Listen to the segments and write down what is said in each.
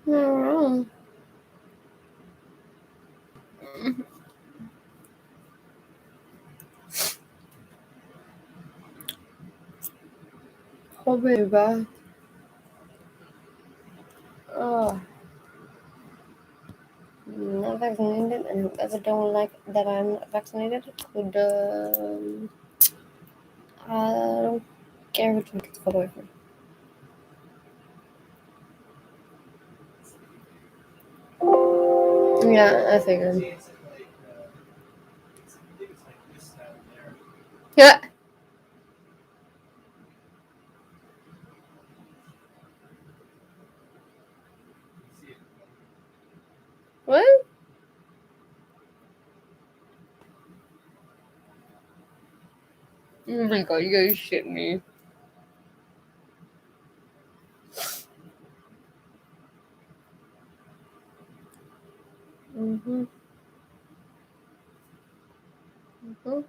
I don't know. Probably bad. Oh, not vaccinated, and whoever don't like that I'm not vaccinated could. I don't care which one gets away from. Yeah, I figured. Yeah. What? Oh my god, you guys shit me. Mm-hmm. Mm-hmm.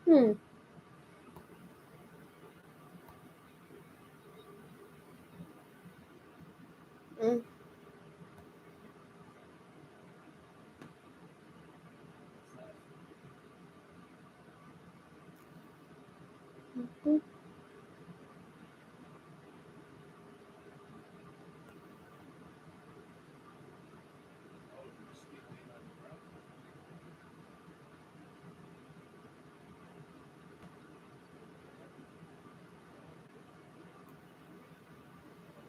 Mm-hmm. Hmm. Mm-hmm.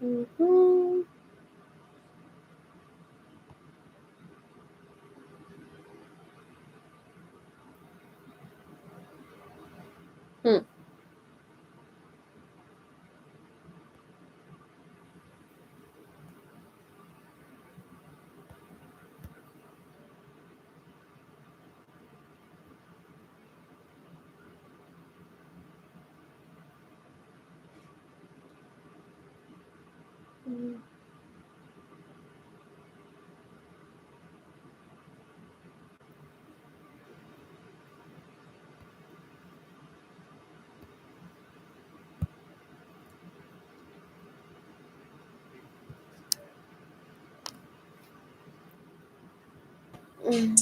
Mm-hmm. Hmm.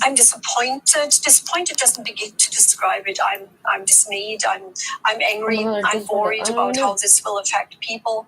I'm disappointed. Disappointed doesn't begin to describe it. I'm dismayed. I'm angry. I'm worried about how this will affect people.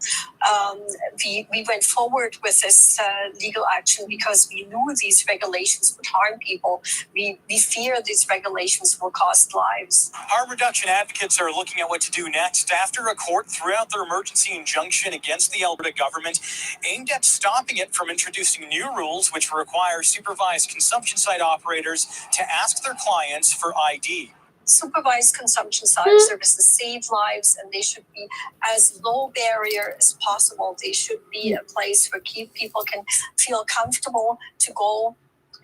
We went forward with this legal action because we knew these regulations would harm people. We fear these regulations will cost lives. Harm reduction advocates are looking at what to do next after a court threw out their emergency injunction against the Alberta government aimed at stopping it from introducing new rules which require supervised consumption site operators to ask their clients for ID. Supervised consumption site services save lives, and they should be as low barrier as possible. They should be a place where people can feel comfortable to go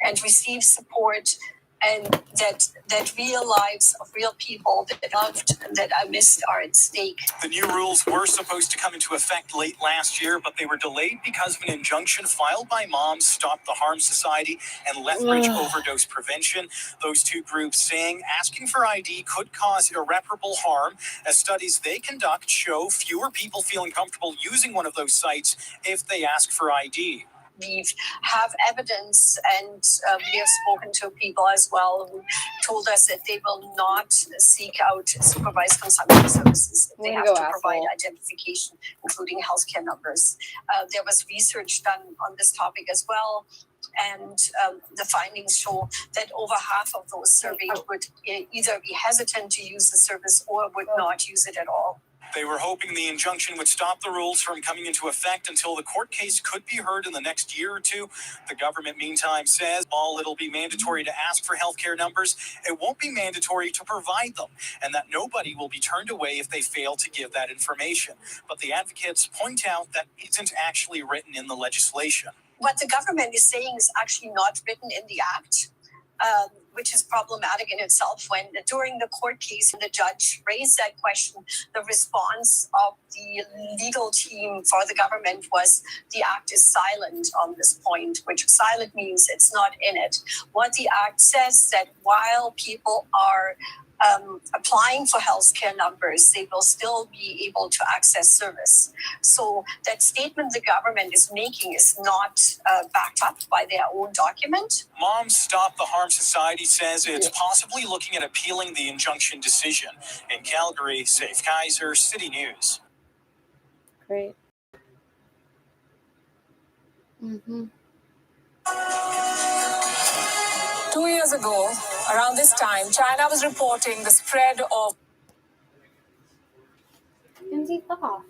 and receive support, and that real lives of real people that loved and that I missed are at stake. The new rules were supposed to come into effect late last year, but they were delayed because of an injunction filed by Moms Stop the Harm Society and Lethbridge Overdose Prevention. Those two groups saying asking for ID could cause irreparable harm, as studies they conduct show fewer people feeling comfortable using one of those sites if they ask for ID. We have evidence, and we have spoken to people as well who told us that they will not seek out supervised consumption services. They have to provide identification, including healthcare numbers. There was research done on this topic as well, and the findings show that over half of those surveyed would either be hesitant to use the service or would not use it at all. They were hoping the injunction would stop the rules from coming into effect until the court case could be heard in the next year or two. The government, meantime, says while it'll be mandatory to ask for healthcare numbers, it won't be mandatory to provide them, and that nobody will be turned away if they fail to give that information. But the advocates point out that isn't actually written in the legislation. What the government is saying is actually not written in the act. which is problematic in itself. When during the court case, the judge raised that question, the response of the legal team for the government was the act is silent on this point, which silent means it's not in it. What the act says that while people are applying for healthcare numbers, they will still be able to access service. So that statement the government is making is not backed up by their own document. Moms Stop the Harm Society says it's possibly looking at appealing the injunction decision. In Calgary, Safe Kaiser, City News. Great. 2 years ago, around this time, China was reporting the spread of Easy off.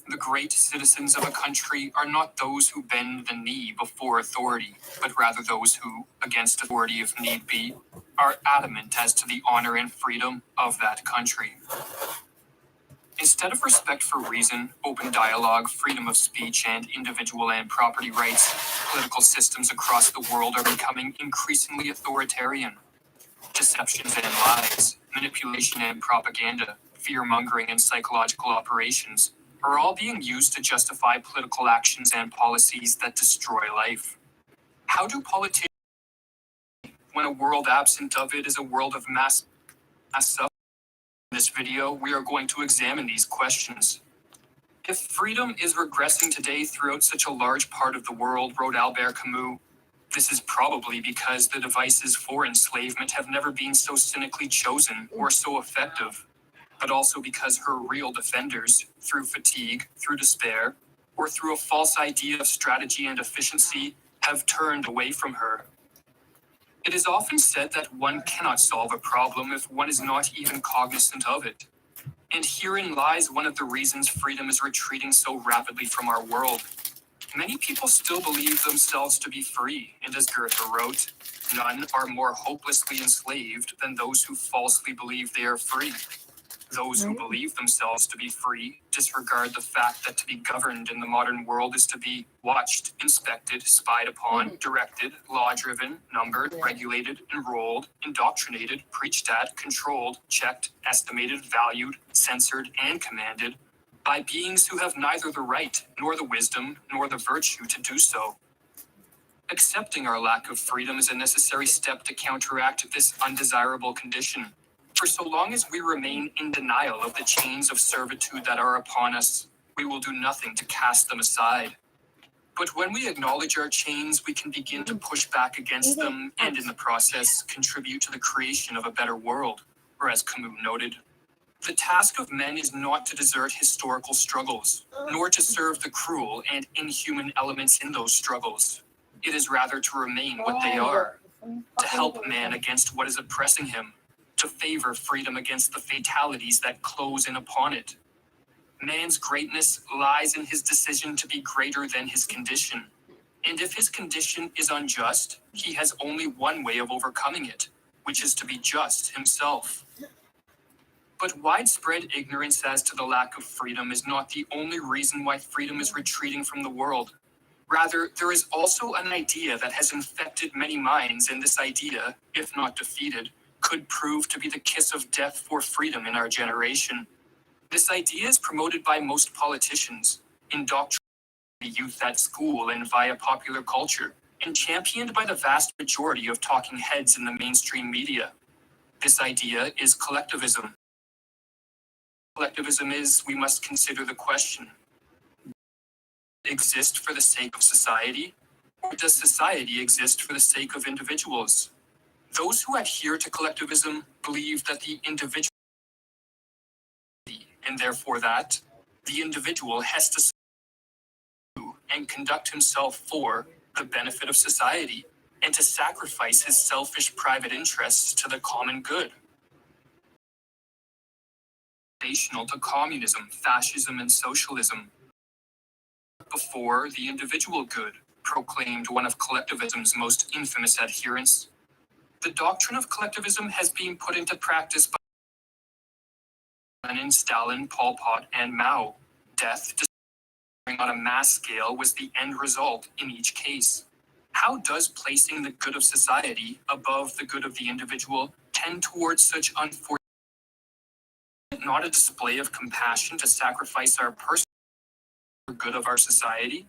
The great citizens of a country are not those who bend the knee before authority, but rather those who, against authority if need be, are adamant as to the honor and freedom of that country. Instead of respect for reason, open dialogue, freedom of speech, and individual and property rights, political systems across the world are becoming increasingly authoritarian. Deceptions and lies, manipulation and propaganda, fear-mongering and psychological operations are all being used to justify political actions and policies that destroy life. How do politicians, when a world absent of it is a world of mass suffering? In this video, we are going to examine these questions. If freedom is regressing today throughout such a large part of the world, wrote Albert Camus, this is probably because the devices for enslavement have never been so cynically chosen or so effective, but also because her real defenders, through fatigue, through despair, or through a false idea of strategy and efficiency, have turned away from her. It is often said that one cannot solve a problem if one is not even cognizant of it. And herein lies one of the reasons freedom is retreating so rapidly from our world. Many people still believe themselves to be free, and as Goethe wrote, none are more hopelessly enslaved than those who falsely believe they are free. Those who believe themselves to be free disregard the fact that to be governed in the modern world is to be watched, inspected, spied upon, directed, law-driven, numbered, regulated, enrolled, indoctrinated, preached at, controlled, checked, estimated, valued, censored, and commanded by beings who have neither the right, nor the wisdom, nor the virtue to do so. Accepting our lack of freedom is a necessary step to counteract this undesirable condition. For so long as we remain in denial of the chains of servitude that are upon us, we will do nothing to cast them aside. But when we acknowledge our chains, we can begin to push back against them and in the process contribute to the creation of a better world. Or as Camus noted, the task of men is not to desert historical struggles, nor to serve the cruel and inhuman elements in those struggles. It is rather to remain what they are, to help man against what is oppressing him, to favor freedom against the fatalities that close in upon it. Man's greatness lies in his decision to be greater than his condition. And if his condition is unjust, he has only one way of overcoming it, which is to be just himself. But widespread ignorance as to the lack of freedom is not the only reason why freedom is retreating from the world. Rather, there is also an idea that has infected many minds, and this idea, if not defeated, could prove to be the kiss of death for freedom in our generation. This idea is promoted by most politicians, indoctrinated the youth at school and via popular culture, and championed by the vast majority of talking heads in the mainstream media. This idea is collectivism. Collectivism is, we must consider the question: exist for the sake of society, or does society exist for the sake of individuals? Those who adhere to collectivism believe that the individual, and therefore that the individual has to and conduct himself for the benefit of society, and to sacrifice his selfish private interests to the common good. Foundational to communism, fascism, and socialism. Before the individual good, proclaimed one of collectivism's most infamous adherents. The doctrine of collectivism has been put into practice by Lenin, Stalin, Pol Pot, and Mao. Death on a mass scale was the end result in each case. How does placing the good of society above the good of the individual tend towards such unfortunate? Not a display of compassion to sacrifice our personal good of our society?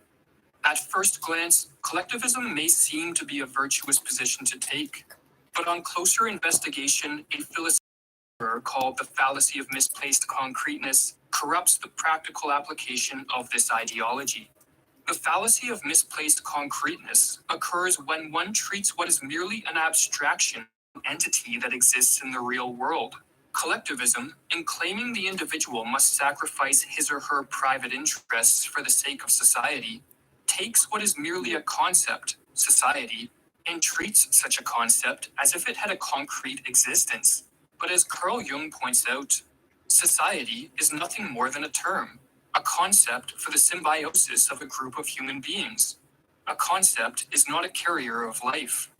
At first glance, collectivism may seem to be a virtuous position to take, but on closer investigation, a philosopher called the fallacy of misplaced concreteness corrupts the practical application of this ideology. The fallacy of misplaced concreteness occurs when one treats what is merely an abstraction entity that exists in the real world. Collectivism, in claiming the individual must sacrifice his or her private interests for the sake of society, takes what is merely a concept, society, and treats such a concept as if it had a concrete existence. But as Carl Jung points out, society is nothing more than a term, a concept for the symbiosis of a group of human beings. A concept is not a carrier of life.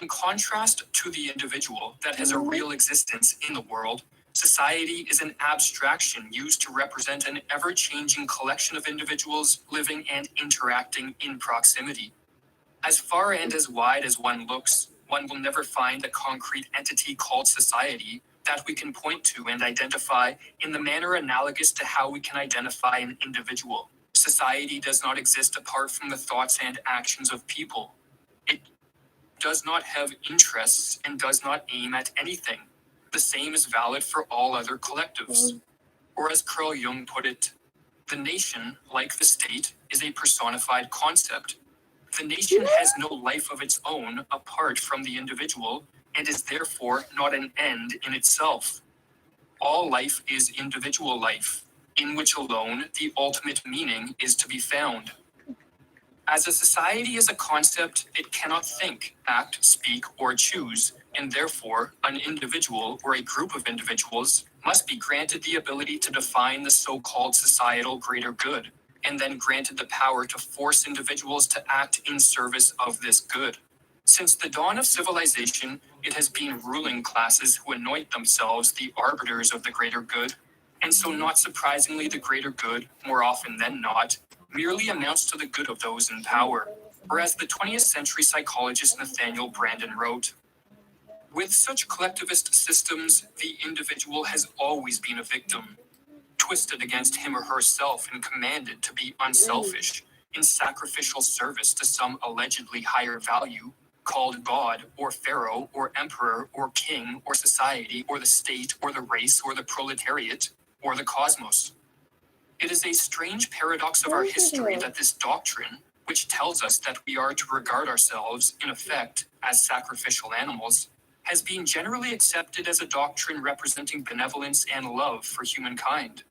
In contrast to the individual that has a real existence in the world, society is an abstraction used to represent an ever-changing collection of individuals living and interacting in proximity. As far and as wide as one looks, one will never find a concrete entity called society that we can point to and identify in the manner analogous to how we can identify an individual. Society does not exist apart from the thoughts and actions of people. It does not have interests and does not aim at anything. The same is valid for all other collectives. Or as Carl Jung put it, the nation, like the state, is a personified concept. The nation has no life of its own apart from the individual, and is therefore not an end in itself. All life is individual life, in which alone the ultimate meaning is to be found. As a society is a concept, it cannot think, act, speak, or choose, and therefore, an individual or a group of individuals must be granted the ability to define the so-called societal greater good, and then granted the power to force individuals to act in service of this good. Since the dawn of civilization, it has been ruling classes who anoint themselves the arbiters of the greater good, and so not surprisingly the greater good, more often than not, merely amounts to the good of those in power. Or as the 20th century psychologist Nathaniel Branden wrote, with such collectivist systems, the individual has always been a victim, twisted against him or herself and commanded to be unselfish, in sacrificial service to some allegedly higher value, called God, or Pharaoh, or Emperor, or King, or society, or the state, or the race, or the proletariat, or the cosmos. It is a strange paradox of our history that this doctrine, which tells us that we are to regard ourselves, in effect, as sacrificial animals, has been generally accepted as a doctrine representing benevolence and love for humankind.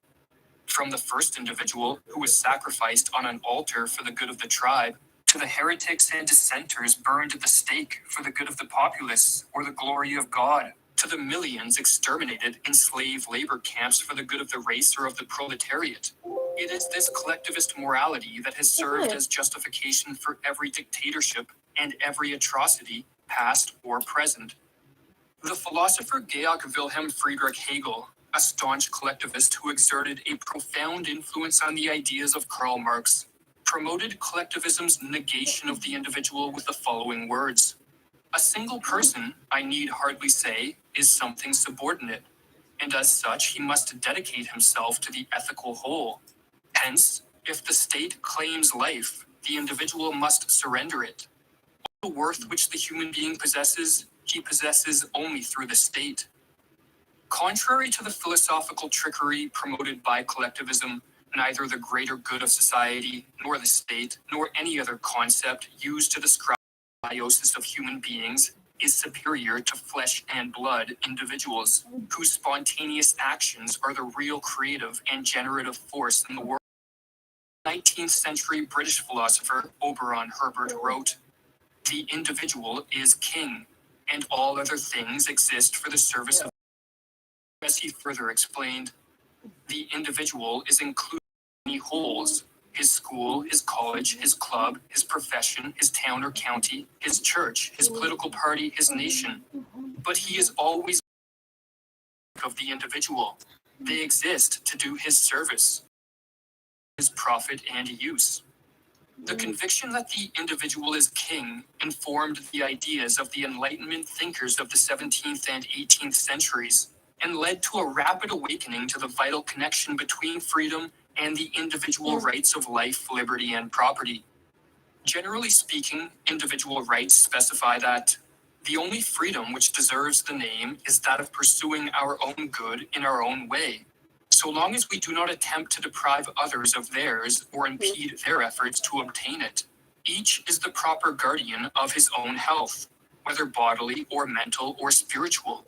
From the first individual who was sacrificed on an altar for the good of the tribe, to the heretics and dissenters burned at the stake for the good of the populace or the glory of God, to the millions exterminated in slave labor camps for the good of the race or of the proletariat. It is this collectivist morality that has served as justification for every dictatorship and every atrocity, past or present. The philosopher Georg Wilhelm Friedrich Hegel, a staunch collectivist who exerted a profound influence on the ideas of Karl Marx, promoted collectivism's negation of the individual with the following words: a single person, I need hardly say, is something subordinate, and as such he must dedicate himself to the ethical whole. Hence, if the state claims life, the individual must surrender it. The worth which the human being possesses, he possesses only through the state. Contrary to the philosophical trickery promoted by collectivism, neither the greater good of society, nor the state, nor any other concept used to describe the symbiosis of human beings is superior to flesh and blood individuals, whose spontaneous actions are the real creative and generative force in the world. 19th century British philosopher Oberon Herbert wrote, "The individual is king, and all other things exist for the service of." As he further explained, the individual is included in many wholes: his school, his college, his club, his profession, his town or county, his church, his political party, his nation. But he is always of the individual. They exist to do his service, his profit and use. The conviction that the individual is king informed the ideas of the Enlightenment thinkers of the 17th and 18th centuries, and led to a rapid awakening to the vital connection between freedom and the individual rights of life, liberty, and property. Generally speaking, individual rights specify that the only freedom which deserves the name is that of pursuing our own good in our own way, so long as we do not attempt to deprive others of theirs or impede their efforts to obtain it. Each is the proper guardian of his own health, whether bodily or mental or spiritual.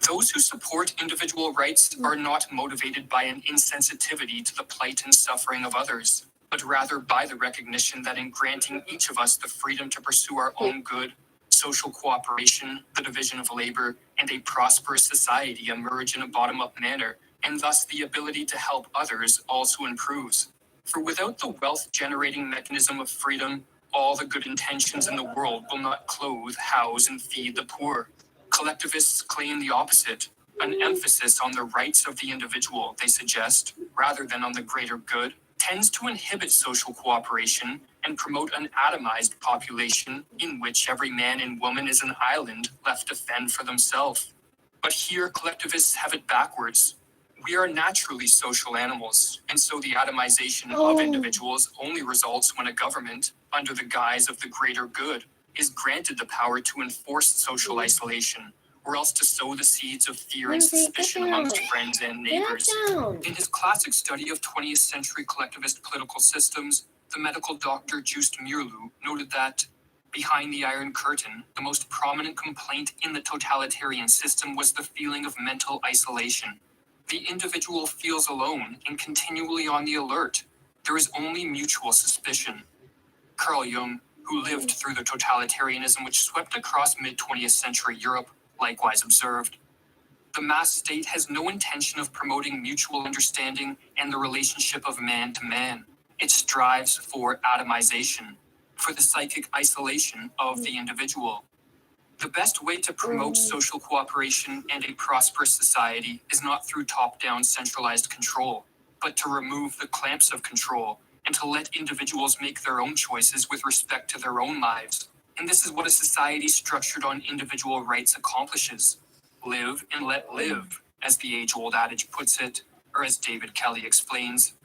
Those who support individual rights are not motivated by an insensitivity to the plight and suffering of others, but rather by the recognition that in granting each of us the freedom to pursue our own good, social cooperation, the division of labor, and a prosperous society emerge in a bottom-up manner, and thus the ability to help others also improves. For without the wealth-generating mechanism of freedom, all the good intentions in the world will not clothe, house, and feed the poor. Collectivists claim the opposite, an emphasis on the rights of the individual, they suggest, rather than on the greater good, tends to inhibit social cooperation and promote an atomized population in which every man and woman is an island left to fend for themselves. But here collectivists have it backwards. We are naturally social animals, and so the atomization of individuals only results when a government, under the guise of the greater good, is granted the power to enforce social isolation, or else to sow the seeds of fear and suspicion amongst friends and neighbors. In his classic study of 20th century collectivist political systems, the medical doctor Just Mierlu noted that, behind the Iron Curtain, the most prominent complaint in the totalitarian system was the feeling of mental isolation. The individual feels alone and continually on the alert. There is only mutual suspicion. Carl Jung, who lived through the totalitarianism which swept across mid-20th century Europe, likewise observed, the mass state has no intention of promoting mutual understanding and the relationship of man to man. It strives for atomization, for the psychic isolation of the individual. The best way to promote social cooperation and a prosperous society is not through top-down centralized control, but to remove the clamps of control and to let individuals make their own choices with respect to their own lives. And this is what a society structured on individual rights accomplishes. Live and let live, as the age-old adage puts it, or as David Kelly explains.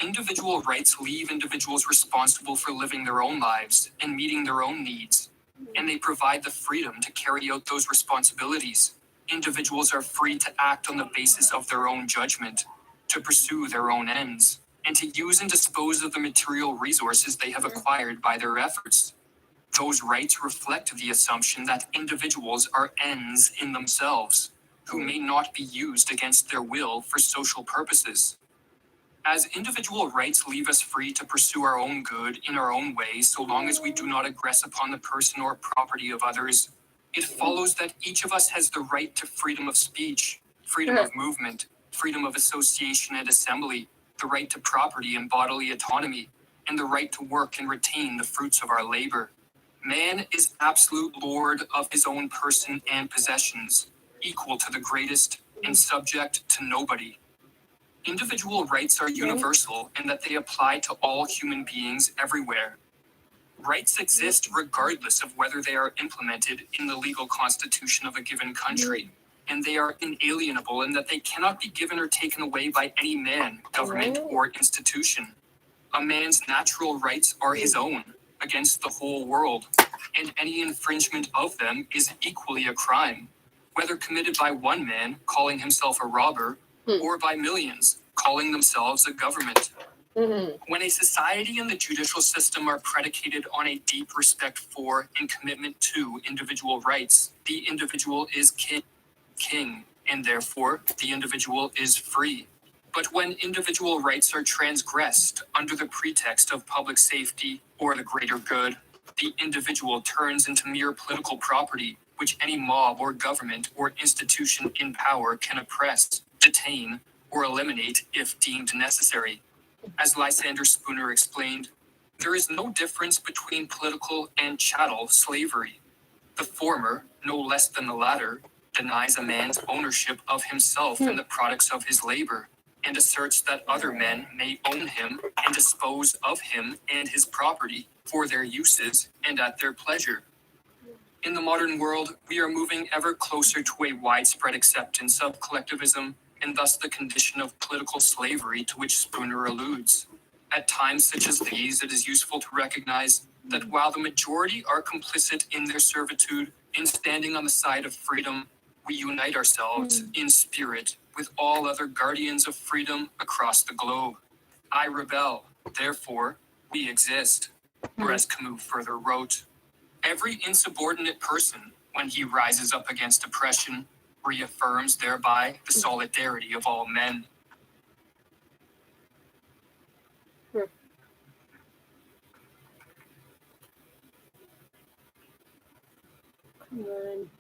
Individual rights leave individuals responsible for living their own lives and meeting their own needs, and they provide the freedom to carry out those responsibilities. Individuals are free to act on the basis of their own judgment, to pursue their own ends, and to use and dispose of the material resources they have acquired by their efforts. Those rights reflect the assumption that individuals are ends in themselves, who may not be used against their will for social purposes. As individual rights leave us free to pursue our own good in our own way so long as we do not aggress upon the person or property of others, it follows that each of us has the right to freedom of speech, freedom of movement, freedom of association and assembly, the right to property and bodily autonomy, and the right to work and retain the fruits of our labor. Man is absolute lord of his own person and possessions, equal to the greatest and subject to nobody. Individual rights are universal in that they apply to all human beings everywhere. Rights exist regardless of whether they are implemented in the legal constitution of a given country, and they are inalienable in that they cannot be given or taken away by any man, government, or institution. A man's natural rights are his own, against the whole world, and any infringement of them is equally a crime, whether committed by one man, calling himself a robber, or by millions, calling themselves a government. When a society and the judicial system are predicated on a deep respect for and commitment to individual rights, the individual is king, and therefore the individual is free. But when individual rights are transgressed under the pretext of public safety or the greater good, the individual turns into mere political property, which any mob or government or institution in power can oppress, detain, or eliminate if deemed necessary. As Lysander Spooner explained, there is no difference between political and chattel slavery. The former, no less than the latter, denies a man's ownership of himself and the products of his labor. and asserts that other men may own him and dispose of him and his property for their uses and at their pleasure. In the modern world, we are moving ever closer to a widespread acceptance of collectivism and thus the condition of political slavery to which Spooner alludes. At times such as these, it is useful to recognize that while the majority are complicit in their servitude, in standing on the side of freedom, we unite ourselves in spirit with all other guardians of freedom across the globe. I rebel, therefore we exist. Or as Camus further wrote, every insubordinate person, when he rises up against oppression, reaffirms thereby the solidarity of all men. Come on.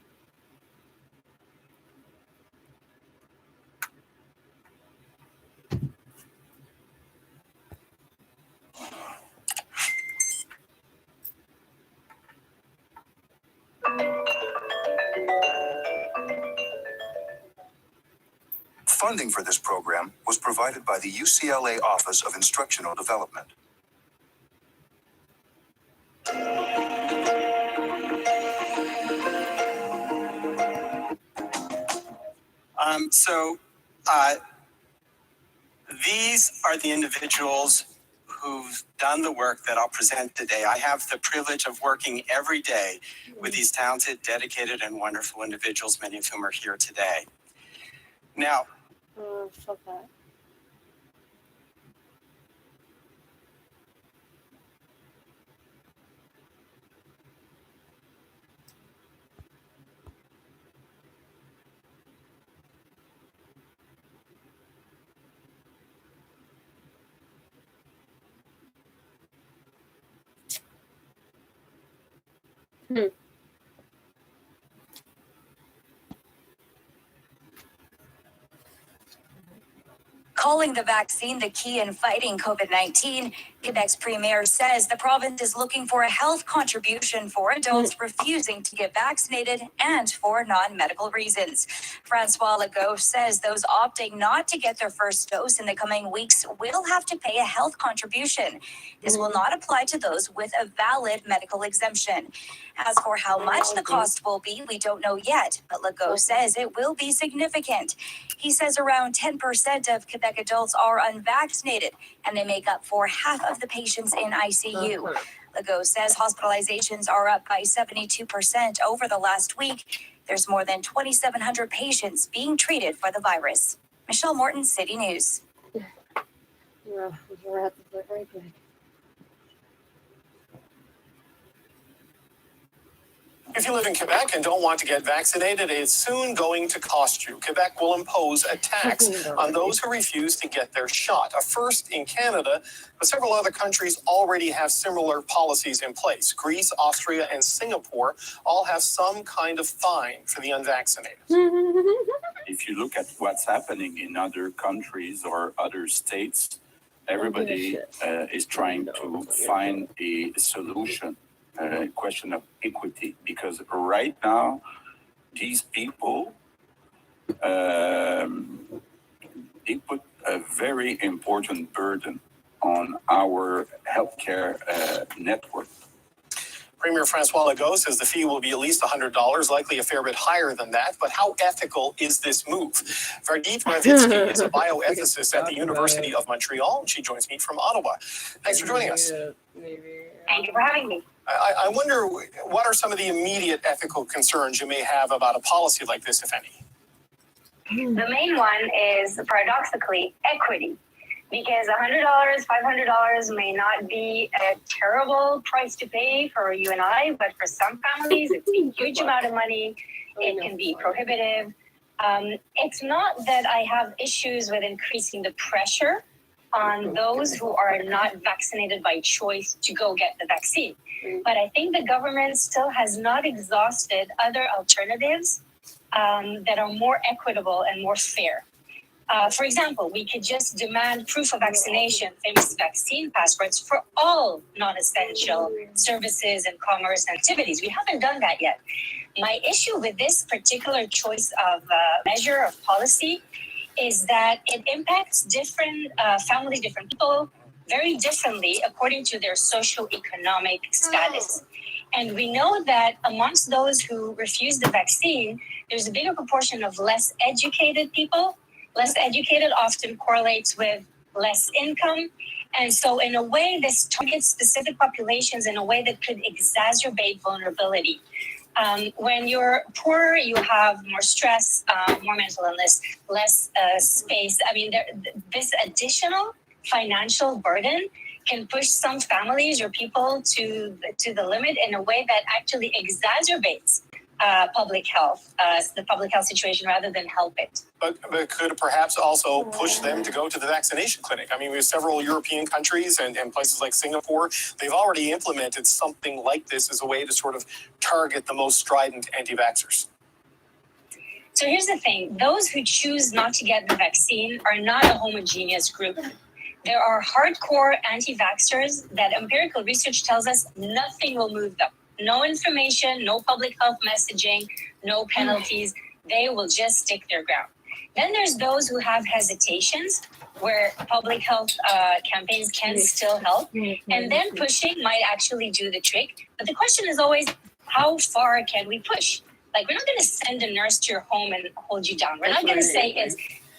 Funding for this program was provided by the UCLA Office of Instructional Development. These are the individuals who've done the work that I'll present today. I have the privilege of working every day with these talented, dedicated, and wonderful individuals, many of whom are here today. Now, Fuck that. Calling the vaccine the key in fighting COVID-19, Quebec's premier says the province is looking for a health contribution for adults refusing to get vaccinated and for non-medical reasons. Francois Legault says those opting not to get their first dose in the coming weeks will have to pay a health contribution. This will not apply to those with a valid medical exemption. As for how much the cost will be, we don't know yet, but Legault says it will be significant. He says around 10% of Quebec adults are unvaccinated, and they make up for half of the patients in ICU. Legault says hospitalizations are up by 72% over the last week. There's more than 2,700 patients being treated for the virus. Michelle Morton, City News. Your rats look very good. if you live in Quebec and don't want to get vaccinated, it's soon going to cost you. Quebec will impose a tax on those who refuse to get their shot. A first in Canada, but several other countries already have similar policies in place. Greece, Austria, and Singapore all have some kind of fine for the unvaccinated. If you look at what's happening in other countries or other states, everybody is trying to find a solution. Question of equity, because right now these people they put a very important burden on our healthcare network. Premier Francois Legault says the fee will be at least $100, likely a fair bit higher than that. But how ethical is this move? Vardit Ravitsky is a bioethicist at the University of Montreal. She joins me from Ottawa. Thanks for joining us. Thank you for having me. I wonder, what are some of the immediate ethical concerns you may have about a policy like this, if any? The main one is, paradoxically, equity. Because $100, $500 may not be a terrible price to pay for you and I, but for some families, it's a huge amount of money. It can be prohibitive. It's not that I have issues with increasing the pressure on those who are not vaccinated by choice to go get the vaccine. But I think the government still has not exhausted other alternatives that are more equitable and more fair. For example, we could just demand proof of vaccination, famous vaccine passports, for all non-essential services and commerce activities. We haven't done that yet. My issue with this particular choice of measure of policy is that it impacts different families, different people very differently according to their socioeconomic status. And we know that amongst those who refuse the vaccine, there's a bigger proportion of less educated people. Less educated often correlates with less income. And so in a way, this targets specific populations in a way that could exacerbate vulnerability. When you're poorer, you have more stress, more mental illness, less space. I mean, this additional financial burden can push some families or people to the limit in a way that actually exacerbates public health, the public health situation, rather than help it. But could it perhaps also push them to go to the vaccination clinic? I mean, we have several European countries and places like Singapore. They've already implemented something like this as a way to sort of target the most strident anti-vaxxers. So here's the thing. Those who choose not to get the vaccine are not a homogeneous group. There are hardcore anti-vaxxers that empirical research tells us nothing will move them. No information, no public health messaging, no penalties. They will just stick their ground. Then there's those who have hesitations where public health campaigns can still help. And then pushing might actually do the trick. But the question is always, how far can we push? Like, we're not going to send a nurse to your home and hold you down. We're not going to say it's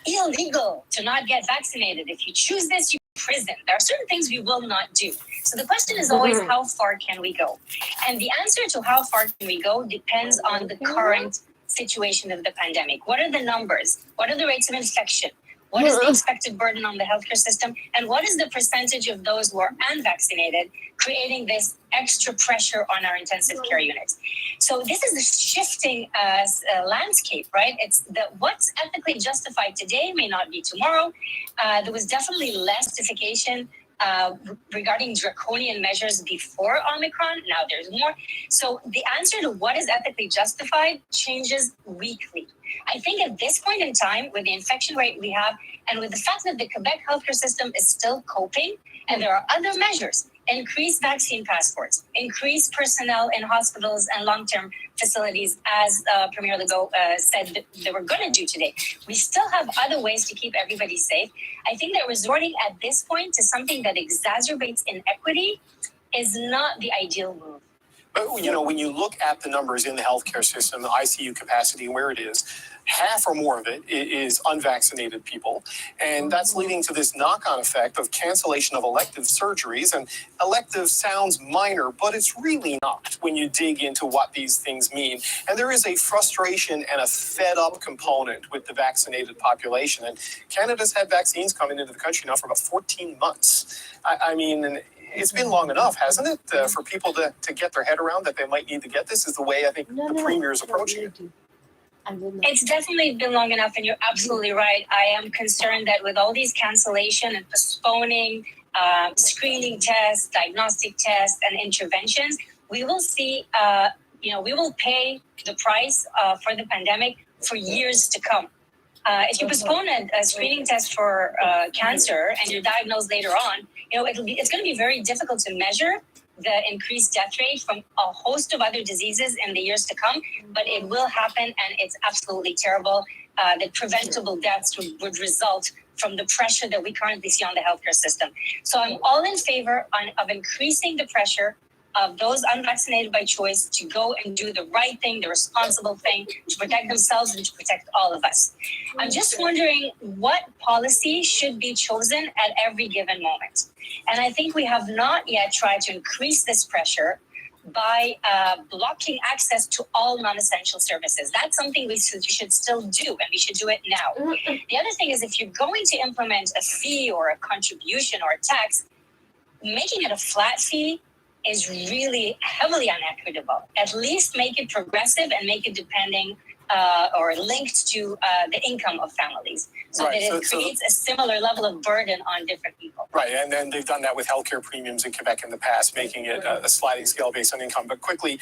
illegal to not get vaccinated. If you choose this, you prison. There are certain things we will not do. So the question is always, how far can we go? And the answer to how far can we go depends on the current situation of the pandemic. What are the numbers? What are the rates of infection? What is the expected burden on the healthcare system? And what is the percentage of those who are unvaccinated, creating this extra pressure on our intensive care units? So this is a shifting landscape, right? It's that what's ethically justified today may not be tomorrow. There was definitely less justification regarding draconian measures before Omicron. Now there's more. So the answer to what is ethically justified changes weekly. I think at this point in time, with the infection rate we have, and with the fact that the Quebec healthcare system is still coping, and there are other measures, increase vaccine passports, increase personnel in hospitals and long-term facilities, as Premier Legault said that they were going to do today. We still have other ways to keep everybody safe. I think that resorting at this point to something that exacerbates inequity is not the ideal move. But, you know, when you look at the numbers in the healthcare system, the ICU capacity, where it is, half or more of it is unvaccinated people. And that's leading to this knock-on effect of cancellation of elective surgeries. And elective sounds minor, but it's really not when you dig into what these things mean. And there is a frustration and a fed-up component with the vaccinated population. And Canada's had vaccines coming into the country now for about 14 months. I mean, it's been long enough, hasn't it, for people to get their head around that they might need to get this, is the way I think the Premier is approaching it. It's definitely been long enough, and you're absolutely right. I am concerned that with all these cancellation and postponing screening tests, diagnostic tests, and interventions, we will see, we will pay the price for the pandemic for years to come. If you postpone a screening test for cancer and you're diagnosed later on, it's going to be very difficult to measure the increased death rate from a host of other diseases in the years to come, but it will happen, and it's absolutely terrible that preventable deaths would result from the pressure that we currently see on the healthcare system. So I'm all in favor of increasing the pressure of those unvaccinated by choice to go and do the right thing, the responsible thing, to protect themselves and to protect all of us. I'm just wondering what policy should be chosen at every given moment. And I think we have not yet tried to increase this pressure by blocking access to all non-essential services. That's something we should still do, and we should do it now. The other thing is, if you're going to implement a fee or a contribution or a tax, making it a flat fee is really heavily unequitable. At least make it progressive and make it depending or linked to the income of families, so that it creates a similar level of burden on different people. Right, and then they've done that with healthcare premiums in Quebec in the past, making it a sliding scale based on income. But quickly,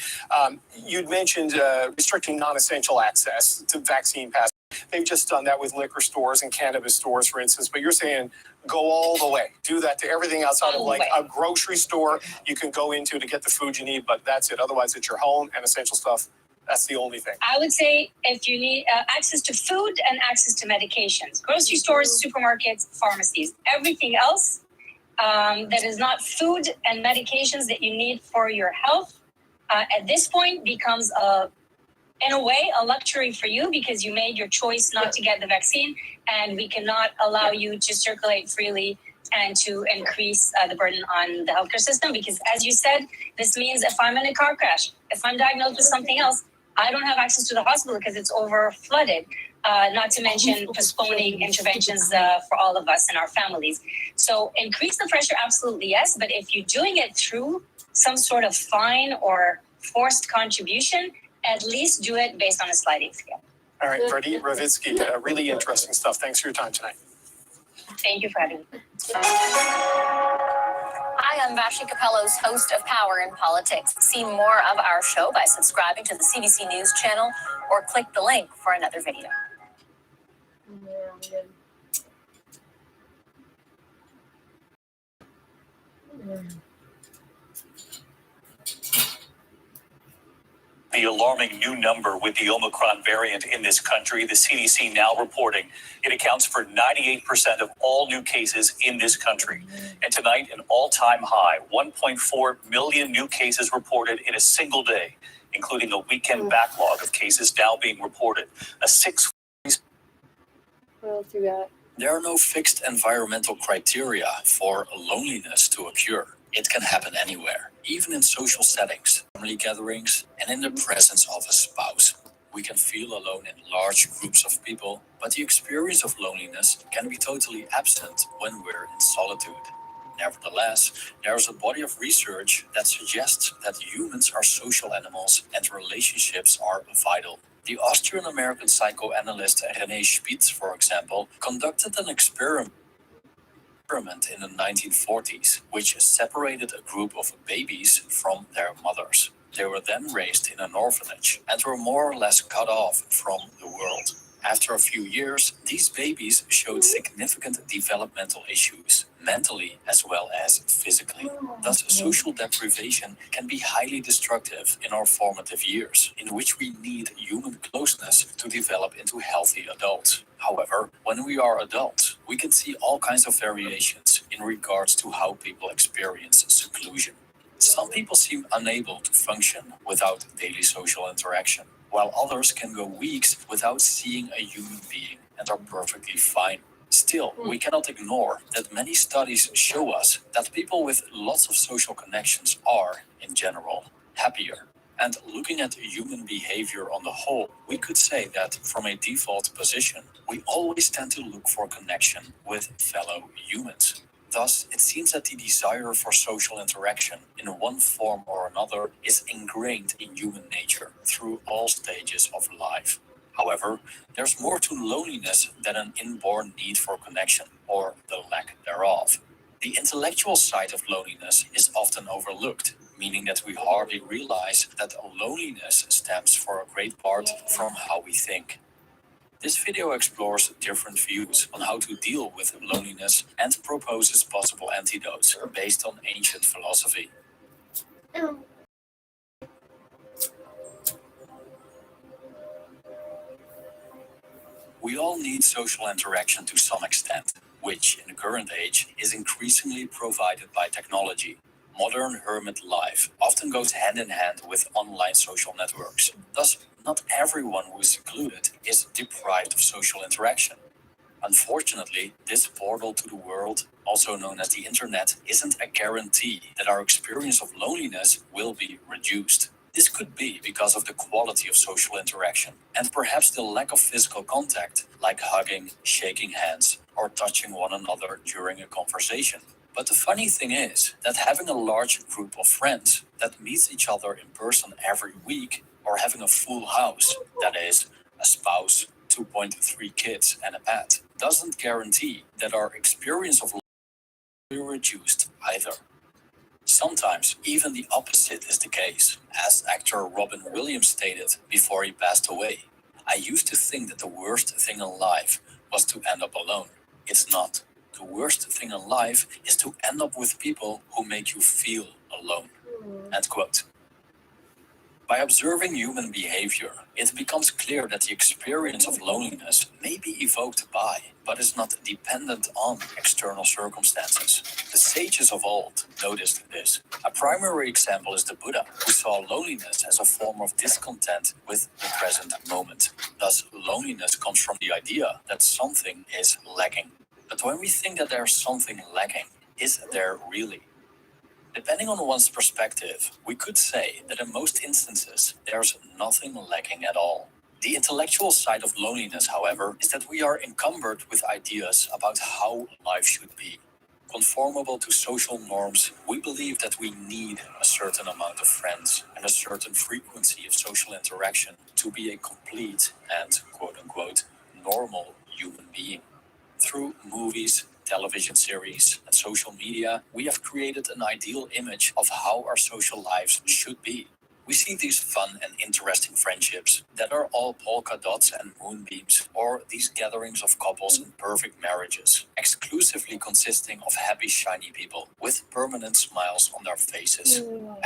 you'd mentioned restricting non-essential access to vaccine passports. They've just done that with liquor stores and cannabis stores, for instance. But you're saying go all the way. Do that to everything outside of like a grocery store you can go into to get the food you need, but that's it. Otherwise, it's your home and essential stuff. That's the only thing. I would say if you need access to food and access to medications, grocery stores, supermarkets, pharmacies, everything else that is not food and medications that you need for your health at this point becomes in a way, a luxury for you because you made your choice not to get the vaccine, and we cannot allow you to circulate freely and to increase the burden on the healthcare system. Because as you said, this means if I'm in a car crash, if I'm diagnosed with something else, I don't have access to the hospital because it's over flooded. Not to mention postponing interventions for all of us and our families. So increase the pressure, absolutely yes. But if you're doing it through some sort of fine or forced contribution, at least do it based on a sliding scale. All right, Freddie Ravitsky, really interesting stuff. Thanks for your time tonight. Thank you for having me. Hi, I'm Vashi Capellos, host of Power in Politics. See more of our show by subscribing to the CBC News channel or click the link for another video. The alarming new number with the Omicron variant in this country, the CDC now reporting it accounts for 98% of all new cases in this country. And tonight, an all-time high, 1.4 million new cases reported in a single day, including a weekend backlog of cases now being reported. There are no fixed environmental criteria for loneliness to occur. It can happen anywhere, even in social settings, family gatherings, and in the presence of a spouse. We can feel alone in large groups of people, but the experience of loneliness can be totally absent when we're in solitude. Nevertheless, there is a body of research that suggests that humans are social animals and relationships are vital. The Austrian-American psychoanalyst René Spitz, for example, conducted an experiment in the 1940s, which separated a group of babies from their mothers. They were then raised in an orphanage and were more or less cut off from the world. After a few years, these babies showed significant developmental issues, mentally as well as physically. Thus, social deprivation can be highly destructive in our formative years, in which we need human closeness to develop into healthy adults. However, when we are adults, we can see all kinds of variations in regards to how people experience seclusion. Some people seem unable to function without daily social interaction, while others can go weeks without seeing a human being and are perfectly fine. Still, we cannot ignore that many studies show us that people with lots of social connections are, in general, happier. And looking at human behavior on the whole, we could say that from a default position, we always tend to look for connection with fellow humans. Thus, it seems that the desire for social interaction in one form or another is ingrained in human nature through all stages of life. However, there's more to loneliness than an inborn need for connection, or the lack thereof. The intellectual side of loneliness is often overlooked, meaning that we hardly realize that loneliness stems for a great part from how we think. This video explores different views on how to deal with loneliness and proposes possible antidotes based on ancient philosophy. We all need social interaction to some extent, which in the current age is increasingly provided by technology. Modern hermit life often goes hand in hand with online social networks. Thus, not everyone who is secluded is deprived of social interaction. Unfortunately, this portal to the world, also known as the internet, isn't a guarantee that our experience of loneliness will be reduced. This could be because of the quality of social interaction and perhaps the lack of physical contact, like hugging, shaking hands, or touching one another during a conversation. But the funny thing is that having a large group of friends that meets each other in person every week, or having a full house, that is, a spouse, 2.3 kids, and a pet, doesn't guarantee that our experience of life will be reduced either. Sometimes even the opposite is the case, as actor Robin Williams stated before he passed away. I used to think that the worst thing in life was to end up alone. It's not. The worst thing in life is to end up with people who make you feel alone. End quote. By observing human behavior, it becomes clear that the experience of loneliness may be evoked by, but is not dependent on, external circumstances. The sages of old noticed this. A primary example is the Buddha, who saw loneliness as a form of discontent with the present moment. Thus, loneliness comes from the idea that something is lacking. But when we think that there's something lacking, is there really? Depending on one's perspective, we could say that in most instances, there's nothing lacking at all. The intellectual side of loneliness, however, is that we are encumbered with ideas about how life should be. Conformable to social norms, we believe that we need a certain amount of friends and a certain frequency of social interaction to be a complete and quote-unquote normal human being. Through movies, television series, and social media, we have created an ideal image of how our social lives should be. We see these fun and interesting friendships that are all polka dots and moonbeams, or these gatherings of couples in perfect marriages, exclusively consisting of happy, shiny people with permanent smiles on their faces.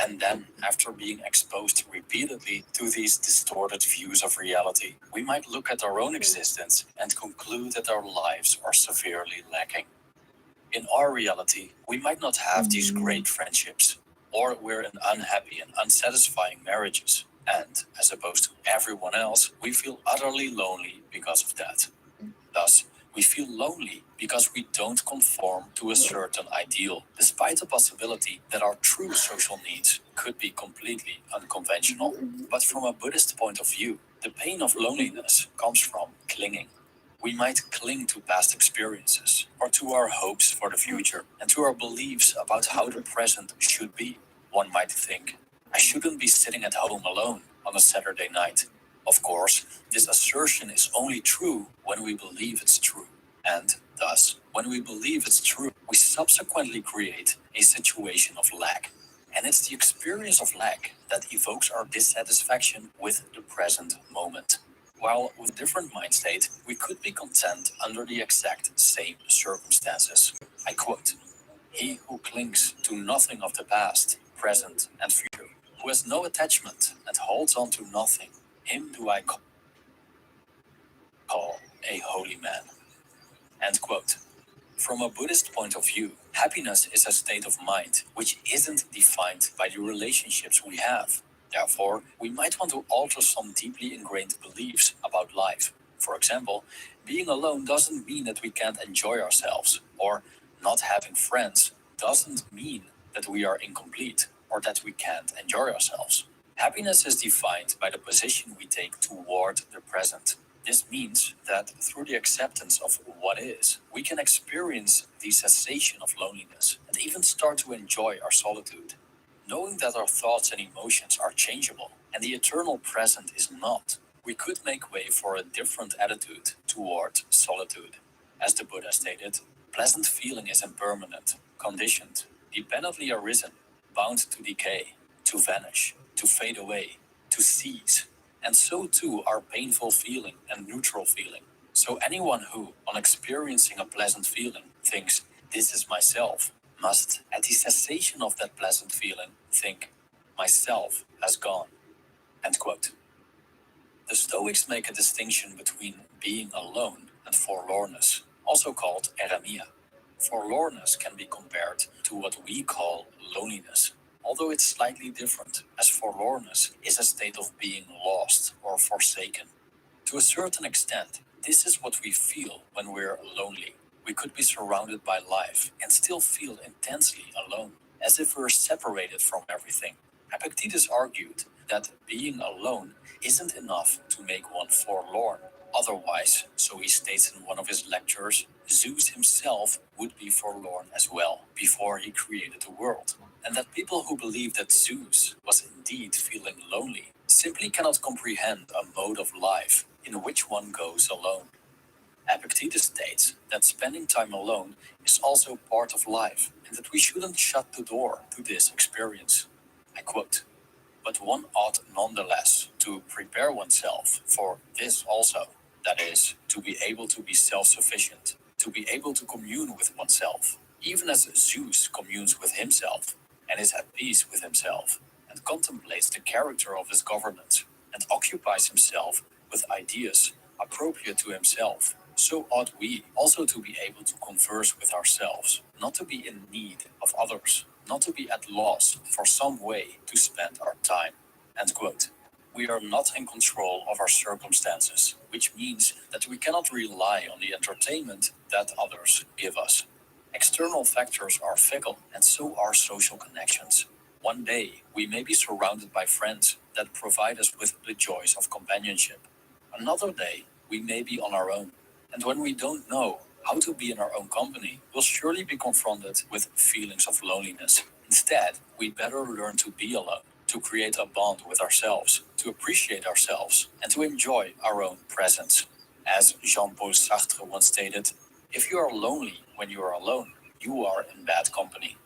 And then, after being exposed repeatedly to these distorted views of reality, we might look at our own existence and conclude that our lives are severely lacking. In our reality, we might not have these great friendships, or we're in unhappy and unsatisfying marriages. And, as opposed to everyone else, we feel utterly lonely because of that. Thus, we feel lonely because we don't conform to a certain ideal, despite the possibility that our true social needs could be completely unconventional. But from a Buddhist point of view, the pain of loneliness comes from clinging. We might cling to past experiences, or to our hopes for the future, and to our beliefs about how the present should be. One might think, I shouldn't be sitting at home alone on a Saturday night. Of course, this assertion is only true when we believe it's true. And thus, when we believe it's true, we subsequently create a situation of lack. And it's the experience of lack that evokes our dissatisfaction with the present moment. While with a different mind state, we could be content under the exact same circumstances. I quote, "He who clings to nothing of the past, present, and future, who has no attachment and holds on to nothing, him do I call a holy man." End quote. From a Buddhist point of view, happiness is a state of mind which isn't defined by the relationships we have. Therefore, we might want to alter some deeply ingrained beliefs about life. For example, being alone doesn't mean that we can't enjoy ourselves, or not having friends doesn't mean that we are incomplete or that we can't enjoy ourselves. Happiness is defined by the position we take toward the present. This means that through the acceptance of what is, we can experience the cessation of loneliness and even start to enjoy our solitude. Knowing that our thoughts and emotions are changeable and the eternal present is not, we could make way for a different attitude toward solitude. As the Buddha stated, pleasant feeling is impermanent, conditioned, dependently arisen, bound to decay, to vanish, to fade away, to cease, and so too are painful feeling and neutral feeling. So anyone who, on experiencing a pleasant feeling, thinks, "This is myself," must, at the cessation of that pleasant feeling, think, "Myself has gone." End quote. The Stoics make a distinction between being alone and forlornness, also called eremia. Forlornness can be compared to what we call loneliness, although it's slightly different, as forlornness is a state of being lost or forsaken. To a certain extent, this is what we feel when we're lonely. We could be surrounded by life and still feel intensely alone, as if we're separated from everything. Epictetus argued that being alone isn't enough to make one forlorn. Otherwise, so he states in one of his lectures, Zeus himself would be forlorn as well before he created the world. And that people who believe that Zeus was indeed feeling lonely simply cannot comprehend a mode of life in which one goes alone. Epictetus states that spending time alone is also part of life and that we shouldn't shut the door to this experience. I quote, "But one ought nonetheless to prepare oneself for this also, that is, to be able to be self-sufficient, to be able to commune with oneself, even as Zeus communes with himself and is at peace with himself, and contemplates the character of his governance, and occupies himself with ideas appropriate to himself, so ought we also to be able to converse with ourselves, not to be in need of others, not to be at loss for some way to spend our time. End quote. We are not in control of our circumstances, which means that we cannot rely on the entertainment that others give us. External factors are fickle, and so are social connections. One day, we may be surrounded by friends that provide us with the joys of companionship. Another day, we may be on our own. And when we don't know how to be in our own company, we'll surely be confronted with feelings of loneliness. Instead, we better learn to be alone, to create a bond with ourselves, to appreciate ourselves, and to enjoy our own presence. As Jean-Paul Sartre once stated, if you are lonely when you are alone, you are in bad company.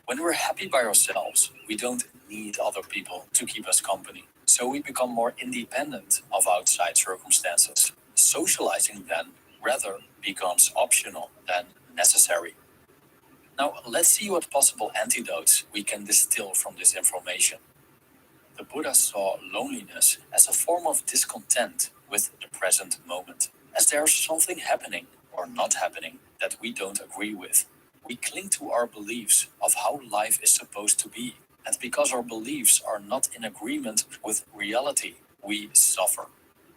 When we're happy by ourselves, we don't need other people to keep us company. So we become more independent of outside circumstances. Socializing then rather becomes optional than necessary. Now, let's see what possible antidotes we can distill from this information. The Buddha saw loneliness as a form of discontent with the present moment, as there's something happening or not happening that we don't agree with. We cling to our beliefs of how life is supposed to be, and because our beliefs are not in agreement with reality, we suffer.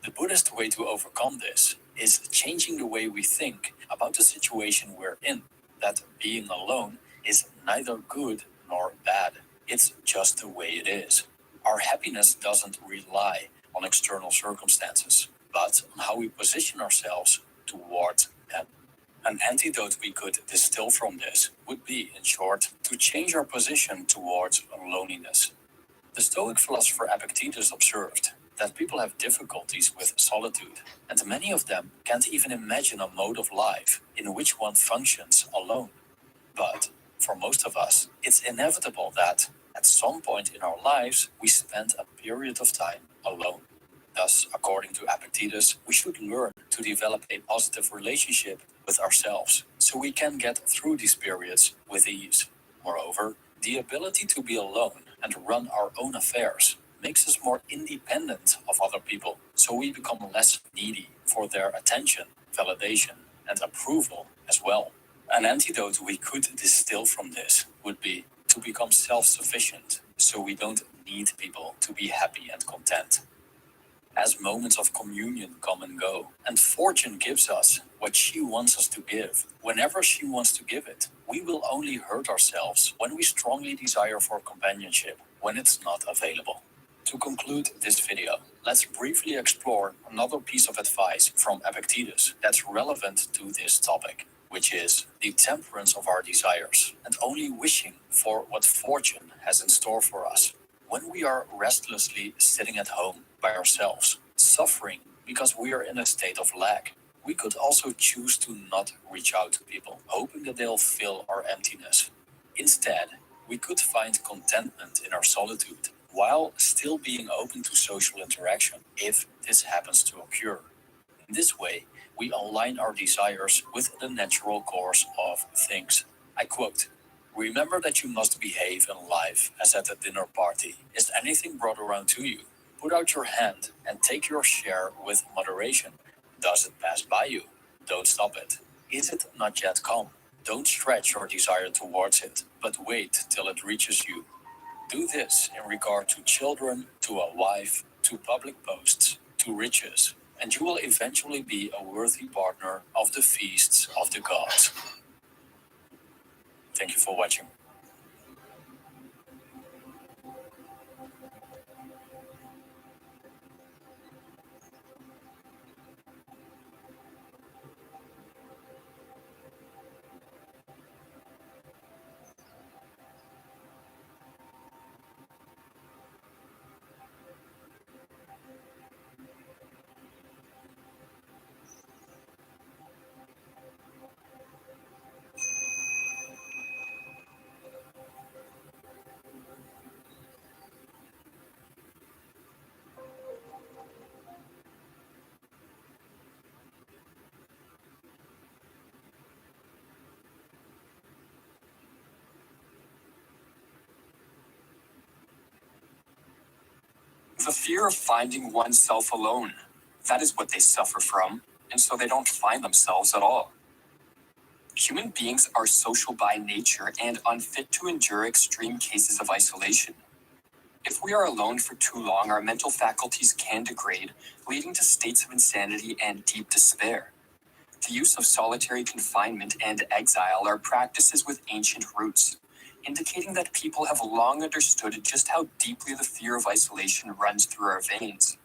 The Buddhist way to overcome this is changing the way we think about the situation we're in, that being alone is neither good nor bad. It's just the way it is. Our happiness doesn't rely on external circumstances, but on how we position ourselves toward them. An antidote we could distill from this would be, in short, to change our position towards loneliness. The Stoic philosopher Epictetus observed that people have difficulties with solitude, and many of them can't even imagine a mode of life in which one functions alone. But for most of us, it's inevitable that at some point in our lives, we spend a period of time alone. Thus, according to Epictetus, we should learn to develop a positive relationship with ourselves so we can get through these periods with ease. Moreover, the ability to be alone and run our own affairs makes us more independent of other people, so we become less needy for their attention, validation, and approval as well. An antidote we could distill from this would be to become self-sufficient, so we don't need people to be happy and content. As moments of communion come and go, and fortune gives us what she wants us to give, whenever she wants to give it, we will only hurt ourselves when we strongly desire for companionship, when it's not available. To conclude this video, let's briefly explore another piece of advice from Epictetus that's relevant to this topic, which is the temperance of our desires and only wishing for what fortune has in store for us. When we are restlessly sitting at home by ourselves, suffering because we are in a state of lack, we could also choose to not reach out to people, hoping that they'll fill our emptiness. Instead, we could find contentment in our solitude, while still being open to social interaction, if this happens to occur. In this way, we align our desires with the natural course of things. I quote, "Remember that you must behave in life as at a dinner party. Is anything brought around to you? Put out your hand and take your share with moderation. Does it pass by you? Don't stop it. Is it not yet come? Don't stretch your desire towards it, but wait till it reaches you. Do this in regard to children, to a wife, to public posts, to riches, and you will eventually be a worthy partner of the feasts of the gods." Thank you for watching. The fear of finding oneself alone. That is what they suffer from, and so they don't find themselves at all. Human beings are social by nature and unfit to endure extreme cases of isolation. If we are alone for too long, our mental faculties can degrade, leading to states of insanity and deep despair. The use of solitary confinement and exile are practices with ancient roots, indicating that people have long understood just how deeply the fear of isolation runs through our veins.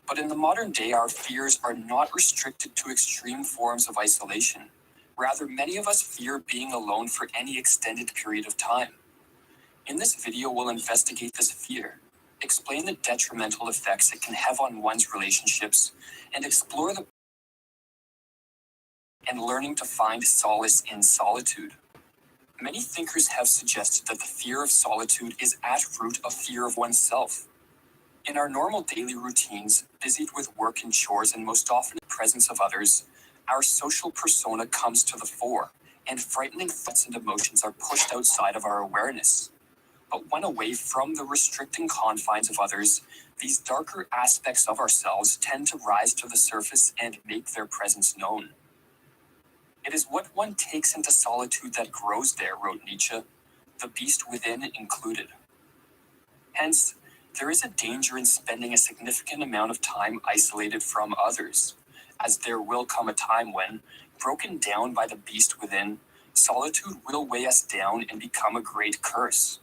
But in the modern day, our fears are not restricted to extreme forms of isolation. Rather, many of us fear being alone for any extended period of time. In this video, we'll investigate this fear, explain the detrimental effects it can have on one's relationships, and explore the and learning to find solace in solitude. Many thinkers have suggested that the fear of solitude is at root a fear of oneself. In our normal daily routines, busied with work and chores and most often in the presence of others, our social persona comes to the fore, and frightening thoughts and emotions are pushed outside of our awareness. But when away from the restricting confines of others, these darker aspects of ourselves tend to rise to the surface and make their presence known. It is what one takes into solitude that grows there, wrote Nietzsche, the beast within included. Hence, there is a danger in spending a significant amount of time isolated from others, as there will come a time when, broken down by the beast within, solitude will weigh us down and become a great curse.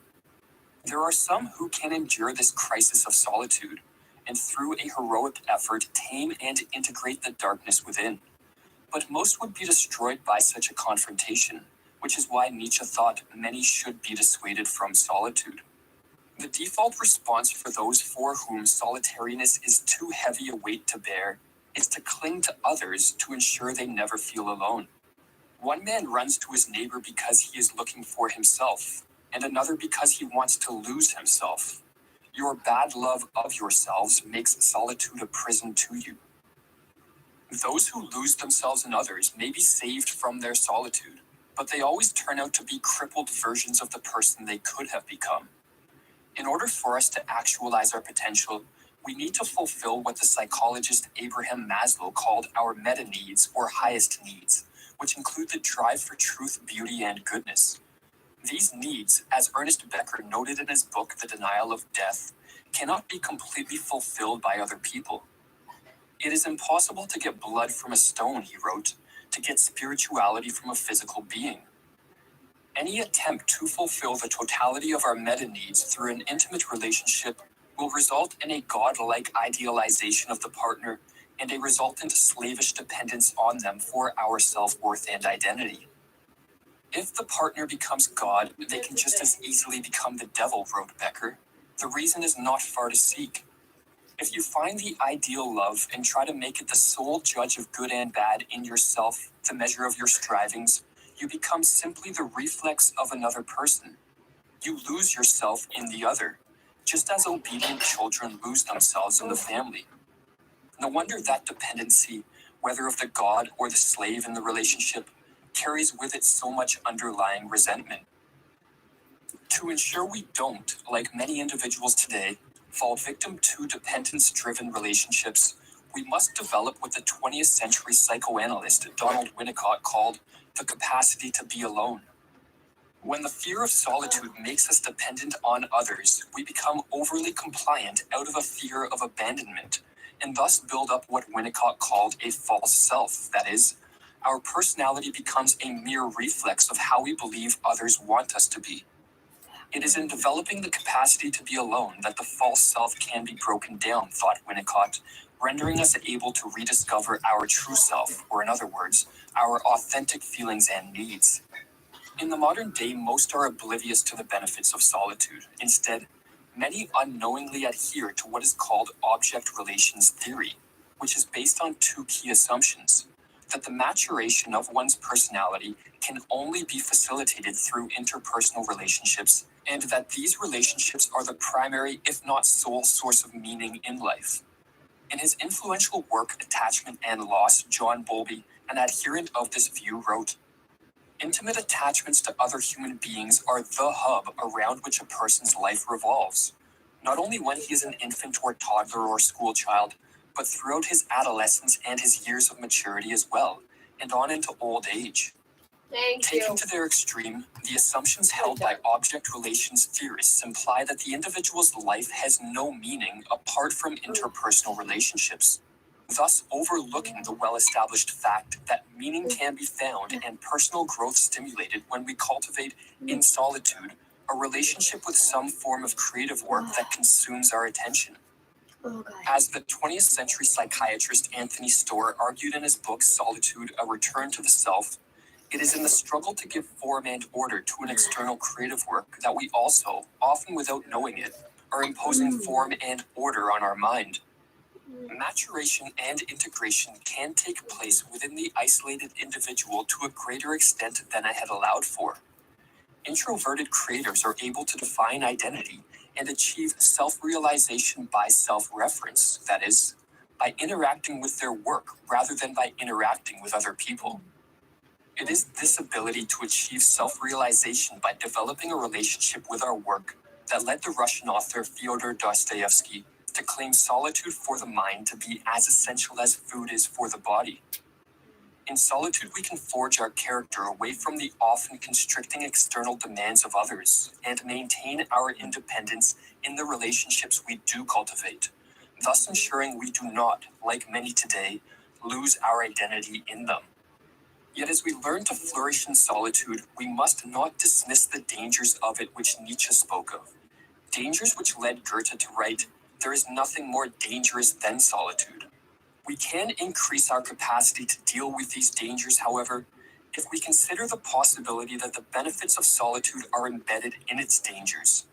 There are some who can endure this crisis of solitude, and through a heroic effort tame and integrate the darkness within. But most would be destroyed by such a confrontation, which is why Nietzsche thought many should be dissuaded from solitude. The default response for those for whom solitariness is too heavy a weight to bear is to cling to others to ensure they never feel alone. One man runs to his neighbor because he is looking for himself, and another because he wants to lose himself. Your bad love of yourselves makes solitude a prison to you. Those who lose themselves in others may be saved from their solitude, but they always turn out to be crippled versions of the person they could have become. In order for us to actualize our potential, we need to fulfill what the psychologist Abraham Maslow called our meta needs or highest needs, which include the drive for truth, beauty, and goodness. These needs, as Ernest Becker noted in his book The Denial of Death, cannot be completely fulfilled by other people. It is impossible to get blood from a stone, he wrote, to get spirituality from a physical being. Any attempt to fulfill the totality of our meta needs through an intimate relationship will result in a godlike idealization of the partner and a resultant slavish dependence on them for our self-worth and identity. If the partner becomes God, they can just as easily become the devil, wrote Becker. The reason is not far to seek. If you find the ideal love and try to make it the sole judge of good and bad in yourself, the measure of your strivings, you become simply the reflex of another person. You lose yourself in the other, just as obedient children lose themselves in the family. No wonder that dependency, whether of the god or the slave in the relationship, carries with it so much underlying resentment. To ensure we don't, like many individuals today, fall victim to dependence-driven relationships, we must develop what the 20th century psychoanalyst Donald Winnicott called the capacity to be alone. When the fear of solitude makes us dependent on others, we become overly compliant out of a fear of abandonment, and thus build up what Winnicott called a false self. That is, our personality becomes a mere reflex of how we believe others want us to be. It is in developing the capacity to be alone that the false self can be broken down, thought Winnicott, rendering us able to rediscover our true self, or in other words, our authentic feelings and needs. In the modern day, most are oblivious to the benefits of solitude. Instead, many unknowingly adhere to what is called object relations theory, which is based on two key assumptions: that the maturation of one's personality can only be facilitated through interpersonal relationships, and that these relationships are the primary, if not sole, source of meaning in life. In his influential work, Attachment and Loss, John Bowlby, an adherent of this view, wrote, "Intimate attachments to other human beings are the hub around which a person's life revolves. not only when he is an infant or toddler or school child, but throughout his adolescence and his years of maturity as well, and on into old age. Taken to their extreme, the assumptions held by object relations theorists imply that the individual's life has no meaning apart from interpersonal relationships, thus overlooking the well-established fact that meaning can be found and personal growth stimulated when we cultivate, in solitude, a relationship with some form of creative work that consumes our attention. As the 20th century psychiatrist Anthony Storr argued in his book Solitude, A Return to the Self, it is in the struggle to give form and order to an external creative work that we also, often without knowing it, are imposing form and order on our mind. Maturation and integration can take place within the isolated individual to a greater extent than I had allowed for. Introverted creators are able to define identity and achieve self-realization by self-reference, that is, by interacting with their work rather than by interacting with other people. It is this ability to achieve self-realization by developing a relationship with our work that led the Russian author Fyodor Dostoevsky to claim solitude for the mind to be as essential as food is for the body. In solitude, we can forge our character away from the often constricting external demands of others and maintain our independence in the relationships we do cultivate, thus ensuring we do not, like many today, lose our identity in them. Yet as we learn to flourish in solitude, we must not dismiss the dangers of it which Nietzsche spoke of. Dangers which led Goethe to write, "There is nothing more dangerous than solitude." We can increase our capacity to deal with these dangers, however, if we consider the possibility that the benefits of solitude are embedded in its dangers,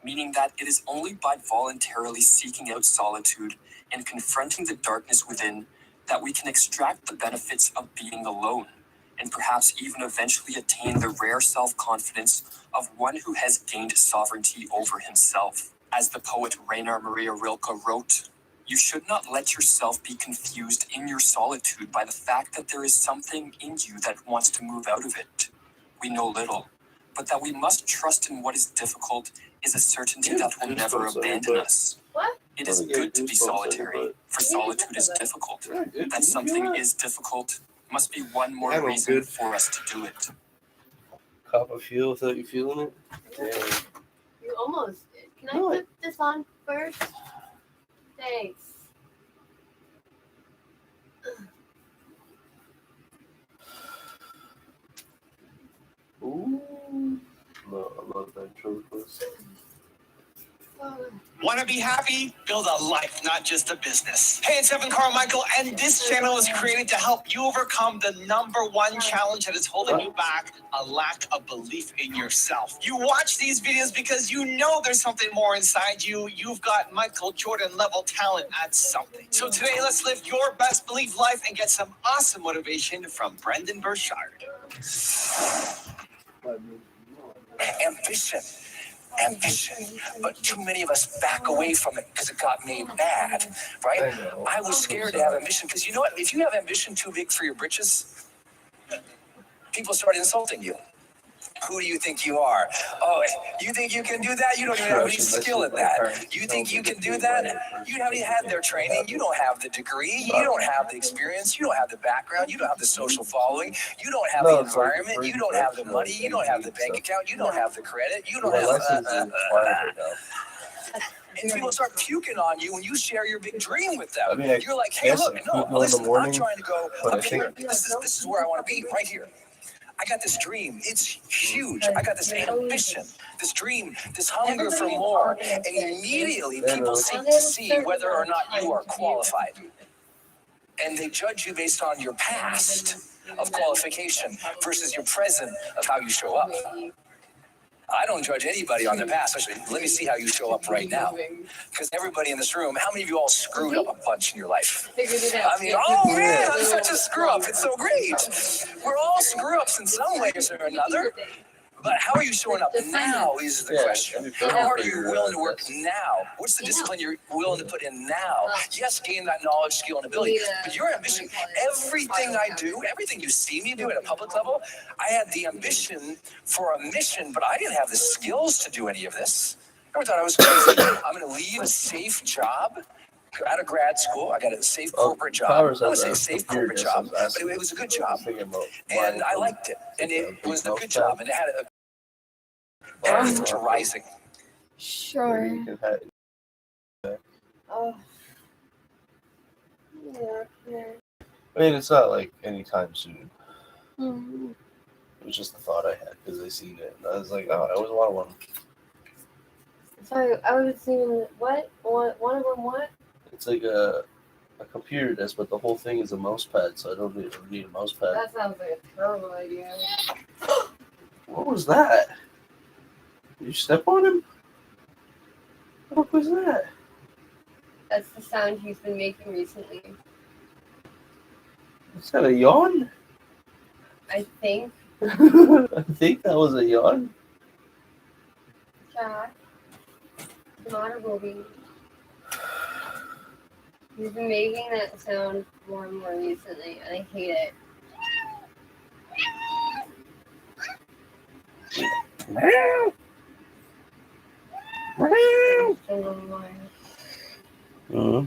meaning that it is only by voluntarily seeking out solitude and confronting the darkness within that we can extract the benefits of being alone, and perhaps even eventually attain the rare self-confidence of one who has gained sovereignty over himself. As the poet Rainer Maria Rilke wrote, "You should not let yourself be confused in your solitude by the fact that there is something in you that wants to move out of it. We know little, but that we must trust in what is difficult is a certainty that will never abandon us. It is good to be solitary, for solitude is difficult. That something is difficult must be one more reason for us to do it." Cop a feel without you feeling it? Damn. You almost did. Can I put this on first? Thanks. Ooh. No, I love that ventriloquist. Want to be happy? Build a life, not just a business. Hey, it's Evan Carmichael, and this channel is created to help you overcome the #1 challenge that is holding you back, a lack of belief in yourself. You watch these videos because you know there's something more inside you. You've got Michael Jordan level talent at something. So today, let's live your best belief life and get some awesome motivation from Brendan Burchard. Ambition, but too many of us back away from it because it got made bad, right? I was scared to have ambition because you know what? If you have ambition too big for your britches, people start insulting you. Who do you think you are? Oh, you think you can do that? You don't even have any skill at that. You think you can do that? You haven't even had their training. You don't have the degree. You don't have the experience. You don't have the background. You don't have the social following. You don't have the environment. You don't have the money. You don't have the bank account. You don't have the credit. You don't have... And people start puking on you when you share your big dream with them. You're like, hey, look, no, listen, I'm trying to go up here. This is where I want to be, right here. I got this dream. It's huge. I got this ambition, this dream, this hunger for more. And immediately people seek to see whether or not you are qualified. And they judge you based on your past of qualification versus your present of how you show up. I don't judge anybody on the past. Actually, let me see how you show up right now. Because everybody in this room, how many of you all screwed up a bunch in your life? I mean, oh man, I'm such a screw up. It's so great. We're all screw ups in some ways or another. But how are you showing up now is the question. How hard are you willing to work now? What's the discipline you're willing to put in now? Yes, gain that knowledge, skill, and ability. But your ambition, everything I do, everything you see me do at a public level, I had the ambition for a mission, but I didn't have the skills to do any of this. Never thought I was crazy. I'm going to leave a safe job out of grad school. I got a safe corporate job. I would say safe corporate job, but it was a good job. And I liked it. And it was a good job. And it had a to rising. Sure. Oh. Yeah. I mean, it's not like anytime soon. Mm-hmm. It was just the thought I had because I seen it. And I was like, oh, I always want one. Sorry, I was thinking, what? One of them what? It's like a computer desk, but the whole thing is a mouse pad, so I don't need a mouse pad. That sounds like a terrible idea. What was that? Did you step on him? What was that? That's the sound he's been making recently. Is that a yawn? I think. I think that was a yawn. Jack. Not a movie. He's been making that sound more and more recently, and I hate it. I don't know why. Mm-hmm.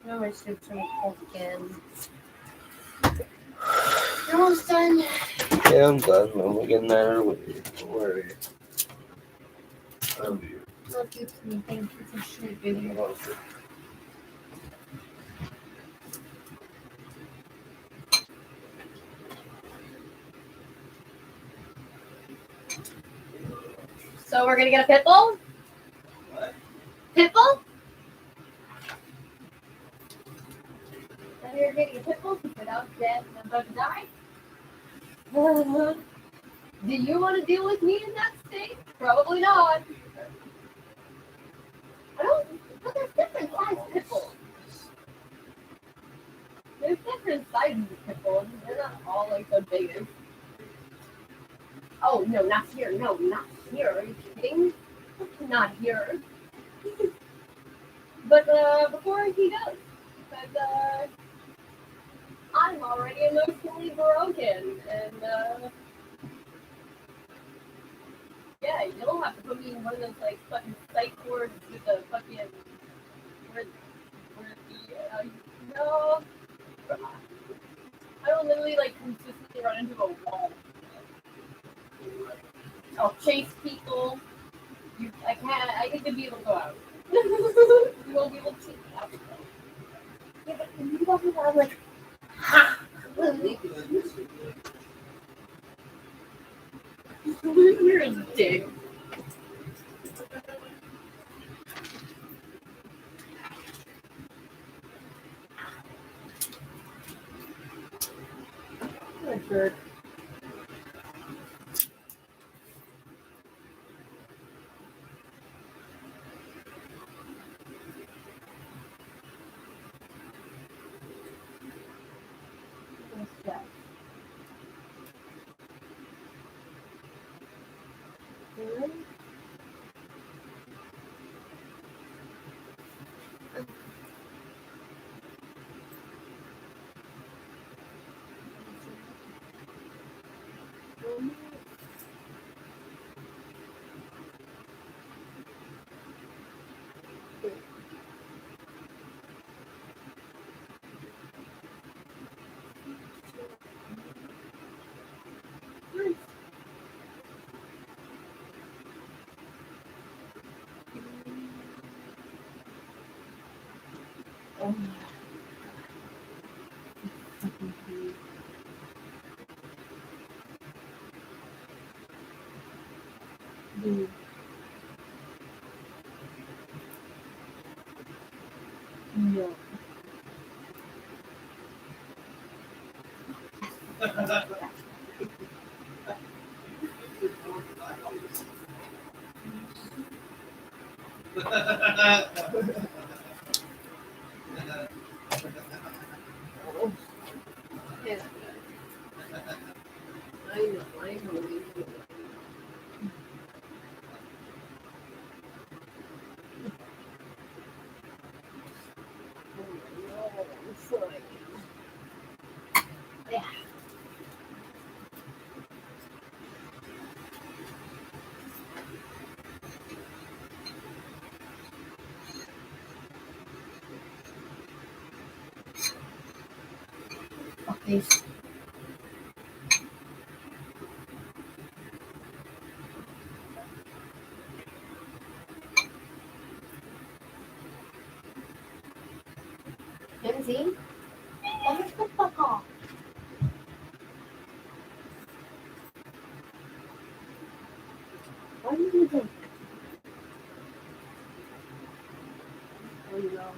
No, my soup's gonna be cold again. You're almost done. Yeah, I'm done. I'm getting that out of the way. Don't worry. I'll be here. Love you too. Thank you for shit video. So we're gonna get a pit bull? What? Pit bull? And you're getting a pit bull without dead and about to die? Do you want to deal with me in that state? Probably not. I don't. But there's different sized pit bulls. There's different sizes of pit bulls. They're not all like so big. Oh no, not here. No, not here. Are you kidding? Not here. But before he does, because I'm already emotionally broken, and yeah, you'll have to put me in one of those like fucking psych wards with the fucking where the no, I will literally like consistently run into a wall. I'll chase people. I need to be able to go out. You won't be able to take me out. Yeah, but you don't have like ha. You're a dick. You're a jerk. What's that? Really? Oh. Dude. No. Yeah. I know. Yeah. Please. Lindsay? Let me the fuck off. What are you doing? Oh no.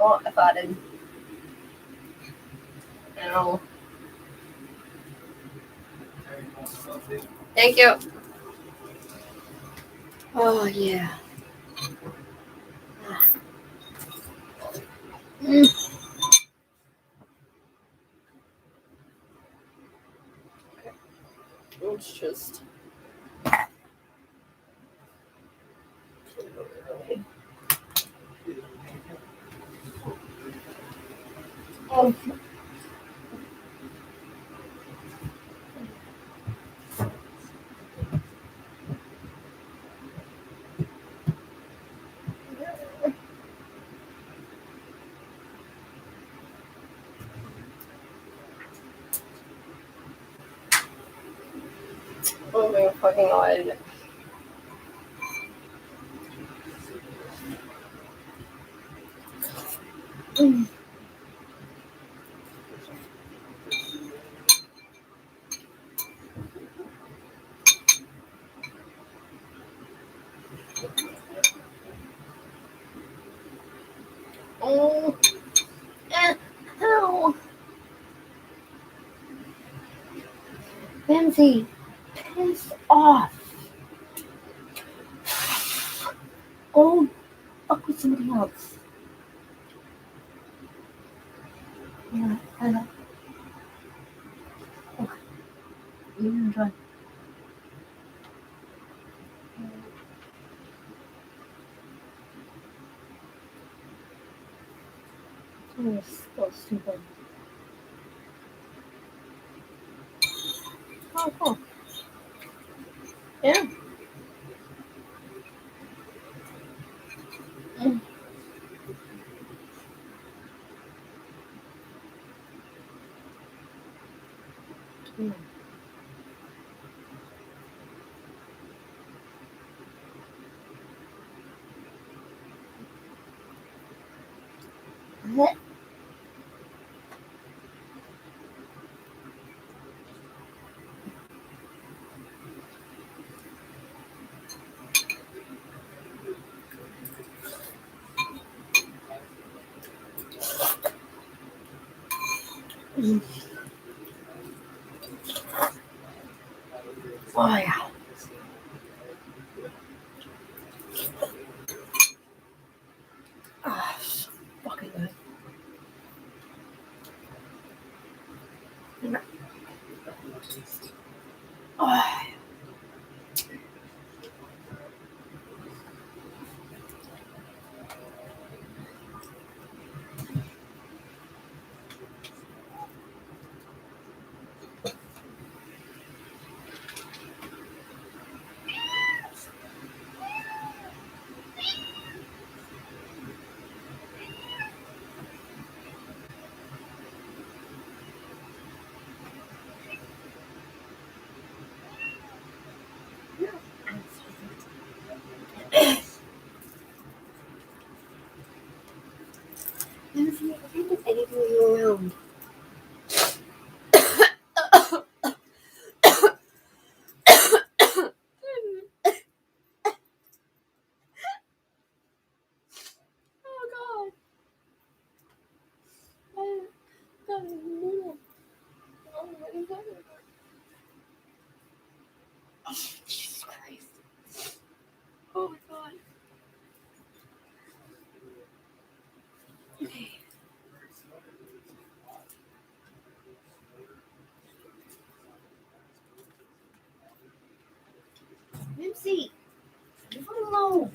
Oh, I farted. Ow. Thank you. Oh, yeah. It's just. Oh. Oh my fucking god. Oh. Ow. Lindsay, piss off. Go fuck with somebody else. Yeah, I know. Okay. You enjoy. You're so stupid. Oh, cool. Yeah. Mm. Mm. What? Mm. Oh, yeah. Ah, so fucking good. Oh. Gypsy, leave him alone.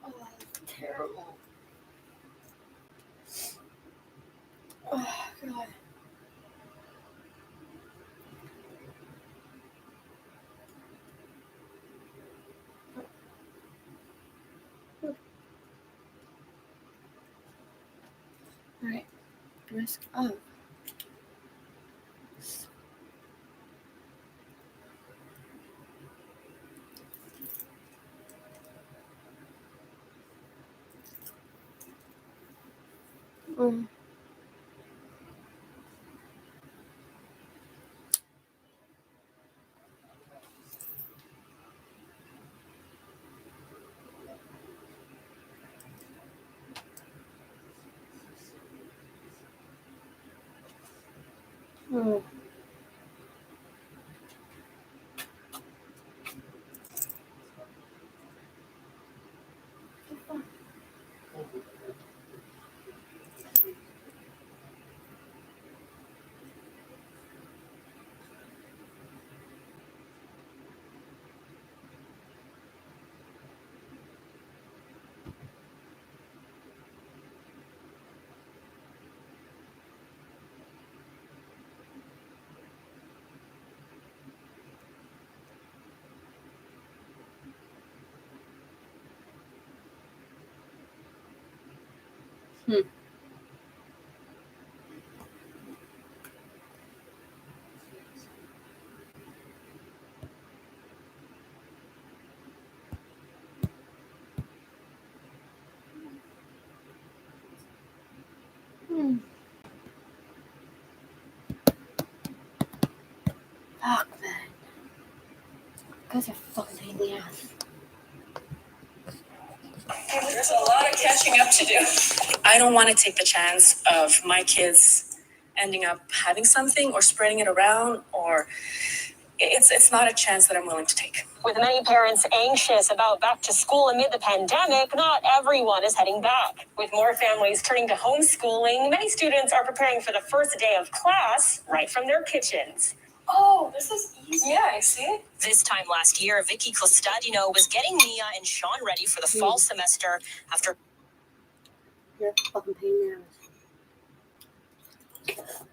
Oh, that's terrible. Oh, God. All right, risk of. Mm. Mm. Mm. Fuck, man. Guys are fucking pain in the ass. There's a lot of catching up to do. I don't want to take the chance of my kids ending up having something or spreading it around, or it's not a chance that I'm willing to take. With many parents anxious about back to school amid the pandemic, not everyone is heading back. With more families turning to homeschooling, many students are preparing for the first day of class right from their kitchens. Oh, this is easy. Yeah, I see. This time last year, Vicky Costadino was getting Mia and Sean ready for the fall semester after. You're a fucking pain in the ass.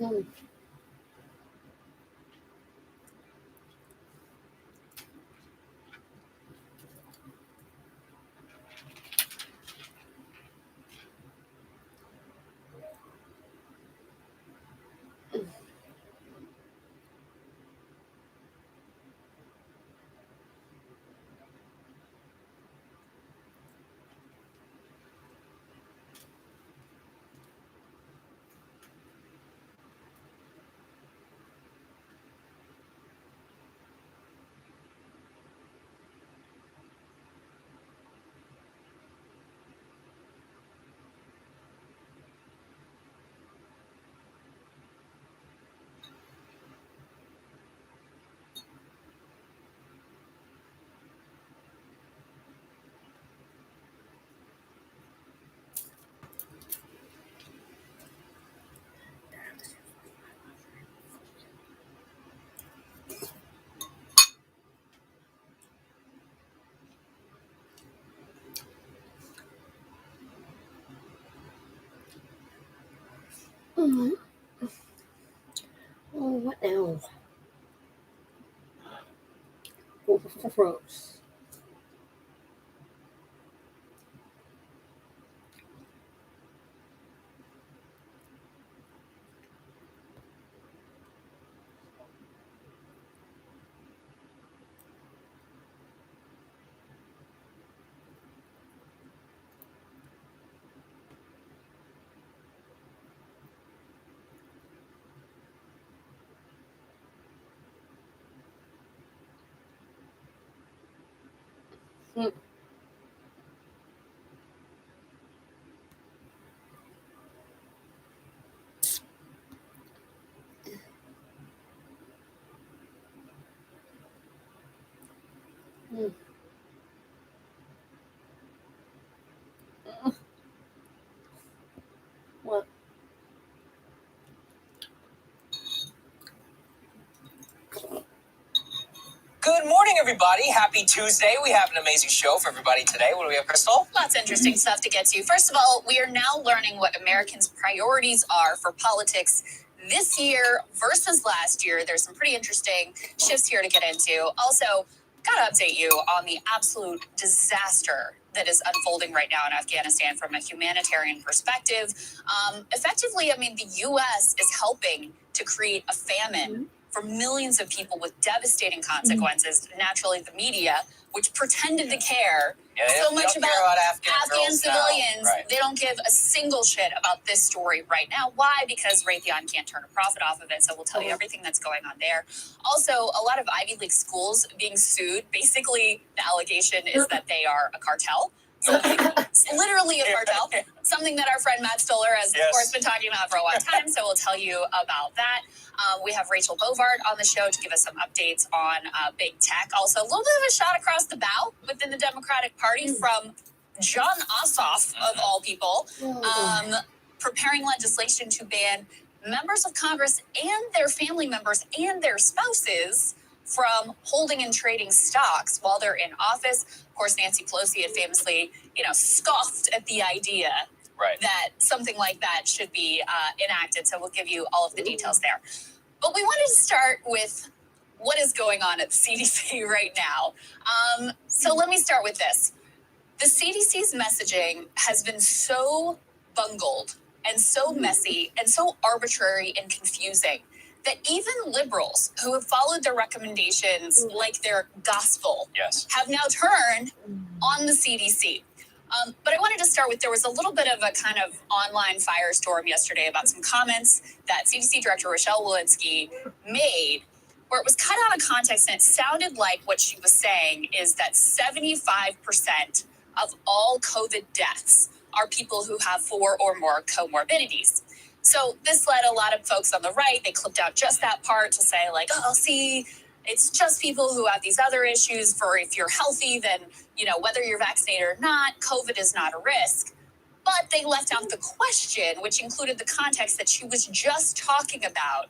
Mm. Mm. Oh, what now? Oh, gross. Mm. Mm. What? Good morning, everybody. Happy Tuesday. We have an amazing show for everybody today. What do we have, Crystal? Lots of interesting stuff to get to. First of all, we are now learning what Americans' priorities are for politics this year versus last year. There's some pretty interesting shifts here to get into. Also, gotta update you on the absolute disaster that is unfolding right now in Afghanistan from a humanitarian perspective. Effectively, I mean, the U.S. is helping to create a famine for millions of people with devastating consequences. Naturally, the media, which pretended to care so much about Afghan civilians, they don't give a single shit about this story right now. Why? Because Raytheon can't turn a profit off of it, so we'll tell you everything that's going on there. Also, a lot of Ivy League schools being sued. Basically, the allegation is that they are a cartel. It's literally a cartel. Something that our friend Matt Stoller has, of course, been talking about for a long time, so we'll tell you about that. We have Rachel Bovard on the show to give us some updates on big tech. Also, a little bit of a shot across the bow within the Democratic Party from John Ossoff, of all people, preparing legislation to ban members of Congress and their family members and their spouses from holding and trading stocks while they're in office. Of course, Nancy Pelosi had famously, scoffed at the idea that something like that should be enacted. So we'll give you all of the details there. But we wanted to start with what is going on at the CDC right now. So let me start with this. The CDC's messaging has been so bungled and so messy and so arbitrary and confusing that even liberals who have followed their recommendations like their gospel have now turned on the CDC. But I wanted to start with, there was a little bit of a kind of online firestorm yesterday about some comments that CDC Director Rochelle Walensky made, where it was cut out of context, and it sounded like what she was saying is that 75% of all COVID deaths are people who have 4 or more comorbidities. So this led a lot of folks on the right, they clipped out just that part to say like, oh, see, it's just people who have these other issues. For if you're healthy, then, whether you're vaccinated or not, COVID is not a risk. But they left out the question, which included the context that she was just talking about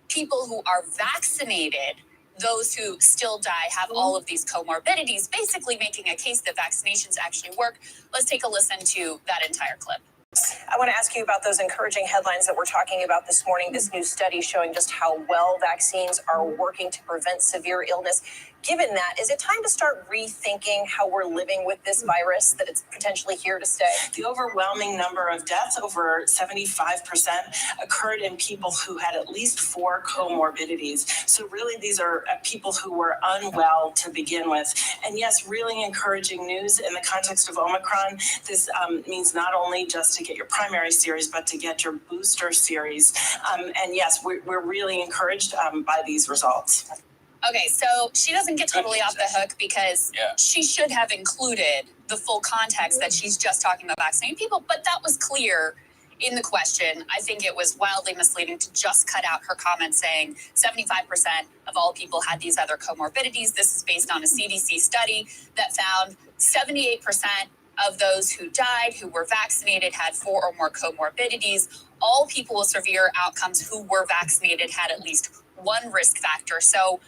people who are vaccinated, those who still die, have all of these comorbidities, basically making a case that vaccinations actually work. Let's take a listen to that entire clip. I want to ask you about those encouraging headlines that we're talking about this morning, this new study showing just how well vaccines are working to prevent severe illness. Given that, is it time to start rethinking how we're living with this virus, that it's potentially here to stay? The overwhelming number of deaths, over 75%, occurred in people who had at least 4 comorbidities. So really, these are people who were unwell to begin with. And yes, really encouraging news in the context of Omicron. This means not only just to get your primary series, but to get your booster series. And yes, we're really encouraged by these results. Okay, so she doesn't get totally off the hook because she should have included the full context that she's just talking about vaccinating people, but that was clear in the question. I think it was wildly misleading to just cut out her comment saying 75% of all people had these other comorbidities. This is based on a CDC study that found 78% of those who died, who were vaccinated, had 4 or more comorbidities. All people with severe outcomes who were vaccinated had at least one risk factor. So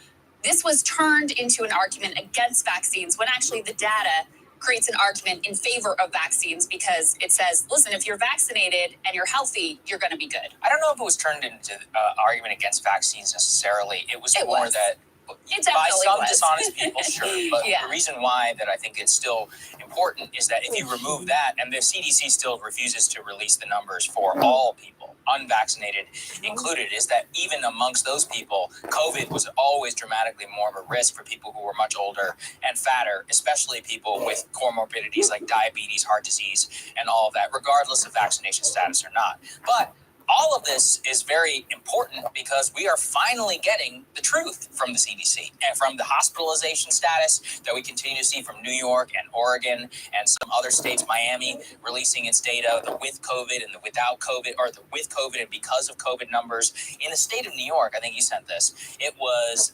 this was turned into an argument against vaccines when actually the data creates an argument in favor of vaccines, because it says, listen, if you're vaccinated and you're healthy, you're going to be good. I don't know if it was turned into an argument against vaccines necessarily. It was more that by some dishonest people, sure. But the reason why that I think it's still important is that if you remove that, and the CDC still refuses to release the numbers for all people, unvaccinated included, is that even amongst those people, COVID was always dramatically more of a risk for people who were much older and fatter, especially people with comorbidities like diabetes, heart disease, and all of that, regardless of vaccination status or not. But all of this is very important because we are finally getting the truth from the CDC and from the hospitalization status that we continue to see from New York and Oregon and some other states, Miami, releasing its data, the with COVID and the without COVID, or the with COVID and because of COVID numbers. In the state of New York, I think you sent this, it was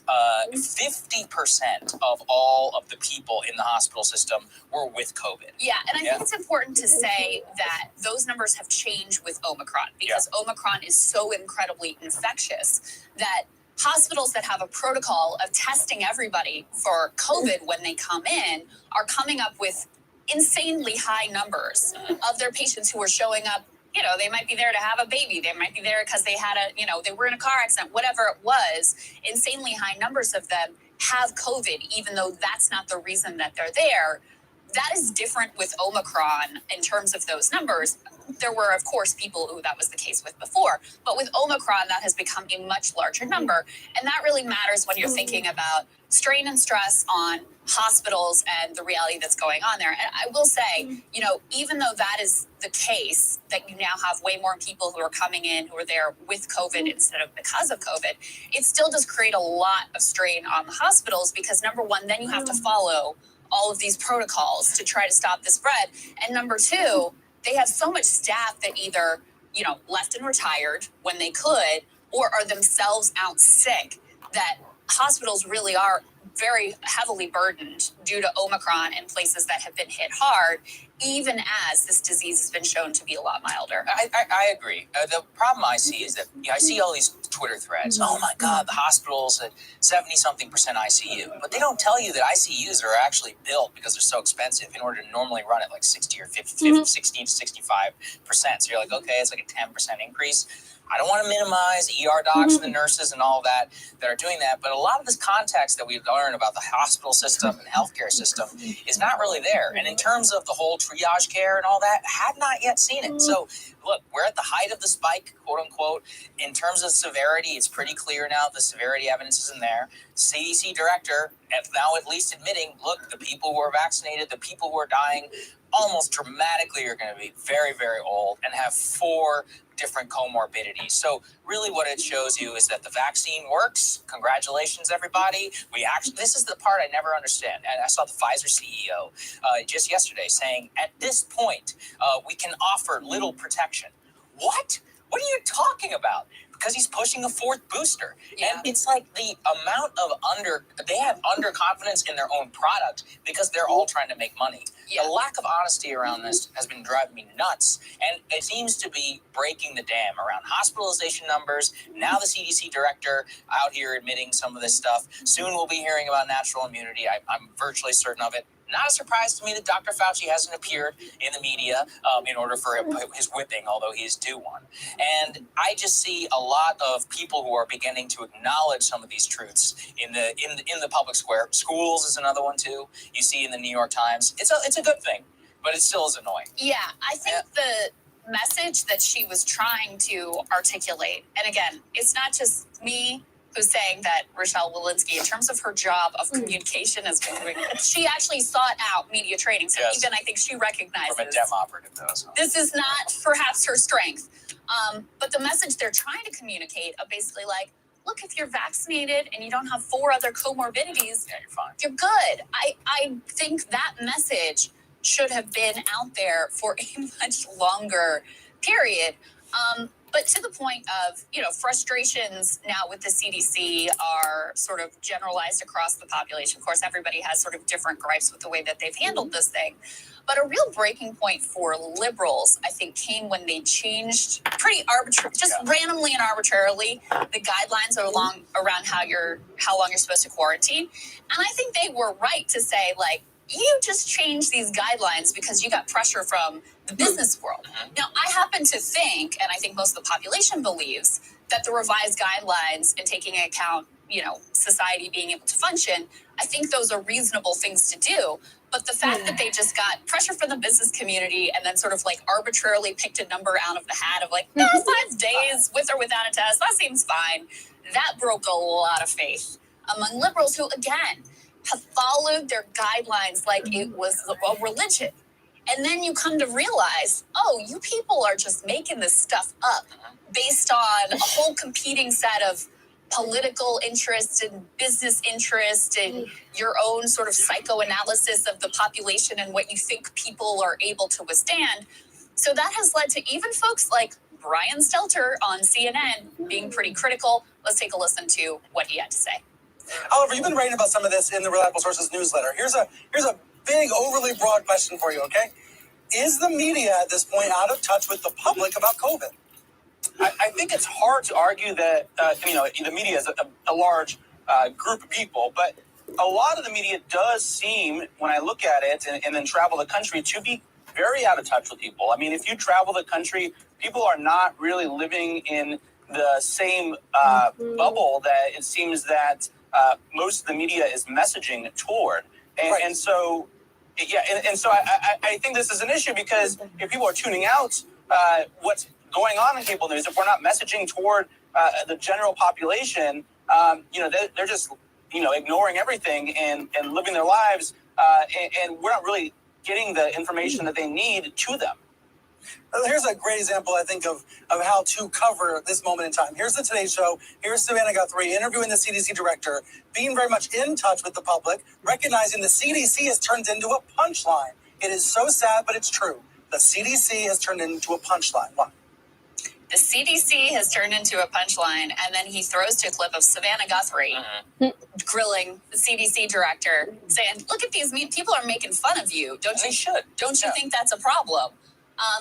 50% of all of the people in the hospital system were with COVID. Yeah, and I think it's important to say that those numbers have changed with Omicron because Omicron is so incredibly infectious that hospitals that have a protocol of testing everybody for COVID when they come in are coming up with insanely high numbers of their patients who are showing up. You know, they might be there to have a baby. They might be there because they had they were in a car accident, whatever it was. Insanely high numbers of them have COVID, even though that's not the reason that they're there. That is different with Omicron in terms of those numbers. There were, of course, people who that was the case with before. But with Omicron, that has become a much larger number. And that really matters when you're thinking about strain and stress on hospitals and the reality that's going on there. And I will say, even though that is the case, that you now have way more people who are coming in who are there with COVID instead of because of COVID, it still does create a lot of strain on the hospitals because, number one, then you have to follow all of these protocols to try to stop the spread. And number two, they have so much staff that either, left and retired when they could, or are themselves out sick, that hospitals really are very heavily burdened due to Omicron in places that have been hit hard, even as this disease has been shown to be a lot milder. I agree. The problem I see is that I see all these Twitter threads. Oh my God, the hospital's at 70-something% ICU. But they don't tell you that ICUs are actually built because they're so expensive in order to normally run at like 60 or 50, 60 to 65%. So you're like, okay, it's like a 10% increase. I don't want to minimize ER docs and the nurses and all that are doing that, but a lot of this context that we learn about the hospital system and healthcare system is not really there. And in terms of the whole triage care and all that, had not yet seen it. So look, we're at the height of the spike, quote unquote. In terms of severity, it's pretty clear now the severity evidence isn't there. CDC director now at least admitting, look, the people who are vaccinated, the people who are dying almost dramatically are going to be very, very old and have 4 different comorbidities. So really what it shows you is that the vaccine works. Congratulations, everybody. This is the part I never understand. And I saw the Pfizer CEO just yesterday saying, at this point, we can offer little protection. What? What are you talking about? Because he's pushing a 4th booster. Yeah. And it's like the amount of they have underconfidence in their own product because they're all trying to make money. Yeah. The lack of honesty around this has been driving me nuts. And it seems to be breaking the dam around hospitalization numbers. Now the CDC director out here admitting some of this stuff. Soon we'll be hearing about natural immunity. I'm virtually certain of it. Not a surprise to me that Dr. Fauci hasn't appeared in the media in order for his whipping, although he's due one. And I just see a lot of people who are beginning to acknowledge some of these truths in the public square. Schools is another one too. You see in the New York Times. It's a good thing, but it still is annoying. Yeah, I think the message that she was trying to articulate, and again, it's not just me who's saying that Rochelle Walensky, in terms of her job of communication, has been doing. She actually sought out media training, so even I think she recognizes from a Dem operative, though. So. This is not perhaps her strength, but the message they're trying to communicate are basically like, look, if you're vaccinated and you don't have 4 other comorbidities, you're fine. You're good. I think that message should have been out there for a much longer period. But to the point of, frustrations now with the CDC are sort of generalized across the population. Of course, everybody has sort of different gripes with the way that they've handled this thing. But a real breaking point for liberals, I think, came when they changed pretty randomly and arbitrarily the guidelines around how long you're supposed to quarantine. And I think they were right to say, like, you just changed these guidelines because you got pressure from the business world. Now, I happen to think, and I think most of the population believes, that the revised guidelines and taking into account, society being able to function, I think those are reasonable things to do. But the fact that they just got pressure from the business community and then sort of like arbitrarily picked a number out of the hat of like, 5 days with or without a test, that seems fine. That broke a lot of faith among liberals who, again, have followed their guidelines like it was a religion. And then you come to realize, oh, you people are just making this stuff up based on a whole competing set of political interests and business interests and your own sort of psychoanalysis of the population and what you think people are able to withstand. So that has led to even folks like Brian Stelter on CNN being pretty critical. Let's take a listen to what he had to say. Oliver, you've been writing about some of this in the Reliable Sources newsletter. Here's a big, overly broad question for you, okay? Is the media at this point out of touch with the public about COVID? I think it's hard to argue that, the media is a large group of people, but a lot of the media does seem, when I look at it and then travel the country, to be very out of touch with people. I mean, if you travel the country, people are not really living in the same bubble that it seems that most of the media is messaging toward. And so, so I think this is an issue because if people are tuning out what's going on in cable news, if we're not messaging toward the general population, they're just, ignoring everything and living their lives, and we're not really getting the information that they need to them. Here's a great example, I think, of how to cover this moment in time. Here's the Today Show. Here's Savannah Guthrie interviewing the CDC director, being very much in touch with the public, recognizing the CDC has turned into a punchline. It is so sad, but it's true. The CDC has turned into a punchline. Why? The CDC has turned into a punchline, and then he throws to a clip of Savannah Guthrie grilling the CDC director, saying, look at these people are making fun of you. Don't you think that's a problem?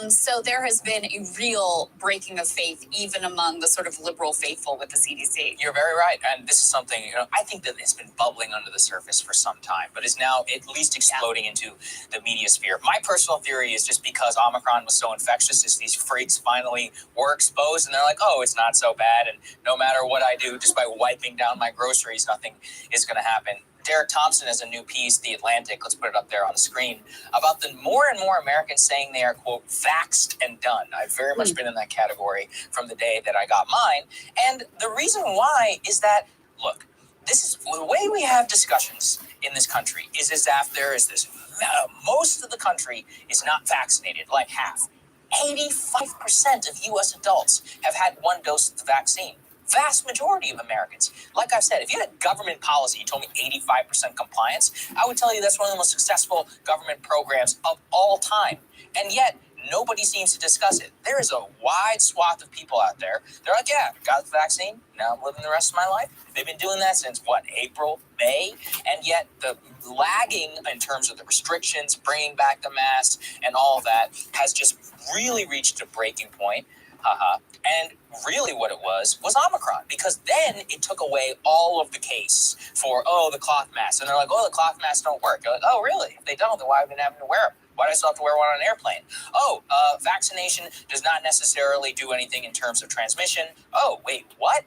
So there has been a real breaking of faith, even among the sort of liberal faithful with the CDC. You're very right. And this is something, I think that it's been bubbling under the surface for some time, but is now at least exploding into the media sphere. My personal theory is just because Omicron was so infectious, is these freaks finally were exposed and they're like, oh, it's not so bad. And no matter what I do, just by wiping down my groceries, nothing is going to happen. Derek Thompson has a new piece, The Atlantic, let's put it up there on the screen, about the more and more Americans saying they are, quote, vaxxed and done. I've very much been in that category from the day that I got mine. And the reason why is that, look, this is the way we have discussions in this country is as if there is this, most of the country is not vaccinated, like half. 85% of U.S. adults have had one dose of the vaccine. Vast majority of Americans. Like I've said, if you had a government policy, you told me 85% compliance, I would tell you that's one of the most successful government programs of all time. And yet, nobody seems to discuss it. There is a wide swath of people out there. They're like, yeah, got the vaccine. Now I'm living the rest of my life. They've been doing that since, April, May? And yet the lagging in terms of the restrictions, bringing back the masks and all of that has just really reached a breaking point. And really what it was Omicron, because then it took away all of the case for, the cloth masks. And they're like, the cloth masks don't work. You're like, oh, really? If they don't, then why have I been having to wear them? Why do I still have to wear one on an airplane? Vaccination does not necessarily do anything in terms of transmission. Oh, wait, what?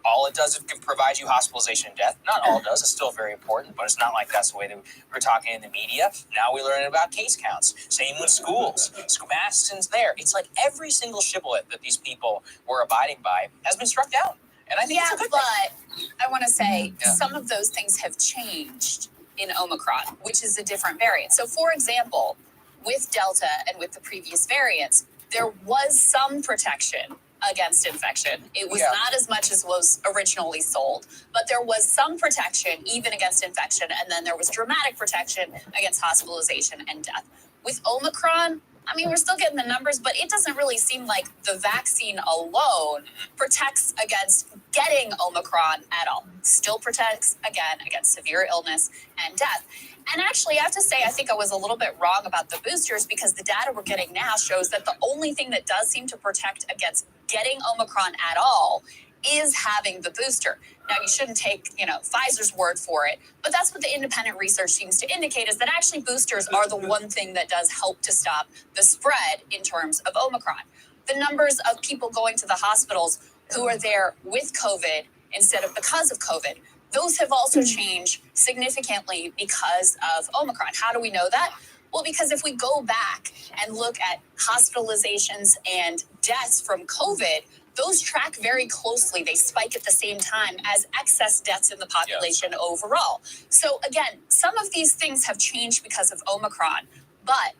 All it does is provide you hospitalization and death. Not all it does. It's still very important, but it's not like that's the way that we're talking in the media. Now we learn about case counts. Same with schools. Masks there. It's like every single shibboleth that these people were abiding by has been struck down. And I think it's a good thing. I want to say some of those things have changed in Omicron, which is a different variant. So, for example, with Delta and with the previous variants, there was some protection against infection. It was not as much as was originally sold, but there was some protection even against infection, and then there was dramatic protection against hospitalization and death. With Omicron, I mean, we're still getting the numbers, but it doesn't really seem like the vaccine alone protects against getting Omicron at all. Still protects, again, against severe illness and death. And actually, I have to say, I think I was a little bit wrong about the boosters because the data we're getting now shows that the only thing that does seem to protect against getting Omicron at all is having the booster. Now, you shouldn't take, Pfizer's word for it, but that's what the independent research seems to indicate, is that actually boosters are the one thing that does help to stop the spread in terms of Omicron. The numbers of people going to the hospitals who are there with COVID instead of because of COVID, those have also changed significantly because of Omicron. How do we know that? Well, because if we go back and look at hospitalizations and deaths from COVID, those track very closely. They spike at the same time as excess deaths in the population overall. So again, some of these things have changed because of Omicron, but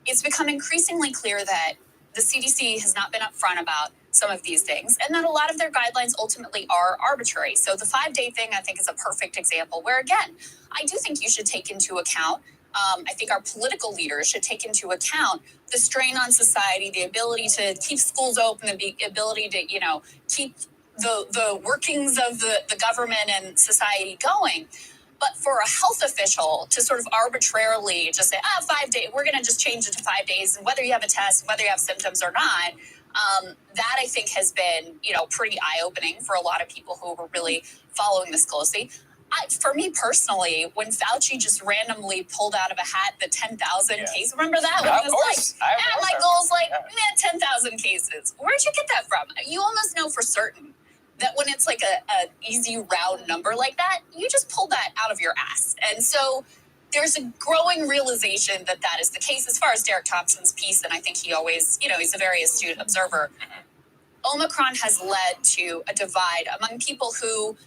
it's become increasingly clear that the CDC has not been upfront about some of these things, and that a lot of their guidelines ultimately are arbitrary. So the 5-day thing, I think, is a perfect example where, again, I do think you should take into account, I think our political leaders should take into account the strain on society, the ability to keep schools open, the ability to, keep the workings of the government and society going. But for a health official to sort of arbitrarily just say, 5 days, we're going to just change it to 5 days, and whether you have a test, whether you have symptoms or not, that I think has been, pretty eye-opening for a lot of people who were really following this closely. For me personally, when Fauci just randomly pulled out of a hat the 10,000 cases, remember that? When it was my goal's 10,000 cases. Where'd you get that from? You almost know for certain that when it's like a easy round number like that, you just pull that out of your ass. And so there's a growing realization that that is the case as far as Derek Thompson's piece. And I think he always, he's a very astute observer. Omicron has led to a divide among people who,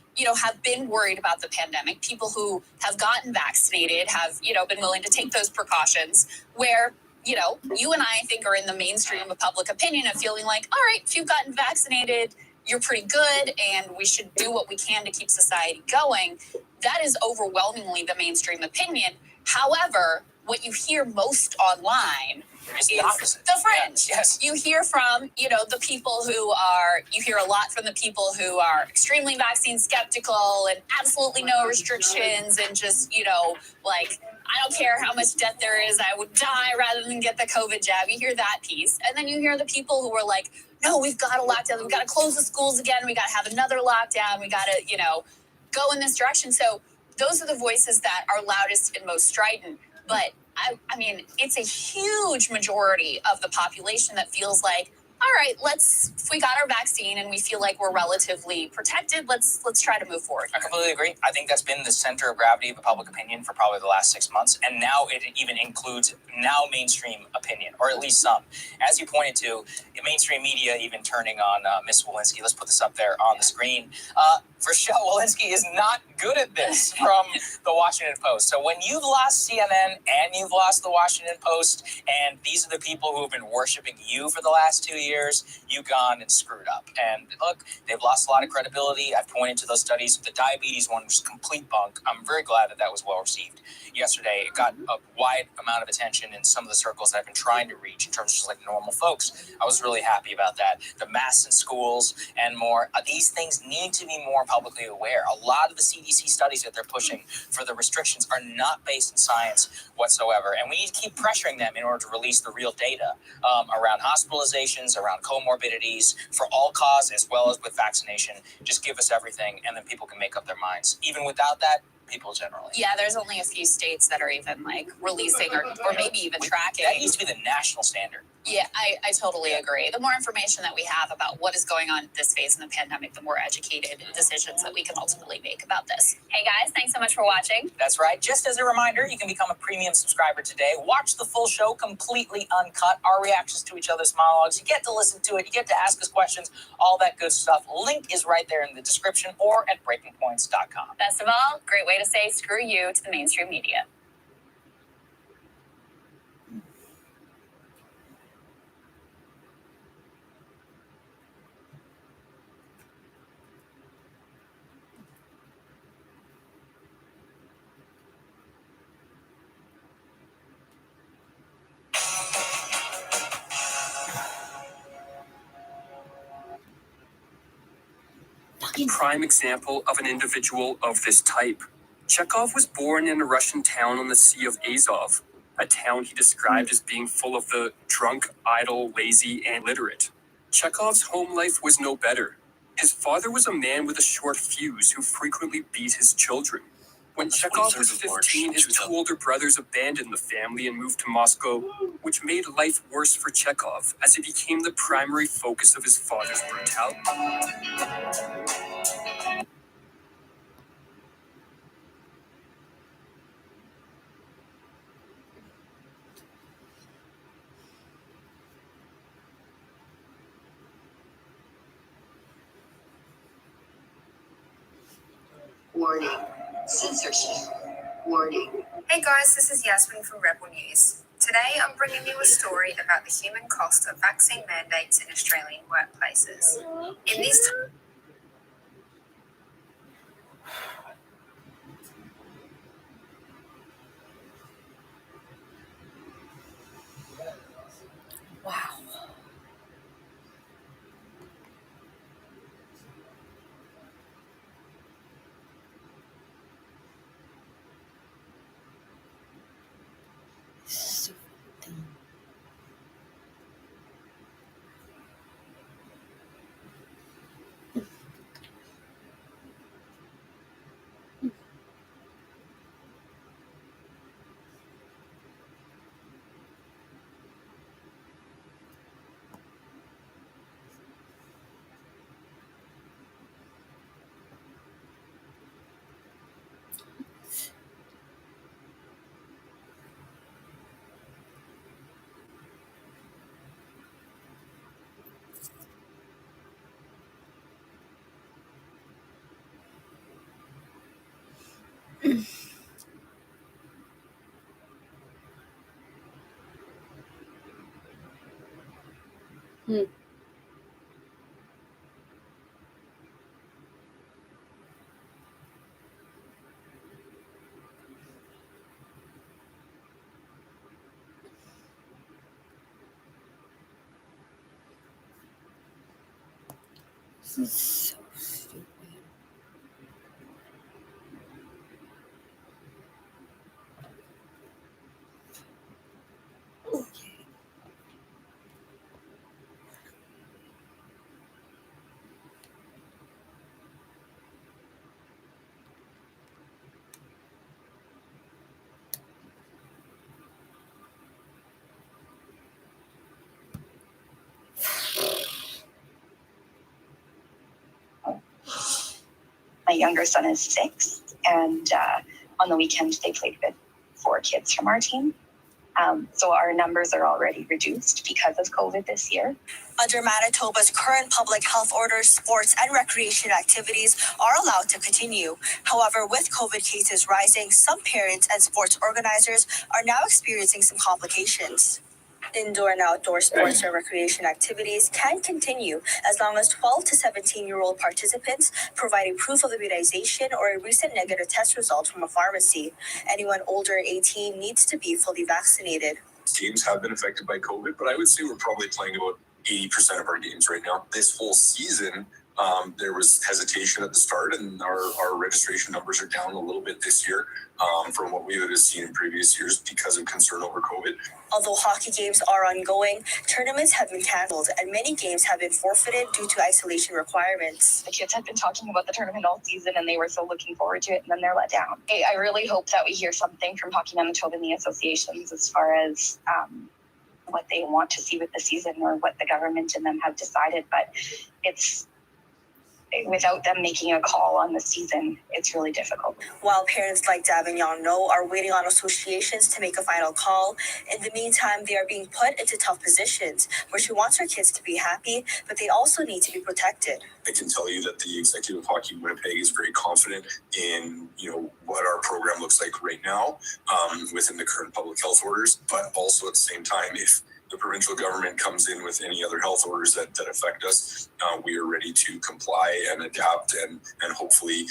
have been worried about the pandemic, people who have gotten vaccinated, have, been willing to take those precautions, where, you and I think are in the mainstream of public opinion of feeling like, all right, if you've gotten vaccinated, you're pretty good, and we should do what we can to keep society going. That is overwhelmingly the mainstream opinion. However, what you hear most online is the fringe. Yes. You hear from, the people you hear a lot from the people who are extremely vaccine skeptical and absolutely no restrictions and just, I don't care how much death there is, I would die rather than get the COVID jab. You hear that piece. And then you hear the people who are like, no, we've got to lock down. We've got to close the schools again. We got to have another lockdown. We got to, go in this direction. So those are the voices that are loudest and most strident. But I mean, it's a huge majority of the population that feels like, all right, if we got our vaccine and we feel like we're relatively protected, let's try to move forward. I completely agree. I think that's been the center of gravity of public opinion for probably the last 6 months. And now it even includes mainstream opinion, or at least some. As you pointed to, mainstream media even turning on Ms. Walensky. Let's put this up there on the screen. Rochelle Walensky is not good at this from the Washington Post. So when you've lost CNN and you've lost the Washington Post, and these are the people who have been worshiping you for the last 2 years, you've gone and screwed up. And look, they've lost a lot of credibility. I've pointed to those studies. The diabetes one was complete bunk. I'm very glad that was well received yesterday. It got a wide amount of attention in some of the circles that I've been trying to reach in terms of just like normal folks. I was really happy about that. The masks in schools and more. These things need to be more publicly aware. A lot of the CDC studies that they're pushing for the restrictions are not based in science whatsoever. And we need to keep pressuring them in order to release the real data around hospitalizations, around comorbidities for all cause, as well as with vaccination. Just give us everything, and then people can make up their minds. Even without that, people generally. Yeah, there's only a few states that are even releasing or maybe even tracking. That needs to be the national standard. Yeah, I totally agree. The more information that we have about what is going on at this phase in the pandemic, the more educated decisions that we can ultimately make about this. Hey guys, thanks so much for watching. That's right. Just as a reminder, you can become a premium subscriber today. Watch the full show completely uncut, our reactions to each other's monologues. You get to listen to it. You get to ask us questions, all that good stuff. Link is right there in the description or at breakingpoints.com. Best of all, great way to say screw you to the mainstream media. Prime example of an individual of this type. Chekhov was born in a Russian town on the Sea of Azov, a town he described as being full of the drunk, idle, lazy, and illiterate. Chekhov's home life was no better. His father was a man with a short fuse who frequently beat his children. When Chekhov was 15, his two older brothers abandoned the family and moved to Moscow, which made life worse for Chekhov as he became the primary focus of his father's brutality. Warning. Censorship. Warning. Hey guys, this is Yasmin from Rebel News. Today, I'm bringing you a story about the human cost of vaccine mandates in Australian workplaces. In these Wow. So dumb. This is so stupid. my younger son is 6, and on the weekend they played with 4 kids from our team. So our numbers are already reduced because of COVID this year. Under Manitoba's current public health orders, sports and recreation activities are allowed to continue. However, with COVID cases rising, some parents and sports organizers are now experiencing some complications. Indoor and outdoor sports and recreation activities can continue as long as 12 to 17-year-old participants providing proof of immunization or a recent negative test result from a pharmacy. Anyone older 18 needs to be fully vaccinated. Games have been affected by COVID, but I would say we're probably playing about 80% of our games right now. This whole season, there was hesitation at the start, and our registration numbers are down a little bit this year from what we would have seen in previous years because of concern over COVID. Although hockey games are ongoing, tournaments have been canceled and many games have been forfeited due to isolation requirements. The kids had been talking about the tournament all season and they were so looking forward to it, and then they're let down. I really hope that we hear something from Hockey Manitoba and the associations as far as what they want to see with the season or what the government and them have decided, but it's without them making a call on the season, it's really difficult. While parents like Davignon are waiting on associations to make a final call, in the meantime, they are being put into tough positions where she wants her kids to be happy, but they also need to be protected. I can tell you that the executive of Hockey Winnipeg is very confident in what our program looks like right now within the current public health orders, but also at the same time, if the provincial government comes in with any other health orders that affect us, we are ready to comply and adapt and hopefully,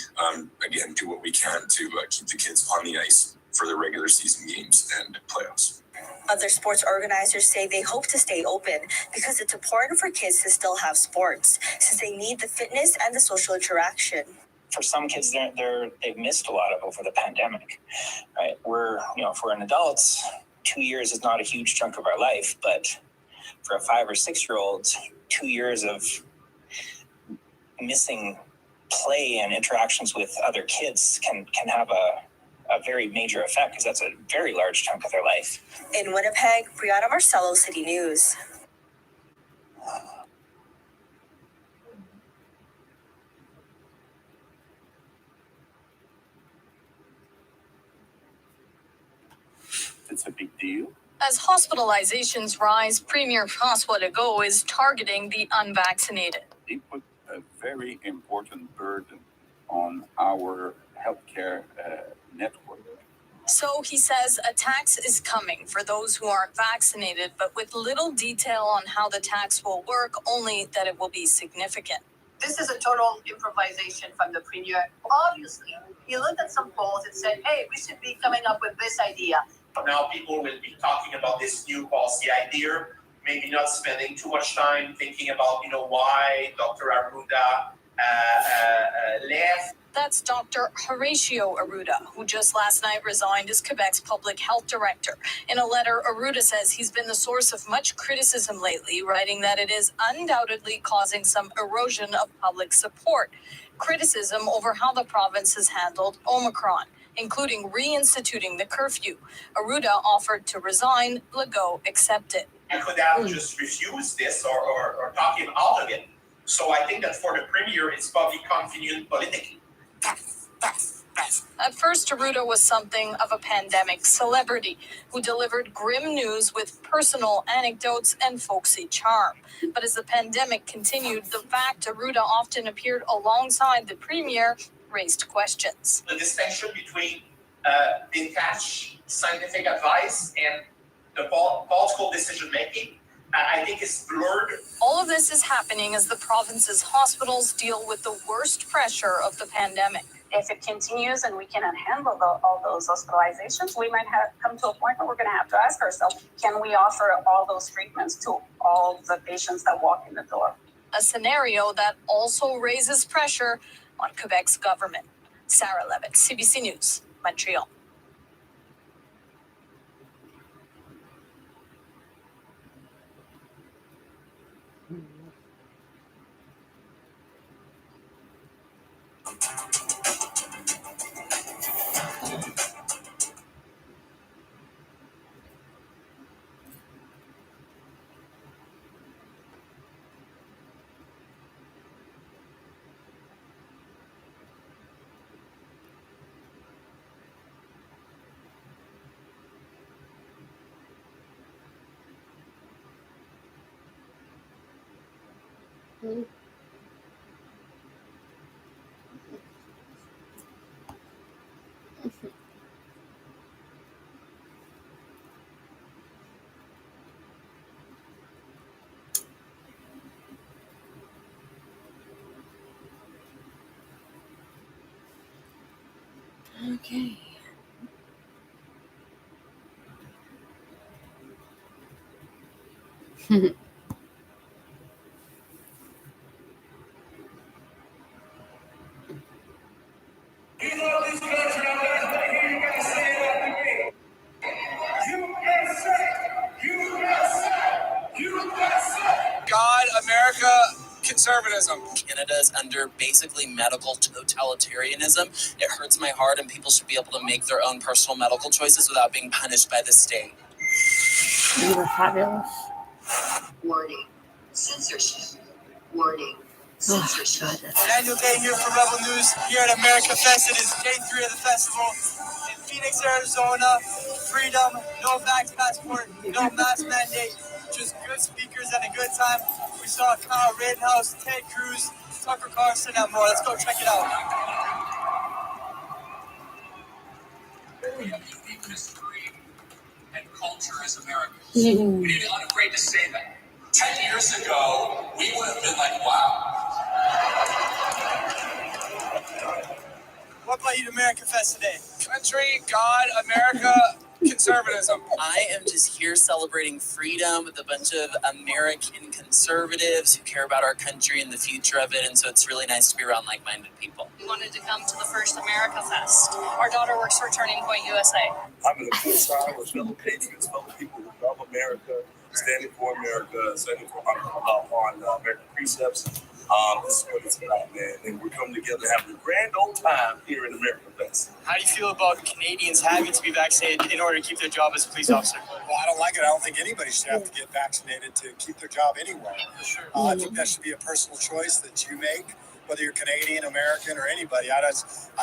again, do what we can to keep the kids on the ice for the regular season games and playoffs. Other sports organizers say they hope to stay open because it's important for kids to still have sports, since they need the fitness and the social interaction. For some kids, they've missed a lot of over the pandemic, right? For an adult, 2 years is not a huge chunk of our life, but for a 5 or 6-year-old, 2 years of missing play and interactions with other kids can have a very major effect, because that's a very large chunk of their life. In Winnipeg, Brianna Marcello, City News. It's a big deal. As hospitalizations rise, Premier François Legault is targeting the unvaccinated. They put a very important burden on our healthcare network. So he says a tax is coming for those who aren't vaccinated, but with little detail on how the tax will work, only that it will be significant. This is a total improvisation from the premier. Obviously, he looked at some polls and said, hey, we should be coming up with this idea. Now people will be talking about this new policy idea, maybe not spending too much time thinking about, why Dr. Arruda left. That's Dr. Horatio Arruda, who just last night resigned as Quebec's public health director. In a letter, Arruda says he's been the source of much criticism lately, writing that it is undoubtedly causing some erosion of public support. Criticism over how the province has handled Omicron, including reinstituting the curfew. Arruda offered to resign. Legault accepted. I could have just refused this or talk him out of it. So I think that for the premier, it's probably convenient politically. At first, Arruda was something of a pandemic celebrity who delivered grim news with personal anecdotes and folksy charm. But as the pandemic continued, the fact Arruda often appeared alongside the premier raised questions. The distinction between detached scientific advice and the political decision making, I think, is blurred. All of this is happening as the province's hospitals deal with the worst pressure of the pandemic. If it continues and we cannot handle all those hospitalizations, we might come to a point where we're going to have to ask ourselves, can we offer all those treatments to all the patients that walk in the door? A scenario that also raises pressure on Quebec's government. Sarah Levitt, CBC News, Montreal. Okay. God, America, conservatism. Canada's under basically medical totalitarianism. It hurts my heart, and people should be able to make their own personal medical choices without being punished by the state. You were fabulous. Warning. Censorship. Warning. Censorship. Daniel Day here for Rebel News. Here at America Fest, it is day 3 of the festival in Phoenix, Arizona. Freedom, no vax passport, no mask mandate, just good speakers and a good time. We saw Kyle Rittenhouse, Ted Cruz, Tucker Carlson, and more. Let's go check it out. And culture is American. We need to unafraid to say that. 10 years ago, we would have been like, wow. What brought you to America Fest today? Country, God, America, conservatism. I am just here celebrating freedom with a bunch of American conservatives who care about our country and the future of it, and so it's really nice to be around like-minded people. We wanted to come to the first America Fest. Our daughter works for Turning Point USA. I'm in a good side with fellow patriots, fellow people who love America, standing for America, standing for on American precepts. This is what it's about, man. And we're coming together having a grand old time here in America Fest. How do you feel about Canadians having to be vaccinated in order to keep their job as a police officer? Well, I don't like it. I don't think anybody should have to get vaccinated to keep their job anywhere. I think that should be a personal choice that you make, whether you're Canadian, American, or anybody. I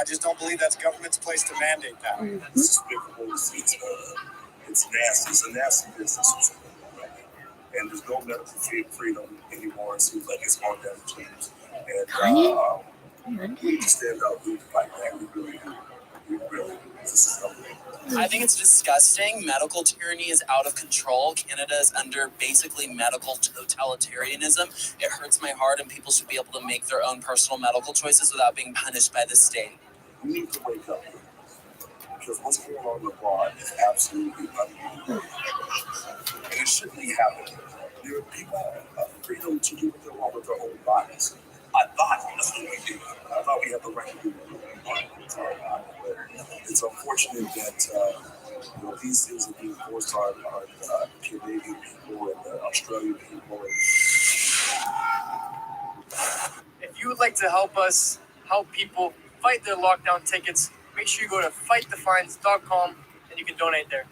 just don't believe that's government's place to mandate that. It's despicable. It's nasty. It's a nasty business. And there's no medical freedom anymore. It seems like it's going down the tubes. And we need to stand out, we fight back. We really do. We really do. This is something I think it's disgusting. Medical tyranny is out of control. Canada is under basically medical totalitarianism. It hurts my heart, and people should be able to make their own personal medical choices without being punished by the state. We need to wake up because what's going on abroad is absolutely unbelievable. And it shouldn't be happening. There are people freedom to do what they want with their own bodies. I thought that's what we did. I thought we had the right to do what we want. It's unfortunate that these things are being forced on Canadian people and Australian people. If you would like to help us help people fight their lockdown tickets, make sure you go to fightthefines.com and you can donate there.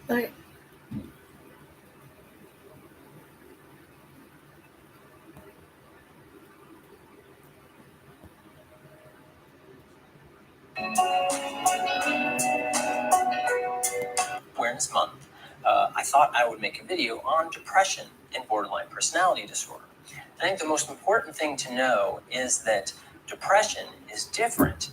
Like, Awareness Month, I thought I would make a video on depression and borderline personality disorder. I think the most important thing to know is that depression is different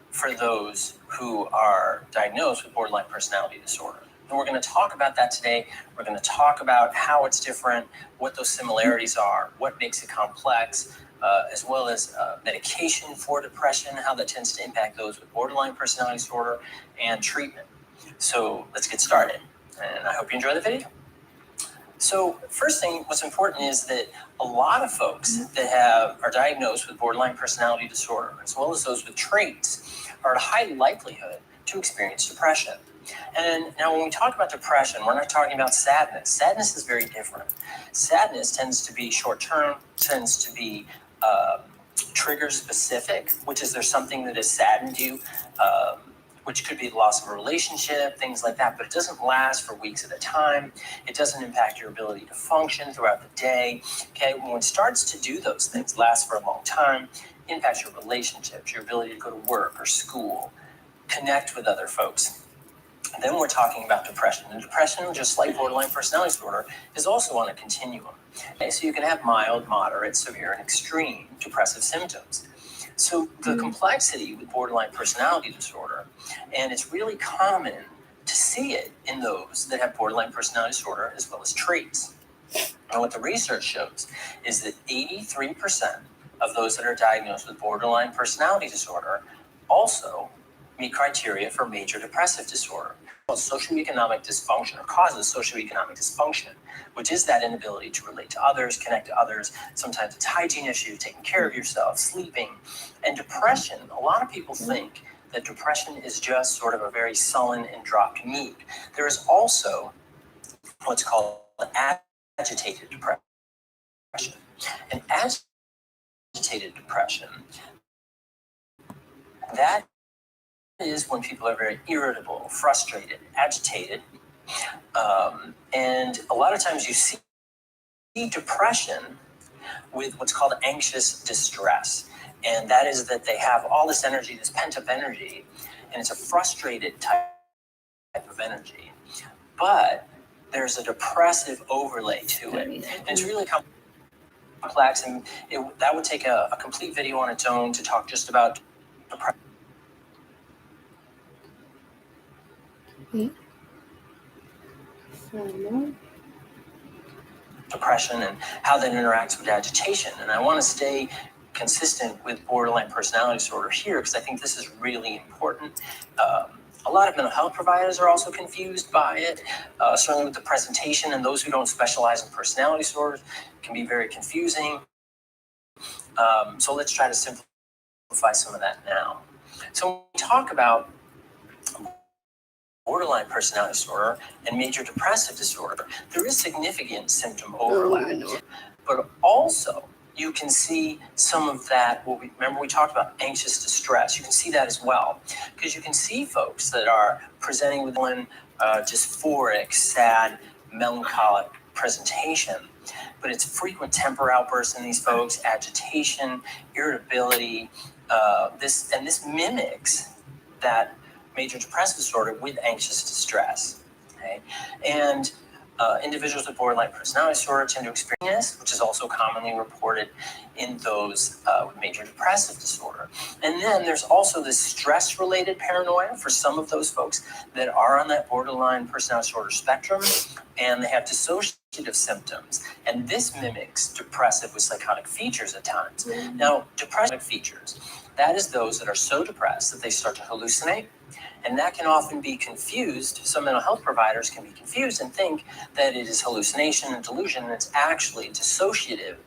for those who are diagnosed with borderline personality disorder. And we're going to talk about that today. We're going to talk about how it's different, what those similarities are, what makes it complex, as well as medication for depression, how that tends to impact those with borderline personality disorder, and treatment. So let's get started, and I hope you enjoy the video. So first thing, what's important is that a lot of folks that are diagnosed with borderline personality disorder, as well as those with traits, are at a high likelihood to experience depression. And now when we talk about depression, we're not talking about sadness. Sadness is very different. Sadness tends to be short-term, tends to be trigger specific, which is there's something that has saddened you, which could be the loss of a relationship, things like that, but it doesn't last for weeks at a time. It doesn't impact your ability to function throughout the day. Okay, when it starts to do those things, last for a long time, impacts your relationships, your ability to go to work or school, connect with other folks. And then we're talking about depression. And depression, just like borderline personality disorder, is also on a continuum. Okay, so you can have mild, moderate, severe, and extreme depressive symptoms. So the complexity with borderline personality disorder, and it's really common to see it in those that have borderline personality disorder as well as traits. And what the research shows is that 83% of those that are diagnosed with borderline personality disorder also meet criteria for major depressive disorder. Socioeconomic dysfunction, or causes socioeconomic dysfunction, which is that inability to relate to others, connect to others. Sometimes it's hygiene issues, taking care of yourself, sleeping. And depression, a lot of people think that depression is just sort of a very sullen and dropped mood. There is also what's called agitated depression. And agitated depression, that is when people are very irritable, frustrated, agitated. And a lot of times you see depression with what's called anxious distress. And that is that they have all this energy, this pent-up energy, and it's a frustrated type of energy. But there's a depressive overlay to it. And it's really complex, and that would take a complete video on its own to talk just about depression. Depression and how that interacts with agitation. And I want to stay consistent with borderline personality disorder here because I think this is really important. A lot of mental health providers are also confused by it, certainly with the presentation, and those who don't specialize in personality disorders can be very confusing. So let's try to simplify some of that now. So when we talk about borderline personality disorder and major depressive disorder, there is significant symptom overlap. But also, you can see some of that. Remember we talked about anxious distress. You can see that as well, because you can see folks that are presenting with one dysphoric, sad, melancholic presentation. But it's frequent temper outbursts in these folks, agitation, irritability. This mimics that major depressive disorder with anxious distress. Okay, and individuals with borderline personality disorder tend to experience this, which is also commonly reported in those with major depressive disorder. And then there's also this stress-related paranoia for some of those folks that are on that borderline personality disorder spectrum, and they have dissociative symptoms. And this mimics depressive with psychotic features at times. Now, depressive features, that is those that are so depressed that they start to hallucinate. And that can often be confused. Some mental health providers can be confused and think that it is hallucination and delusion, and it's actually dissociative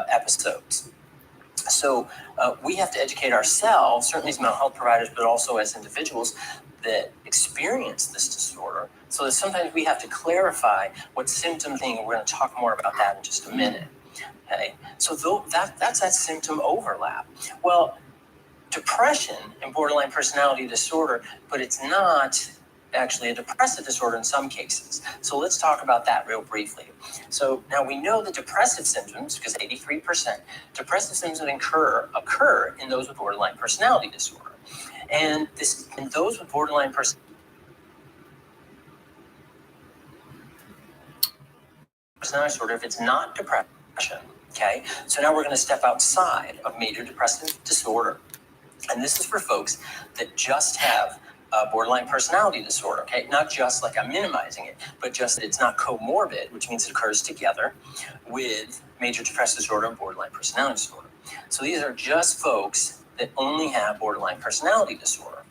episodes. So we have to educate ourselves, certainly as mental health providers, but also as individuals that experience this disorder, so that sometimes we have to clarify what symptom thing, and we're going to talk more about that in just a minute. Okay, so that's that symptom overlap. Well, depression and borderline personality disorder, but it's not actually a depressive disorder in some cases. So let's talk about that real briefly. So now we know that depressive symptoms, because 83% depressive symptoms occur in those with borderline personality disorder. And in those with borderline personality disorder, if it's not depression, okay? So now we're going to step outside of major depressive disorder. And this is for folks that just have borderline personality disorder, okay? Not just like I'm minimizing it, but just that it's not comorbid, which means it occurs together with major depressive disorder and borderline personality disorder. So these are just folks that only have borderline personality disorder.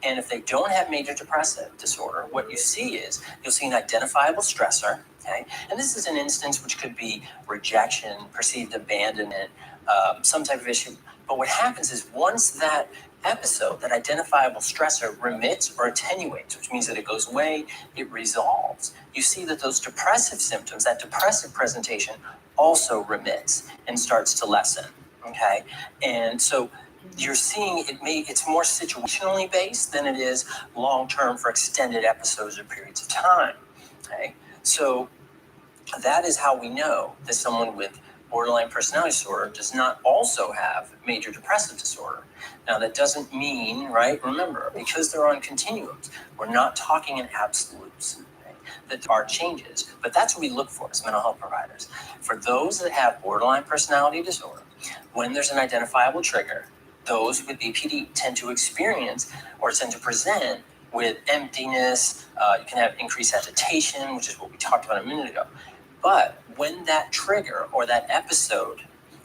And if they don't have major depressive disorder, what you see is you'll see an identifiable stressor, okay? And this is an instance which could be rejection, perceived abandonment, some type of issue. But what happens is once that episode, that identifiable stressor remits or attenuates, which means that it goes away, it resolves, you see that those depressive symptoms, that depressive presentation also remits and starts to lessen, okay? And so you're seeing it's more situationally based than it is long-term for extended episodes or periods of time, okay? So that is how we know that someone with borderline personality disorder does not also have major depressive disorder. Now, that doesn't mean, right? Remember, because they're on continuums, we're not talking in absolutes, okay? That there are changes, but that's what we look for as mental health providers. For those that have borderline personality disorder, when there's an identifiable trigger, those with BPD tend to experience or tend to present with emptiness. You can have increased agitation, which is what we talked about a minute ago. But when that trigger or that episode,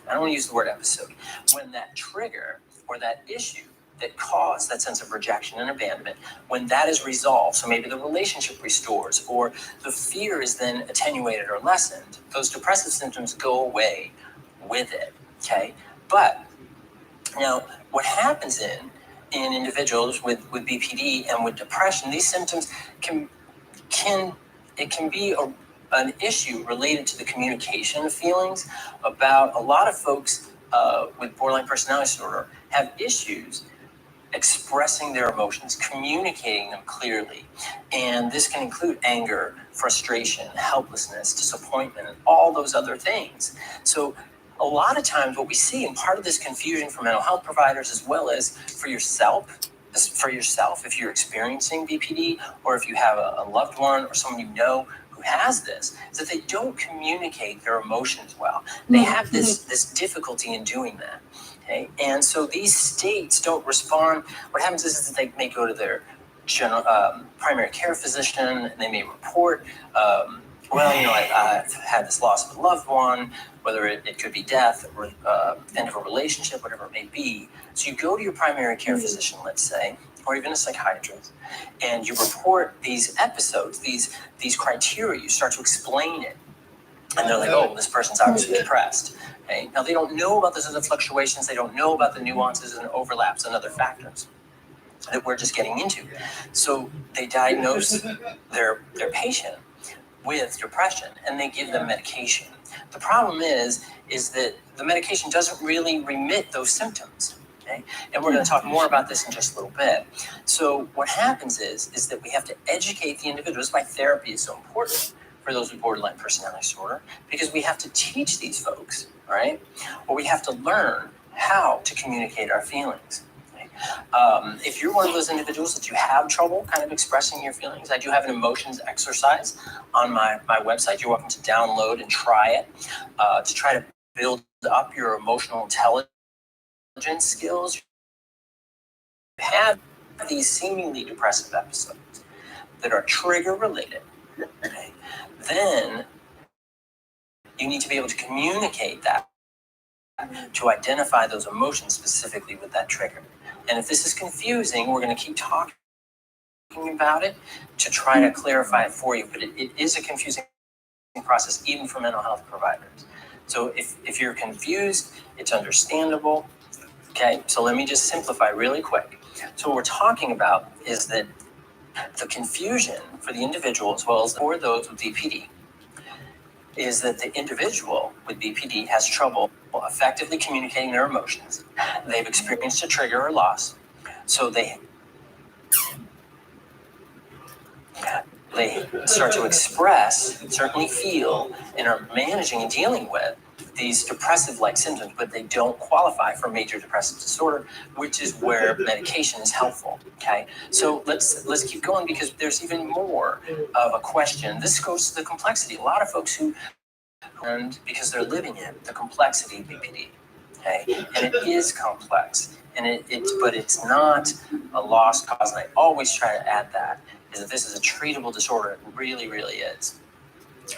I don't want to use the word episode, when that trigger or that issue that caused that sense of rejection and abandonment, when that is resolved, so maybe the relationship restores or the fear is then attenuated or lessened, those depressive symptoms go away with it, okay? But now what happens in individuals with BPD and with depression, these symptoms can be an issue related to the communication of feelings. About a lot of folks with borderline personality disorder have issues expressing their emotions, communicating them clearly. And this can include anger, frustration, helplessness, disappointment, and all those other things. So a lot of times what we see, and part of this confusion for mental health providers as well as for yourself, if you're experiencing BPD, or if you have a loved one or someone you know who has this, is that they don't communicate their emotions well. They have this difficulty in doing that. Okay? And so these states don't respond. What happens is that they may go to their general primary care physician, and they may report well, I've had this loss of a loved one, whether it could be death or end of a relationship, whatever it may be. So you go to your primary care physician, let's say, or even a psychiatrist, and you report these episodes, these criteria. You start to explain it, and they're like, "Oh, this person's obviously depressed." Okay? Now they don't know about those other fluctuations. They don't know about the nuances and overlaps and other factors that we're just getting into. So they diagnose their patient with depression, and they give them medication. The problem is that the medication doesn't really remit those symptoms. Okay? And we're going to talk more about this in just a little bit. So what happens is that we have to educate the individuals. That's why therapy is so important for those with borderline personality disorder, because we have to teach these folks, all right? Or we have to learn how to communicate our feelings. If you're one of those individuals that you have trouble kind of expressing your feelings, I do have an emotions exercise on my website. You're welcome to download and try it to try to build up your emotional intelligence skills. You have these seemingly depressive episodes that are trigger related. Okay? Then you need to be able to communicate that, to identify those emotions specifically with that trigger. And if this is confusing, we're going to keep talking about it to try to clarify it for you. But it is a confusing process, even for mental health providers. So if you're confused, it's understandable. Okay, so let me just simplify really quick. So what we're talking about is that the confusion for the individual, as well as for those with BPD, is that the individual with BPD has trouble effectively communicating their emotions. They've experienced a trigger or loss, so they start to express, certainly feel, and are managing and dealing with these depressive-like symptoms, but they don't qualify for major depressive disorder, which is where medication is helpful. Okay, so let's keep going, because there's even more of a question. This goes to the complexity. A lot of folks and because they're living it, the complexity of BPD. Okay, and it is complex, and but it's not a lost cause. And I always try to add that is that this is a treatable disorder. It really, really is.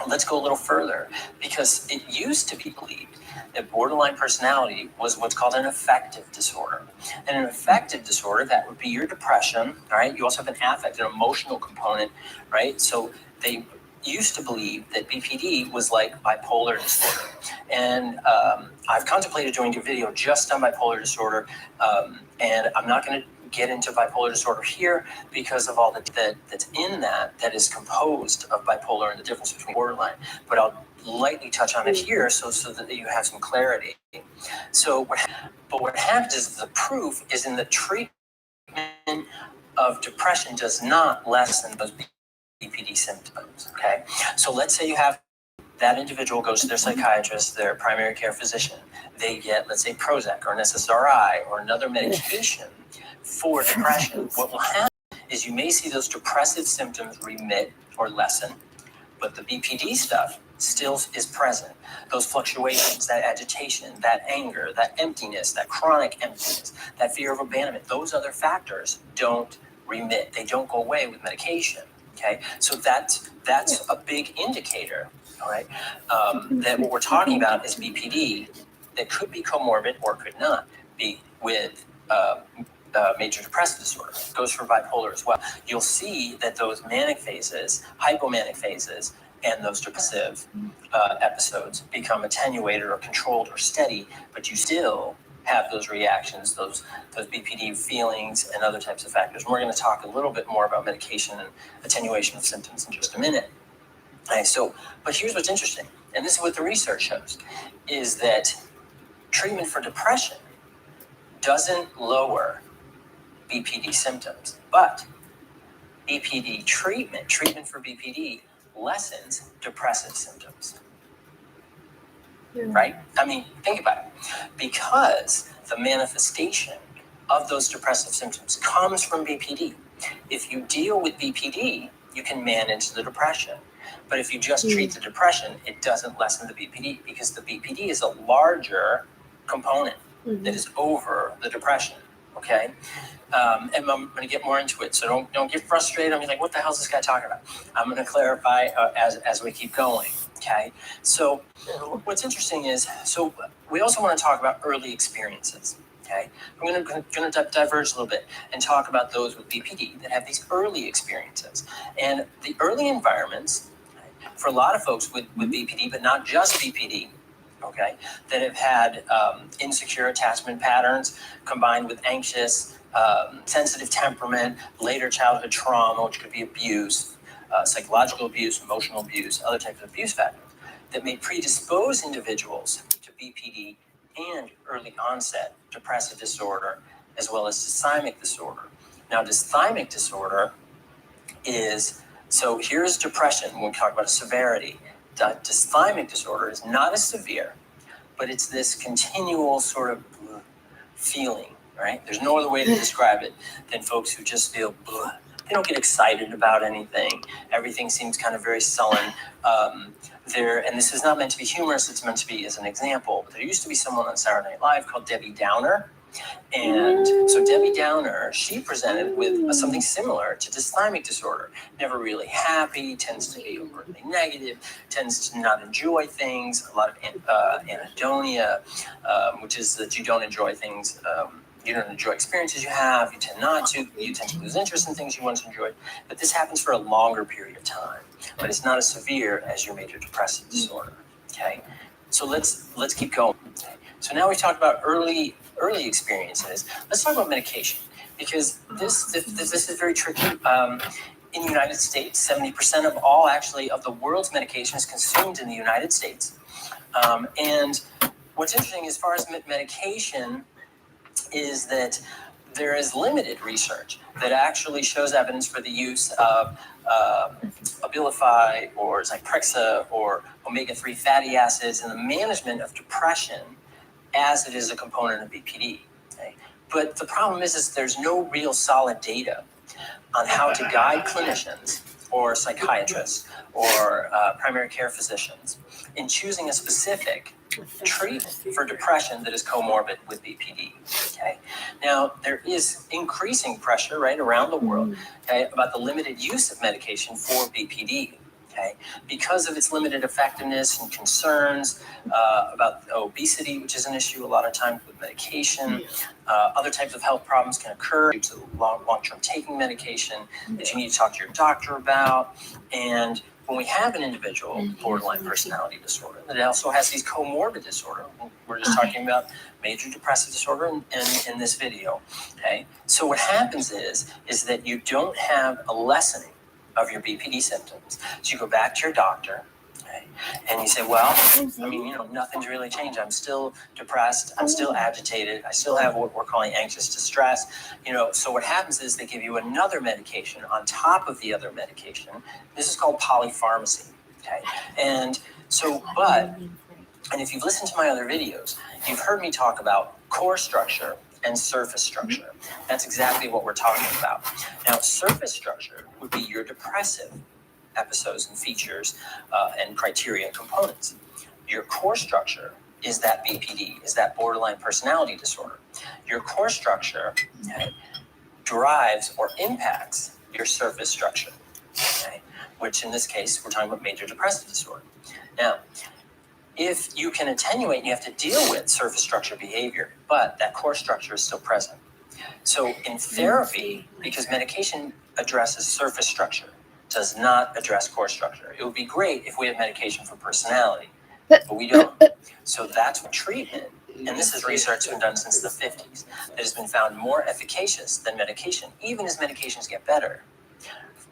Let's go a little further, because it used to be believed that borderline personality was what's called an affective disorder. And an affective disorder, that would be your depression, all right? You also have an affect, an emotional component, right? So they used to believe that BPD was like bipolar disorder. And I've contemplated doing a video just on bipolar disorder, and I'm not going to get into bipolar disorder here because of all that's in that is composed of bipolar and the difference between borderline. But I'll lightly touch on it here so that you have some clarity. So, what happens is the proof is in the treatment of depression does not lessen those BPD symptoms. Okay, so let's say you have that individual goes to their psychiatrist, their primary care physician. They get, let's say, Prozac or an SSRI or another medication for depression. What will happen is you may see those depressive symptoms remit or lessen, but the BPD stuff still is present. Those fluctuations, that agitation, that anger, that emptiness, that chronic emptiness, that fear of abandonment, those other factors don't remit. They don't go away with medication. Okay, so that's a big indicator. All right, that what we're talking about is BPD that could be comorbid or could not be with major depressive disorder. It goes for bipolar as well. You'll see that those manic phases, hypomanic phases, and those depressive episodes become attenuated or controlled or steady, but you still have those reactions, those BPD feelings and other types of factors. And we're going to talk a little bit more about medication and attenuation of symptoms in just a minute. Okay, but here's what's interesting, and this is what the research shows, is that treatment for depression doesn't lower BPD symptoms, but BPD treatment for BPD lessens depressive symptoms. Right? I mean, think about it. Because the manifestation of those depressive symptoms comes from BPD. If you deal with BPD, you can manage the depression. But if you just treat the depression, it doesn't lessen the BPD, because the BPD is a larger component that is over the depression. Okay, and I'm going to get more into it, so don't get frustrated. I'm like, what the hell is this guy talking about? I'm going to clarify as we keep going. Okay, so what's interesting is, so we also want to talk about early experiences. Okay, I'm going to diverge a little bit and talk about those with BPD that have these early experiences, and the early environments for a lot of folks with BPD, but not just BPD. Okay, that have had insecure attachment patterns combined with anxious, sensitive temperament, later childhood trauma, which could be abuse, psychological abuse, emotional abuse, other types of abuse factors that may predispose individuals to BPD and early onset depressive disorder, as well as dysthymic disorder. Now, dysthymic disorder is, so here's depression when we talk about a severity. Dysthymic disorder is not as severe, but it's this continual sort of feeling, right? There's no other way to describe it than folks who just feel they don't get excited about anything. Everything seems kind of very sullen. And this is not meant to be humorous, it's meant to be as an example. But there used to be someone on Saturday Night Live called Debbie Downer. And so Debbie Downer, she presented with something similar to dysthymic disorder. Never really happy, tends to be overtly negative, tends to not enjoy things, a lot of anhedonia, which is that you don't enjoy things, you don't enjoy experiences you have, you tend not to, you tend to lose interest in things you once enjoyed. But this happens for a longer period of time, but it's not as severe as your major depressive disorder, okay? So let's keep going. Okay? So now we talked about early experiences. Let's talk about medication, because this is very tricky. In the United States, 70% of all actually of the world's medication is consumed in the United States. And what's interesting as far as medication is that there is limited research that actually shows evidence for the use of Abilify or Zyprexa or omega-3 fatty acids in the management of depression as it is a component of BPD. Okay? But the problem is there's no real solid data on how to guide clinicians or psychiatrists or primary care physicians in choosing a specific treatment for depression that is comorbid with BPD. Okay. Now, there is increasing pressure right around the world, okay, about the limited use of medication for BPD. Okay, because of its limited effectiveness and concerns about obesity, which is an issue a lot of times with medication. Other types of health problems can occur due to long-term taking medication that you need to talk to your doctor about. And when we have an individual with borderline personality disorder that also has these comorbid disorder, we're just talking about major depressive disorder in this video. Okay, so what happens is that you don't have a lessening of your BPD symptoms. So you go back to your doctor, okay, and you say, well, I mean, nothing's really changed. I'm still depressed. I'm still agitated. I still have what we're calling anxious distress. So what happens is they give you another medication on top of the other medication. This is called polypharmacy, okay? And so, and if you've listened to my other videos, you've heard me talk about core structure and surface structure. That's exactly what we're talking about. Now, surface structure would be your depressive episodes and features and criteria and components. Your core structure is that BPD, is that borderline personality disorder. Your core structure, okay, drives or impacts your surface structure, okay, which in this case, we're talking about major depressive disorder. Now, if you can attenuate, you have to deal with surface structure behavior, but that core structure is still present. So in therapy, because medication addresses surface structure, does not address core structure. It would be great if we had medication for personality, but we don't. So that's what treatment, and this is research been done since the 50s, that has been found more efficacious than medication, even as medications get better.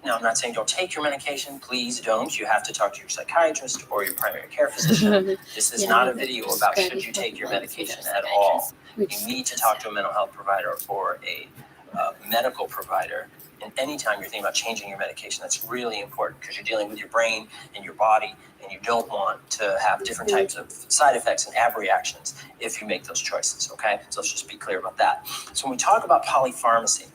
Now, I'm not saying don't take your medication. Please don't. You have to talk to your psychiatrist or your primary care physician. This is not a video about should you take your medication at all. You need to talk to a mental health provider or a medical provider. And anytime you're thinking about changing your medication, that's really important because you're dealing with your brain and your body, and you don't want to have different types of side effects and abreactions if you make those choices, okay? So let's just be clear about that. So when we talk about polypharmacy,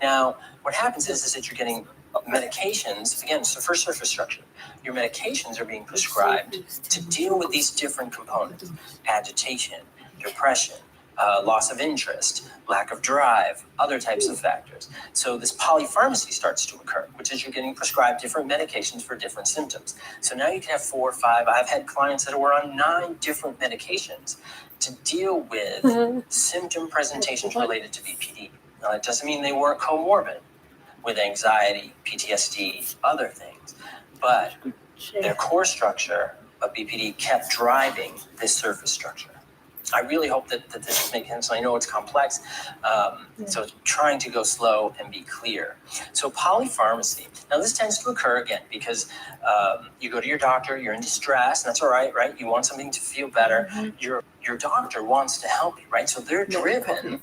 now what happens is that you're getting medications, again, so for surface structure, your medications are being prescribed to deal with these different components: agitation, depression, loss of interest, lack of drive, other types of factors. So this polypharmacy starts to occur, which is you're getting prescribed different medications for different symptoms. So now you can have 4 or 5. I've had clients that were on 9 different medications to deal with symptom presentations related to BPD. Now, that doesn't mean they weren't comorbid with anxiety, PTSD, other things, but their core structure of BPD kept driving this surface structure. I really hope that this is making sense. I know it's complex, so trying to go slow and be clear. So polypharmacy. Now this tends to occur again because you go to your doctor, you're in distress, and that's all right, right? You want something to feel better. Your doctor wants to help you, right? So they're driven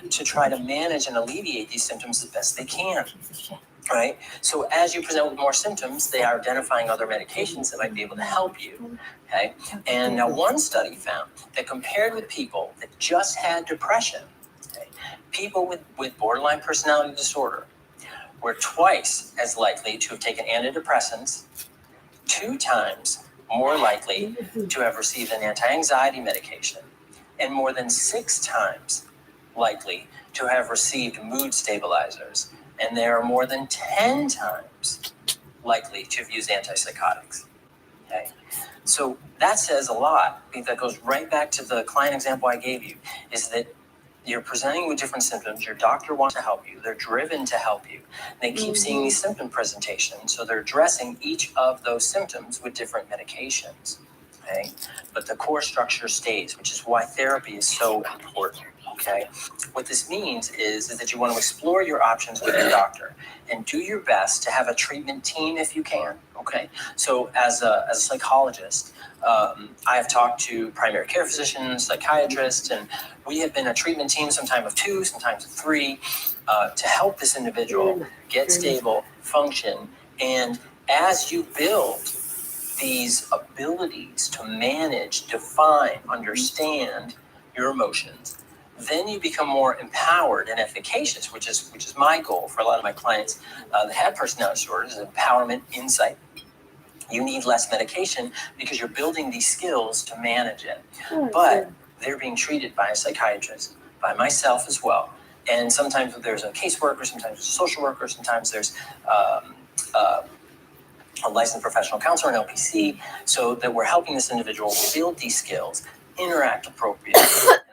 to try to manage and alleviate these symptoms as best they can. Right? So as you present with more symptoms, they are identifying other medications that might be able to help you. Okay? And now one study found that compared with people that just had depression, okay, people with borderline personality disorder were twice as likely to have taken antidepressants, 2 times more likely to have received an anti-anxiety medication, and more than 6 times likely to have received mood stabilizers. And they are more than 10 times likely to have used antipsychotics. Okay? So that says a lot. I think that goes right back to the client example I gave you, is that you're presenting with different symptoms. Your doctor wants to help you. They're driven to help you. They keep seeing these symptom presentations, so they're addressing each of those symptoms with different medications. Okay? But the core structure stays, which is why therapy is so important. Okay, what this means is that you want to explore your options with your doctor and do your best to have a treatment team if you can. Okay, so as a psychologist, I have talked to primary care physicians, psychiatrists, and we have been a treatment team, sometimes of 2, sometimes of 3, to help this individual get stable, function, and as you build these abilities to manage, define, understand your emotions, then you become more empowered and efficacious, which is my goal for a lot of my clients that have personality disorders, is empowerment, insight. You need less medication because you're building these skills to manage it. But they're being treated by a psychiatrist, by myself as well. And sometimes there's a caseworker, sometimes there's a social worker, sometimes there's a licensed professional counselor, an LPC, so that we're helping this individual build these skills, interact appropriately.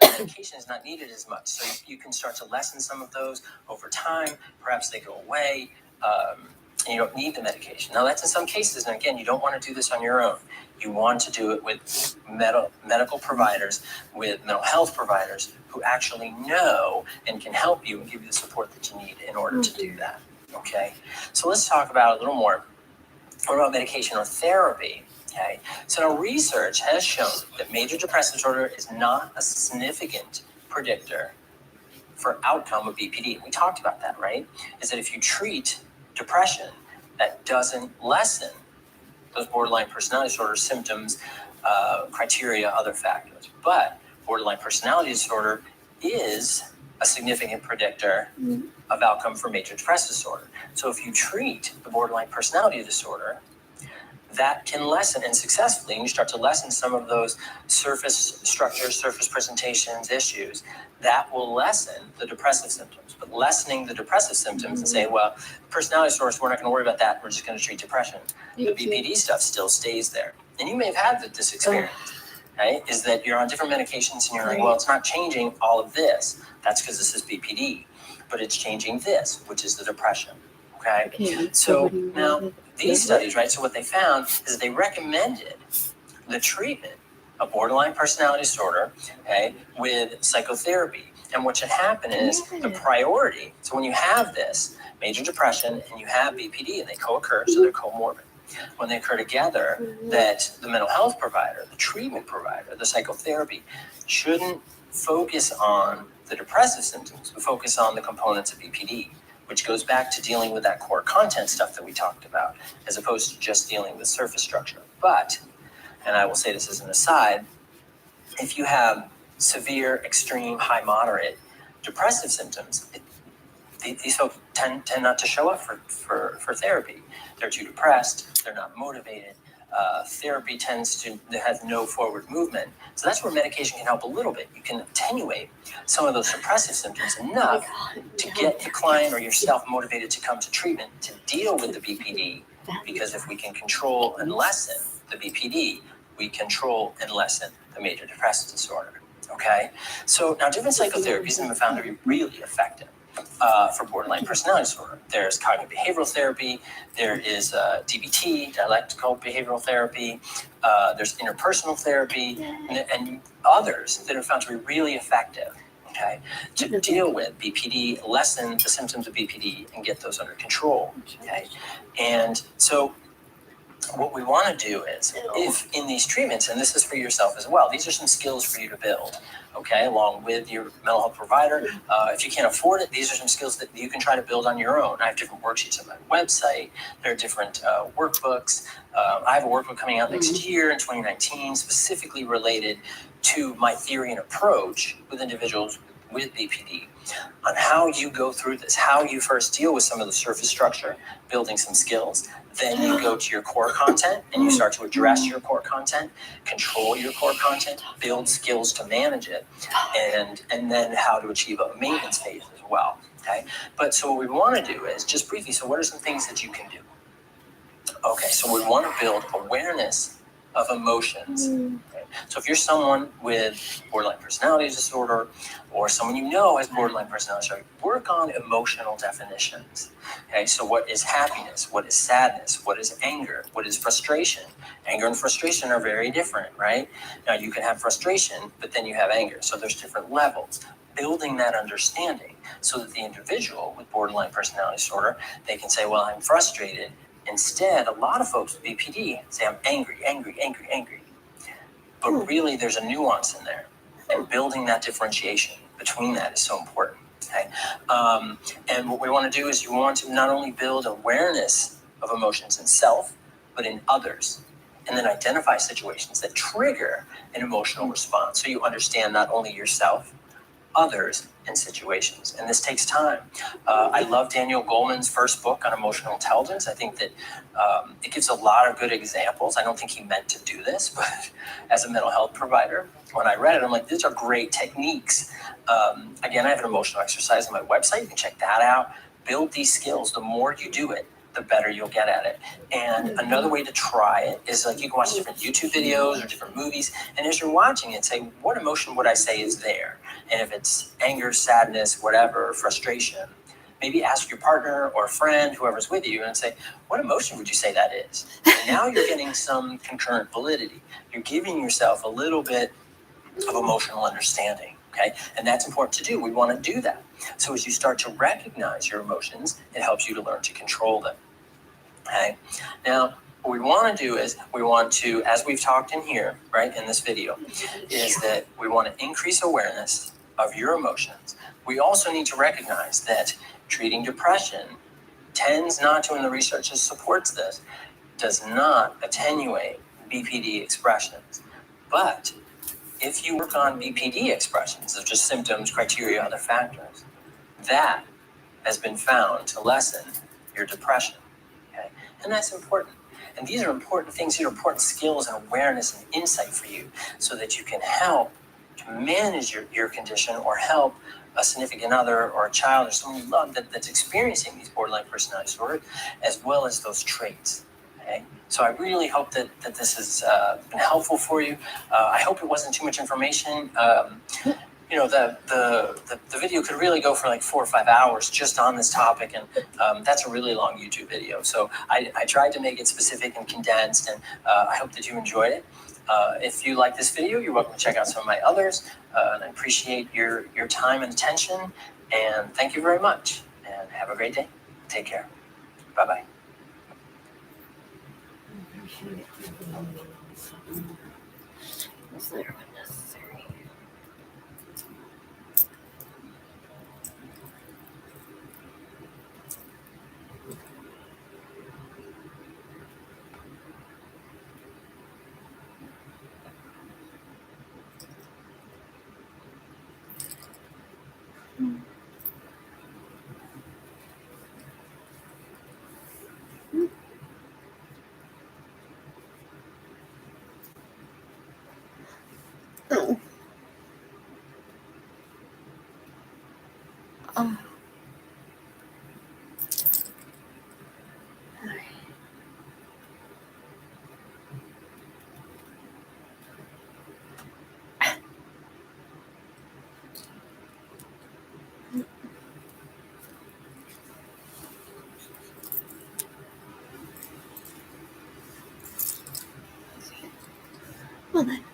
Medication is not needed as much, so you can start to lessen some of those over time. Perhaps they go away, and you don't need the medication. Now, that's in some cases, and again, you don't want to do this on your own. You want to do it with medical providers, with mental health providers who actually know and can help you and give you the support that you need in order to do that. Okay, so let's talk about a little more. What about medication or therapy? Okay, so now research has shown that major depressive disorder is not a significant predictor for outcome of BPD. We talked about that, right? Is that if you treat depression, that doesn't lessen those borderline personality disorder symptoms, criteria, other factors. But borderline personality disorder is a significant predictor of outcome for major depressive disorder. So if you treat the borderline personality disorder, that can lessen, and successfully, and you start to lessen some of those surface structures, surface presentations, issues, that will lessen the depressive symptoms. But lessening the depressive symptoms and say, well, personality disorder, we're not going to worry about that, we're just going to treat depression. The BPD stuff still stays there. And you may have had this experience, right? Is that you're on different medications and you're like, well, it's not changing all of this. That's because this is BPD. But it's changing this, which is the depression. Okay? So now these studies, right? So what they found is they recommended the treatment of borderline personality disorder, okay, with psychotherapy. And what should happen is the priority. So when you have this major depression and you have BPD and they co-occur, so they're comorbid. When they occur together, that the mental health provider, the treatment provider, the psychotherapy shouldn't focus on the depressive symptoms, but focus on the components of BPD, which goes back to dealing with that core content stuff that we talked about, as opposed to just dealing with surface structure. But, and I will say this as an aside, if you have severe, extreme, high, moderate depressive symptoms, these folks tend not to show up for therapy. They're too depressed, they're not motivated, Therapy tends to have no forward movement. So that's where medication can help a little bit. You can attenuate some of those suppressive symptoms enough to get the client or yourself motivated to come to treatment to deal with the BPD. Because if we can control and lessen the BPD, we control and lessen the major depressive disorder. Okay? So now different psychotherapies have been found to be really effective for borderline personality disorder. There's cognitive behavioral therapy, there is DBT, dialectical behavioral therapy, there's interpersonal therapy, and others that are found to be really effective, okay, to deal with BPD, lessen the symptoms of BPD, and get those under control, okay? And so what we want to do is, if in these treatments, and this is for yourself as well, these are some skills for you to build, okay, along with your mental health provider. If you can't afford it, these are some skills that you can try to build on your own. I have different worksheets on my website. There are different workbooks. I have a workbook coming out next year in 2019, specifically related to my theory and approach with individuals with BPD on how you go through this, how you first deal with some of the surface structure, building some skills. Then you go to your core content and you start to address your core content, control your core content, build skills to manage it, and then how to achieve a maintenance phase as well. Okay. But so what we want to do is just briefly, so what are some things that you can do? Okay, so we want to build awareness of emotions. Okay? So if you're someone with borderline personality disorder or someone you know has borderline personality disorder, work on emotional definitions. Okay, so what is happiness? What is sadness? What is anger? What is frustration? Anger and frustration are very different, right? Now you can have frustration, but then you have anger. So there's different levels. Building that understanding so that the individual with borderline personality disorder, they can say, well, I'm frustrated. Instead, a lot of folks with BPD say, I'm angry, angry, angry, angry. But really, there's a nuance in there. And building that differentiation between that is so important. Okay? And what we want to do is you want to not only build awareness of emotions in self, but in others. And then identify situations that trigger an emotional response. So you understand not only yourself, others, and situations. And this takes time. I love Daniel Goleman's first book on emotional intelligence. I think that it gives a lot of good examples. I don't think he meant to do this, but as a mental health provider, when I read it, I'm like, these are great techniques. Again, I have an emotional exercise on my website. You can check that out. Build these skills. The more you do it, the better you'll get at it. And another way to try it is like you can watch different YouTube videos or different movies. And as you're watching it, say, what emotion would I say is there? And if it's anger, sadness, whatever, frustration, maybe ask your partner or a friend, whoever's with you, and say, what emotion would you say that is? And now you're getting some concurrent validity. You're giving yourself a little bit of emotional understanding. Okay, and that's important to do. We want to do that. So as you start to recognize your emotions, it helps you to learn to control them. Okay, now what we want to do is we want to, as we've talked in here, right, in this video, is that we want to increase awareness of your emotions. We also need to recognize that treating depression tends not to, and the research that supports this, does not attenuate BPD expressions. But if you work on BPD expressions of just symptoms, criteria, other factors, that has been found to lessen your depression. Okay? And that's important. And these are important things. These are important skills and awareness and insight for you so that you can help to manage your condition or help a significant other or a child or someone you love that's experiencing these borderline personality disorder, as well as those traits. Okay? So I really hope that this has been helpful for you. I hope it wasn't too much information. You know, the video could really go for like 4 or 5 hours just on this topic, and that's a really long YouTube video. So I tried to make it specific and condensed, and I hope that you enjoyed it. If you like this video, you're welcome to check out some of my others, and I appreciate your time and attention, and thank you very much, and have a great day. Take care. Bye-bye. Was there when necessary? Well then.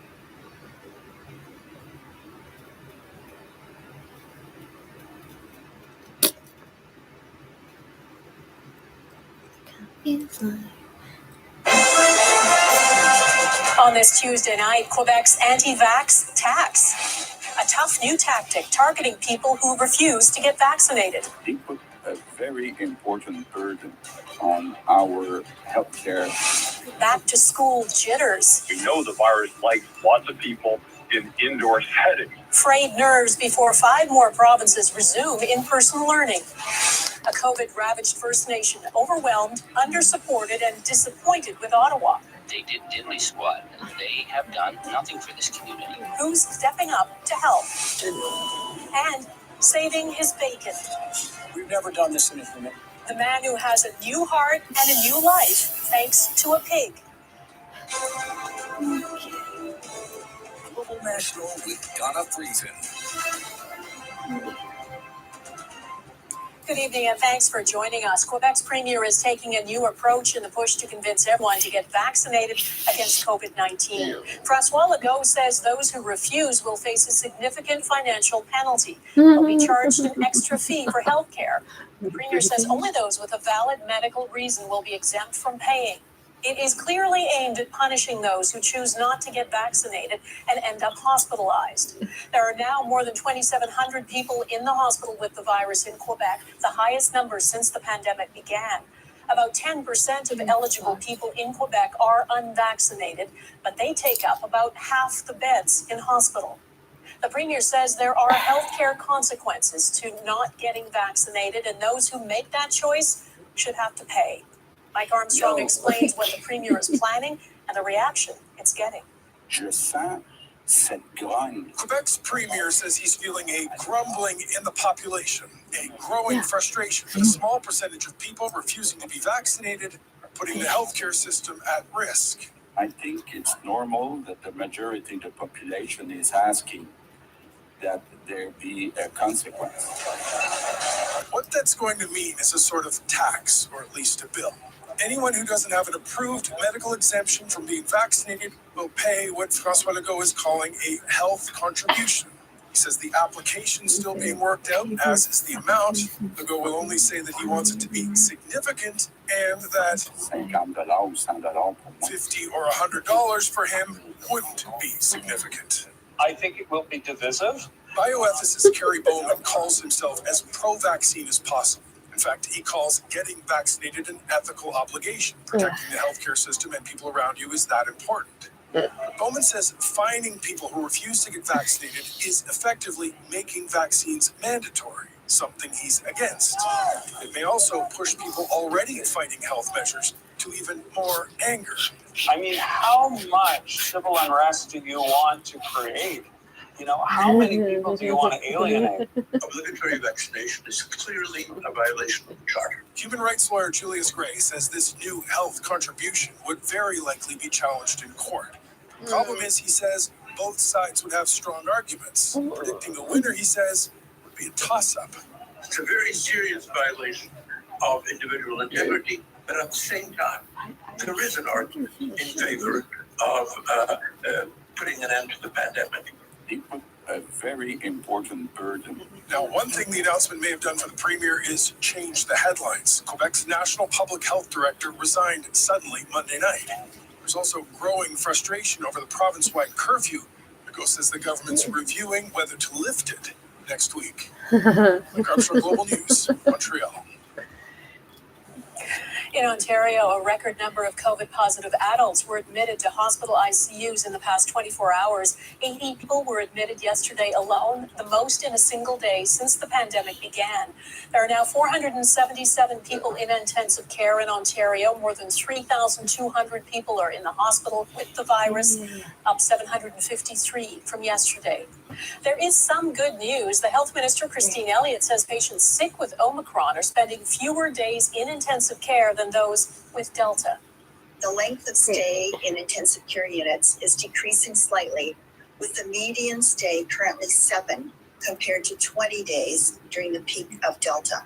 On this Tuesday night, Quebec's anti-vax tax, a tough new tactic targeting people who refuse to get vaccinated. They put a very important burden on our healthcare. Back to school jitters. We know the virus likes lots of people in indoor settings. Frayed nerves before 5 more provinces resume in-person learning. A COVID-ravaged First Nation overwhelmed, under-supported, and disappointed with Ottawa. They did diddly squat, and they have done nothing for this community. Who's stepping up to help? And saving his bacon. We've never done this in a human. The man who has a new heart and a new life thanks to a pig. Global National with Donna Friesen. Good evening and thanks for joining us. Quebec's premier is taking a new approach in the push to convince everyone to get vaccinated against COVID-19. François Legault says those who refuse will face a significant financial penalty. They'll be charged an extra fee for health care. The premier says only those with a valid medical reason will be exempt from paying. It is clearly aimed at punishing those who choose not to get vaccinated and end up hospitalized. There are now more than 2,700 people in the hospital with the virus in Quebec, the highest number since the pandemic began. About 10% of eligible people in Quebec are unvaccinated, but they take up about half the beds in hospital. The premier says there are healthcare consequences to not getting vaccinated, and those who make that choice should have to pay. Mike Armstrong explains what the premier is planning and the reaction it's getting. Je sens cette grogne. Quebec's premier says he's feeling a grumbling in the population, a growing frustration that a small percentage of people refusing to be vaccinated are putting the healthcare system at risk. I think it's normal that the majority of the population is asking that there be a consequence. What that's going to mean is a sort of tax, or at least a bill. Anyone who doesn't have an approved medical exemption from being vaccinated will pay what François Legault is calling a health contribution. He says the application's still being worked out, as is the amount. Legault will only say that he wants it to be significant and that $50 or $100 for him wouldn't be significant. I think it will be divisive. Bioethicist Kerry Bowman calls himself as pro-vaccine as possible. In fact, he calls getting vaccinated an ethical obligation. Protecting the healthcare system and people around you is that important. Bowman says fining people who refuse to get vaccinated is effectively making vaccines mandatory, something he's against. It may also push people already fighting health measures to even more anger. I mean, how much civil unrest do you want to create? You know, how many people do you want to alienate? Obligatory vaccination is clearly a violation of the Charter. Human rights lawyer Julius Gray says this new health contribution would very likely be challenged in court. The problem is, he says, both sides would have strong arguments. Predicting a winner, he says, would be a toss-up. It's a very serious violation of individual integrity, but at the same time, there is an argument in favor of putting an end to the pandemic. They put a very important burden. Now, one thing the announcement may have done for the premier is change the headlines. Quebec's national public health director resigned suddenly Monday night. There's also growing frustration over the province-wide curfew. Legault says the government's reviewing whether to lift it next week. Mike Armstrong, Global News, Montreal. In Ontario, a record number of COVID-positive adults were admitted to hospital ICUs in the past 24 hours. 80 people were admitted yesterday alone, the most in a single day since the pandemic began. There are now 477 people in intensive care in Ontario. More than 3,200 people are in the hospital with the virus, up 753 from yesterday. There is some good news. The health minister, Christine Elliott, says patients sick with Omicron are spending fewer days in intensive care than those with Delta. The length of stay in intensive care units is decreasing slightly, with the median stay currently 7 compared to 20 days during the peak of Delta.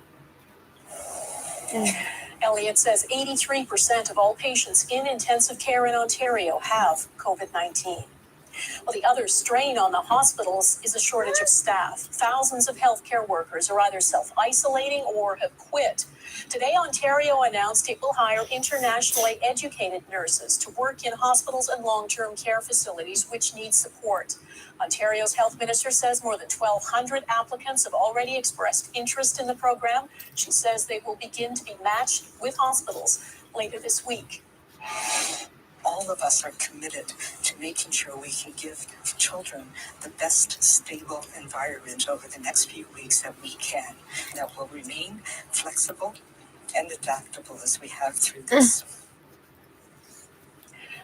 Elliott says 83% of all patients in intensive care in Ontario have COVID-19. Well, the other strain on the hospitals is a shortage of staff. Thousands of healthcare workers are either self-isolating or have quit. Today, Ontario announced it will hire internationally educated nurses to work in hospitals and long-term care facilities which need support. Ontario's health minister says more than 1,200 applicants have already expressed interest in the program. She says they will begin to be matched with hospitals later this week. All of us are committed to making sure we can give children the best stable environment over the next few weeks that we can, that will remain flexible and adaptable as we have through this.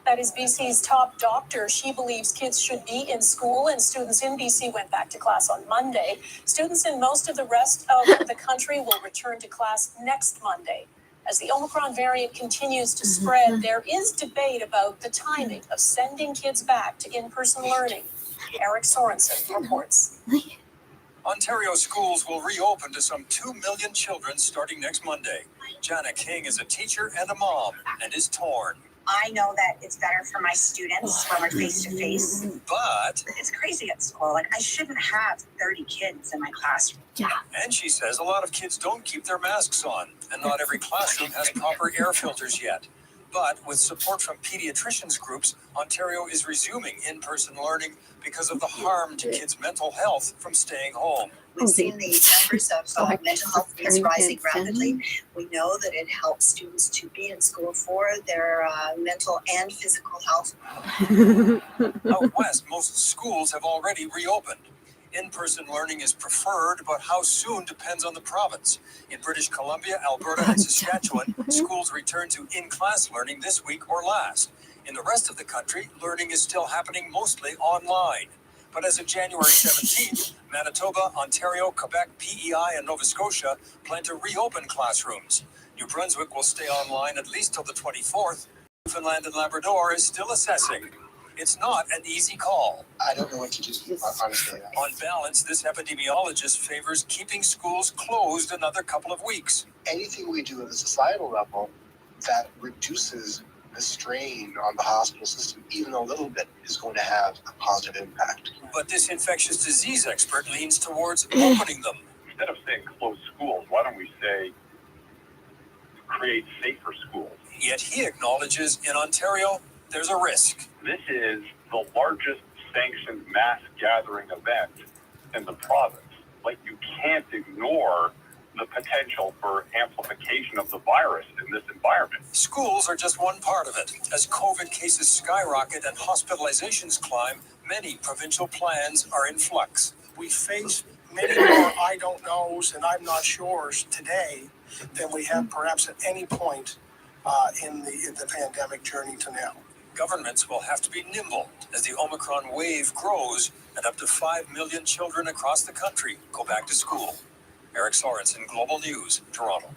That is BC's top doctor. She believes kids should be in school, and students in BC went back to class on Monday. Students in most of the rest of the country will return to class next Monday. As the Omicron variant continues to spread, there is debate about the timing of sending kids back to in-person learning. Eric Sorensen reports. Ontario schools will reopen to some 2 million children starting next Monday. Jana King is a teacher and a mom and is torn. I know that it's better for my students when we're face to face. But it's crazy at school. Like, I shouldn't have 30 kids in my classroom. And she says a lot of kids don't keep their masks on, and not every classroom has proper air filters yet. But with support from pediatricians groups, Ontario is resuming in-person learning because of the harm to kids' mental health from staying home. We've seen the numbers of mental health needs rising rapidly. We know that it helps students to be in school for their mental and physical health. Out west, most schools have already reopened. In-person learning is preferred, but how soon depends on the province. In British Columbia, Alberta, and Saskatchewan, schools return to in-class learning this week or last. In the rest of the country, learning is still happening mostly online. But as of January 17th, Manitoba, Ontario, Quebec, PEI, and Nova Scotia plan to reopen classrooms. New Brunswick will stay online at least till the 24th. Newfoundland and Labrador is still assessing. It's not an easy call. I don't know what to do, honestly. On balance, this epidemiologist favors keeping schools closed another couple of weeks. Anything we do at a societal level that reduces the strain on the hospital system, even a little bit, is going to have a positive impact. But this infectious disease expert leans towards opening them. Instead of saying close schools, why don't we say create safer schools? Yet he acknowledges in Ontario, there's a risk. This is the largest sanctioned mass gathering event in the province. Like, you can't ignore the potential for amplification of the virus in this environment. Schools are just one part of it. As COVID cases skyrocket and hospitalizations climb, many provincial plans are in flux. We face many more I don't knows and I'm not sures today than we have perhaps at any point in the pandemic journey to now. Governments will have to be nimble as the Omicron wave grows and up to 5 million children across the country go back to school. Eric Sorensen, Global News, Toronto.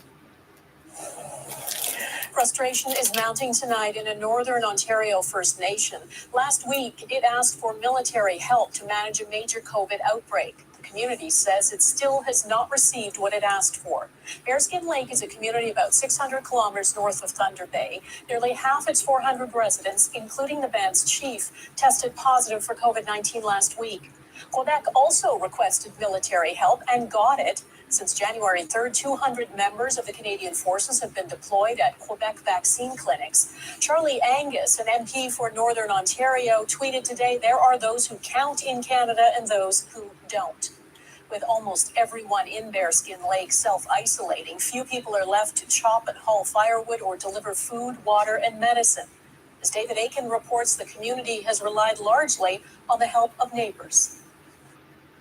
Frustration is mounting tonight in a Northern Ontario First Nation. Last week, it asked for military help to manage a major COVID outbreak. The community says it still has not received what it asked for. Bearskin Lake is a community about 600 kilometers north of Thunder Bay. Nearly half its 400 residents, including the band's chief, tested positive for COVID-19 last week. Quebec also requested military help and got it. Since January 3rd, 200 members of the Canadian Forces have been deployed at Quebec vaccine clinics. Charlie Angus, an MP for Northern Ontario, tweeted today, there are those who count in Canada and those who don't. With almost everyone in Bearskin Lake self-isolating, few people are left to chop and haul firewood or deliver food, water, and medicine. As David Aiken reports, the community has relied largely on the help of neighbors.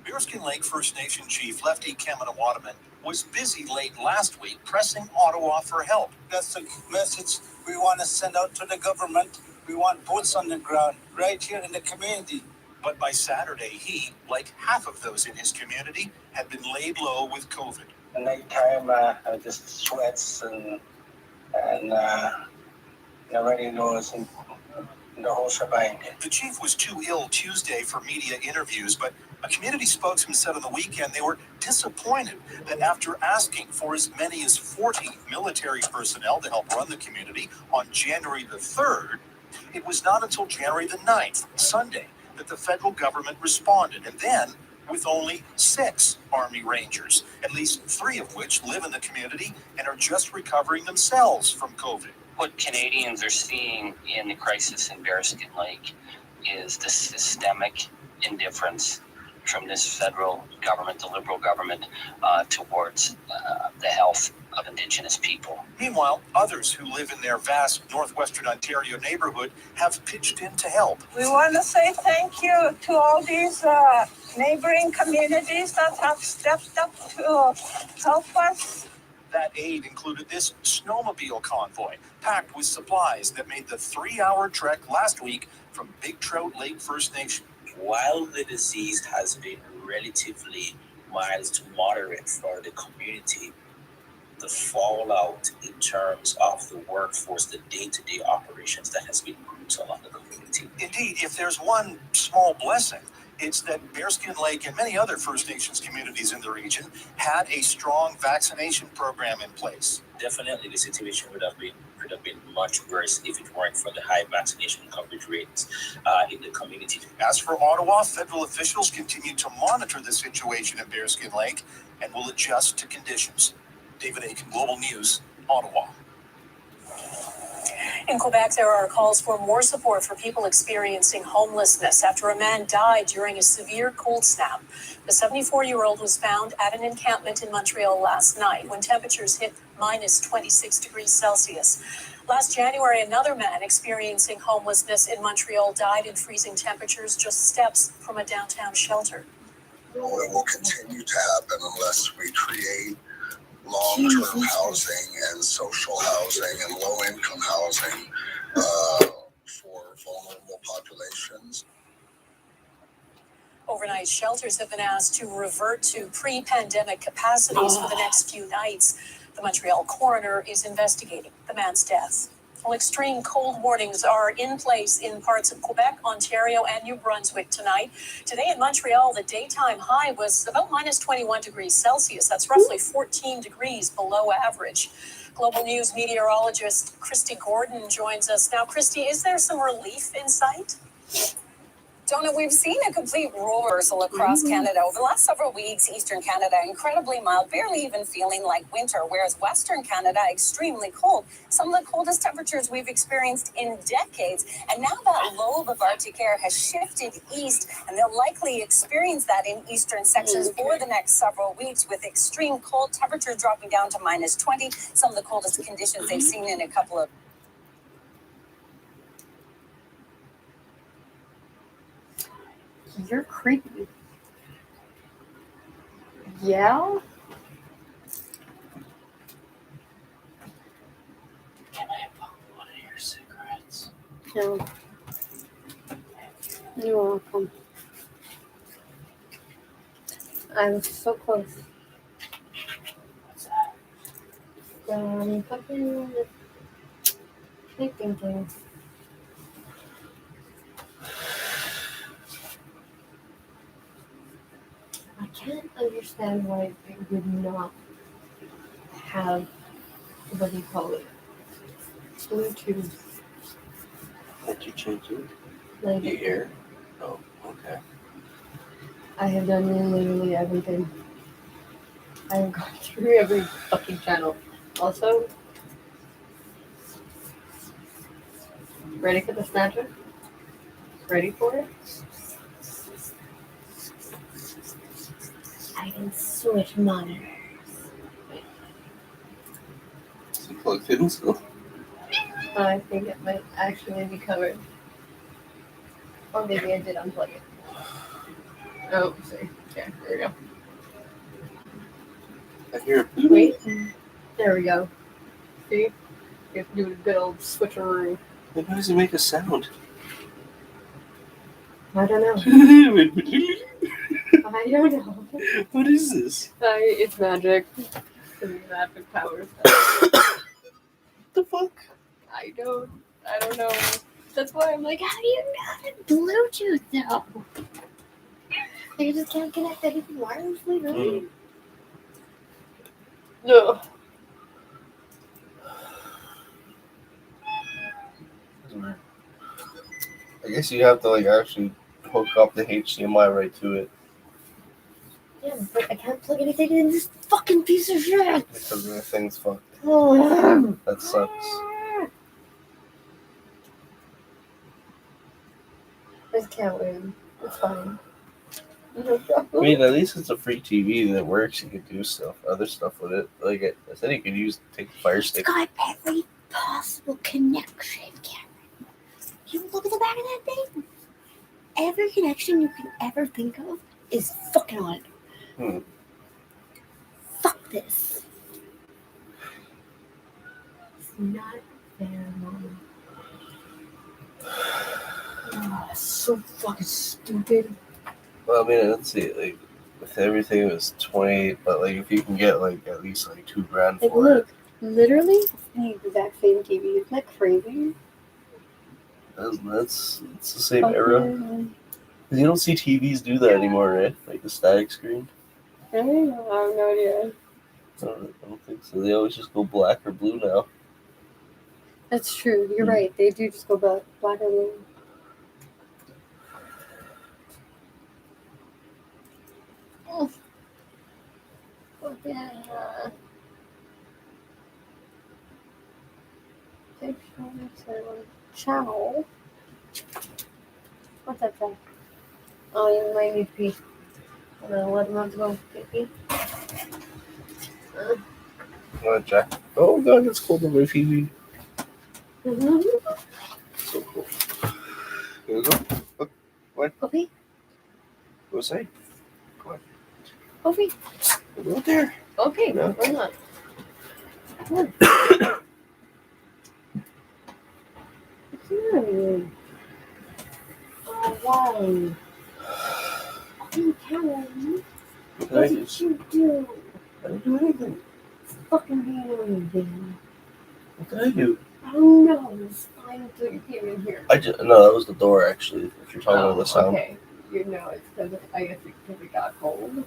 Bearskin Lake First Nation Chief Lefty Kamanawataman was busy late last week pressing Ottawa for help. That's the message we want to send out to the government. We want boots on the ground right here in the community. But by Saturday, he, like half of those in his community, had been laid low with COVID. At nighttime, I just sweats and runny nose and the whole shebang. The chief was too ill Tuesday for media interviews, but a community spokesman said on the weekend they were disappointed that after asking for as many as 40 military personnel to help run the community on January the 3rd, it was not until January the 9th, Sunday, that the federal government responded, and then with only 6 Army Rangers, at least 3 of which live in the community and are just recovering themselves from COVID. What Canadians are seeing in the crisis in Bearskin Lake is the systemic indifference from this federal government, the Liberal government, towards the health of Indigenous people. Meanwhile, others who live in their vast northwestern Ontario neighborhood have pitched in to help. We want to say thank you to all these neighboring communities that have stepped up to help us. That aid included this snowmobile convoy, packed with supplies that made the 3-hour trek last week from Big Trout Lake First Nation. While the disease has been relatively mild to moderate for the community, the fallout in terms of the workforce, the day-to-day operations, that has been brutal on the community. Indeed, if there's one small blessing, it's that Bearskin Lake and many other First Nations communities in the region had a strong vaccination program in place. Definitely the situation would have been much worse if it weren't for the high vaccination coverage rates in the community. As for Ottawa, federal officials continue to monitor the situation in Bearskin Lake and will adjust to conditions. David Aiken, Global News, Ottawa. In Quebec, there are calls for more support for people experiencing homelessness after a man died during a severe cold snap. The 74-year-old was found at an encampment in Montreal last night when temperatures hit minus 26 degrees Celsius. Last January, another man experiencing homelessness in Montreal died in freezing temperatures just steps from a downtown shelter. It will continue to happen unless we create long-term housing and social housing and low-income housing for vulnerable populations. Overnight shelters have been asked to revert to pre-pandemic capacities for the next few nights. The Montreal coroner is investigating the man's death. Well, extreme cold warnings are in place in parts of Quebec, Ontario, and New Brunswick tonight. Today in Montreal, the daytime high was about minus 21 degrees Celsius. That's roughly 14 degrees below average. Global News meteorologist Christy Gordon joins us now. Christy, is there some relief in sight? Donna, we've seen a complete reversal across Canada. Over the last several weeks, Eastern Canada, incredibly mild, barely even feeling like winter, whereas Western Canada, extremely cold. Some of the coldest temperatures we've experienced in decades. And now that lobe of Arctic air has shifted east, and they'll likely experience that in eastern sections for the next several weeks, with extreme cold temperatures dropping down to minus 20, some of the coldest conditions they've seen in a couple of You're creepy. Yeah? Can I have one of your cigarettes? No. You're welcome. I was so close. What's that? Fucking thinking. I can't understand why they would not have, what do you call it? Bluetooth. Did you change it? Like, You hear? Oh, okay. I have done literally everything. I have gone through every fucking channel. Also, ready for the snatcher? Ready for it? I can switch monitors. Is it plugged in still? I think it might actually be covered. Or maybe I did unplug it. Oh, see. Yeah, there we go. I hear. Wait. There we go. See? You have to do a good old switcheroo. Then how does it make a sound? I don't know. I don't know. What is this? It's magic. It's magic powers. What the fuck? I don't know. That's why I'm like, how do you not Bluetooth though? Like, you just can't connect anything wirelessly, really? No. I guess you have to like actually hook up the HDMI right to it. Yeah, but I can't plug anything in this fucking piece of shit. Because the thing's fucked. Oh. That sucks. I just can't win. It's fine. I mean, at least it's a free TV that works. You can do other stuff with it. Like I said, you could take the Fire Stick. It's got every possible connection, Cameron. You look at the back of that thing. Every connection you can ever think of is fucking on it. Fuck this. It's not fair, Mom. Oh, it's so fucking stupid. Well, I mean, let's see. Like with everything, it was 28. But like, if you can get like at least like $2,000 Like, for look, literally the exact same TV. Isn't that crazy? it's the same era. Because you don't see TVs do that anymore, right? Like the static screen. I have no idea. I don't think so. They always just go black or blue now. That's true. You're right. They do just go black or blue. Oh. Oh, yeah. Ciao. What's that say? Oh, you might need to pee. I'm gonna let him have to go get pee. Jack. Oh god, it's cold on my TV. So cool. Here we go. Look. Go ahead. Okay. Go say. Go ahead. Okay. Go out there. Okay. No. Why not? Come on. Oh, wow. Oh, Karen. What did you do? I didn't do anything. Fucking do anything. What did I do? I don't know. It's fine until you came in here. No, that was the door actually. If you're talking about the sound. Okay. You know, it's because I guess it's because it got cold.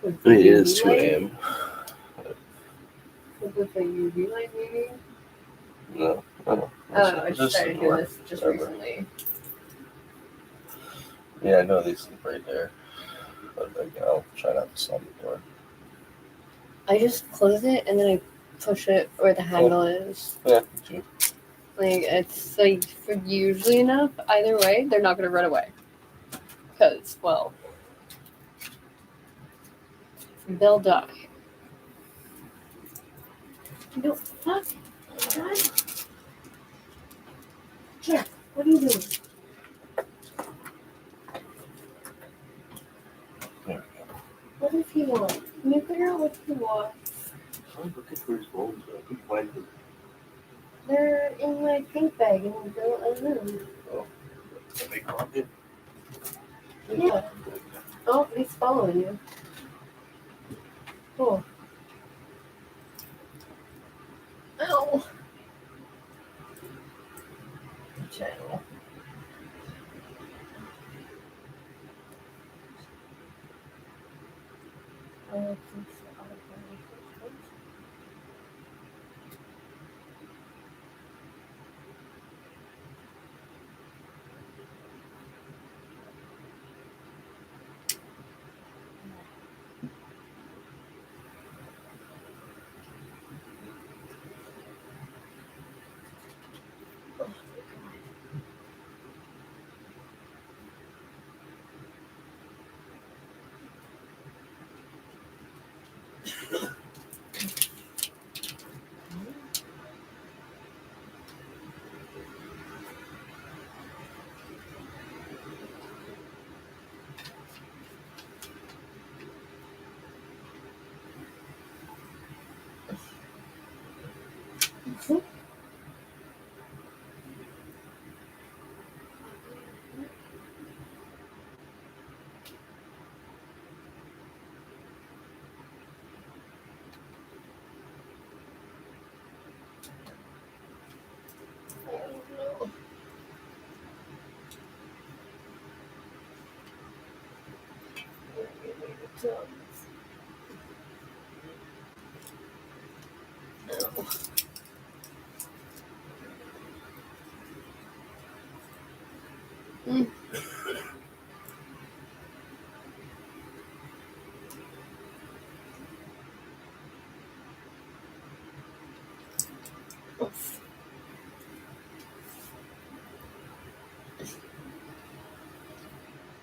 It is 2 a.m. Was this a UV light maybe? No. I just started doing this just recently. Yeah, I know they sleep right there. But like, I'll try not to slam the door. I just close it and then I push it where the handle is. Yeah, me too. Like, it's like for usually enough. Either way, they're not gonna run away. Because, well, they'll die. No, fuck. God. Jeff, what are you doing? There we go. What does he want? Can you figure out what he wants? I'm looking for his bones. I couldn't find them. They're in my pink bag in the room. Oh, they caught it. Yeah. Oh, he's following you. Cool. Ow. Channel.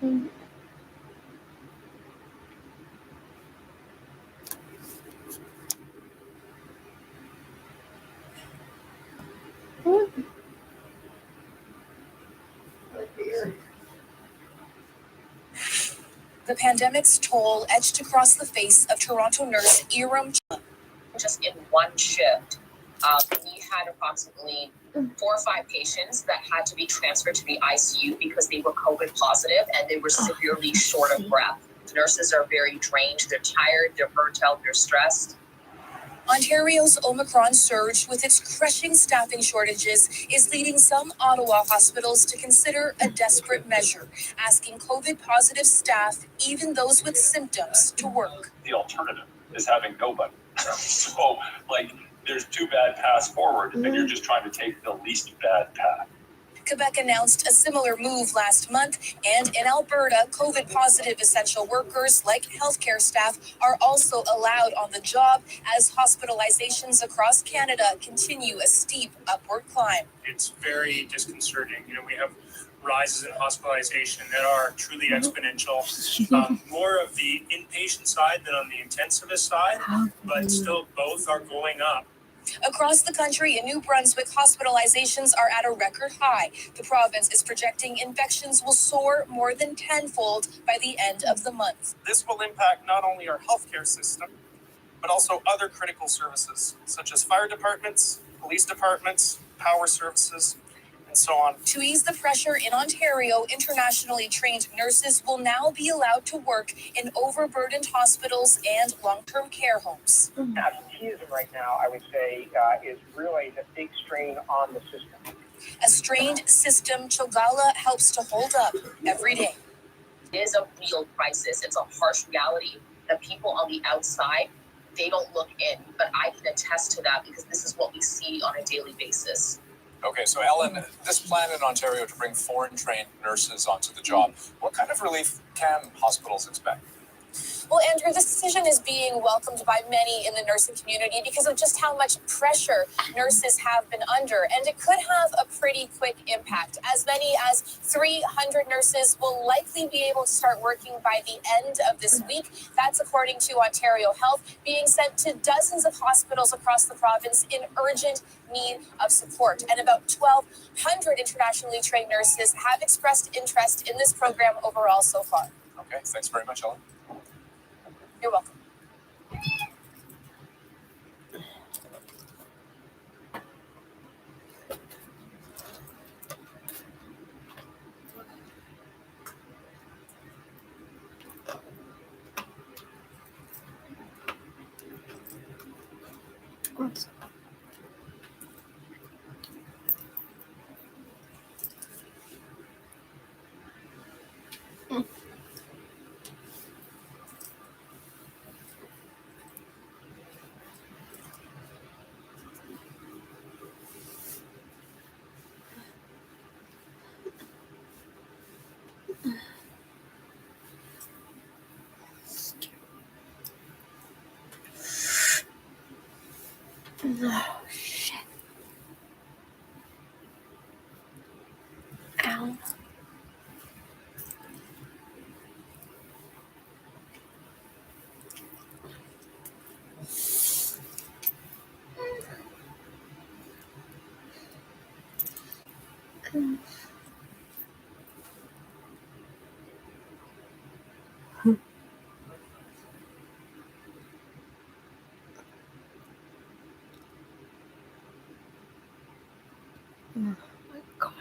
The pandemic's toll etched across the face of Toronto nurse Iram. Just in one shift, we had approximately 4 or 5 patients that had to be transferred to the ICU because they were COVID positive and they were severely short of breath. Nurses are very drained, they're tired, they're burnt out, they're stressed. Ontario's Omicron surge, with its crushing staffing shortages, is leading some Ottawa hospitals to consider a desperate measure, asking COVID-positive staff, even those with symptoms, to work. The alternative is having nobody. So, there's 2 bad paths forward, and you're just trying to take the least bad path. Quebec announced a similar move last month, and in Alberta, COVID-positive essential workers like healthcare staff are also allowed on the job as hospitalizations across Canada continue a steep upward climb. It's very disconcerting. We have rises in hospitalization that are truly exponential. More of the inpatient side than on the intensivist side, but still both are going up. Across the country, in New Brunswick, hospitalizations are at a record high. The province is projecting infections will soar more than tenfold by the end of the month. This will impact not only our healthcare system, but also other critical services, such as fire departments, police departments, power services, and so on. To ease the pressure in Ontario, internationally trained nurses will now be allowed to work in overburdened hospitals and long-term care homes. Absenteeism right now, I would say, is really a big strain on the system. A strained system Chogala helps to hold up every day. It is a real crisis. It's a harsh reality that people on the outside, they don't look in, but I can attest to that because this is what we see on a daily basis. Okay, so Ellen, this plan in Ontario to bring foreign-trained nurses onto the job, what kind of relief can hospitals expect? Well, Andrew, this decision is being welcomed by many in the nursing community because of just how much pressure nurses have been under, and it could have a pretty quick impact. As many as 300 nurses will likely be able to start working by the end of this week. That's according to Ontario Health, being sent to dozens of hospitals across the province in urgent need of support. And about 1,200 internationally trained nurses have expressed interest in this program overall so far. Okay, thanks very much, Ellen. You're welcome. Oh, shit. Ow. Oh my God.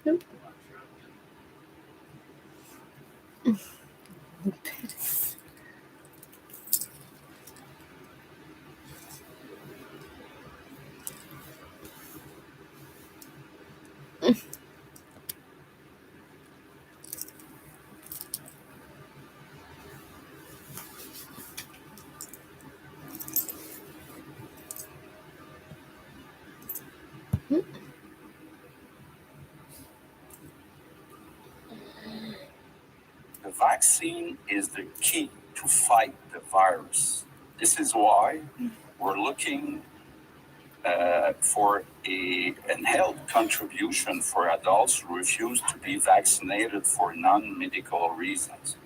Nope. vaccine is the key to fight the virus. This is why we're looking for an health contribution for adults who refuse to be vaccinated for non-medical reasons.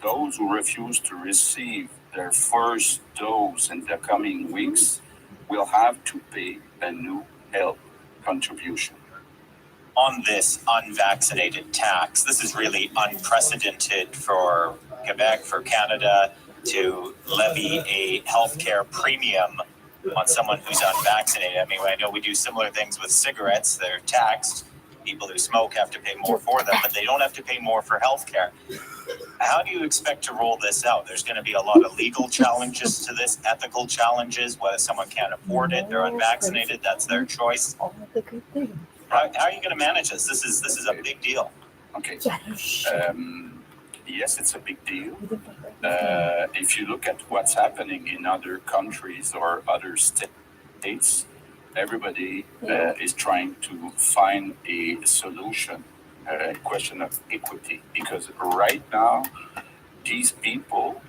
Those who refuse to receive their first dose in the coming weeks will have to pay a new health contribution. On this unvaccinated tax, this is really unprecedented for Quebec, for Canada, to levy a healthcare premium on someone who's unvaccinated. I mean, I know we do similar things with cigarettes. They're taxed. People who smoke have to pay more for them, but they don't have to pay more for healthcare. How do you expect to roll this out? There's going to be a lot of legal challenges to this, ethical challenges, whether someone can't afford it, they're unvaccinated, that's their choice. How are you going to manage this? This is a big deal. Okay. Yes, it's a big deal. If you look at what's happening in other countries or other states, everybody is trying to find a solution, a question of equity. Because right now, these people,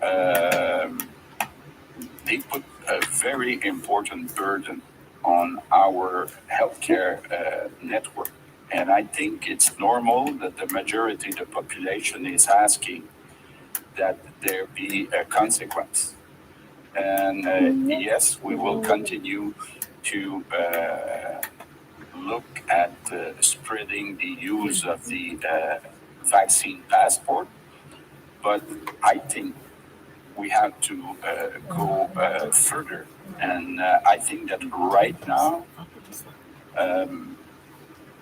they put a very important burden on our healthcare network. And I think it's normal that the majority of the population is asking that there be a consequence. And yes, we will continue to look at spreading the use of the vaccine passport, but I think we have to go further. And I think that right now,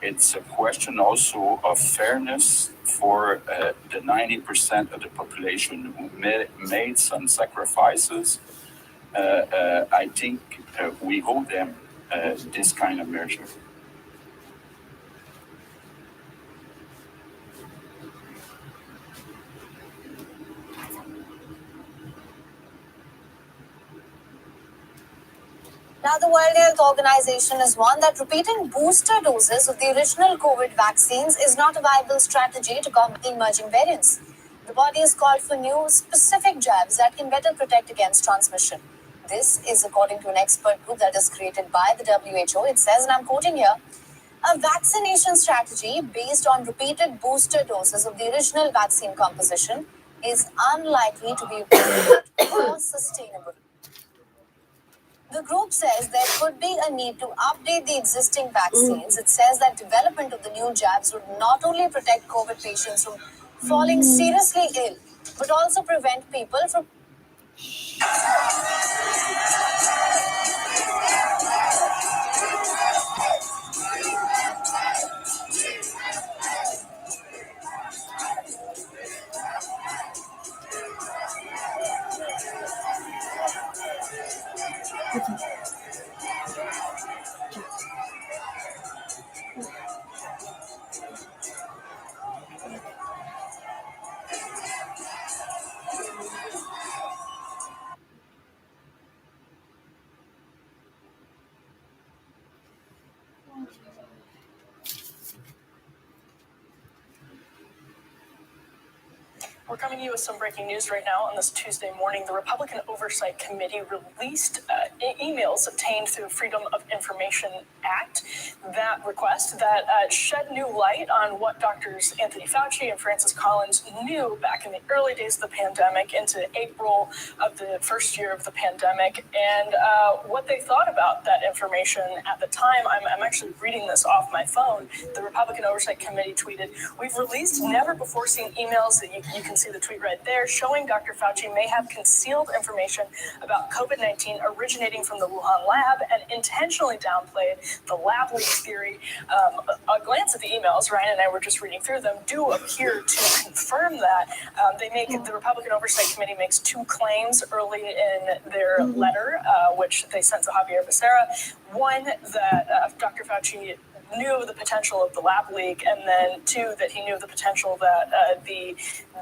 it's a question also of fairness for the 90% of the population who made some sacrifices. I think we owe them this kind of measure. Now, the World Health Organization is warned that repeating booster doses of the original COVID vaccines is not a viable strategy to combat the emerging variants. The body has called for new, specific jabs that can better protect against transmission. This is according to an expert group that is created by the WHO. It says, and I'm quoting here, a vaccination strategy based on repeated booster doses of the original vaccine composition is unlikely to be or sustainable. The group says there could be a need to update the existing vaccines. It says that development of the new jabs would not only protect COVID patients from falling seriously ill, but also prevent people from We're coming to you with some breaking news right now on this Tuesday morning. The Republican Oversight Committee released emails obtained through Freedom of Information Act that request that shed new light on what doctors Anthony Fauci and Francis Collins knew back in the early days of the pandemic into April of the first year of the pandemic, and what they thought about that information at the time. I'm actually reading this off my phone. The Republican Oversight Committee tweeted, "We've released never-before-seen emails," that you can see the tweet right there, "showing Dr. Fauci may have concealed information about COVID-19 originating from the Wuhan lab and intentionally downplayed the lab leak theory." A glance at the emails, Ryan and I were just reading through them, do appear to confirm that. The Republican Oversight Committee makes two claims early in their letter, which they sent to Javier Becerra. One, that Dr. Fauci knew the potential of the lab leak, and then two, that he knew the potential that the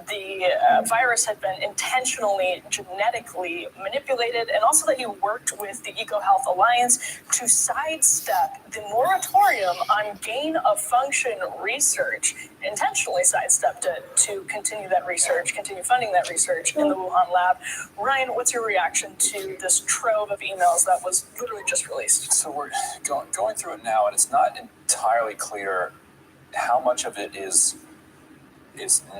the virus had been intentionally genetically manipulated, and also that he worked with the EcoHealth Alliance to sidestep the moratorium on gain-of-function research, intentionally sidestepped it to continue that research, continue funding that research in the Wuhan lab. Ryan, what's your reaction to this trove of emails that was literally just released? So we're going through it now, and it's not entirely clear how much of it is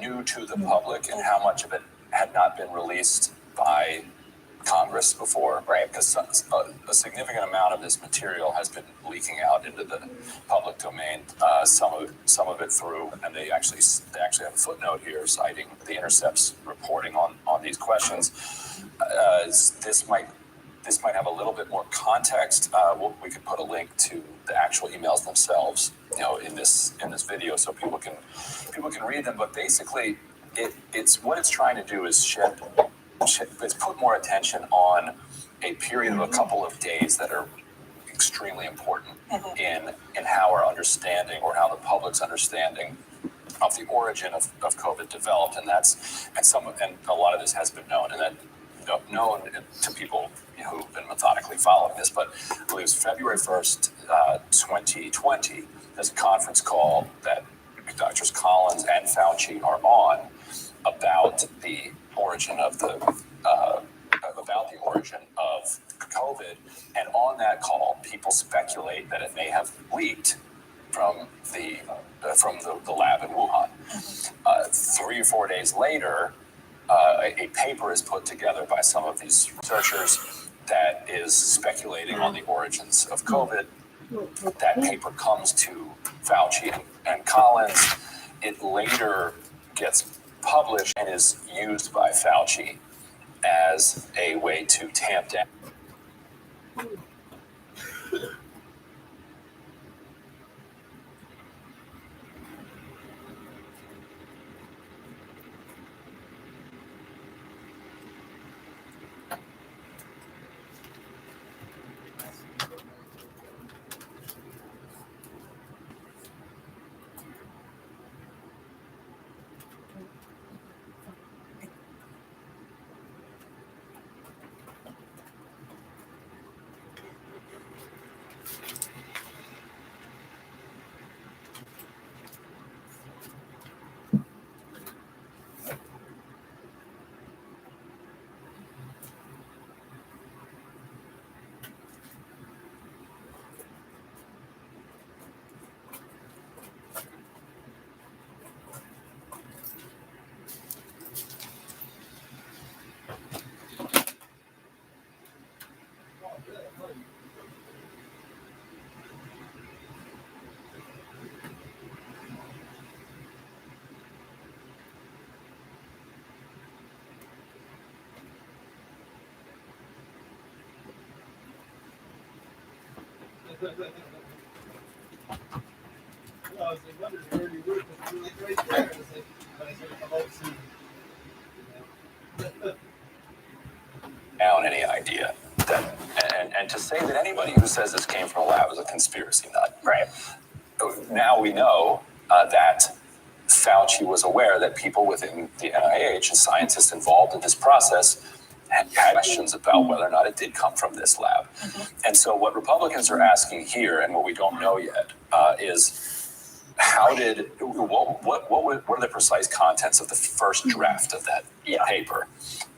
new to the public and how much of it had not been released by Congress before, right? Because a significant amount of this material has been leaking out into the public domain. Some of it through, and they actually have a footnote here citing the Intercept's reporting on these questions. This might have a little bit more context. We could put a link to the actual emails themselves, in this video, so people can read them. But basically, it's what it's trying to do is it's put more attention on a period of a couple of days that are extremely important in how our understanding, or how the public's understanding of the origin of COVID developed, and a lot of this has been known, and that known to people who've been methodically following this. But I believe it was February 1st, 2020. There's a conference call that Drs. Collins and Fauci are on about the origin of COVID, and on that call, people speculate that it may have leaked from the lab in Wuhan. 3 or 4 days later, a paper is put together by some of these researchers that is speculating on the origins of COVID. That paper comes to Fauci and Collins. It later gets published and is used by Fauci as a way to tamp down. Down any idea that, and to say that anybody who says this came from a lab is a conspiracy nut. Right. Now we know that Fauci was aware that people within the NIH and scientists involved in this process had questions about whether or not it did come from this lab. And so what Republicans are asking here, and what we don't know yet, is what are the precise contents of the first draft of that paper?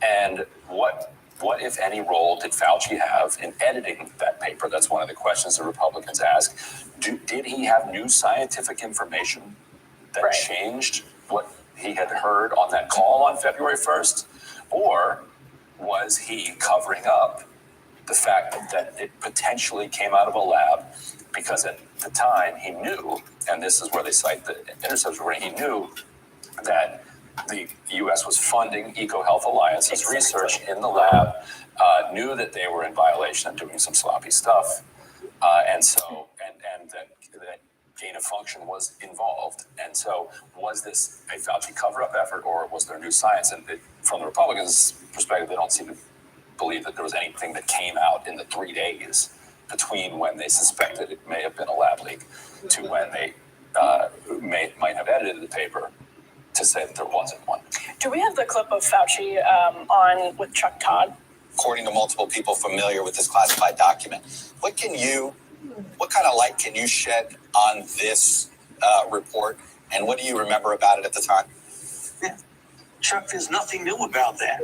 And what, if any, role did Fauci have in editing that paper? That's one of the questions the Republicans ask. Did he have new scientific information that changed what he had heard on that call on February 1st? Or was he covering up the fact that it potentially came out of a lab because at the time he knew, and this is where they cite the Intercepts, where he knew that the U.S. was funding EcoHealth Alliance's research in the lab, knew that they were in violation and doing some sloppy stuff, and that gain of function was involved. And so was this a Fauci cover-up effort, or was there new science? And from the Republicans' perspective, they don't seem to believe that there was anything that came out in the 3 days between when they suspected it may have been a lab leak to when they might have edited the paper to say that there wasn't one. clip of Fauci on with Chuck Todd. According to multiple people familiar with this classified document, what kind of light can you shed on this report, and what do you remember about it at the time? Yeah. Chuck, there's nothing new about that.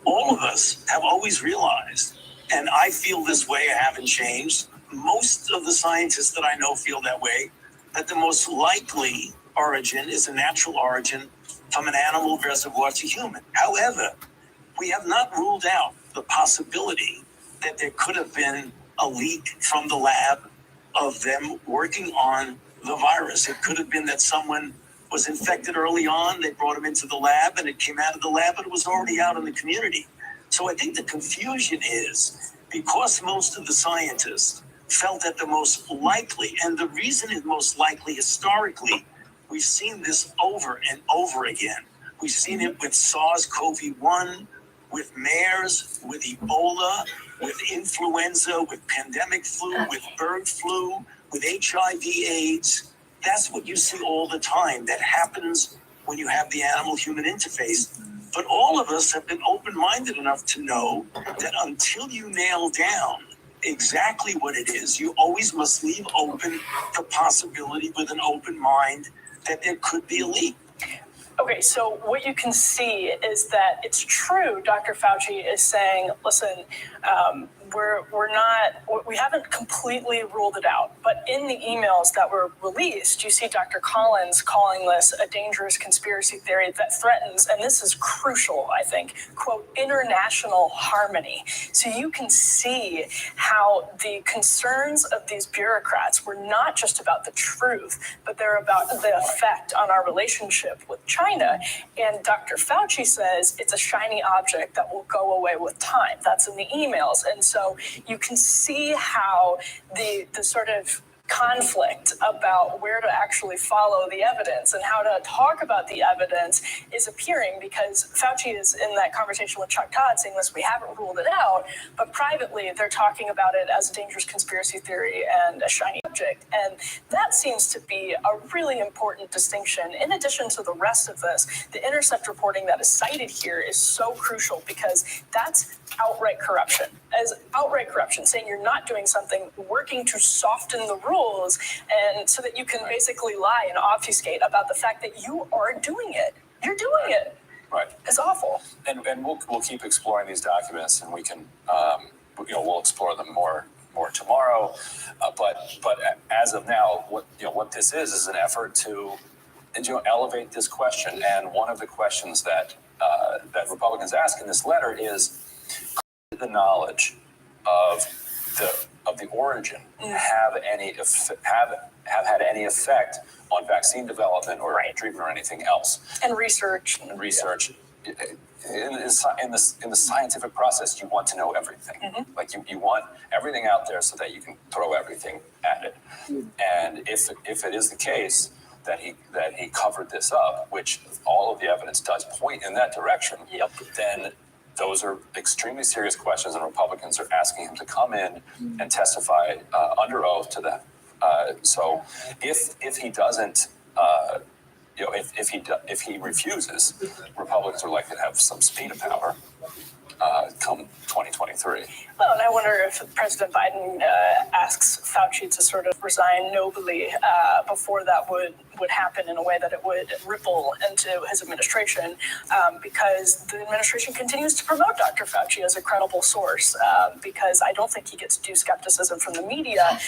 All of us have always realized, and I feel this way, I haven't changed. Most of the scientists that I know feel that way, that the most likely origin is a natural origin from an animal reservoir to human. However, we have not ruled out the possibility that there could have been a leak from the lab of them working on the virus. It could have been that someone was infected early on, they brought him into the lab, and it came out of the lab, but it was already out in the community. So I think the confusion is because most of the scientists felt that the most likely, and the reason is most likely historically, we've seen this over and over again. We've seen it with SARS-CoV-1, with MERS, with Ebola, with influenza, with pandemic flu, with bird flu, with HIV/AIDS. That's what you see all the time. That happens when you have the animal-human interface. But all of us have been open-minded enough to know that until you nail down exactly what it is, you always must leave open the possibility with an open mind that there could be a leak. Okay, so what you can see is that it's true. Dr. Fauci is saying, listen, we haven't completely ruled it out, but in the emails that were released, you see Dr. Collins calling this a dangerous conspiracy theory that threatens, and this is crucial, I think, quote, international harmony. So you can see how the concerns of these bureaucrats were not just about the truth, but they're about the effect on our relationship with China. And Dr. Fauci says it's a shiny object that will go away with time. That's in the emails. And so you can see how the sort of conflict about where to actually follow the evidence and how to talk about the evidence is appearing, because Fauci is in that conversation with Chuck Todd saying this, we haven't ruled it out, but privately they're talking about it as a dangerous conspiracy theory and a shiny object. And that seems to be a really important distinction. In addition to the rest of this, the Intercept reporting that is cited here is so crucial, because that's outright corruption. As outright corruption, saying you're not doing something, working to soften the rules, and so that you can basically lie and obfuscate about the fact that you are doing it. You're doing it. Right. It's awful. And we'll keep exploring these documents, and we can we'll explore them more tomorrow. But as of now, what this is an effort to elevate this question. And one of the questions that Republicans ask in this letter is, could the knowledge of the origin have had any effect on vaccine development or treatment or anything else? And research. In the scientific process, you want to know everything. Mm-hmm. Like you want everything out there so that you can throw everything at it. And if it is the case that he covered this up, which all of the evidence does point in that direction, then those are extremely serious questions, and Republicans are asking him to come in and testify under oath to that. So if he doesn't, if he refuses, Republicans are likely to have some speed of power come 2023. Well, and I wonder if President Biden asks Fauci to sort of resign nobly before that would happen, in a way that it would ripple into his administration, because the administration continues to promote Dr. Fauci as a credible source, because I don't think he gets due skepticism from the media.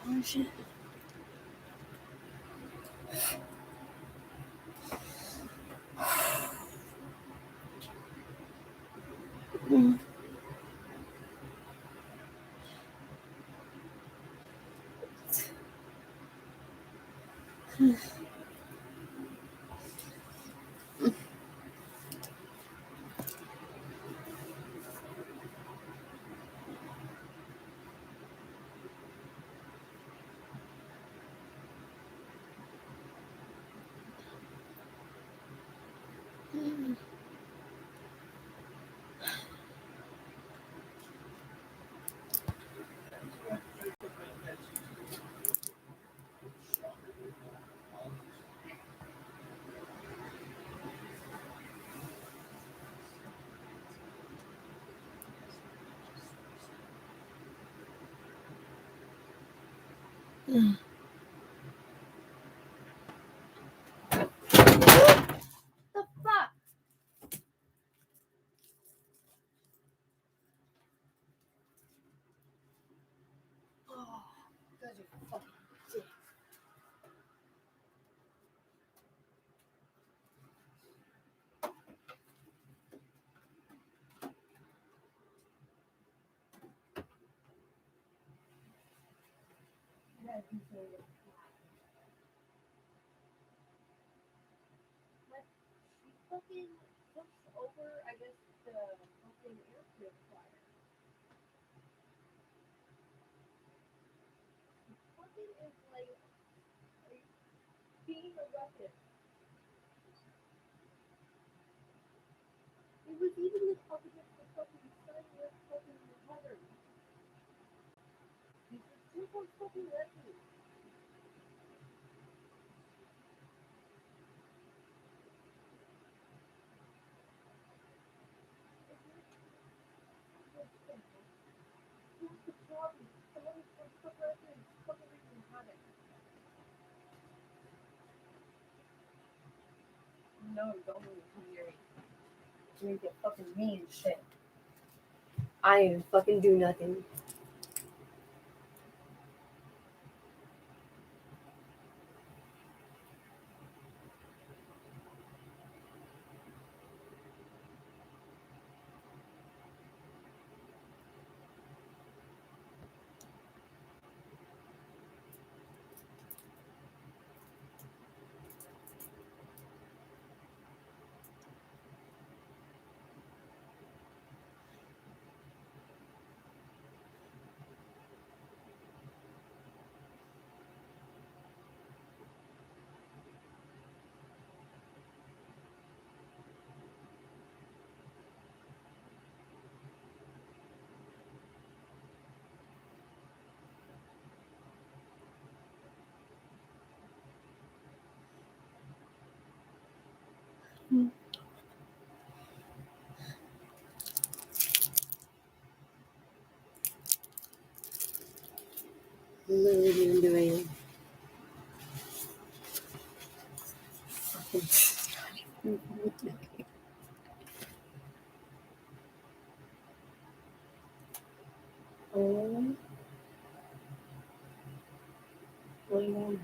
Oh shit. Mm. Mm. The fuck? Oh, guys are fucking sick. Fucking looks over, I guess, the fucking air purifier. Fucking is like being a weapon. It was even the up against the fucking sun with fucking weather. This one's fucking lucky. What's the problem? Someone was stuck right there and fucking making havoc. No, don't move here. You need to get fucking mean shit. I didn't fucking do nothing. Literally didn't do anything. Oh. What do you want?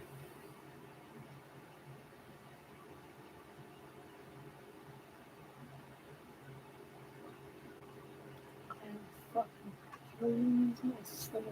I'm fucking killing myself.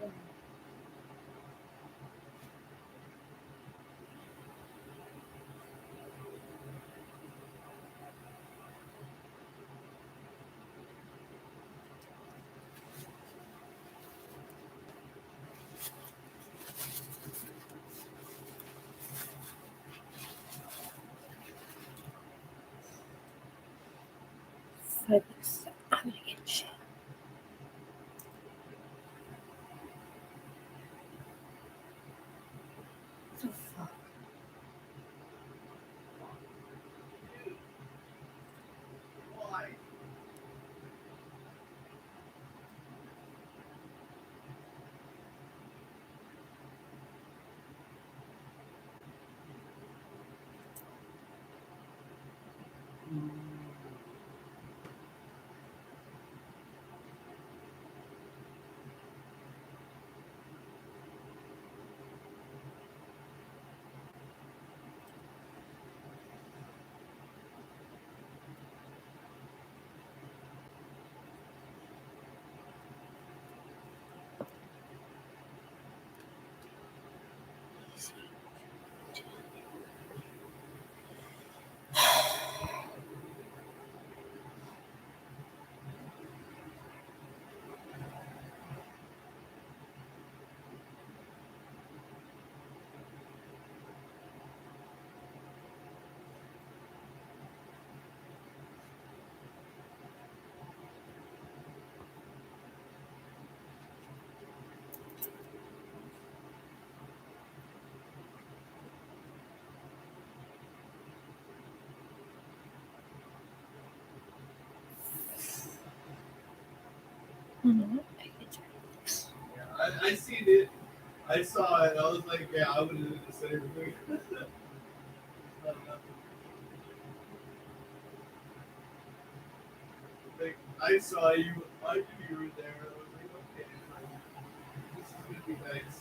Focus. I'm gonna get shit. The fuck? I seen it. I saw it. I was like, yeah, I would have done the same thing. Like, I saw you. I knew you were there. I was like, okay, this is gonna be nice.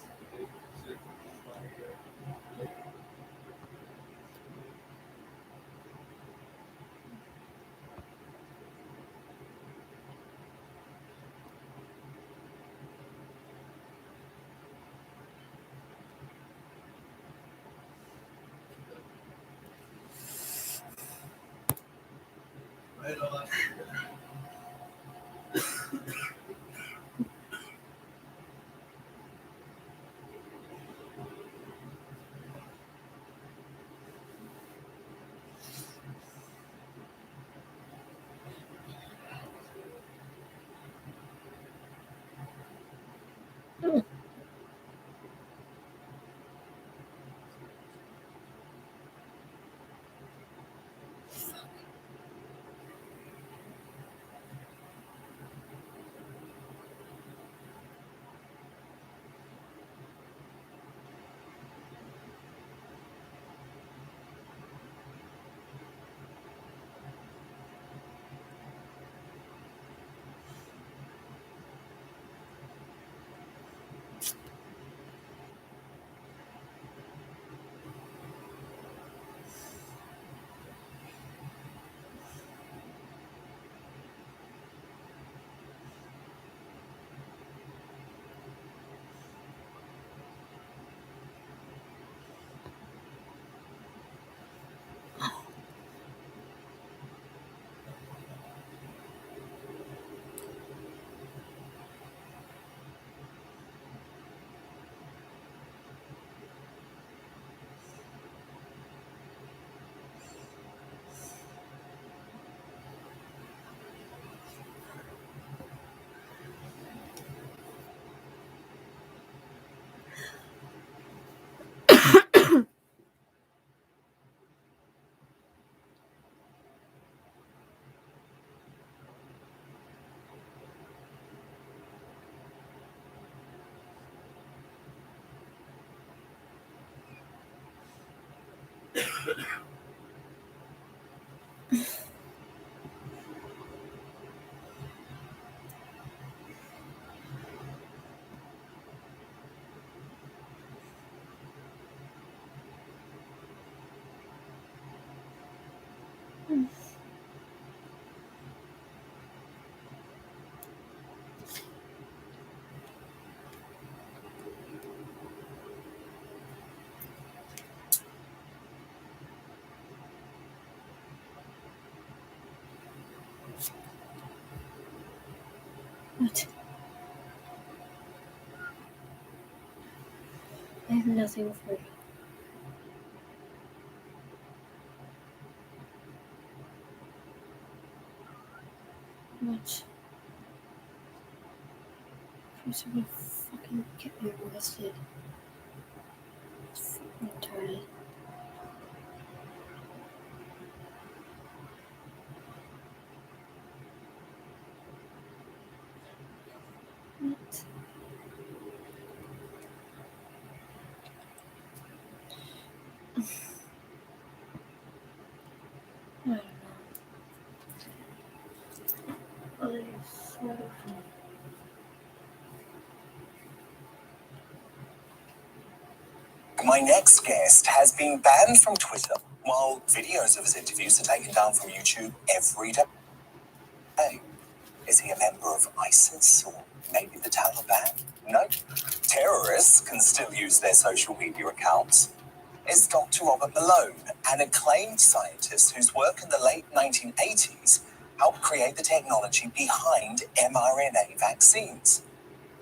Right on. What? I have nothing for you. What? Who's gonna fucking get me arrested? It's fucking retarded. What? I don't know. I swear to God. My next guest has been banned from Twitter, while videos of his interviews are taken down from YouTube every day. Is he a member of ISIS or maybe the Taliban? No. Terrorists can still use their social media accounts. It's Dr. Robert Malone, an acclaimed scientist whose work in the late 1980s helped create the technology behind mRNA vaccines.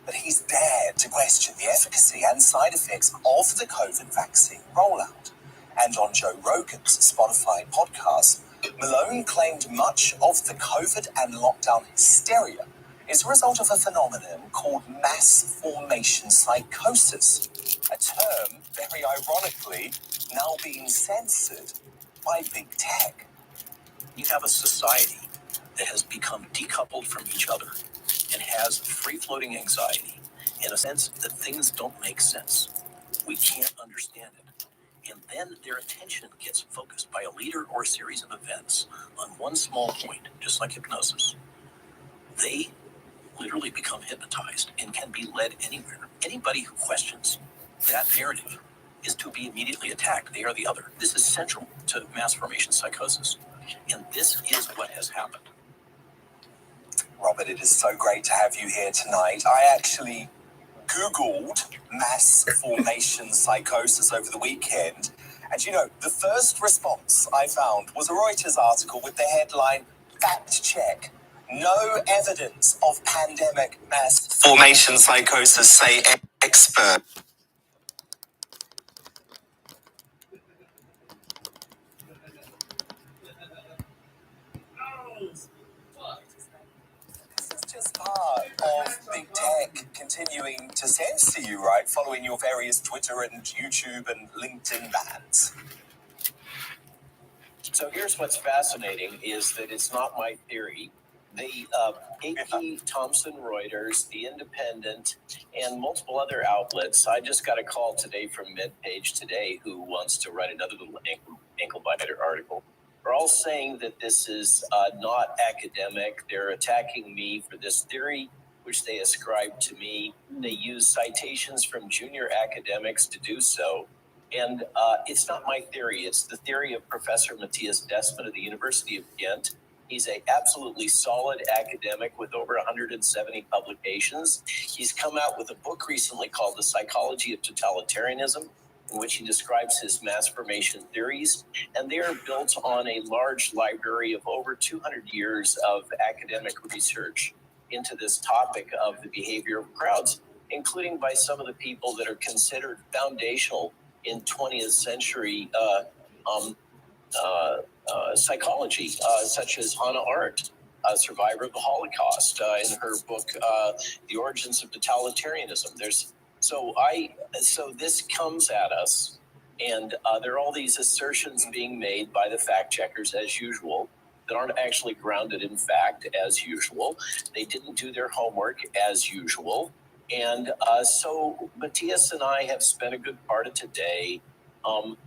But he's dared to question the efficacy and side effects of the COVID vaccine rollout. And on Joe Rogan's Spotify podcast, Malone claimed much of the COVID and lockdown hysteria is a result of a phenomenon called mass formation psychosis, a term, very ironically, now being censored by big tech. You have a society that has become decoupled from each other. and has free-floating anxiety, in a sense that things don't make sense. We can't understand it. And then their attention gets focused by a leader or a series of events on one small point, just like hypnosis. They literally become hypnotized and can be led anywhere. Anybody who questions that narrative is to be immediately attacked. They are the other. This is central to mass formation psychosis. And this is what has happened. Robert, it is so great to have you here tonight. I actually Googled mass formation psychosis over the weekend. And you know, the first response I found was a Reuters article with the headline, "Fact check. No evidence of pandemic mass formation psychosis, say expert." This is just part of big tech continuing to censor you, right? Following your various Twitter and YouTube and LinkedIn bans. So here's what's fascinating is that it's not my theory. The AP, Thomson Reuters, The Independent, and multiple other outlets. I just got a call today from MedPage Today, who wants to write another little ankle biter article. Are all saying that this is not academic. They're attacking me for this theory, which they ascribe to me. They use citations from junior academics to do so. And it's not my theory. It's the theory of Professor Matthias Desmond of the University of Ghent. He's an absolutely solid academic with over 170 publications. He's come out with a book recently called The Psychology of Totalitarianism, in which he describes his mass formation theories. And they are built on a large library of over 200 years of academic research into this topic of the behavior of crowds, including by some of the people that are considered foundational in 20th century psychology, such as Hannah Arendt, a survivor of the Holocaust, in her book, The Origins of Totalitarianism. So this comes at us, and there are all these assertions being made by the fact checkers as usual that aren't actually grounded in fact as usual. They didn't do their homework as usual. And so Matthias and I have spent a good part of today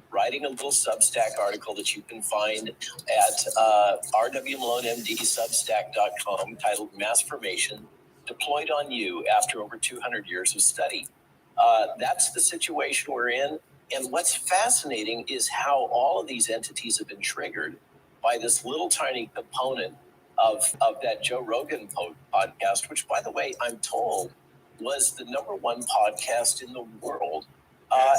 writing a little Substack article that you can find at rwmalonemdsubstack.com titled Mass Formation Deployed on You After Over 200 Years of Study. That's the situation we're in. And what's fascinating is how all of these entities have been triggered by this little tiny component of that Joe Rogan podcast, which, by the way, I'm told was the #1 podcast in the world.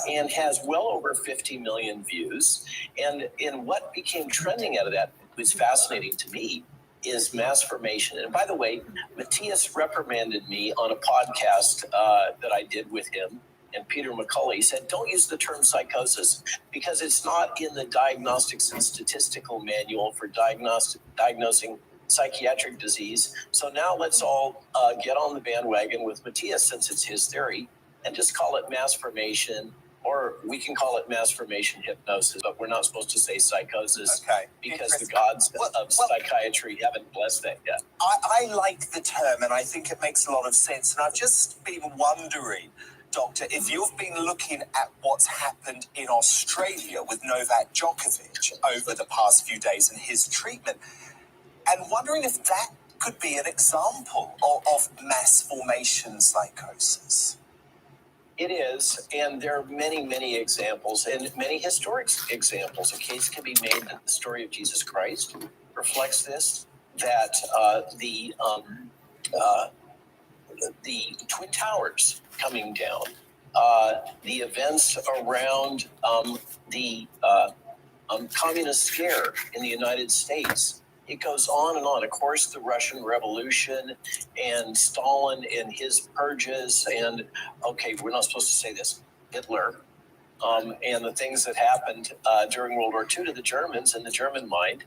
And has well over 50 million views. And what became trending out of that was fascinating to me is mass formation. And by the way, Matthias reprimanded me on a podcast that I did with him and Peter McCullough. He said, don't use the term psychosis because it's not in the Diagnostics and Statistical Manual for diagnosing psychiatric disease. So now let's all get on the bandwagon with Matthias, since it's his theory, and just call it mass formation, or we can call it mass formation hypnosis, but we're not supposed to say psychosis because the gods of psychiatry haven't blessed that yet. I like the term, and I think it makes a lot of sense. And I've just been wondering, Doctor, if you've been looking at what's happened in Australia with Novak Djokovic over the past few days and his treatment, and wondering if that could be an example of mass formation psychosis. It is, and there are many, many examples, and many historic examples. A case can be made that the story of Jesus Christ reflects this, that the Twin Towers coming down, the events around the communist scare in the United States. It goes on and on. Of course, the Russian Revolution and Stalin and his purges and, okay, we're not supposed to say this, Hitler, and the things that happened during World War II to the Germans and the German mind.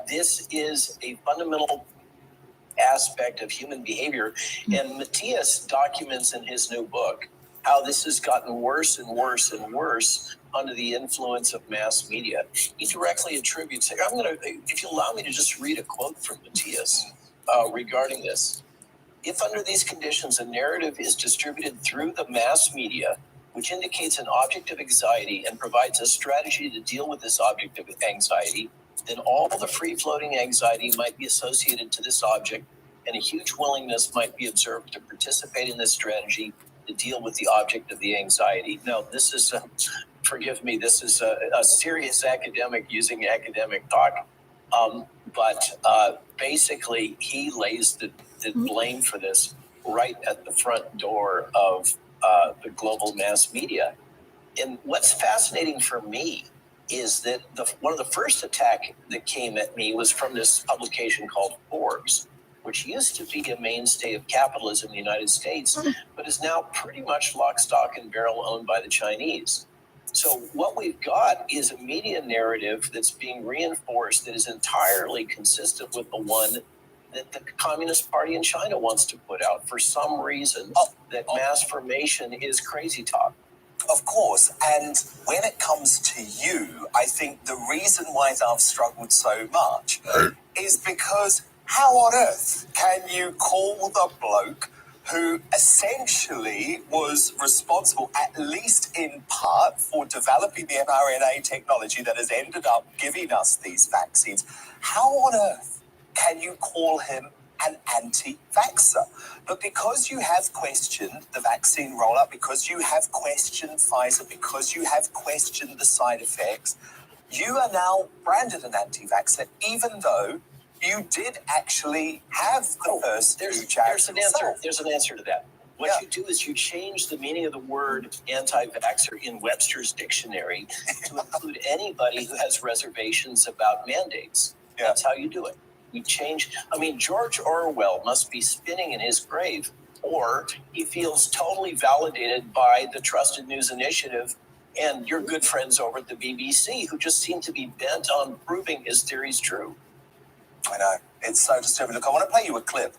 This is a fundamental aspect of human behavior. And Matthias documents in his new book how this has gotten worse and worse and worse under the influence of mass media. He directly attributes, if you allow me to just read a quote from Matthias regarding this. If under these conditions a narrative is distributed through the mass media, which indicates an object of anxiety and provides a strategy to deal with this object of anxiety, then all the free-floating anxiety might be associated to this object, and a huge willingness might be observed to participate in this strategy to deal with the object of the anxiety. Now, this is, forgive me, this is a serious academic using academic talk, but basically he lays the blame for this right at the front door of the global mass media. And what's fascinating for me is that one of the first attack that came at me was from this publication called Forbes, which used to be a mainstay of capitalism in the United States, but is now pretty much lock, stock, and barrel owned by the Chinese. So what we've got is a media narrative that's being reinforced that is entirely consistent with the one that the Communist Party in China wants to put out for some reason, that mass formation is crazy talk. Of course, and when it comes to you, I think the reason why I've struggled so much is because how on earth can you call the bloke who essentially was responsible, at least in part, for developing the mRNA technology that has ended up giving us these vaccines, how on earth can you call him an anti-vaxxer? But because you have questioned the vaccine rollout, because you have questioned Pfizer, because you have questioned the side effects, you are now branded an anti-vaxxer, even though you did actually have the first There's an answer to that. What you do is you change the meaning of the word anti-vaxxer in Webster's dictionary to include anybody who has reservations about mandates. That's how you do it. You change. I mean, George Orwell must be spinning in his grave, or he feels totally validated by the Trusted News Initiative and your good friends over at the BBC, who just seem to be bent on proving his theories true. I know. It's so disturbing. Look, I want to play you a clip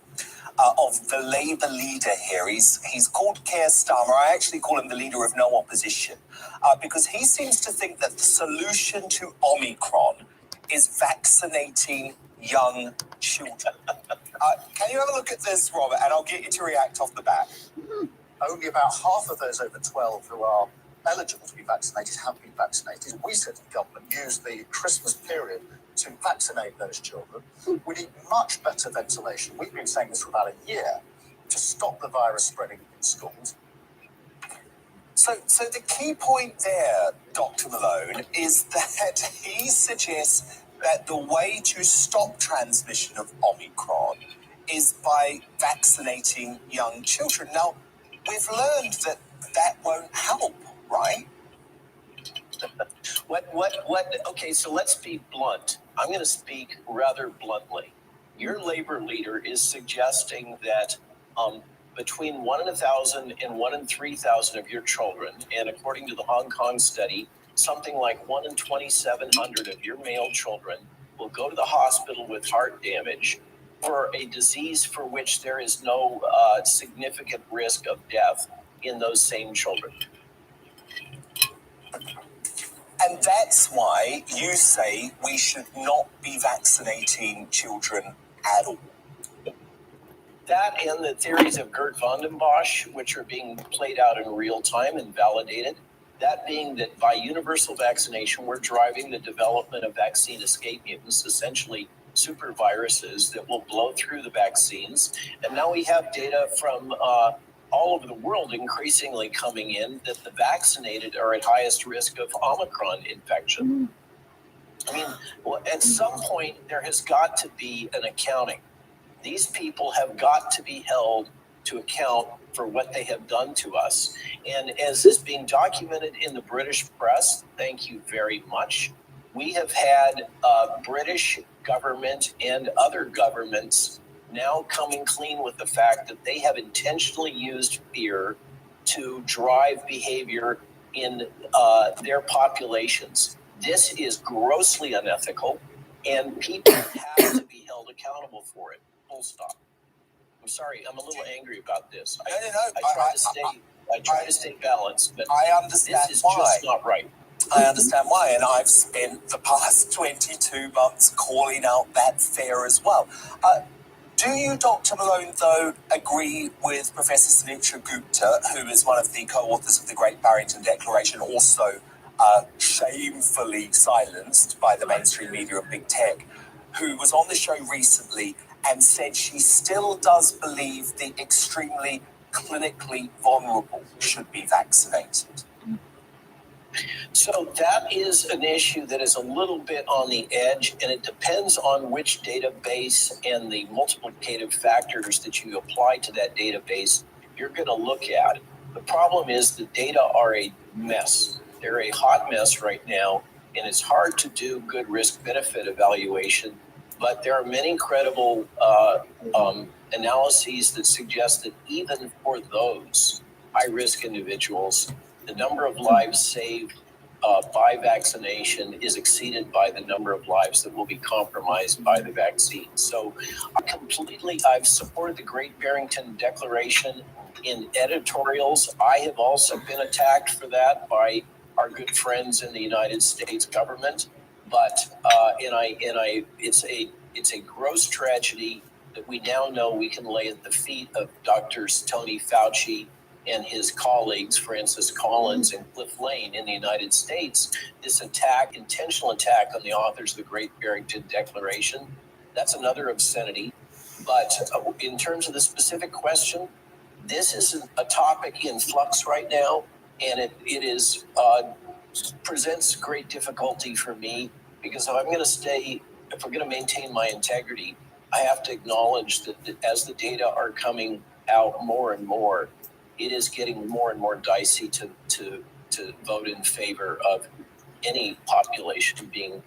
of the Labour leader here. He's called Keir Starmer. I actually call him the leader of no opposition, because he seems to think that the solution to Omicron is vaccinating young children. Can you have a look at this, Robert, and I'll get you to react off the bat. Only about half of those over 12 who are eligible to be vaccinated have been vaccinated. We said to the government, use the Christmas period to vaccinate those children. We need much better ventilation. We've been saying this for about a year to stop the virus spreading in schools. So the key point there, Dr. Malone, is that he suggests that the way to stop transmission of Omicron is by vaccinating young children. Now, we've learned that that won't help, right? Okay, so let's be blunt. I'm going to speak rather bluntly. Your Labour leader is suggesting that between 1 in 1,000 and 1 in 3,000 of your children, and according to the Hong Kong study, something like 1 in 2,700 of your male children will go to the hospital with heart damage for a disease for which there is no significant risk of death in those same children. And that's why you say we should not be vaccinating children at all. That and the theories of Gert von den Bosch, which are being played out in real time and validated, that being that by universal vaccination, we're driving the development of vaccine escape mutants, essentially super viruses that will blow through the vaccines. And now we have data from all over the world increasingly coming in that the vaccinated are at highest risk of Omicron infection. I mean, well, at some point, there has got to be an accounting. These people have got to be held to account for what they have done to us. And as is being documented in the British press, thank you very much, we have had British government and other governments now coming clean with the fact that they have intentionally used fear to drive behavior in their populations. This is grossly unethical, and people have to be held accountable for it. Full stop. I'm sorry, I'm a little angry about this. I try to stay balanced, but I understand this is why. just not right. I understand why, and I've spent the past 22 months calling out that fear as well. Do you, Dr. Malone, though, agree with Professor Sunetra Gupta, who is one of the co-authors of the Great Barrington Declaration, also shamefully silenced by the mainstream media and big tech, who was on the show recently and said she still does believe the extremely clinically vulnerable should be vaccinated? So that is an issue that is a little bit on the edge, and it depends on which database and the multiplicative factors that you apply to that database you're going to look at. The problem is the data are a mess. They're a hot mess right now, and it's hard to do good risk-benefit evaluation, but there are many credible analyses that suggest that even for those high-risk individuals, the number of lives saved by vaccination is exceeded by the number of lives that will be compromised by the vaccine. So I've supported the Great Barrington Declaration in editorials. I have also been attacked for that by our good friends in the United States government. But it's a gross tragedy that we now know we can lay at the feet of Drs. Tony Fauci and his colleagues, Francis Collins and Cliff Lane in the United States, this intentional attack on the authors of the Great Barrington Declaration, that's another obscenity. But in terms of the specific question, this is a topic in flux right now, and it presents great difficulty for me, because if we're going to maintain my integrity, I have to acknowledge that as the data are coming out more and more, it is getting more and more dicey to vote in favor of any population being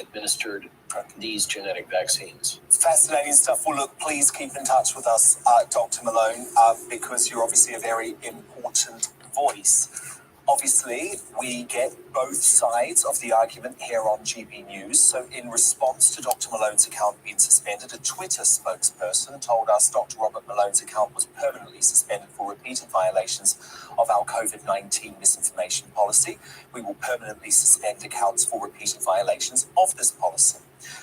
administered these genetic vaccines. Fascinating stuff. Well, look, please keep in touch with us, Dr. Malone, because you're obviously a very important voice. Obviously, we get both sides of the argument here on GB News. So in response to Dr. Malone's account being suspended, a Twitter spokesperson told us Dr. Robert Malone's account was permanently suspended for repeated violations of our COVID-19 misinformation policy. We will permanently suspend accounts for repeated violations of this policy.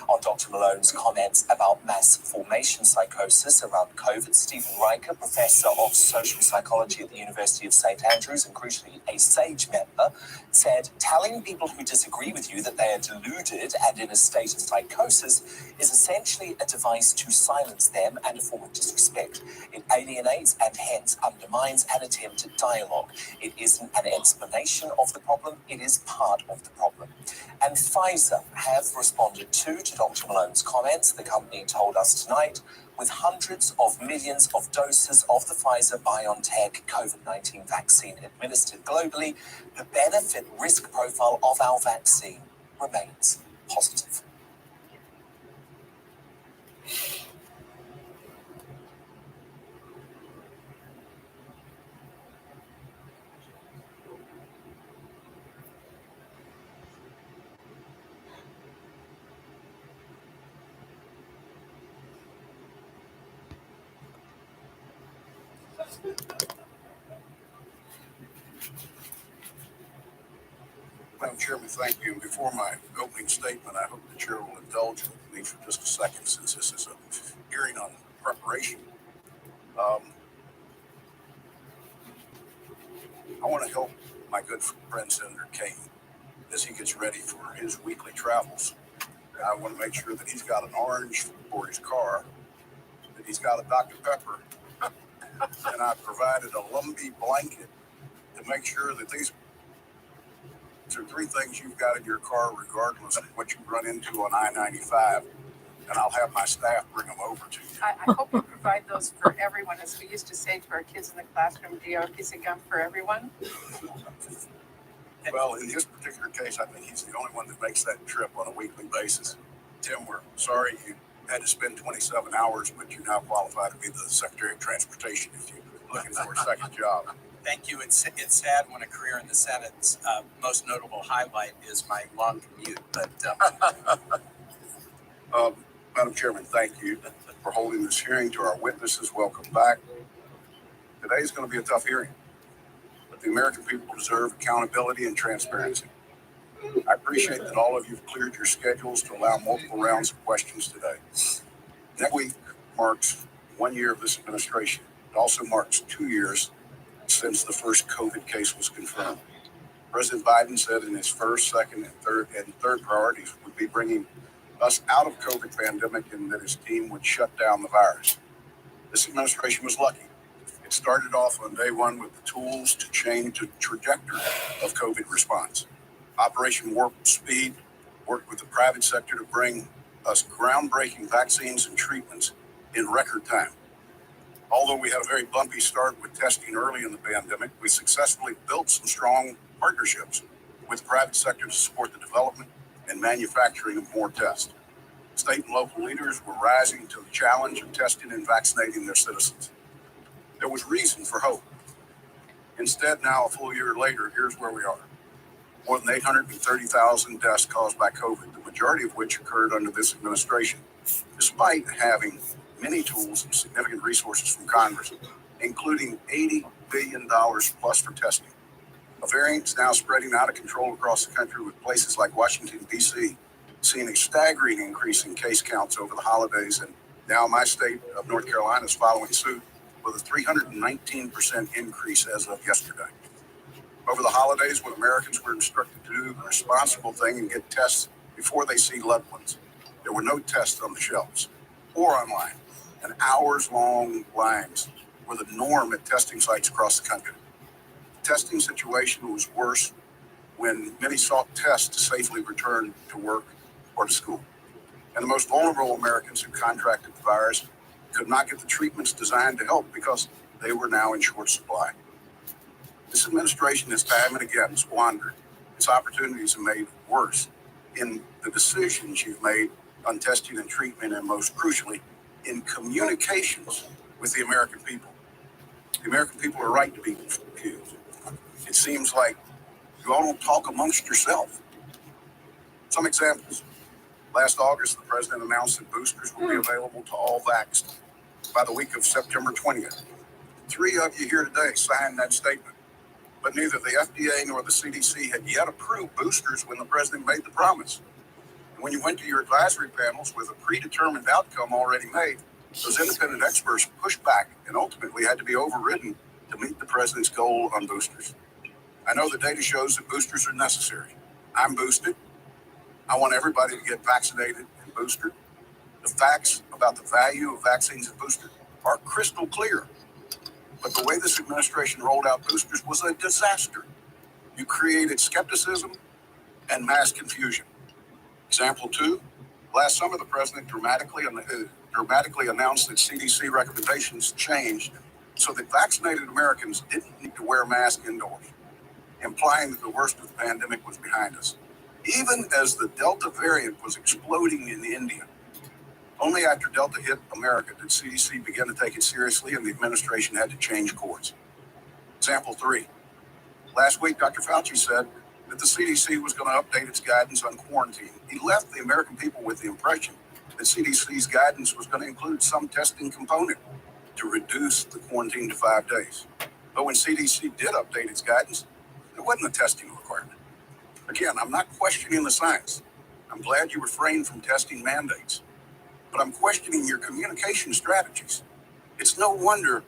On Dr. Malone's comments about mass formation psychosis around COVID, Stephen Riker, professor of social psychology at the University of St. Andrews and crucially a SAGE member, said telling people who disagree with you that they are deluded and in a state of psychosis is essentially a device to silence them and a form of disrespect. It alienates and hence undermines an attempt at dialogue. It isn't an explanation of the problem, it is part of the problem. And Pfizer have responded to Dr. Malone's comments, the company told us tonight, with hundreds of millions of doses of the Pfizer-BioNTech COVID-19 vaccine administered globally. The benefit-risk profile of our vaccine remains positive. Madam Chairman, thank you. And before my opening statement, I hope the chair will indulge me for just a second, since this is a hearing on preparation. I want to help my good friend Senator Kane as he gets ready for his weekly travels. I want to make sure that he's got an orange for his car, that he's got a Dr. Pepper, and I provided a Lumbee blanket to make sure that these are three things you've got in your car regardless of what you run into on I-95, and I'll have my staff bring them over to you. I hope you provide those for everyone. As we used to say to our kids in the classroom, do you have a piece of gum for everyone? Well, in his particular case, I think he's the only one that makes that trip on a weekly basis. Tim, we're sorry you had to spend 27 hours, but you're now qualified to be the Secretary of Transportation if you're looking for a second job. Thank you. It's sad when a career in the Senate's most notable highlight is my long commute. But Madam Chairman, thank you for holding this hearing. To our witnesses, welcome back. Today is going to be a tough hearing, but the American people deserve accountability and transparency. I appreciate that all of you have cleared your schedules to allow multiple rounds of questions today. Next week marks 1 year of this administration. It also marks 2 years since the first COVID case was confirmed. President Biden said in his first, second, and third priorities would be bringing us out of COVID pandemic and that his team would shut down the virus. This administration was lucky. It started off on day one with the tools to change the trajectory of COVID response. Operation Warp Speed worked with the private sector to bring us groundbreaking vaccines and treatments in record time. Although we had a very bumpy start with testing early in the pandemic, we successfully built some strong partnerships with the private sector to support the development and manufacturing of more tests. State and local leaders were rising to the challenge of testing and vaccinating their citizens. There was reason for hope. Instead, now a full year later, here's where we are. More than 830,000 deaths caused by COVID, the majority of which occurred under this administration, despite having many tools and significant resources from Congress, including $80 billion plus for testing. A variant is now spreading out of control across the country, with places like Washington, D.C. seeing a staggering increase in case counts over the holidays, and now my state of North Carolina is following suit with a 319% increase as of yesterday. Over the holidays, when Americans were instructed to do the responsible thing and get tests before they see loved ones, there were no tests on the shelves or online, and hours-long lines were the norm at testing sites across the country. The testing situation was worse when many sought tests to safely return to work or to school. And the most vulnerable Americans who contracted the virus could not get the treatments designed to help because they were now in short supply. This administration has time and again squandered its opportunities and made worse in the decisions you've made on testing and treatment, and most crucially, in communications with the American people. The American people are right to be confused. It seems like you all don't talk amongst yourself. Some examples. Last August, the president announced that boosters will be available to all vaxxed by the week of September 20th. 3 of you here today signed that statement, but neither the FDA nor the CDC had yet approved boosters when the president made the promise. And when you went to your advisory panels with a predetermined outcome already made, those independent experts pushed back and ultimately had to be overridden to meet the president's goal on boosters. I know the data shows that boosters are necessary. I'm boosted. I want everybody to get vaccinated and boosted. The facts about the value of vaccines and boosters are crystal clear. But the way this administration rolled out boosters was a disaster. You created skepticism and mass confusion. Example 2, last summer the president dramatically announced that CDC recommendations changed so that vaccinated Americans didn't need to wear masks indoors, implying that the worst of the pandemic was behind us. Even as the Delta variant was exploding in India, only after Delta hit America did CDC begin to take it seriously, and the administration had to change course. Example 3. Last week, Dr. Fauci said that the CDC was going to update its guidance on quarantine. He left the American people with the impression that CDC's guidance was going to include some testing component to reduce the quarantine to 5 days. But when CDC did update its guidance, there wasn't a testing requirement. Again, I'm not questioning the science. I'm glad you refrained from testing mandates, but I'm questioning your communication strategies. It's no wonder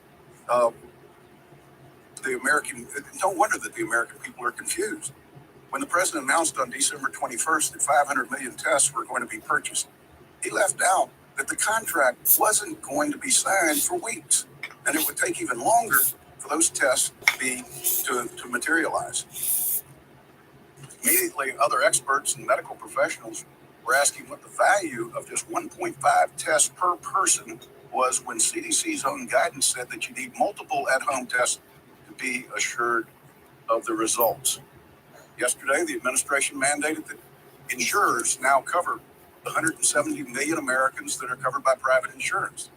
that the American people are confused. When the president announced on December 21st that 500 million tests were going to be purchased, he left out that the contract wasn't going to be signed for weeks, and it would take even longer for those tests to materialize. Immediately, other experts and medical professionals were asking what the value of just 1.5 tests per person was when CDC's own guidance said that you need multiple at-home tests to be assured of the results. Yesterday, the administration mandated that insurers now cover the 170 million Americans that are covered by private insurance.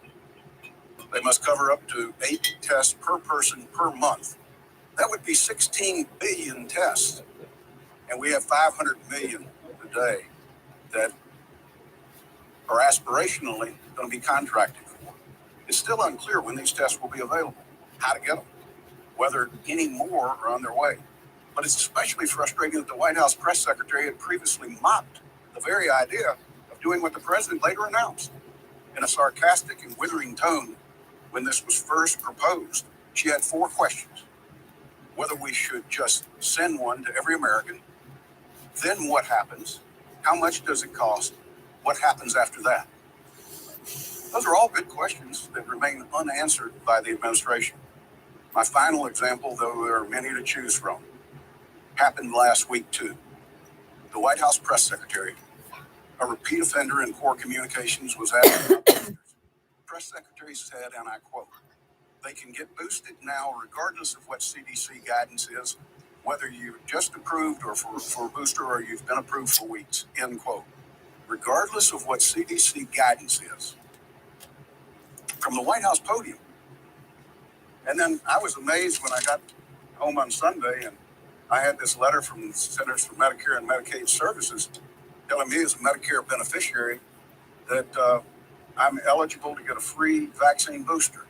They must cover up to 8 tests per person per month. That would be 16 billion tests. And we have 500 million today that are aspirationally going to be contracted for. It's still unclear when these tests will be available, how to get them, whether any more are on their way. But it's especially frustrating that the White House press secretary had previously mocked the very idea of doing what the president later announced. in a sarcastic and withering tone when this was first proposed. She had 4 questions. Whether we should just send one to every American, then what happens? How much does it cost? What happens after that? Those are all good questions that remain unanswered by the administration. My final example, though there are many to choose from, happened last week too. The White House press secretary, a repeat offender in poor communications, was asked about boosters. Press secretary said, and I quote, "They can get boosted now regardless of what CDC guidance is, whether you've just approved or for a booster or you've been approved for weeks," end quote. Regardless of what CDC guidance is. From the White House podium. And then I was amazed when I got home on Sunday and I had this letter from the Centers for Medicare and Medicaid Services telling me as a Medicare beneficiary that I'm eligible to get a free vaccine booster.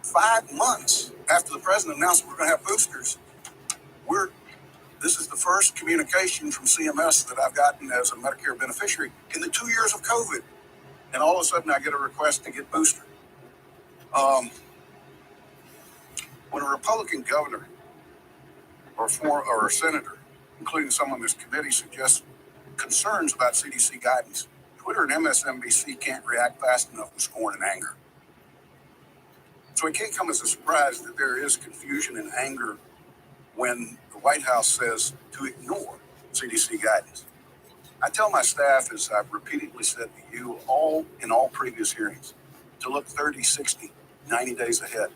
5 months after the president announced we're going to have boosters, this is the first communication from CMS that I've gotten as a Medicare beneficiary in the 2 years of COVID. And all of a sudden I get a request to get boosted. When a Republican governor or a senator, including some on this committee, suggests concerns about CDC guidance, Twitter and MSNBC can't react fast enough with scorn and anger. So it can't come as a surprise that there is confusion and anger when the White House says to ignore CDC guidance. I tell my staff, as I've repeatedly said to you in all previous hearings, to look 30, 60, 90 days ahead.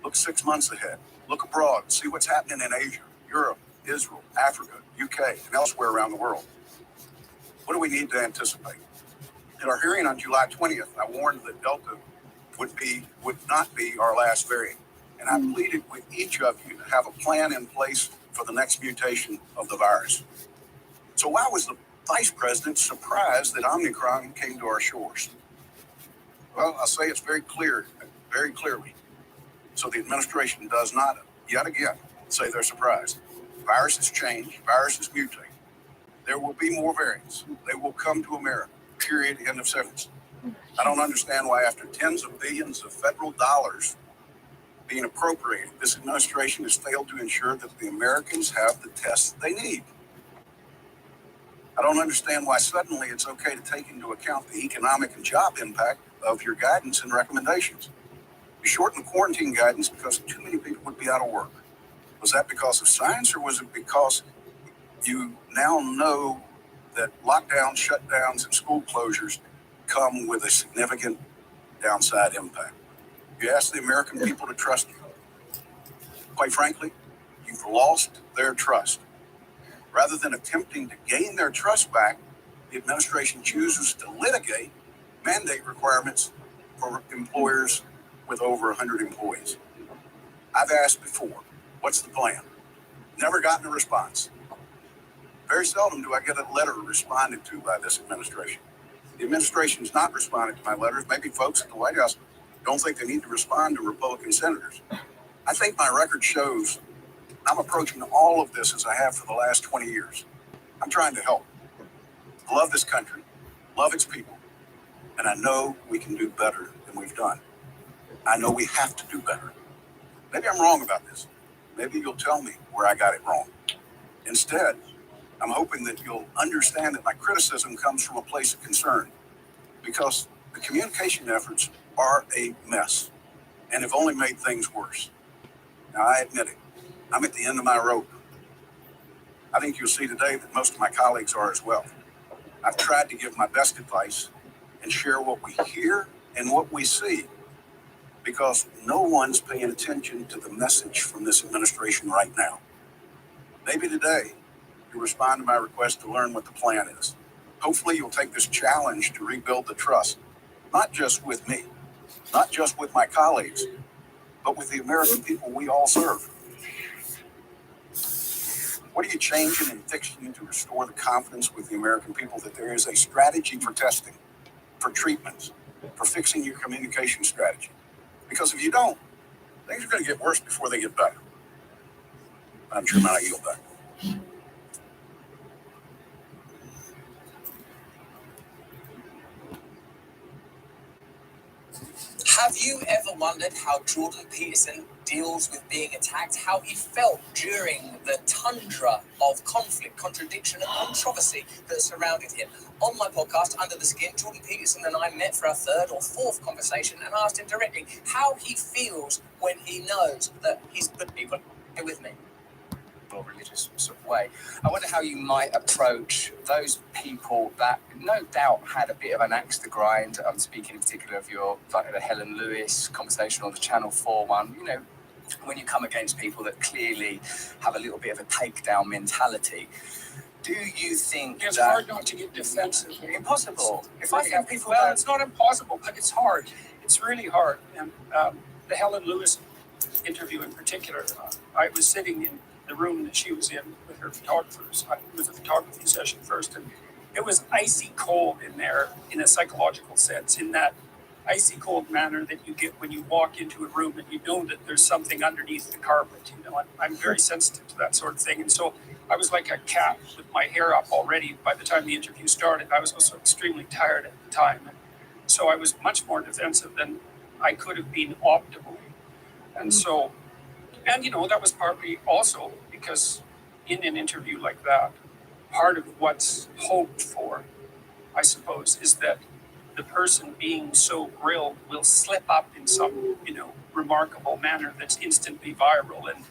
Look 6 months ahead. Look abroad. See what's happening in Asia, Europe, Israel, Africa, UK, and elsewhere around the world. What do we need to anticipate? At our hearing on July 20th, I warned that Delta would not be our last variant. And I pleaded with each of you to have a plan in place for the next mutation of the virus. So why was the Vice President surprised that Omicron came to our shores? Well, I'll say it's very clearly. So the administration does not, yet again, say they're surprised. Viruses change, viruses mutate. There will be more variants. They will come to America, period, end of sentence. I don't understand why after tens of billions of federal dollars being appropriated, this administration has failed to ensure that the Americans have the tests they need. I don't understand why suddenly it's okay to take into account the economic and job impact of your guidance and recommendations. You shortened the quarantine guidance because too many people would be out of work. Was that because of science, or was it because you now know that lockdowns, shutdowns, and school closures come with a significant downside impact? You ask the American people to trust you. Quite frankly, you've lost their trust. Rather than attempting to gain their trust back, the administration chooses to litigate mandate requirements for employers with over 100 employees. I've asked before, what's the plan? Never gotten a response. Very seldom do I get a letter responded to by this administration. The administration's not responded to my letters. Maybe folks at the White House don't think they need to respond to Republican senators. I think my record shows I'm approaching all of this as I have for the last 20 years. I'm trying to help. I love this country, love its people, and I know we can do better than we've done. I know we have to do better. Maybe I'm wrong about this. Maybe you'll tell me where I got it wrong. Instead, I'm hoping that you'll understand that my criticism comes from a place of concern, because the communication efforts are a mess and have only made things worse. Now, I admit it. I'm at the end of my rope. I think you'll see today that most of my colleagues are as well. I've tried to give my best advice and share what we hear and what we see, because no one's paying attention to the message from this administration right now. Maybe today you'll respond to my request to learn what the plan is. Hopefully you'll take this challenge to rebuild the trust, not just with me, not just with my colleagues, but with the American people we all serve. What are you changing and fixing to restore the confidence with the American people that there is a strategy for testing, for treatments, for fixing your communication strategy? Because if you don't, things are going to get worse before they get better. I'm sure I yield back. Have you ever wondered how Jordan Peterson deals with being attacked? How he felt during the tundra of conflict, contradiction, and controversy that surrounded him? On my podcast, Under the Skin, Jordan Peterson and I met for our third or fourth conversation and asked him directly how he feels when he knows that he's good people here with me. Or religious sort of way. I wonder how you might approach those people that no doubt had a bit of an axe to grind. I'm speaking in particular of your like the Helen Lewis conversation on the Channel 4 one. You know, when you come against people that clearly have a little bit of a takedown mentality. Do you think it's that hard not to get defensive? Impossible. If I think people, well, it's not impossible, but it's hard. It's really hard. And the Helen Lewis interview in particular, I was sitting in the room that she was in with her photographers. It was a photography session first, and it was icy cold in there in a psychological sense, in that icy cold manner that you get when you walk into a room and you know that there's something underneath the carpet. You know, I'm very sensitive to that sort of thing, and so I was like a cat with my hair up already by the time the interview started. I was also extremely tired at the time, and so I was much more defensive than I could have been optimally. And so, and you know, that was partly also because in an interview like that, part of what's hoped for, I suppose, is that the person being so grilled will slip up in some, you know, remarkable manner that's instantly viral, and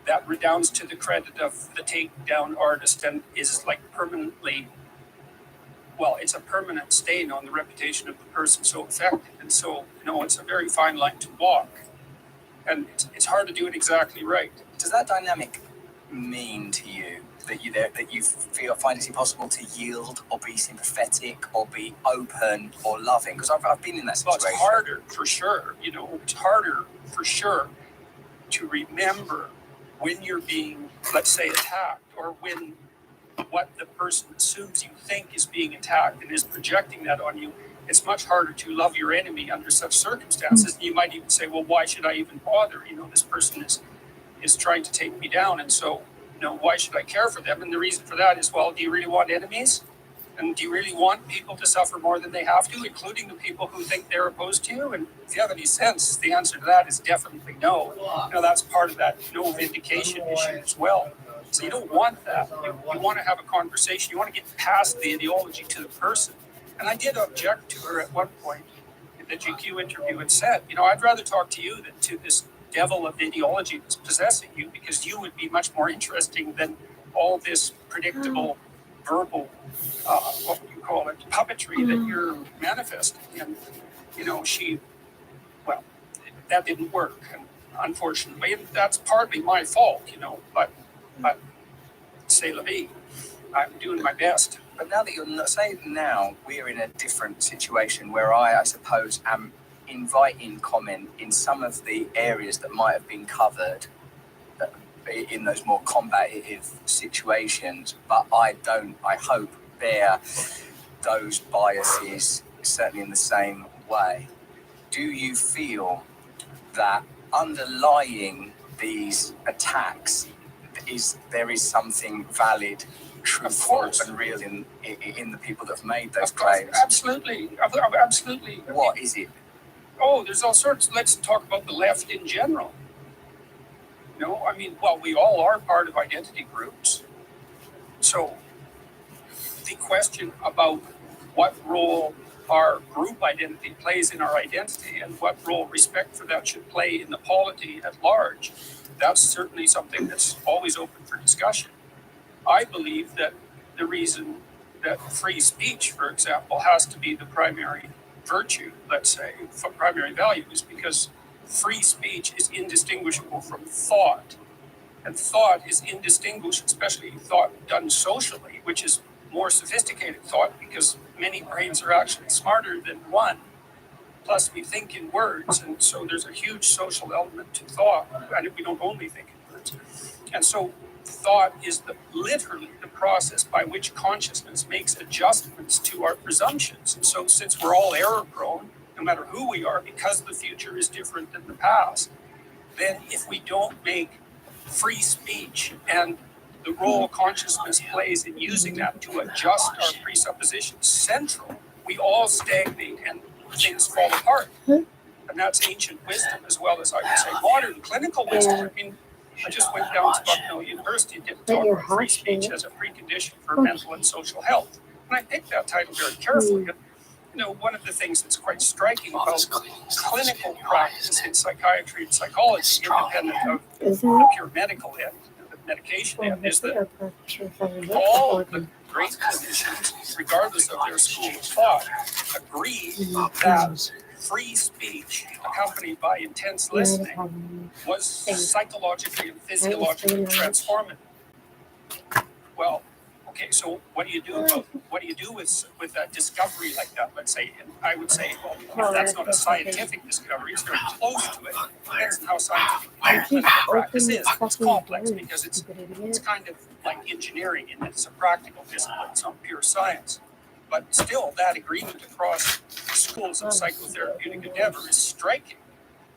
that redounds to the credit of the takedown artist and is like permanently, well, it's a permanent stain on the reputation of the person so affected. And so, you know, it's a very fine line to walk. And it's hard to do it exactly right. Does that dynamic mean to you that you find it impossible to yield or be sympathetic or be open or loving? Because I've been in that situation. Well, it's harder for sure. You know, it's harder for sure to remember when you're being, let's say, attacked, or when what the person assumes you think is being attacked and is projecting that on you. It's much harder to love your enemy under such circumstances. You might even say, well, why should I even bother? You know, this person is trying to take me down. And so, you know, why should I care for them? And the reason for that is, well, do you really want enemies? And do you really want people to suffer more than they have to, including the people who think they're opposed to you? And if you have any sense, the answer to that is definitely no. You know, that's part of that no vindication issue as well. So you don't want that. You want to have a conversation. You want to get past the ideology to the person. And I did object to her at one point in the GQ interview and said, you know, I'd rather talk to you than to this devil of ideology that's possessing you, because you would be much more interesting than all this predictable verbal, what would you call it, puppetry that you're manifesting. And, you know, well, that didn't work, and unfortunately. And that's partly my fault, you know, but c'est la vie. I'm doing my best. But now that you're not saying, now we're in a different situation where I suppose, am inviting comment in some of the areas that might have been covered in those more combative situations, but I hope, bear those biases certainly in the same way. Do you feel that underlying these attacks there is something valid, truthful, and real in the people that have made those claims? Absolutely. Absolutely. What is it? Oh, there's all sorts. Let's talk about the left in general. You know, I mean, well, we all are part of identity groups. So the question about what role our group identity plays in our identity and what role respect for that should play in the polity at large, that's certainly something that's always open for discussion. I believe that the reason that free speech, for example, has to be the primary virtue, let's say, primary value, is because free speech is indistinguishable from thought. And thought is indistinguishable, especially thought done socially, which is more sophisticated thought, because many brains are actually smarter than one. Plus, we think in words, and so there's a huge social element to thought, and we don't only think in words. And so thought is literally the process by which consciousness makes adjustments to our presumptions. And so since we're all error-prone, no matter who we are, because the future is different than the past, then if we don't make free speech and the role consciousness plays in using that to adjust our presuppositions central, we all stagnate and things fall apart. And that's ancient wisdom as well as, I would say, modern clinical wisdom. I mean, I just went down to Bucknell University and did a talk about free speech as a precondition for mental and social health. And I picked that title very carefully. And, you know, one of the things that's quite striking about clinical practice in psychiatry and psychology, independent of the pure medical end, the medication end, is that all the great clinicians, regardless of their school of thought, agree that free speech accompanied by intense listening was psychologically and physiologically transformative. Well, okay, so what do you do with a discovery like that? Let's say, and I would say, well, that's not a scientific discovery; it's very close to it. Depends on how scientific clinical practice is. It's complex because it's kind of like engineering in that it's a practical discipline. It's not pure science. But still, that agreement across schools of psychotherapeutic endeavor is striking,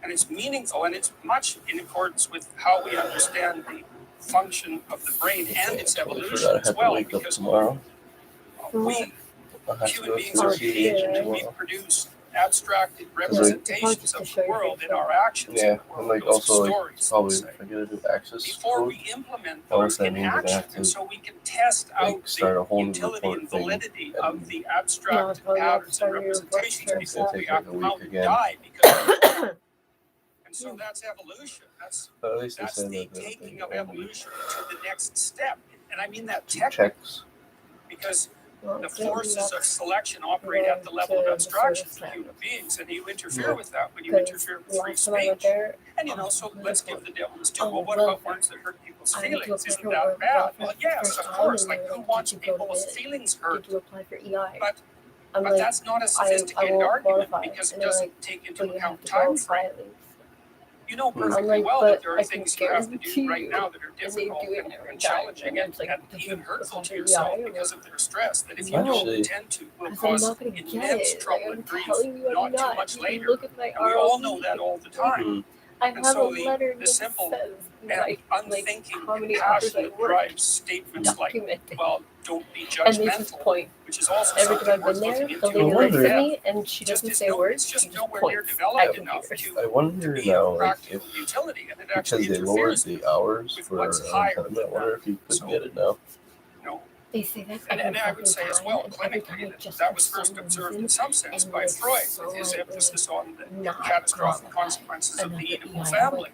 and it's meaningful, and it's much in accordance with how we understand the function of the brain and its evolution as well, because we human beings are aged and we produce abstracted representations of the world in our actions. Yeah, and like those also like stories, probably if I get a new access before code, we implement all those that in means I action, have to and so we can test like out start a the whole new utility report and thing. validity And of the abstracted patterns and representations it's gonna before we take like act a them week out and again. die, because and so that's evolution. But at least they That's said the that taking they of only evolution to the next step, and I mean that 2 technically, checks. because the forces of selection operate at the level of abstraction for human beings, and you interfere with that when you interfere with free speech. And you know, so let's give the devil his due. Well, what about words that hurt people's feelings? Isn't that bad? Well, yes, of course. Like, who wants people's feelings hurt? But that's not a sophisticated argument because it doesn't take into account time frame. You know perfectly well that there are things you have to do right now that are difficult and challenging and even hurtful to yourself because of their stress, that if you don't attend to will cause immense trouble and grief not too much later. And we all know that all the time. And so the simple and unthinking compassion that drives statements like, well, don't be judgmental, which is also something worth looking into. It's just nowhere near developed enough I wonder to now, be like, practical if utility, and it because actually they lowered interferes the hours with for what's higher unemployment, than I wonder that. if you could So, get it now. no. They say that And I would say as well, clinically, that was first observed in some sense by Freud, with his emphasis on the catastrophic consequences of the Oedipal family,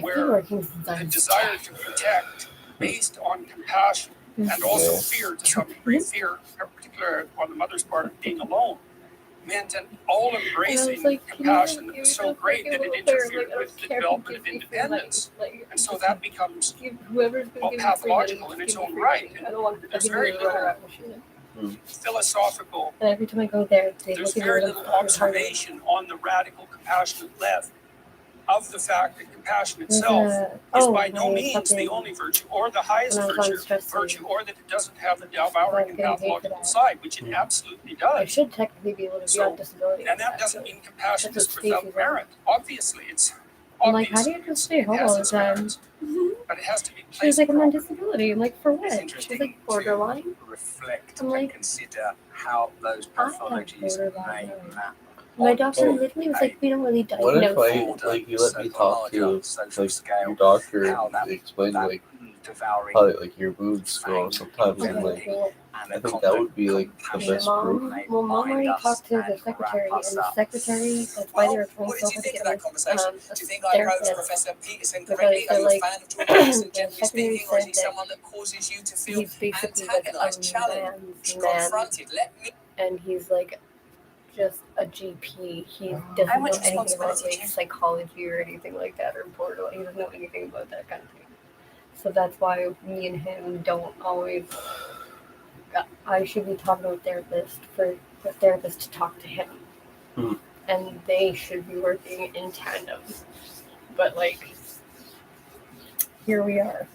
where the desire to protect based on compassion and also fear to some degree, fear, particularly on the mother's part of being alone, meant an all-embracing compassion that was so great that it interfered with the development of independence. And so that becomes pathological in its own right. And there's very little philosophical, and every time I go there, there's very little observation on the radical compassionate left of the fact that compassion itself is by no means the only virtue or the highest virtue, or that it doesn't have a devouring and pathological side, which it absolutely does. I should technically be able to be on disability. And that doesn't mean compassion is without merit. Obviously, it's I'm like, how do you just stay home all the time? But it has to be placed. She was like, I'm on disability. I'm like, for what? It's She interesting was like, borderline. to reflect I'm like, and consider how those pathologies may map. My doctor literally was like, we don't really What if diagnose. like you let me talk to like your doctor and explain like how like your moods go sometimes, and like I think that would be like the best proof. Well, Mom already talked to the secretary, and the secretary, that's why they were trying so hard to get a therapist. Because they're like, the secretary said that he's basically like a man's man, and he's like just a GP. He doesn't know anything about like psychology or anything like that, or borderline. He doesn't know anything about that kind of thing. So that's why me and him don't always. I should be talking to a therapist for the therapist to talk to him, and they should be working in tandem. But like, here we are.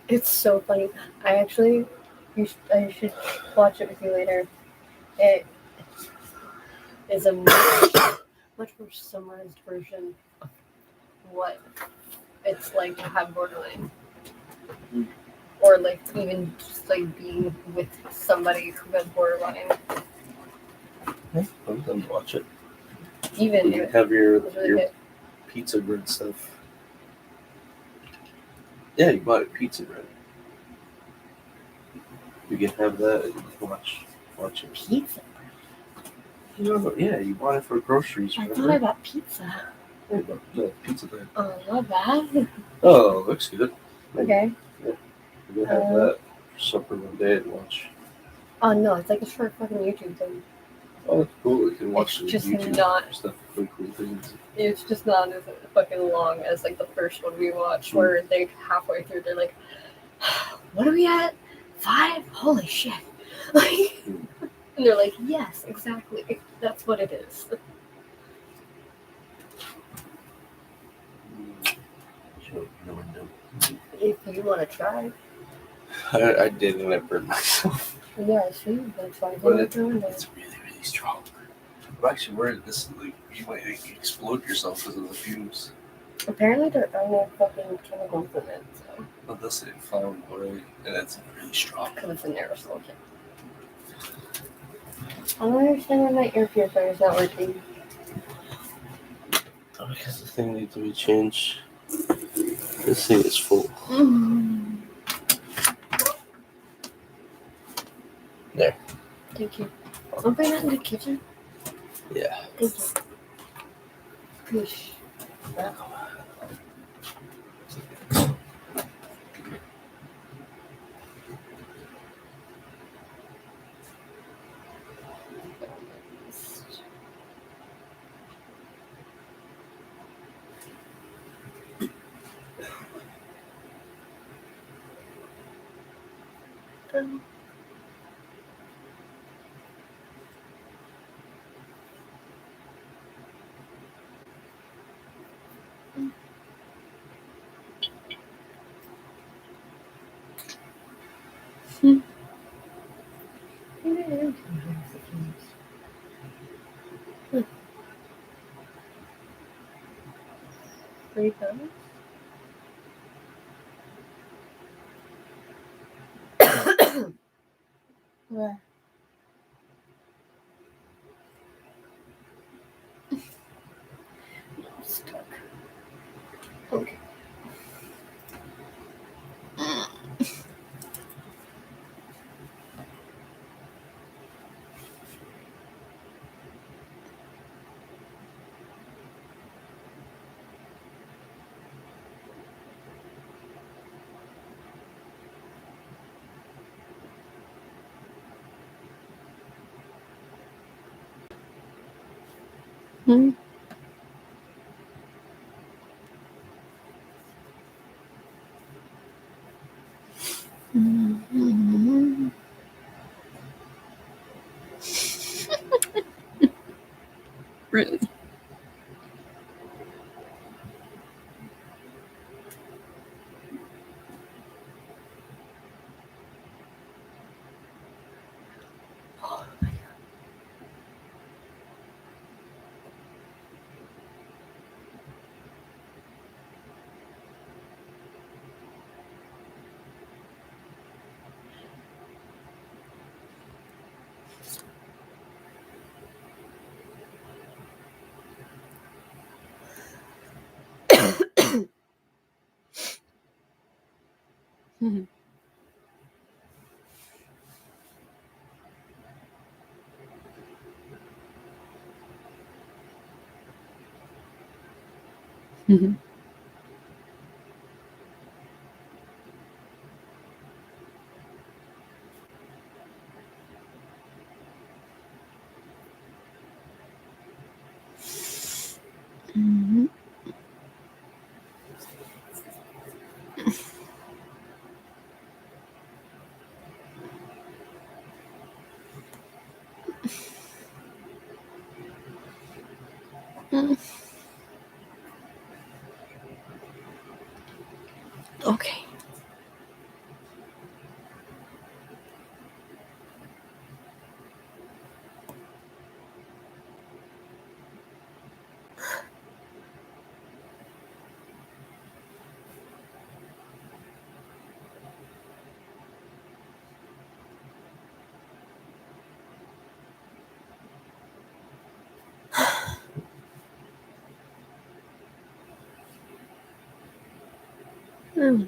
It's so funny. I should watch it with you later. It is a much more summarized version of what it's like to have borderline. Or like even just like being with somebody who has borderline. I'm gonna watch it. Steven. You can have your really good. pizza bread stuff. Yeah, you bought pizza bread. You can have that and watch it. Pizza. Yeah, you bought it for groceries. I thought I bought pizza. No, pizza bread. Oh, not bad. Oh, looks good. Okay. Yeah. You can have that for supper one day and watch. Oh no, it's like a short fucking YouTube thing. Oh, that's cool. You can watch It's just YouTube not. stuff, really cool things. It's just not as fucking long as like the first one we watched, where they halfway through they're like, "What are we at? 5? Holy shit!" Like, and they're like, "Yes, exactly. That's what it is." If you want to try. I did and I burned myself. Yeah, see, that's why But they're doing it. it's really, really strong. I'm actually worried this like you might explode yourself because of the fumes. Apparently there are no fucking chemicals in it, so. But this is inflammatory and it's really strong. Because it's an aerosol kit. I don't understand why my air purifier is not working. Oh, because the thing needs to be changed. This thing is full. There. Thank you. I'll bring that in the kitchen. Yeah. Thank you. Gosh. $3? Where? I'm stuck. Okay. Really? Okay. Hmm.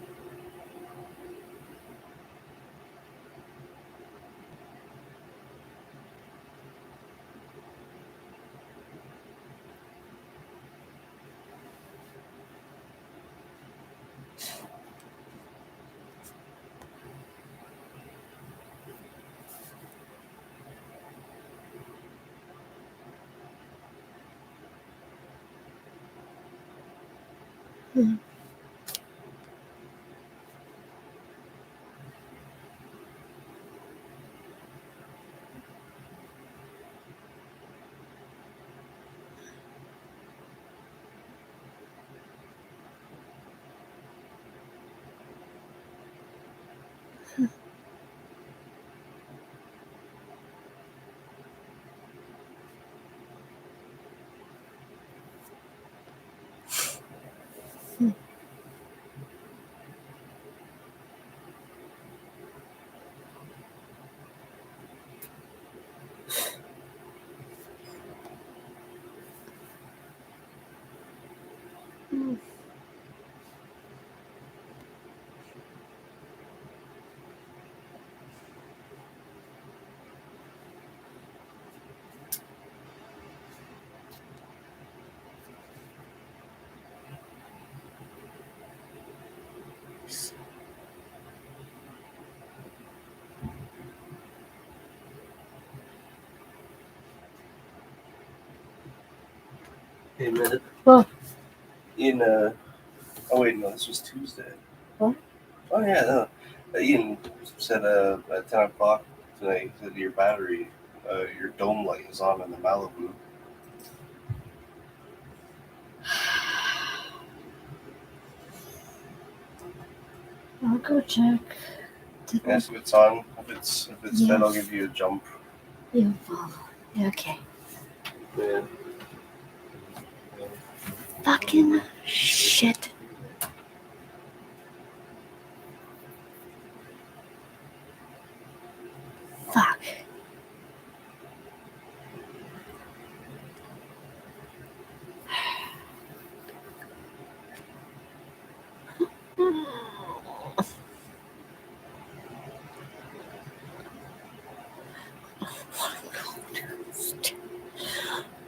Hmm. Hmm. Hey, man. What? Oh wait, no, this was Tuesday. What? Oh yeah, no. Ian said at 10 o'clock tonight, he said your battery, your dome light is on in the Malibu. I'll go check. Yes, if it's on. If it's Yeah. dead, I'll give you a jump. Yeah. Okay. Yeah. Fucking shit. Fuck.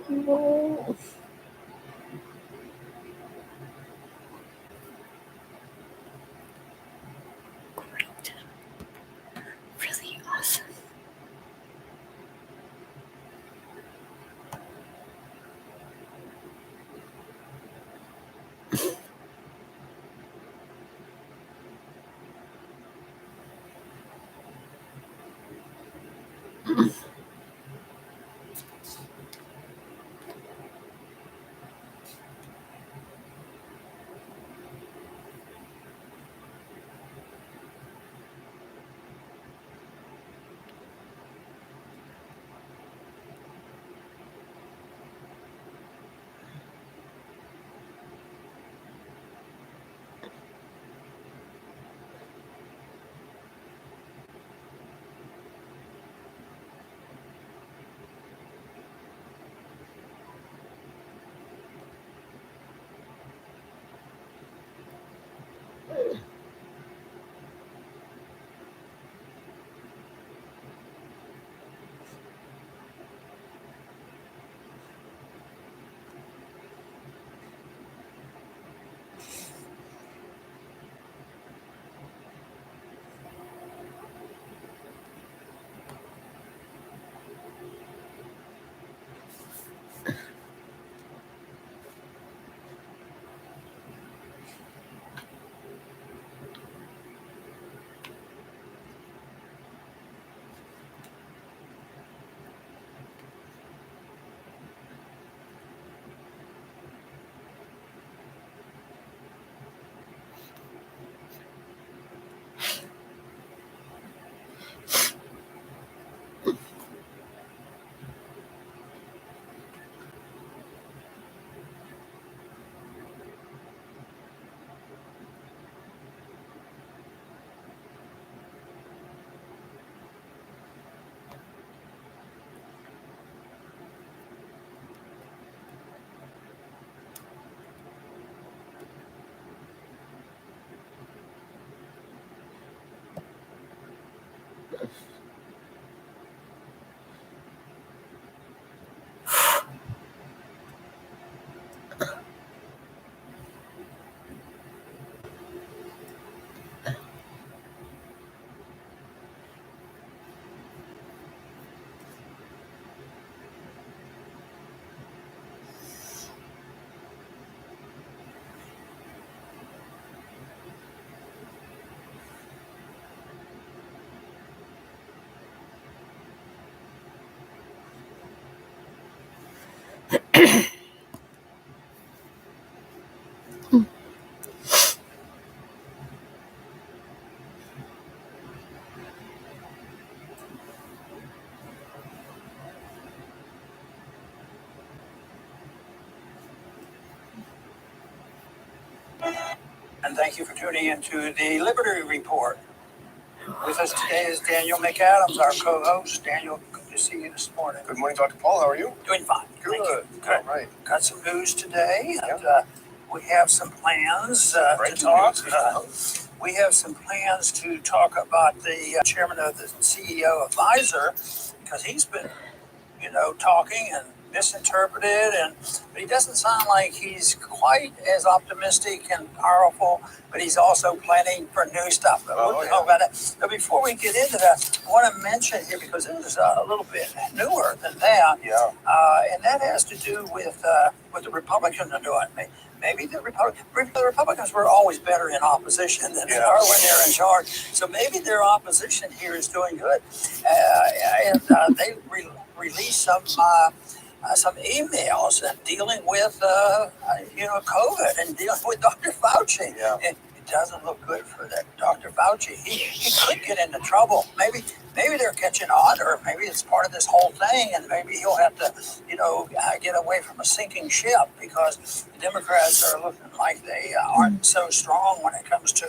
No. Great. Really awesome. And thank you for tuning into the Liberty Report. With us today is Daniel McAdams, our co-host. Daniel, good to see you this morning. Good morning, Dr. Paul. How are you? Doing fine. Good. Good. All right. Got some news today, and we have some plans to Breaking talk. news. We have some plans to talk about the chairman of the CEO of Pfizer, because he's been, talking and misinterpreted, but he doesn't sound like he's quite as optimistic and powerful, but he's also planning for new stuff. But we'll talk about that. But before we get into that, I want to mention here, because this is a little bit newer than that, and that has to do with what the Republicans are doing. Maybe the Republicans were always better in opposition than they are when they're in charge. So maybe their opposition here is doing good, and they released some emails and dealing with COVID and dealing with Dr. Fauci. Yeah. It doesn't look good for that Dr. Fauci. He could get into trouble. Maybe they're catching on, or maybe it's part of this whole thing, and maybe he'll have to, get away from a sinking ship, because the Democrats are looking like they aren't so strong when it comes to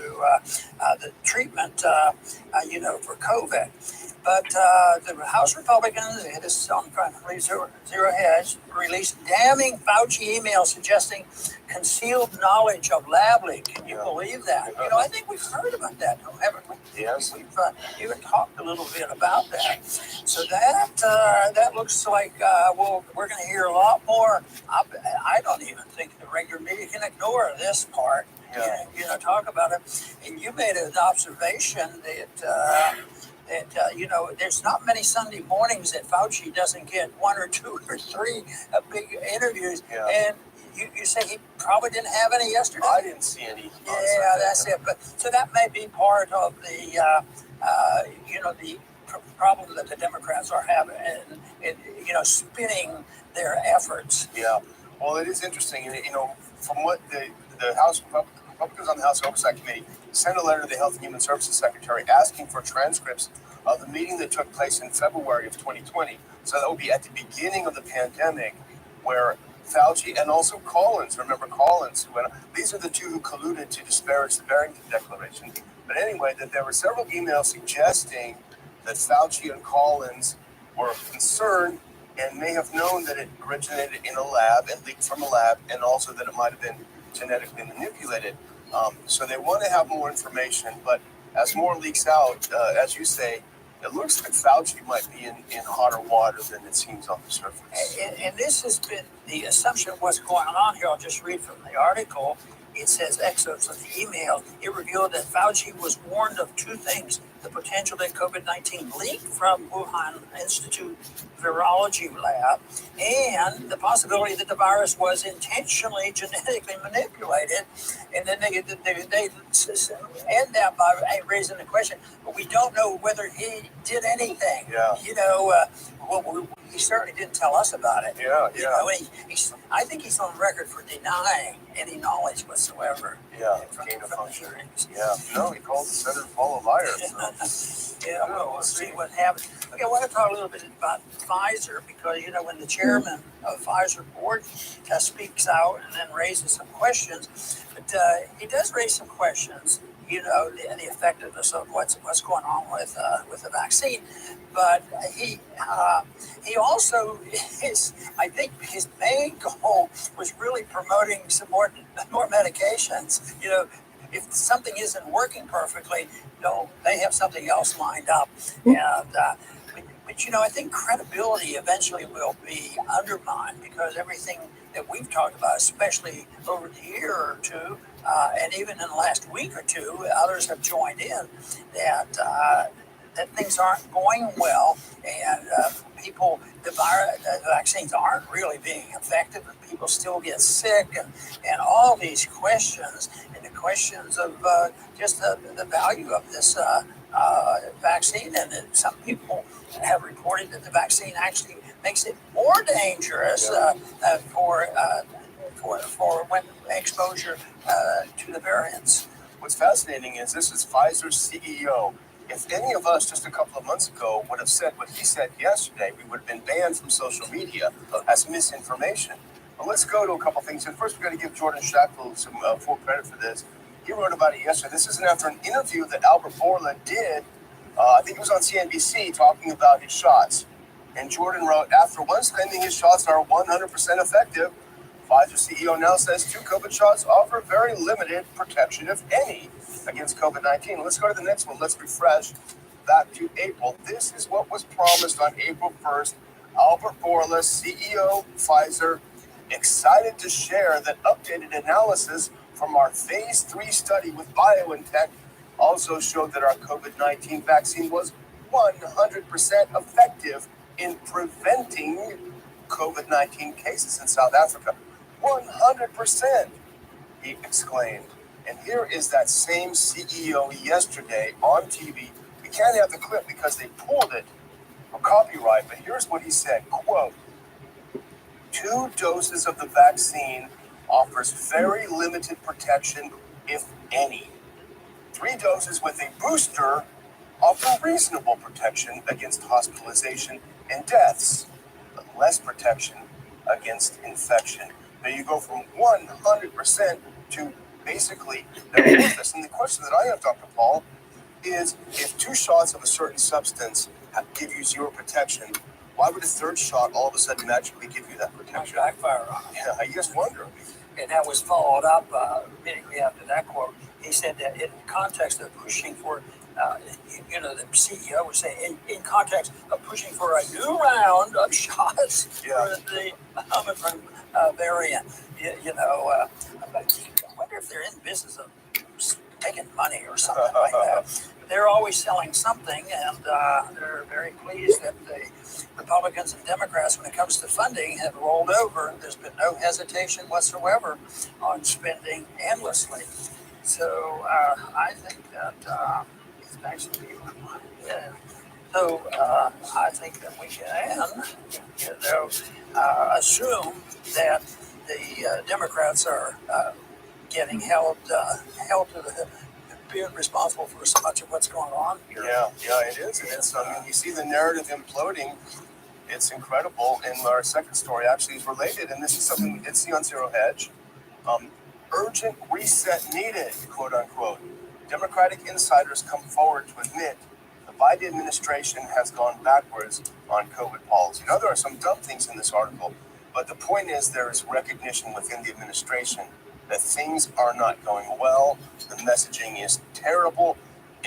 the treatment, for COVID. But the House Republicans, this is on Zero Hedge, released damning Fauci email suggesting concealed knowledge of lab leak. Can you believe that? I think we've heard about that, haven't we? Yes. We've even talked a little bit about that. So that looks like we're going to hear a lot more. I don't even think the regular media can ignore this part. Talk about it. And you made an observation that there's not many Sunday mornings that Fauci doesn't get one or two or three big interviews. Yeah. And you say he probably didn't have any yesterday? I didn't see any. Yeah, that's it. But so that may be part of the, the problem that the Democrats are having in spinning their efforts. Yeah. Well, it is interesting. From what the House Republicans on the House Oversight Committee sent a letter to the Health and Human Services Secretary asking for transcripts of the meeting that took place in February of 2020. So that would be at the beginning of the pandemic, where Fauci and also Collins, remember Collins, these are the two who colluded to disparage the Barrington Declaration. But anyway, that there were several emails suggesting that Fauci and Collins were concerned and may have known that it originated in a lab and leaked from a lab, and also that it might have been genetically manipulated. So they want to have more information, but as more leaks out, as you say, it looks like Fauci might be in hotter water than it seems on the surface. And this has been the assumption of what's going on here. I'll just read from the article. It says excerpts of the email. It revealed that Fauci was warned of two things: the potential that COVID-19 leaked from Wuhan Institute Virology Lab, and the possibility that the virus was intentionally genetically manipulated. And then they end that by raising the question, but we don't know whether he did anything. Yeah. He certainly didn't tell us about it. Yeah. I think he's on record for denying any knowledge whatsoever. Yeah, gain of function. Yeah, no, he called the Senator Paul a liar. So. We'll see what happens. Okay, I want to talk a little bit about Pfizer, because, when the chairman of Pfizer board speaks out and then raises some questions, but he does raise some questions, the effectiveness of what's going on with the vaccine. But he also I think his main goal was really promoting some more medications. If something isn't working perfectly, they have something else lined up. And but I think credibility eventually will be undermined, because everything that we've talked about, especially over the year or two, and even in the last week or two, others have joined in, that things aren't going well, and the vaccines aren't really being effective, and people still get sick, and all these questions, and the questions of just the value of this vaccine, and that some people have reported that the vaccine actually makes it more dangerous for when exposure to the variants. What's fascinating is this is Pfizer's CEO. If any of us just a couple of months ago would have said what he said yesterday, we would have been banned from social media as misinformation. Well, let's go to a couple things. And first, we've got to give Jordan Schachtel some full credit for this. He wrote about it yesterday. This isn't after an interview that Albert Bourla did. I think it was on CNBC, talking about his shots. And Jordan wrote, after once claiming his shots are 100% effective, Pfizer CEO now says 2 COVID shots offer very limited protection, if any, against COVID-19. Let's go to the next one. Let's refresh back to April. This is what was promised on April 1st. Albert Bourla, CEO, Pfizer, excited to share that updated analysis from our phase 3 study with BioNTech also showed that our COVID-19 vaccine was 100% effective in preventing COVID-19 cases in South Africa. 100%, he exclaimed. And here is that same CEO yesterday on TV. We can't have the clip because they pulled it for copyright, but here's what he said, quote, 2 doses of the vaccine offers very limited protection, if any. 3 doses with a booster offer reasonable protection against hospitalization and deaths, but less protection against infection. Now you go from 100% to basically this. And the question that I have, Dr. Paul, is if 2 shots of a certain substance give you 0 protection, why would a 3rd shot all of a sudden magically give you that protection? Backfire on it. Yeah, I just wonder. And that was followed up immediately after that quote. He said that in context of pushing for, the CEO was saying, in context of pushing for a new round of shots for the Omicron variant. I wonder if they're in the business of taking money or something like that. They're always selling something, and they're very pleased that the Republicans and Democrats, when it comes to funding, have rolled over. There's been no hesitation whatsoever on spending endlessly. So I think that it's actually, So I think that we can, assume that the Democrats are getting held to the being responsible for so much of what's going on here. Yeah, it is. And it's, you see the narrative imploding. It's incredible. And our second story actually is related, and this is something we did see on Zero Hedge. Urgent reset needed, quote unquote. Democratic insiders come forward to admit the Biden administration has gone backwards on COVID policy. Now, there are some dumb things in this article, but the point is there is recognition within the administration that things are not going well, the messaging is terrible,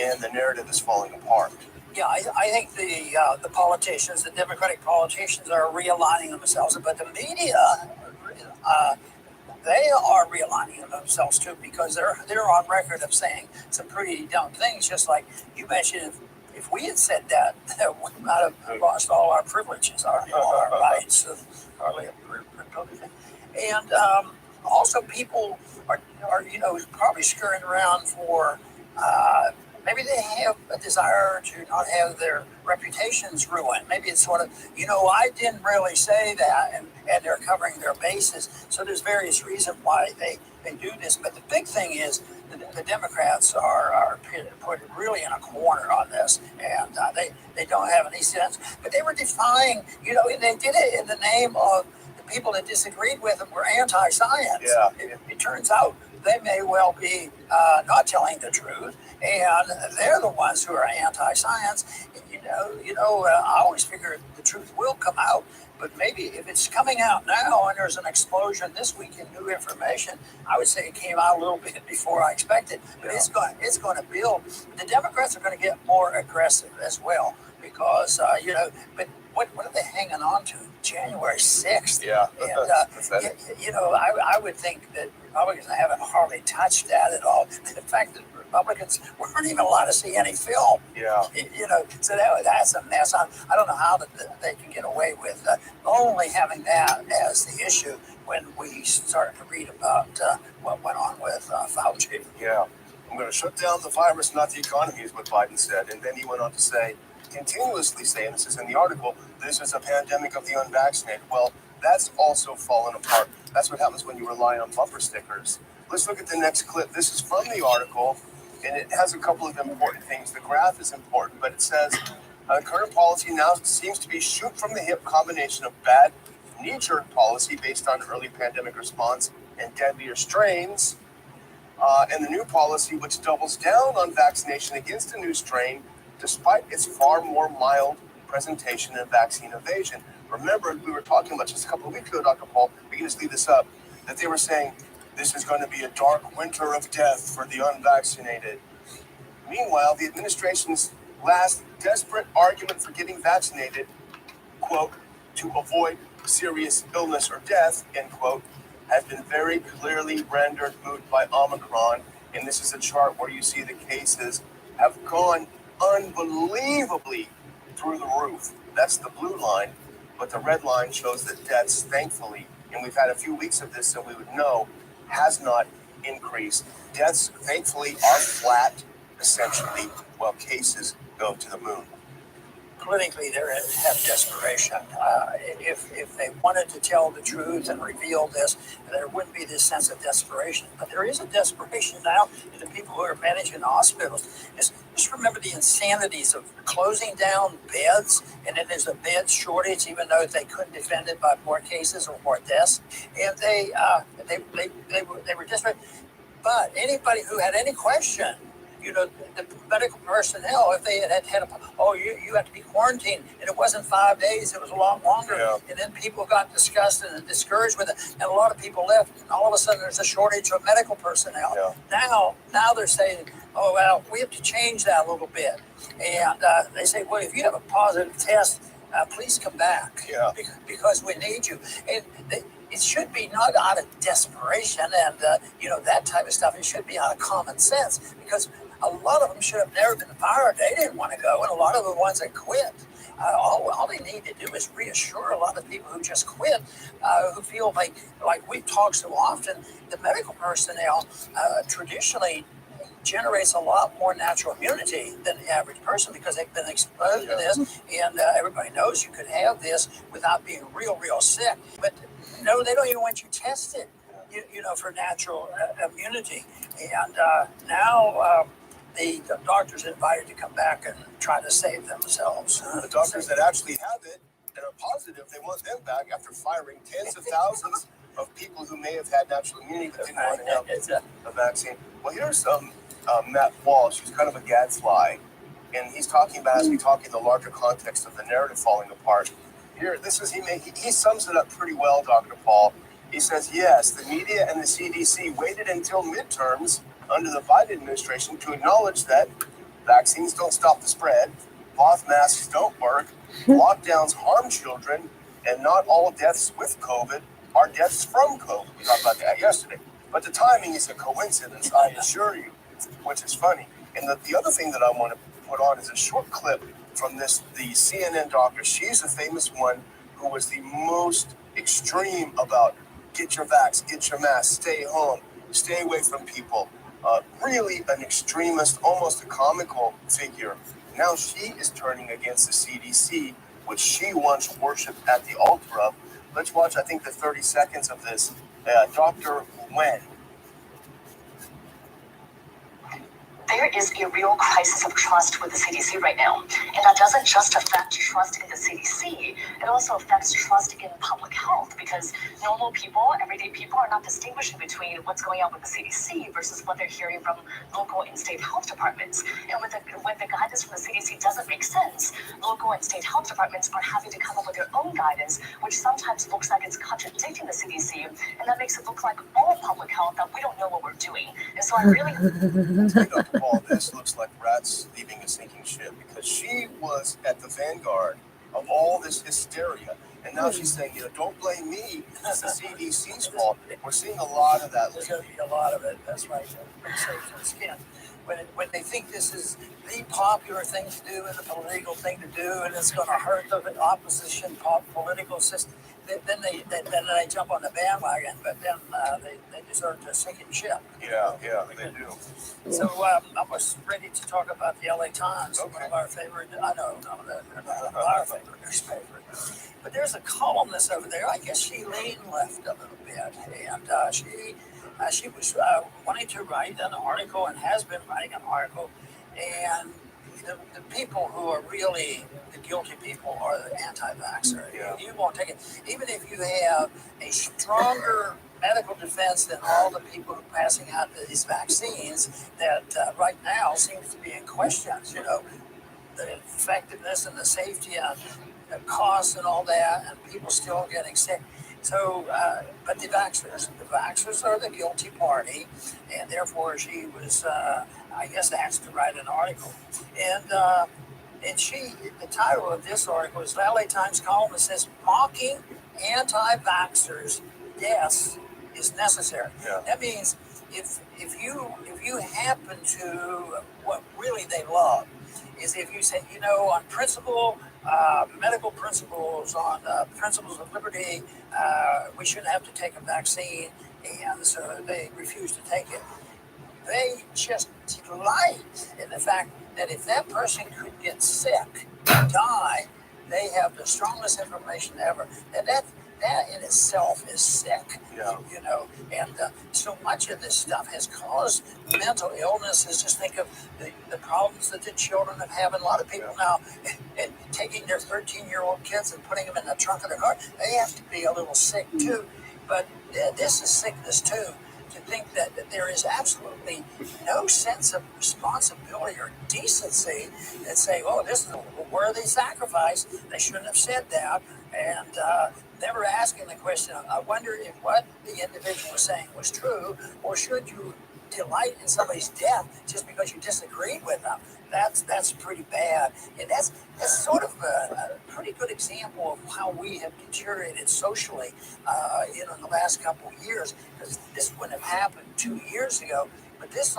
and the narrative is falling apart. Yeah, I think the politicians, the Democratic politicians, are realigning themselves, but the media, they are realigning themselves too, because they're on record of saying some pretty dumb things. Just like you mentioned, if we had said that, we might have lost all our privileges, our rights, our Republican, and also people are probably scurrying around for. Maybe they have a desire to not have their reputations ruined. Maybe it's sort of, I didn't really say that, and they're covering their bases. So there's various reasons why they do this. But the big thing is the Democrats are put really in a corner on this, and they don't have any sense. But they were defying, they did it in the name of the people that disagreed with them were anti-science. Yeah. It turns out they may well be not telling the truth, and they're the ones who are anti-science. I always figured the truth will come out, but maybe if it's coming out now and there's an explosion this week in new information, I would say it came out a little bit before I expected, but it's going to build. The Democrats are going to get more aggressive as well, because but what are they hanging on to? January 6th. Yeah. And I would think that Republicans haven't hardly touched that at all. In fact, the Republicans weren't even allowed to see any film. Yeah. So that's a mess. I don't know how they can get away with only having that as the issue when we started to read about what went on with Fauci. Yeah. I'm going to shut down the virus, not the economy, is what Biden said. And then he went on to say, continuously say, and this is in the article, this is a pandemic of the unvaccinated. Well, that's also fallen apart. That's what happens when you rely on bumper stickers. Let's look at the next clip. This is from the article, and it has a couple of important things. The graph is important, but it says, current policy now seems to be shoot from the hip combination of bad knee-jerk policy based on early pandemic response and deadlier strains, and the new policy which doubles down on vaccination against a new strain despite its far more mild presentation and vaccine evasion. Remember, we were talking about just a couple of weeks ago, Dr. Paul, we can just leave this up, that they were saying this is going to be a dark winter of death for the unvaccinated. Meanwhile, the administration's last desperate argument for getting vaccinated, quote, to avoid serious illness or death, end quote, has been very clearly rendered moot by Omicron. And this is a chart where you see the cases have gone unbelievably through the roof. That's the blue line, but the red line shows that deaths, thankfully, and we've had a few weeks of this, so we would know, has not increased. Deaths, thankfully, are flat, essentially, while cases go to the moon. Politically, they have desperation. If they wanted to tell the truth and reveal this, there wouldn't be this sense of desperation. But there is a desperation now in the people who are managing the hospitals. Just remember the insanities of closing down beds, and then there's a bed shortage, even though they couldn't defend it by more cases or more deaths. And they were desperate. But anybody who had any question, the medical personnel, if they had you have to be quarantined, and it wasn't 5 days, it was a lot longer. Yeah. And then people got disgusted and discouraged with it, and a lot of people left, and all of a sudden there's a shortage of medical personnel. Yeah. Now they're saying, oh, well, we have to change that a little bit. And they say, well, if you have a positive test, please come back. Yeah. Because we need you. And it should be not out of desperation and that type of stuff. It should be out of common sense, because a lot of them should have never been fired. They didn't want to go, and a lot of the ones that quit. All they need to do is reassure a lot of people who just quit, who feel like we talk so often. The medical personnel traditionally generates a lot more natural immunity than the average person, because they've been exposed to this, and everybody knows you could have this without being real sick. But no, they don't even want you tested, for natural immunity. And now the doctors are invited to come back and try to save themselves. The doctors that actually have it and are positive, they want them back after firing tens of thousands of people who may have had natural immunity but didn't want to have a vaccine. Well, here's Matt Walsh, who's kind of a gadfly, and he's talking about, as we talk in the larger context of the narrative falling apart. Here, he sums it up pretty well, Dr. Paul. He says, yes, the media and the CDC waited until midterms under the Biden administration to acknowledge that vaccines don't stop the spread, cloth masks don't work, lockdowns harm children, and not all deaths with COVID are deaths from COVID. We talked about that yesterday. But the timing is a coincidence, I assure you, which is funny. And the other thing that I want to put on is a short clip from the CNN doctor. She's a famous one who was the most extreme about get your vax, get your mask, stay home, stay away from people. Really an extremist, almost a comical figure. Now she is turning against the CDC, which she once worshipped at the altar of. Let's watch, I think, the 30 seconds of this. Dr. Wen. There is a real crisis of trust with the CDC right now. And that doesn't just affect trust in the CDC, it also affects trust in public health, because normal people, everyday people, are not distinguishing between what's going on with the CDC versus what they're hearing from local and state health departments. And when the guidance from the CDC doesn't make sense, local and state health departments are having to come up with their own guidance, which sometimes looks like it's contradicting the CDC, and that makes it look like all public health that we don't know what we're doing. And so I really... Paul, this looks like rats leaving a sinking ship, because she was at the vanguard of all this hysteria, and now she's saying, don't blame me, it's the CDC's fault. We're seeing a lot of that. There's going to be a lot of it. That's right. Safe for the skin. When they think this is the popular thing to do and the political thing to do, and it's going to hurt the opposition political system, then they jump on the bandwagon. But then they deserve to sink in ship. Yeah, they do. So I was ready to talk about the LA Times, one of our favorite. Our favorite newspaper. But there's a columnist over there. I guess she leaned left a little bit, and she was wanting to write an article, and has been writing an article, and the people who are really the guilty people are the anti-vaxxer. Yeah. You won't take it. Even if you have a stronger medical defense than all the people who are passing out these vaccines that right now seems to be in question, you know, the effectiveness and the safety and the costs and all that, and people still getting sick. So, but the vaxxers are the guilty party, and therefore she was, I guess, asked to write an article. And the title of this article is LA Times columnist says, mocking anti-vaxxers, yes, is necessary. Yeah. That means if you happen to, what really they love is if you say, you know, on principle, medical principles, on principles of liberty, we shouldn't have to take a vaccine, and so they refuse to take it. They just delight in the fact that if that person could get sick, die, they have the strongest information ever. And that in itself is sick. Yeah. You know, and so much of this stuff has caused mental illnesses. Just think of the problems that the children have having. A lot of people now taking their 13-year-old kids and putting them in the trunk of their car. They have to be a little sick too. But this is sickness too. To think that there is absolutely no sense of responsibility or decency that say, oh, this is a worthy sacrifice. They shouldn't have said that. And never asking the question, I wonder if what the individual was saying was true, or should you delight in somebody's death just because you disagreed with them? That's pretty bad. And that's sort of a pretty good example of how we have deteriorated socially, in the last couple of years. Because this wouldn't have happened 2 years ago. But this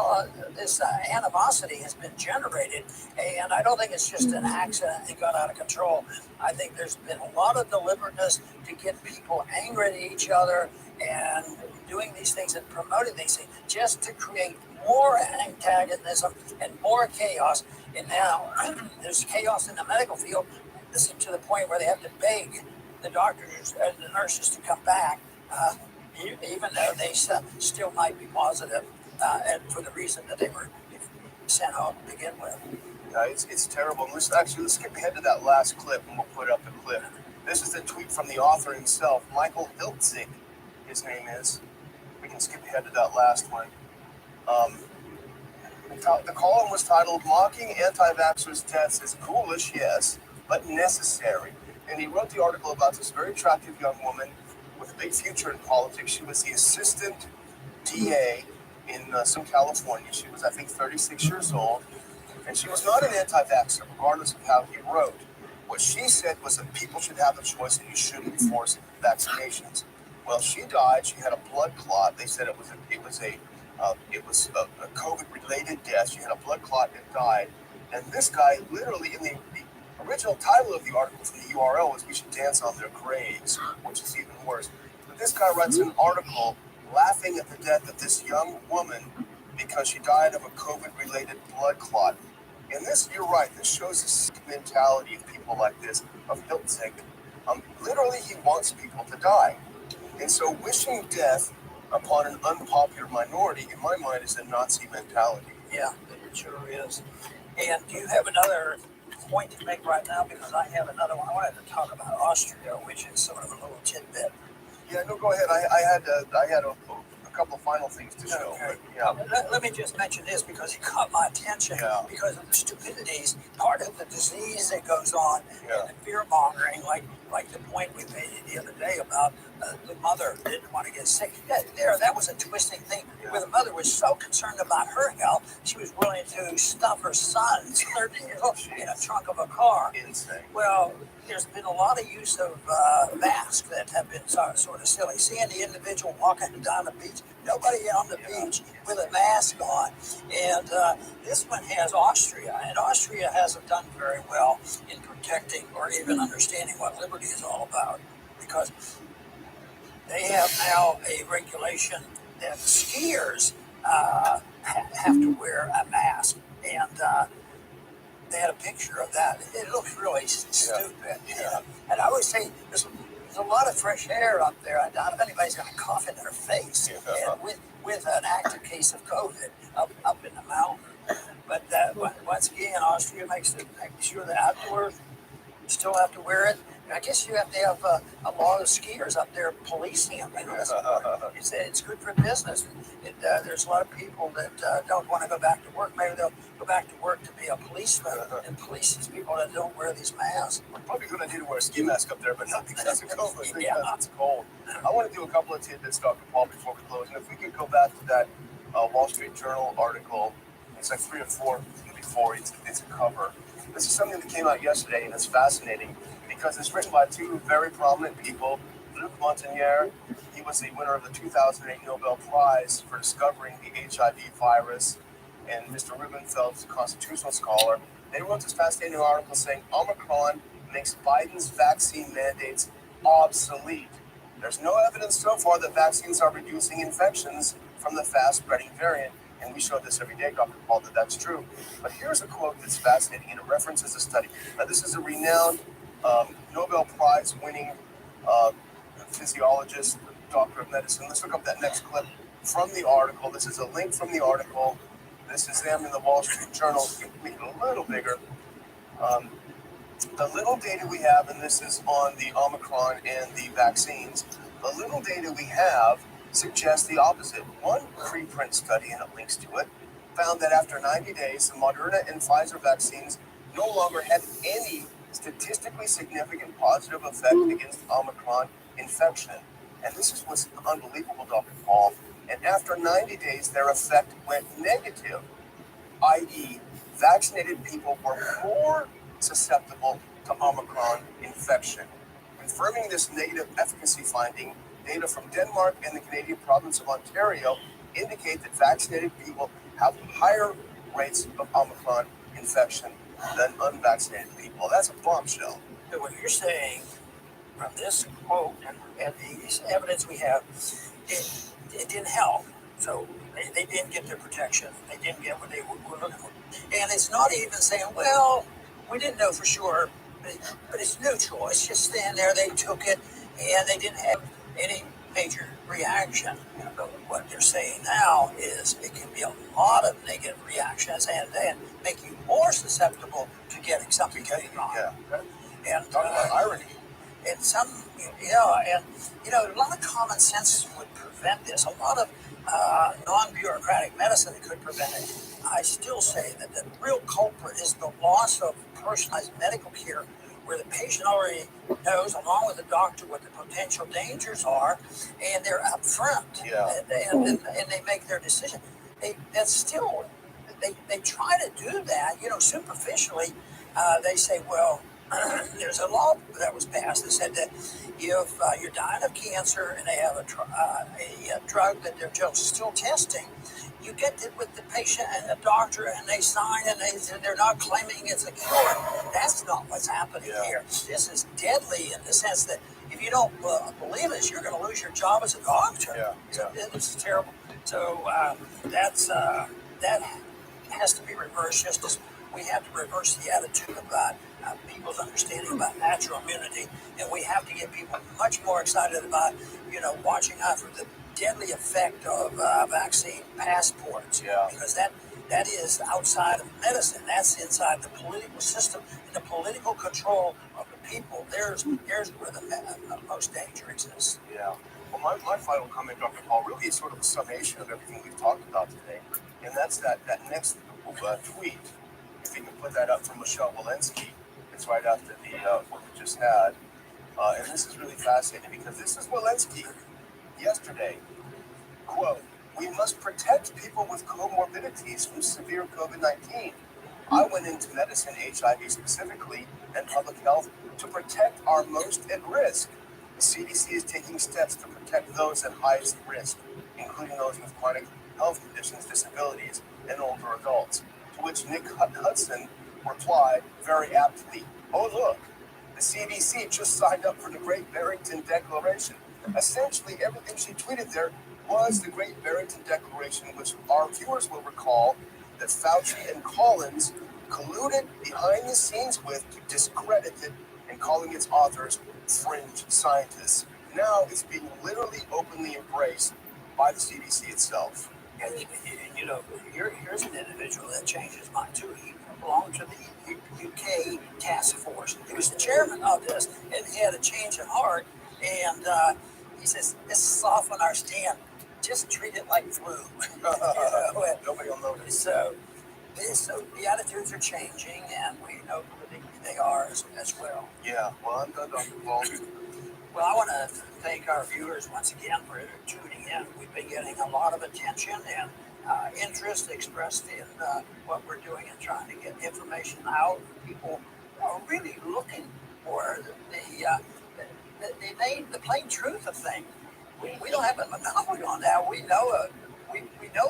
animosity has been generated, and I don't think it's just an accident that got out of control. I think there's been a lot of deliberateness to get people angry at each other and doing these things and promoting these things just to create more antagonism and more chaos. And now there's chaos in the medical field. This is to the point where they have to beg the doctors and the nurses to come back, even though they still might be positive. And for the reason that they were sent home to begin with. Yeah, it's terrible. Let's skip ahead to that last clip, and we'll put up the clip. This is the tweet from the author himself, Michael Hiltzig, his name is. We can skip ahead to that last one. The column was titled, Mocking Anti-Vaxxers' Deaths is Ghoulish, Yes, but Necessary. And he wrote the article about this very attractive young woman with a big future in politics. She was the assistant DA in some California. She was, I think, 36 years old, and she was not an anti-vaxxer, regardless of how he wrote. What she said was that people should have a choice and you shouldn't force vaccinations. Well, she died. She had a blood clot. They said it was a COVID-related death. She had a blood clot and died. And this guy, literally, in the original title of the article from the URL was "We should dance on their graves," which is even worse. But this guy writes an article laughing at the death of this young woman because she died of a COVID-related blood clot. And this, you're right, this shows the sick mentality of people like this, of Hiltzig. Literally, he wants people to die. And so wishing death upon an unpopular minority, in my mind, is a Nazi mentality. Yeah, it sure is. And do you have another point to make right now? Because I have another one. I wanted to talk about Austria, which is sort of a little tidbit. Yeah, no, go ahead. I had a couple of final things to show. Okay. But, yeah. Let me just mention this because it caught my attention. Yeah. Because of the stupidities, part of the disease that goes on, Yeah. and the fear mongering, like the point we made the other day about the mother didn't want to get sick. That was a twisting thing. Yeah. Where the mother was so concerned about her health, she was willing to stuff her son, 13 years old, in a trunk of a car. Insane. Well, there's been a lot of use of masks that have been sort of silly. Seeing the individual walking down the beach, nobody on the beach with a mask on. And this one has Austria, and Austria hasn't done very well in protecting or even understanding what liberty is all about, because they have now a regulation that skiers have to wear a mask. And they had a picture of that. It looks really stupid. Yeah. And I always say there's a lot of fresh air up there. I doubt if anybody's going to cough in their face. And with an active case of COVID up in the mountain. But once again, Austria makes sure that outdoors still have to wear it. I guess you have to have a lot of skiers up there policing them. You know, it's good for business. There's a lot of people that don't want to go back to work. Maybe they'll go back to work to be a policeman and police these people that don't wear these masks. We're probably going to need to wear a ski mask up there, but not because of COVID, because it's cold. I want to do a couple of tidbits, Dr. Paul, before we close. And if we could go back to that Wall Street Journal article, it's like 3 or 4 before it's a cover. This is something that came out yesterday, and it's fascinating because it's written by two very prominent people. Luc Montagnier, he was the winner of the 2008 Nobel Prize for discovering the HIV virus, and Mr. Rubenfeld's a constitutional scholar. They wrote this fascinating article saying Omicron makes Biden's vaccine mandates obsolete. There's no evidence so far that vaccines are reducing infections from the fast-spreading variant. And we show this every day, Dr. Paul, that that's true. But here's a quote that's fascinating, and it references a study. Now, this is a renowned Nobel Prize-winning physiologist, doctor of medicine. Let's look up that next clip from the article. This is a link from the article. This is them in the Wall Street Journal. Make it a little bigger. The little data we have, and this is on the Omicron and the vaccines, the little data we have suggests the opposite. One preprint study, and it links to it, found that after 90 days, the Moderna and Pfizer vaccines no longer had any statistically significant positive effect against Omicron infection. And this is what's unbelievable, Dr. Paul. And after 90 days, their effect went negative, i.e., vaccinated people were more susceptible to Omicron infection. Confirming this negative efficacy finding, data from Denmark and the Canadian province of Ontario indicate that vaccinated people have higher rates of Omicron infection than unvaccinated people. That's a bombshell. So what you're saying from this quote and the evidence we have, it didn't help. So they didn't get their protection. They didn't get what they were looking for. And it's not even saying, well, we didn't know for sure, but it's neutral. It's just standing there. They took it, and they didn't have any major reaction. But what they're saying now is it can be a lot of negative reactions and make you more susceptible to getting something going on. Yeah. And talk about irony. And some, a lot of common sense would prevent this. A lot of non-bureaucratic medicine could prevent it. I still say that the real culprit is the loss of personalized medical care, where the patient already knows, along with the doctor, what the potential dangers are, and they're upfront. And they make their decision. They try to do that, superficially. They say, well, there's a law that was passed that said that if you're dying of cancer and they have a drug that they're just still testing, you get it with the patient and the doctor, and they sign, and they're not claiming it's a cure. That's not what's happening here. This is deadly in the sense that if you don't believe this, you're going to lose your job as a doctor. So this is terrible. So that has to be reversed, just as we have to reverse the attitude about people's understanding about natural immunity, and we have to get people much more excited about, watching out for the deadly effect of vaccine passports, because that is outside of medicine. That's inside the political system and the political control of the people. There's where the most danger exists. Yeah. Well, my final comment, Dr. Paul, really is sort of a summation of everything we've talked about today, and that's that next tweet. If you can put that up from Michelle Walensky, it's right after the what we just had, and this is really fascinating because this is Walensky yesterday. Quote, "We must protect people with comorbidities from severe COVID-19. I went into medicine, HIV specifically, and public health to protect our most at risk. The CDC is taking steps to protect those at highest risk, including those with chronic health conditions, disabilities, and older adults." To which Nick Hudson replied very aptly, "Oh, look, the CDC just signed up for the Great Barrington Declaration." Essentially, everything she tweeted there was the Great Barrington Declaration, which our viewers will recall that Fauci and Collins colluded behind the scenes with to discredit it and calling its authors fringe scientists. Now it's being literally openly embraced by the CDC itself. And, you know, here's an individual that changed his mind too. He belonged to the UK task force. He was the chairman of this, and he had a change of heart. And he says, "This is soften our stand. Just treat it like flu." Nobody will notice. So the attitudes are changing, and we know they are as well. Yeah, well, I'm done, Dr. Paul. Well, I want to thank our viewers once again for tuning in. We've been getting a lot of attention and interest expressed in what we're doing and trying to get information out. People are really looking for the plain truth of things. We don't have a monopoly on that. We know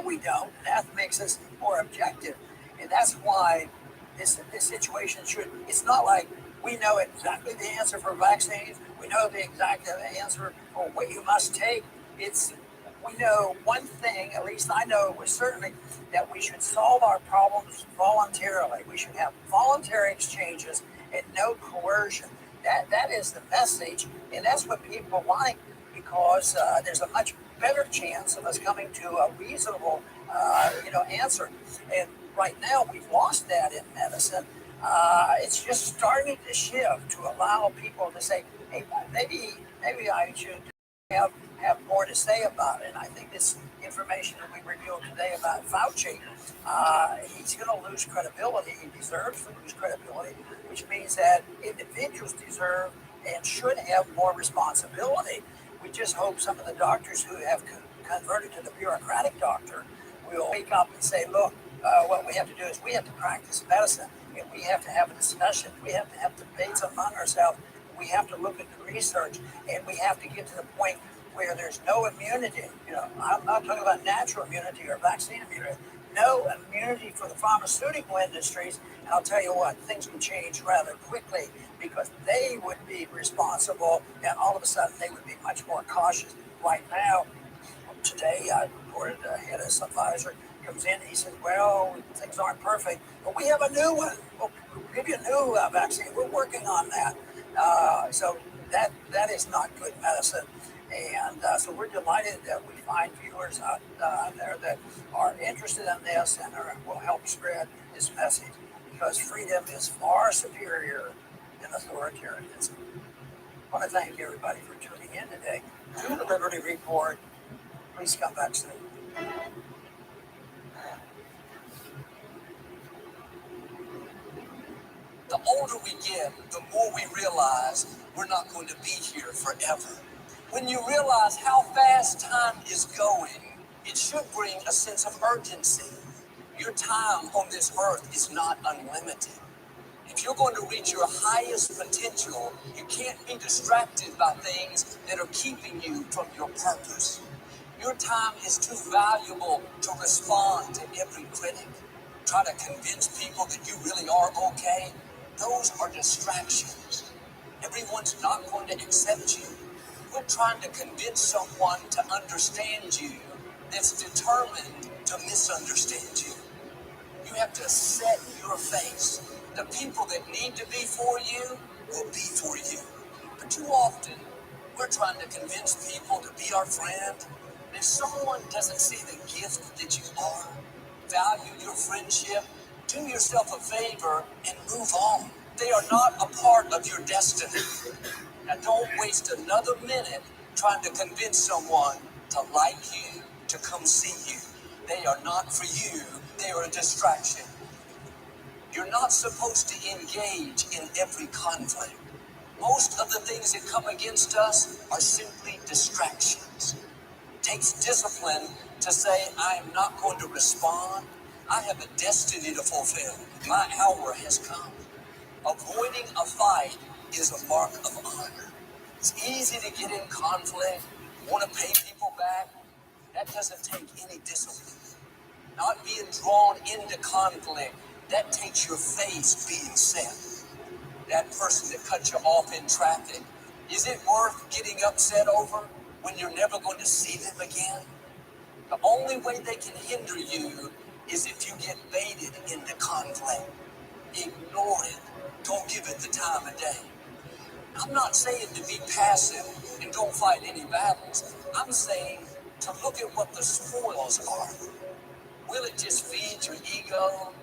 we don't, and that makes us more objective. And that's why this situation it's not like we know exactly the answer for vaccines. We know the exact answer for what you must take. We know one thing, at least I know with certainty, that we should solve our problems voluntarily. We should have voluntary exchanges and no coercion. That is the message, and that's what people like, because there's a much better chance of us coming to a reasonable, answer. And right now, we've lost that in medicine. It's just starting to shift to allow people to say, "Hey, maybe I should have more to say about it." And I think this information that we revealed today about Fauci, he's going to lose credibility. He deserves to lose credibility, which means that individuals deserve and should have more responsibility. We just hope some of the doctors who have converted to the bureaucratic doctor will wake up and say, "Look, what we have to do is we have to practice medicine, and we have to have a discussion. We have to have debates among ourselves. We have to look at the research, and we have to get to the point where there's no immunity." I'm not talking about natural immunity or vaccine immunity. No immunity for the pharmaceutical industries. And I'll tell you what, things would change rather quickly, because they would be responsible, and all of a sudden they would be much more cautious. Right now, today I reported the head of Pfizer comes in, he says, "Well, things aren't perfect, but we have a new one. We'll give you a new vaccine. We're working on that." So that is not good medicine. And so we're delighted that we find viewers out there that are interested in this and will help spread this message, because freedom is far superior than authoritarianism. I want to thank everybody for tuning in today to the Liberty Report. Please come back soon. The older we get, the more we realize we're not going to be here forever. When you realize how fast time is going, it should bring a sense of urgency. Your time on this earth is not unlimited. If you're going to reach your highest potential, you can't be distracted by things that are keeping you from your purpose. Your time is too valuable to respond to every critic. Try to convince people that you really are okay. Those are distractions. Everyone's not going to accept you. Quit trying to convince someone to understand you that's determined to misunderstand you. You have to set your face. The people that need to be for you will be for you. But too often, we're trying to convince people to be our friend. And if someone doesn't see the gift that you are, value your friendship, do yourself a favor and move on. They are not a part of your destiny. Now don't waste another minute trying to convince someone to like you, to come see you. They are not for you. They are a distraction. You're not supposed to engage in every conflict. Most of the things that come against us are simply distractions. It takes discipline to say, "I am not going to respond. I have a destiny to fulfill. My hour has come." Avoiding a fight is a mark of honor. It's easy to get in conflict, want to pay people back. That doesn't take any discipline. Not being drawn into conflict, that takes your face being set. That person that cut you off in traffic, is it worth getting upset over when you're never going to see them again? The only way they can hinder you is if you get baited into conflict. Ignore it. Don't give it the time of day. I'm not saying to be passive and don't fight any battles. I'm saying to look at what the spoils are. Will it just feed your ego,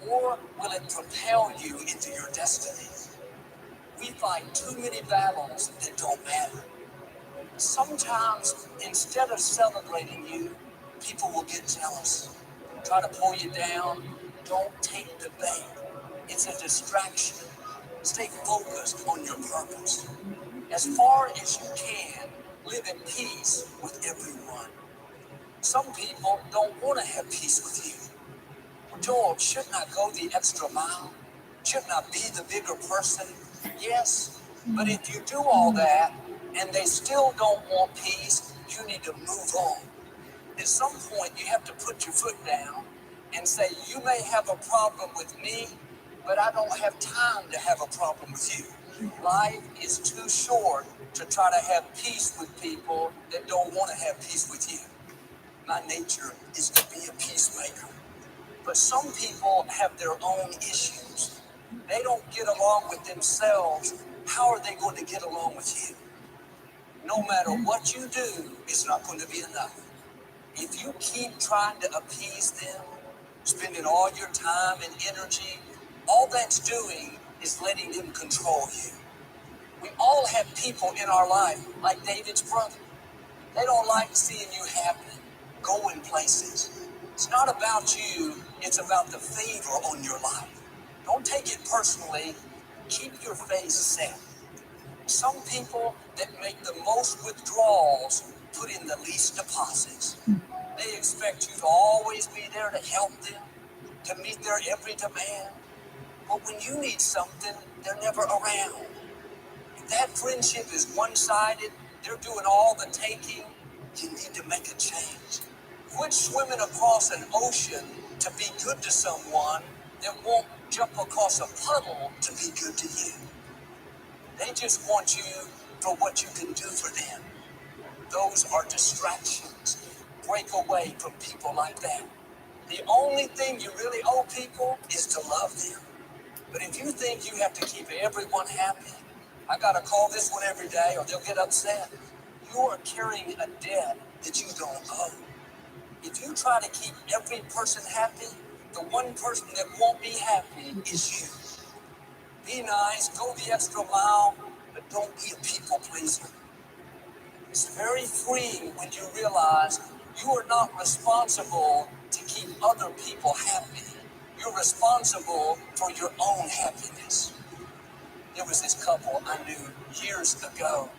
or will it propel you into your destiny? We fight too many battles that don't matter. Sometimes, instead of celebrating you, people will get jealous, try to pull you down. Don't take the bait. It's a distraction. Stay focused on your purpose. As far as you can, live in peace with everyone. Some people don't want to have peace with you. Joel, shouldn't I go the extra mile? Shouldn't I be the bigger person? Yes, but if you do all that and they still don't want peace, you need to move on. At some point, you have to put your foot down and say, you may have a problem with me, but I don't have time to have a problem with you. Life is too short to try to have peace with people that don't want to have peace with you. My nature is to be a peacemaker. But some people have their own issues. They don't get along with themselves. How are they going to get along with you? No matter what you do, it's not going to be enough. If you keep trying to appease them, spending all your time and energy, all that's doing is letting them control you. We all have people in our life, like David's brother. They don't like seeing you happy, going places. It's not about you, it's about the favor on your life. Don't take it personally. Keep your face set. Some people that make the most withdrawals put in the least deposits. They expect you to always be there to help them, to meet their every demand. But when you need something, they're never around. If that friendship is one-sided, they're doing all the taking, you need to make a change. Quit swimming across an ocean to be good to someone that won't jump across a puddle to be good to you. They just want you for what you can do for them. Those are distractions. Break away from people like that. The only thing you really owe people is to love them. But if you think you have to keep everyone happy, I gotta call this one every day or they'll get upset. You are carrying a debt that you don't owe. If you try to keep every person happy, the one person that won't be happy is you. Be nice, go the extra mile, but don't be a people pleaser. It's very freeing when you realize you are not responsible to keep other people happy. You're responsible for your own happiness. There was this couple I knew years ago.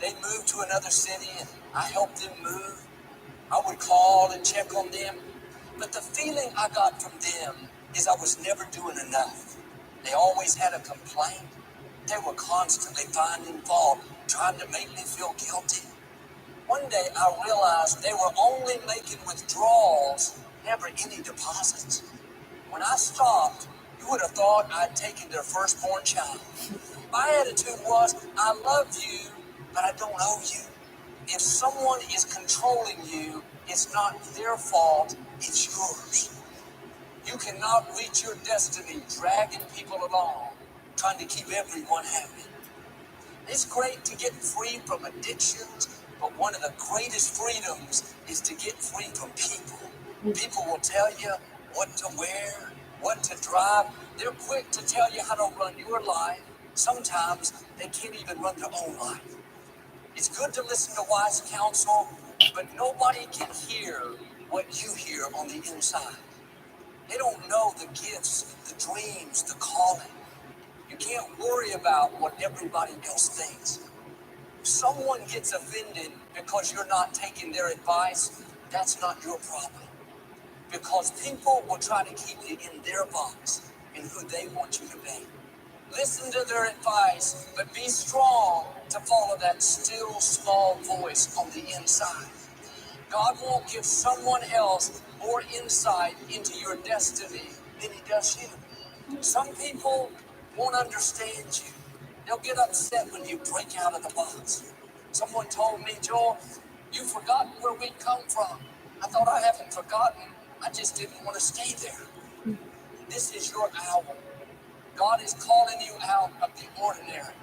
They moved to another city and I helped them move. I would call and check on them. But the feeling I got from them is I was never doing enough. They always had a complaint. They were constantly finding fault, trying to make me feel guilty. One day I realized they were only making withdrawals, never any deposits. When I stopped, you would have thought I'd taken their firstborn child. My attitude was, I love you, but I don't owe you. If someone is controlling you, it's not their fault, it's yours. You cannot reach your destiny dragging people along, trying to keep everyone happy. It's great to get free from addictions, but one of the greatest freedoms is to get free from people. People will tell you what to wear, what to drive. They're quick to tell you how to run your life. Sometimes they can't even run their own life. It's good to listen to wise counsel, but nobody can hear what you hear on the inside. They don't know the gifts, the dreams, the calling. You can't worry about what everybody else thinks. If someone gets offended because you're not taking their advice, that's not your problem. Because people will try to keep you in their box and who they want you to be. Listen to their advice, but be strong to follow that still small voice on the inside. God won't give someone else more insight into your destiny than he does you. Some people won't understand you. They'll get upset when you break out of the box. Someone told me, Joel, you've forgotten where we come from. I thought I haven't forgotten. I just didn't want to stay there. This is your hour. God is calling you out of the ordinary.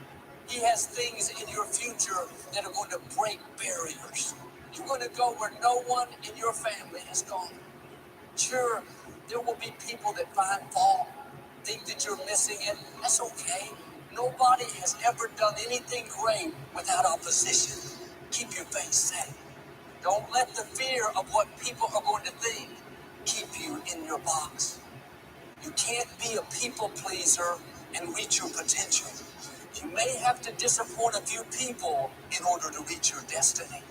He has things in your future that are going to break barriers. You're going to go where no one in your family has gone. Sure, there will be people that find fault, think that you're missing it. That's okay. Nobody has ever done anything great without opposition. Keep your face set. Don't let the fear of what people are going to think keep you in your box. You can't be a people pleaser and reach your potential. You may have to disappoint a few people in order to reach your destiny.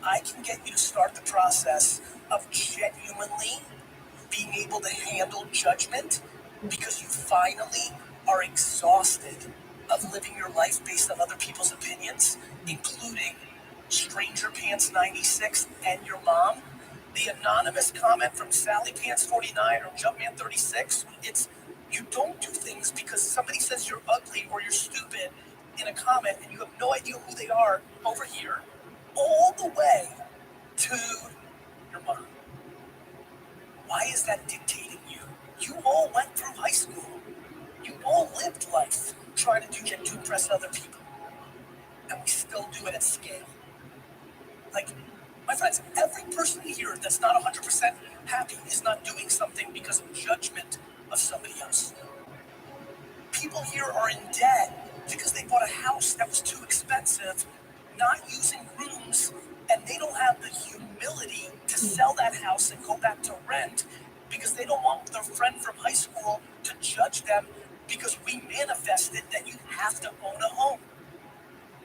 I can get you to start the process of genuinely being able to handle judgment because you finally are exhausted of living your life based on other people's opinions, including Stranger Pants 96 and your mom. The anonymous comment from Sally Pants 49 or Jumpman 36. It's you don't do things because somebody says you're ugly or you're stupid in a comment and you have no idea who they are over here, all the way to your mom. Why is that dictating you? You all went through high school. You all lived life trying to do to impress other people. And we still do it at scale. Like, my friends, every person here that's not 100% happy is not doing something because of judgment of somebody else. People here are in debt because they bought a house that was too expensive, not using rooms, and they don't have the humility to sell that house and go back to rent because they don't want their friend from high school to judge them because we manifested that you have to own a home.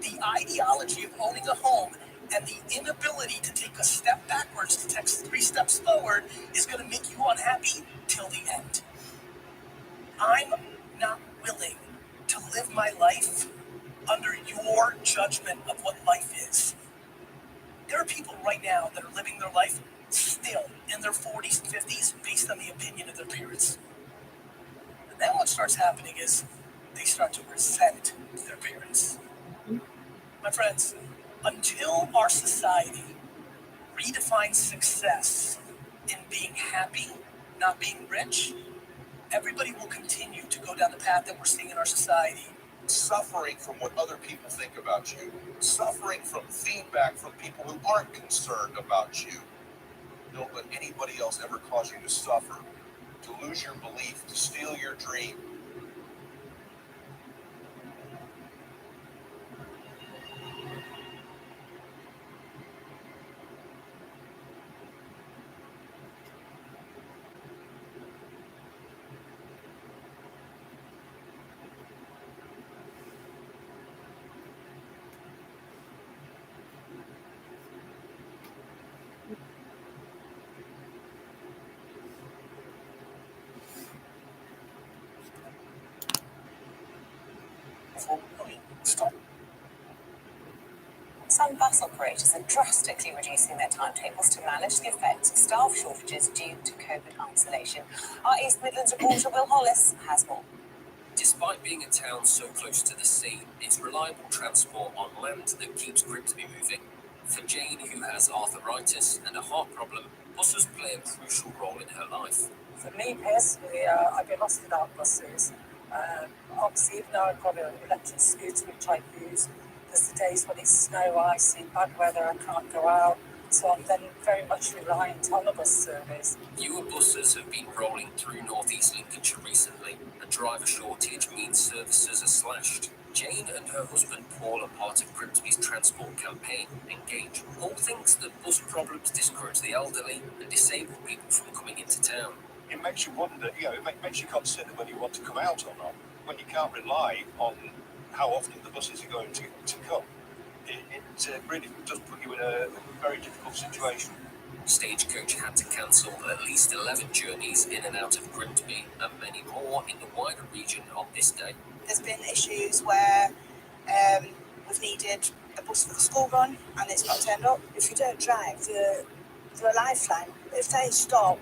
The ideology of owning a home and the inability to take a step backwards to take 3 steps forward is going to make you unhappy till the end. I'm not willing to live my life under your judgment of what life is. There are people right now that are living their life still in their 40s and 50s based on the opinion of their parents. And then what starts happening is they start to resent their parents. My friends, until our society redefines success in being happy, not being rich, everybody will continue to go down the path that we're seeing in our society. Suffering from what other people think about you, suffering from feedback from people who aren't concerned about you. Don't let anybody else ever cause you to suffer, to lose your belief, to steal your dream. Stop. Some bus operators are drastically reducing their timetables to manage the effects of staff shortages due to COVID isolation. Our East Midlands reporter Will Hollis has more. Despite being a town so close to the sea, it's reliable transport on land that keeps Grimsby moving. For Jane, who has arthritis and a heart problem, buses play a crucial role in her life. For me personally, I've been lost without buses. Obviously, even though I've got an electric scooter which I use, there's the days when it's snow, icy, bad weather, I can't go out. So I'm then very much reliant on the bus service. Newer buses have been rolling through northeast Lincolnshire recently. A driver shortage means services are slashed. Jane and her husband Paul are part of Grimsby's transport campaign, Engage. Paul thinks that bus problems discourage the elderly and disable people from coming into town. It makes you wonder, it makes you consider whether you want to come out or not, when you can't rely on how often the buses are going to come. It really does put you in a very difficult situation. Stagecoach had to cancel at least 11 journeys in and out of Grimsby and many more in the wider region on this day. There's been issues where we've needed a bus for the school run and it's not turned up. If you don't drive, they're a lifeline. If they stop,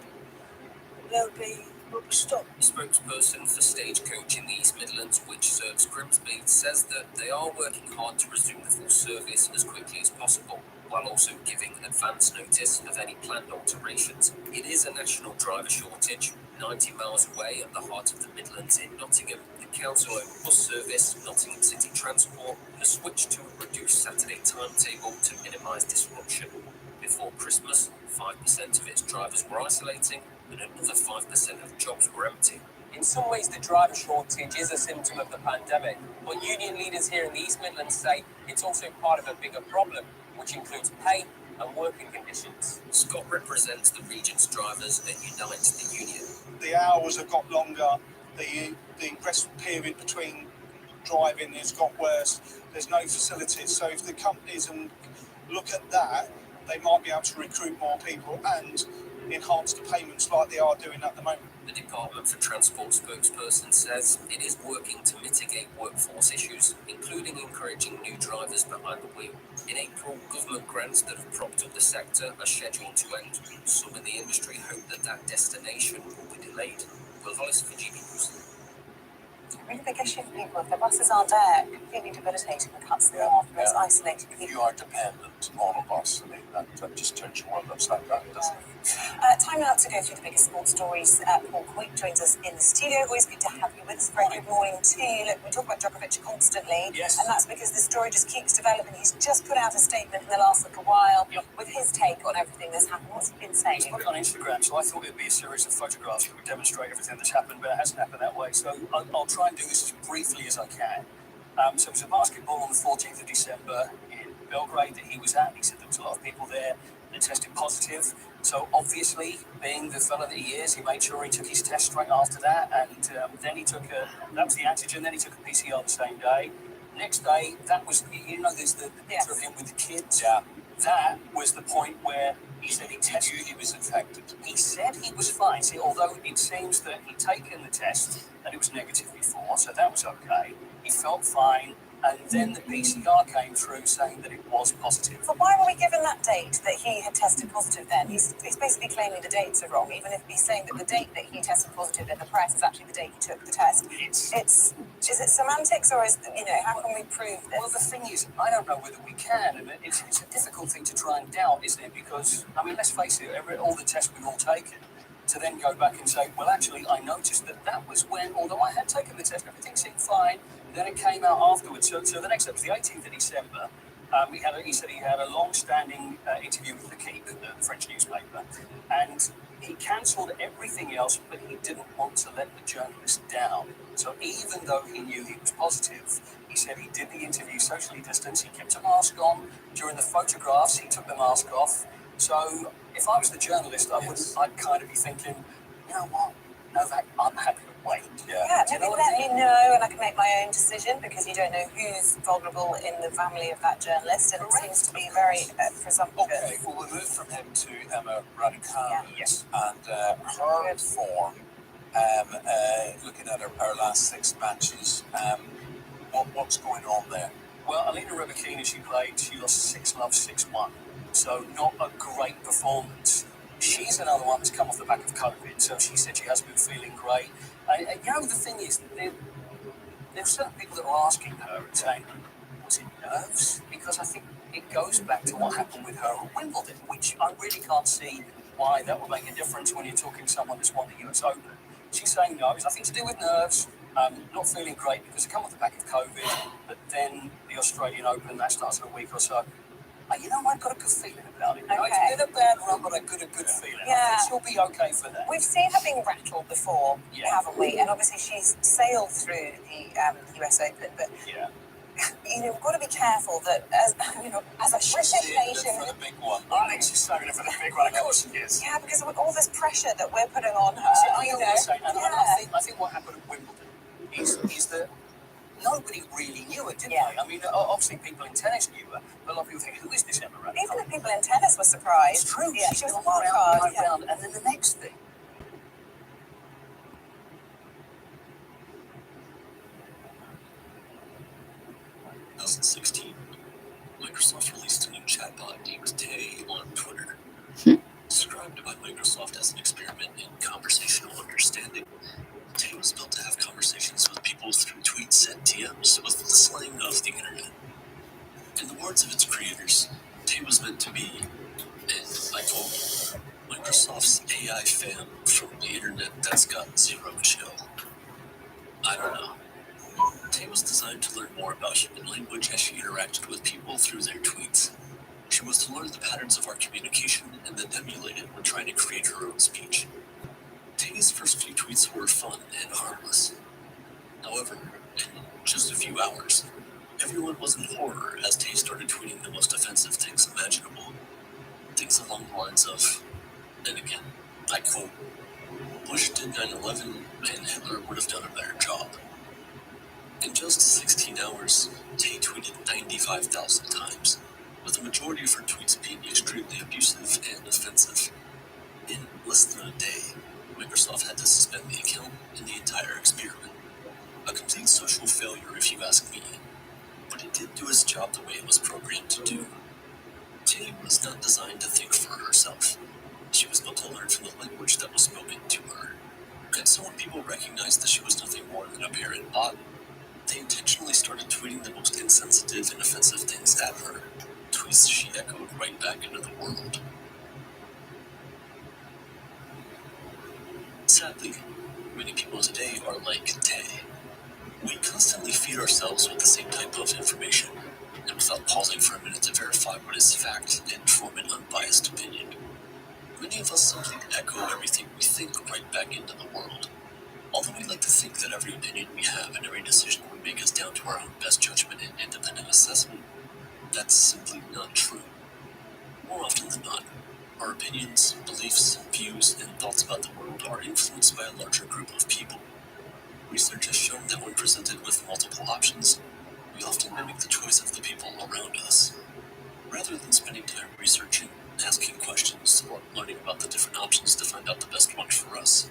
we'll be stuck. The spokesperson for Stagecoach in the East Midlands, which serves Grimsby, says that they are working hard to resume the full service as quickly as possible, while also giving advance notice of any planned alterations. It is a national driver shortage. 90 miles away at the heart of the Midlands in Nottingham, the council-owned bus service, Nottingham City Transport, has switched to a reduced Saturday timetable to minimise disruption. Before Christmas, 5% of its drivers were isolating and another 5% of jobs were empty. In some ways, the driver shortage is a symptom of the pandemic, but union leaders here in the East Midlands say it's also part of a bigger problem, which includes pay and working conditions. Scott represents the region's drivers and unites the union. The hours have got longer, the rest period between driving has got worse, there's no facilities, so if the companies look at that, they might be able to recruit more people and enhance the payments like they are doing at the moment. The Department for Transport spokesperson says it is working to mitigate workforce issues, including encouraging new drivers behind the wheel. In April, government grants that have propped up the sector are scheduled to end. Some in the industry hope that destination will be delayed. Will Hollis for GB News. A really big issue for people. If their buses aren't there, completely debilitating and cuts them off. Most isolated people. If you are dependent on a bus, I mean, that just turns your world upside down, doesn't it? Time now to go through the biggest sports stories. Paul Coit joins us in the studio. Always good to have you with us. Very good morning to you. Look, we talk about Djokovic constantly, yes, and that's because the story just keeps developing. He's just put out a statement in the last little while with his take on everything that's happened. What's he been saying? He's put it on Instagram, so I thought it'd be a series of photographs that would demonstrate everything that's happened, but it hasn't happened that way. So I'll try and do this as briefly as I can. So it was a basketball on the 14th of December in Belgrade that he was at. He said there was a lot of people there that tested positive. So obviously, being the fella that he is, he made sure he took his test straight after that, and then he took that was the antigen. Then he took a PCR the same day. Next day, that was there's the picture of him with the kids. Yeah. That was the point where he said he tested. He was infected. He said he was fine. See, although it seems that he'd taken the test and it was negative before, so that was okay. He felt fine. And then the PCR came through saying that it was positive. But why were we given that date that he had tested positive then? He's basically claiming the dates are wrong, even if he's saying that the date that he tested positive in the press is actually the date he took the test. Is it semantics, or how can we prove this? Well, the thing is, I don't know whether we can, and it's a difficult thing to try and doubt, isn't it? Because, I mean, let's face it, all the tests we've all taken, to then go back and say, well, actually, I noticed that was when, although I had taken the test, everything seemed fine. Then it came out afterwards. So the next step was the 18th of December. He said he had a long-standing interview with the Keep, the French newspaper, and he cancelled everything else, but he didn't want to let the journalist down. So even though he knew he was positive, he said he did the interview socially distanced. He kept a mask on. During the photographs, he took the mask off. So if I was the journalist, I'd kind of be thinking, you know what, Novak, I'm happy to wait. Maybe let me know and I can make my own decision, because you don't know who's vulnerable in the family of that journalist, and it seems to be very presumptuous. Okay, well, we'll move from him to Emma Raducanu. Yes. And her form, looking at her last 6 matches, what's going on there? Well, Alina Rybakina, she lost 6-love, 6-1. So not a great performance. She's another one that's come off the back of COVID, so she said she hasn't been feeling great. The thing is, there's certain people that are asking her and saying, was it nerves? Because I think it goes back to what happened with her at Wimbledon, which I really can't see why that would make a difference when you're talking to someone that's won the US Open. She's saying no, it's nothing to do with nerves, not feeling great because it come off the back of COVID, but then the Australian Open, that starts in a week or so. I've got a good feeling about it. Okay. It's been a bad run, but a good feeling. Yeah. I think she'll be okay for that. We've seen her being rattled before, haven't we? And obviously she's sailed through the US Open, but we've got to be careful that as a British nation. For the big one. Alex is saving it for the big one, of course he is. Yeah, because of all this pressure that we're putting on her. I think what happened at Wimbledon is that nobody really knew her, did they? I mean, obviously people in tennis knew her, but a lot of people think, who is this Emma Raducanu? Even the people in tennis were surprised. It's true. Yeah, She's she was gone a wild card. round. And then the next thing. 2016, Microsoft released a new chatbot named Tay on Twitter. Described by Microsoft as an experiment in conversational understanding, Tay was built to have conversations with people through tweets and DMs with the slang of the internet. In the words of its creators, Tay was meant to be, and I quote, Microsoft's AI fan from the internet that's got zero chill. I don't know. Tay was designed to learn more about human language as she interacted with people through their tweets. She was to learn the patterns of our communication and then emulate it when trying to create her own speech. Tay's first few tweets were fun and harmless. However, in just a few hours, everyone was in horror as Tay started tweeting the most offensive things imaginable. Things along the lines of, and again, I quote, Bush did 9/11 and Hitler would have done a better job. In just 16 hours, Tay tweeted 95,000 times, with the majority of her tweets being extremely abusive and offensive. In less than a day, Microsoft had to suspend the account and the entire experiment. A complete social failure if you ask me, but it did do its job the way it was programmed to do. Tay was not designed to think for herself. She was built to learn from the language that was spoken to her. And so when people recognized that she was nothing more than a parent bot, they intentionally started tweeting the most insensitive and offensive things at her, tweets she echoed right back into the world. Sadly, many people today are like Tay. We constantly feed ourselves with the same type of information, and without pausing for a minute to verify what is fact and form an unbiased opinion. Many of us simply echo everything we think right back into the world. Although we like to think that every opinion we have and every decision we make is down to our own best judgment and independent assessment, that's simply not true. More often than not, our opinions, beliefs, views, and thoughts about the world are influenced by a larger group of people. Research has shown that when presented with multiple options, we often mimic the choice of the people around us. Rather than spending time researching, asking questions, or learning about the different options to find out the best one for us,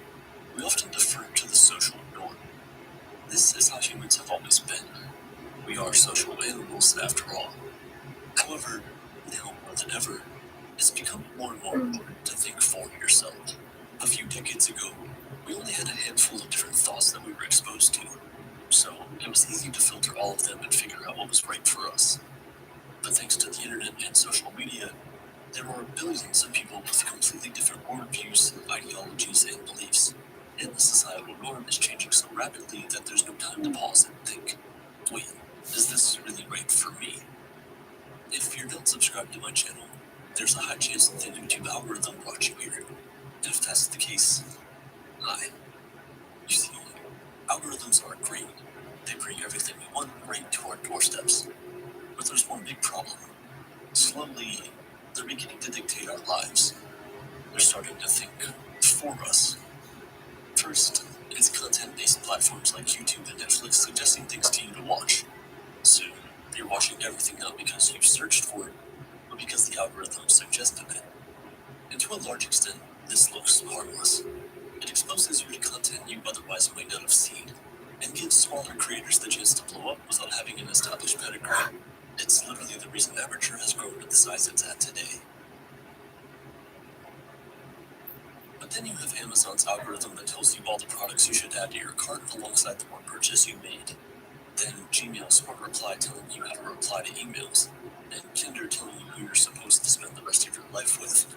we often defer to the social norm. This is how humans have always been. We are social animals, after all. However, now more than ever, it's become more and more important to think for yourself. A few decades ago, we only had a handful of different thoughts that we were exposed to, so it was easy to filter all of them and figure out what was right for us. But thanks to the internet and social media, there are billions of people with completely different worldviews, ideologies, and beliefs. And the societal norm is changing so rapidly that there's no time to pause and think, wait, is this really right for me? If you're not subscribed to my channel, there's a high chance that the YouTube algorithm brought you here. And if that's the case, hi. You see, algorithms are great. They bring everything we want right to our doorsteps. But there's one big problem. Slowly, they're beginning to dictate our lives. They're starting to think for us. First, it's content-based platforms like YouTube and Netflix suggesting things to you to watch. Soon, you're watching everything not because you've searched for it, but because the algorithm suggested it. And to a large extent, this looks harmless. It exposes you to content you otherwise might not have seen, and gives smaller creators the chance to blow up without having an established pedigree. It's literally the reason Aperture has grown to the size it's at today. But then you have Amazon's algorithm that tells you all the products you should add to your cart alongside the one purchase you made. Then Gmail's Smart Reply telling you how to reply to emails, and Tinder telling you who you're supposed to spend the rest of your life with.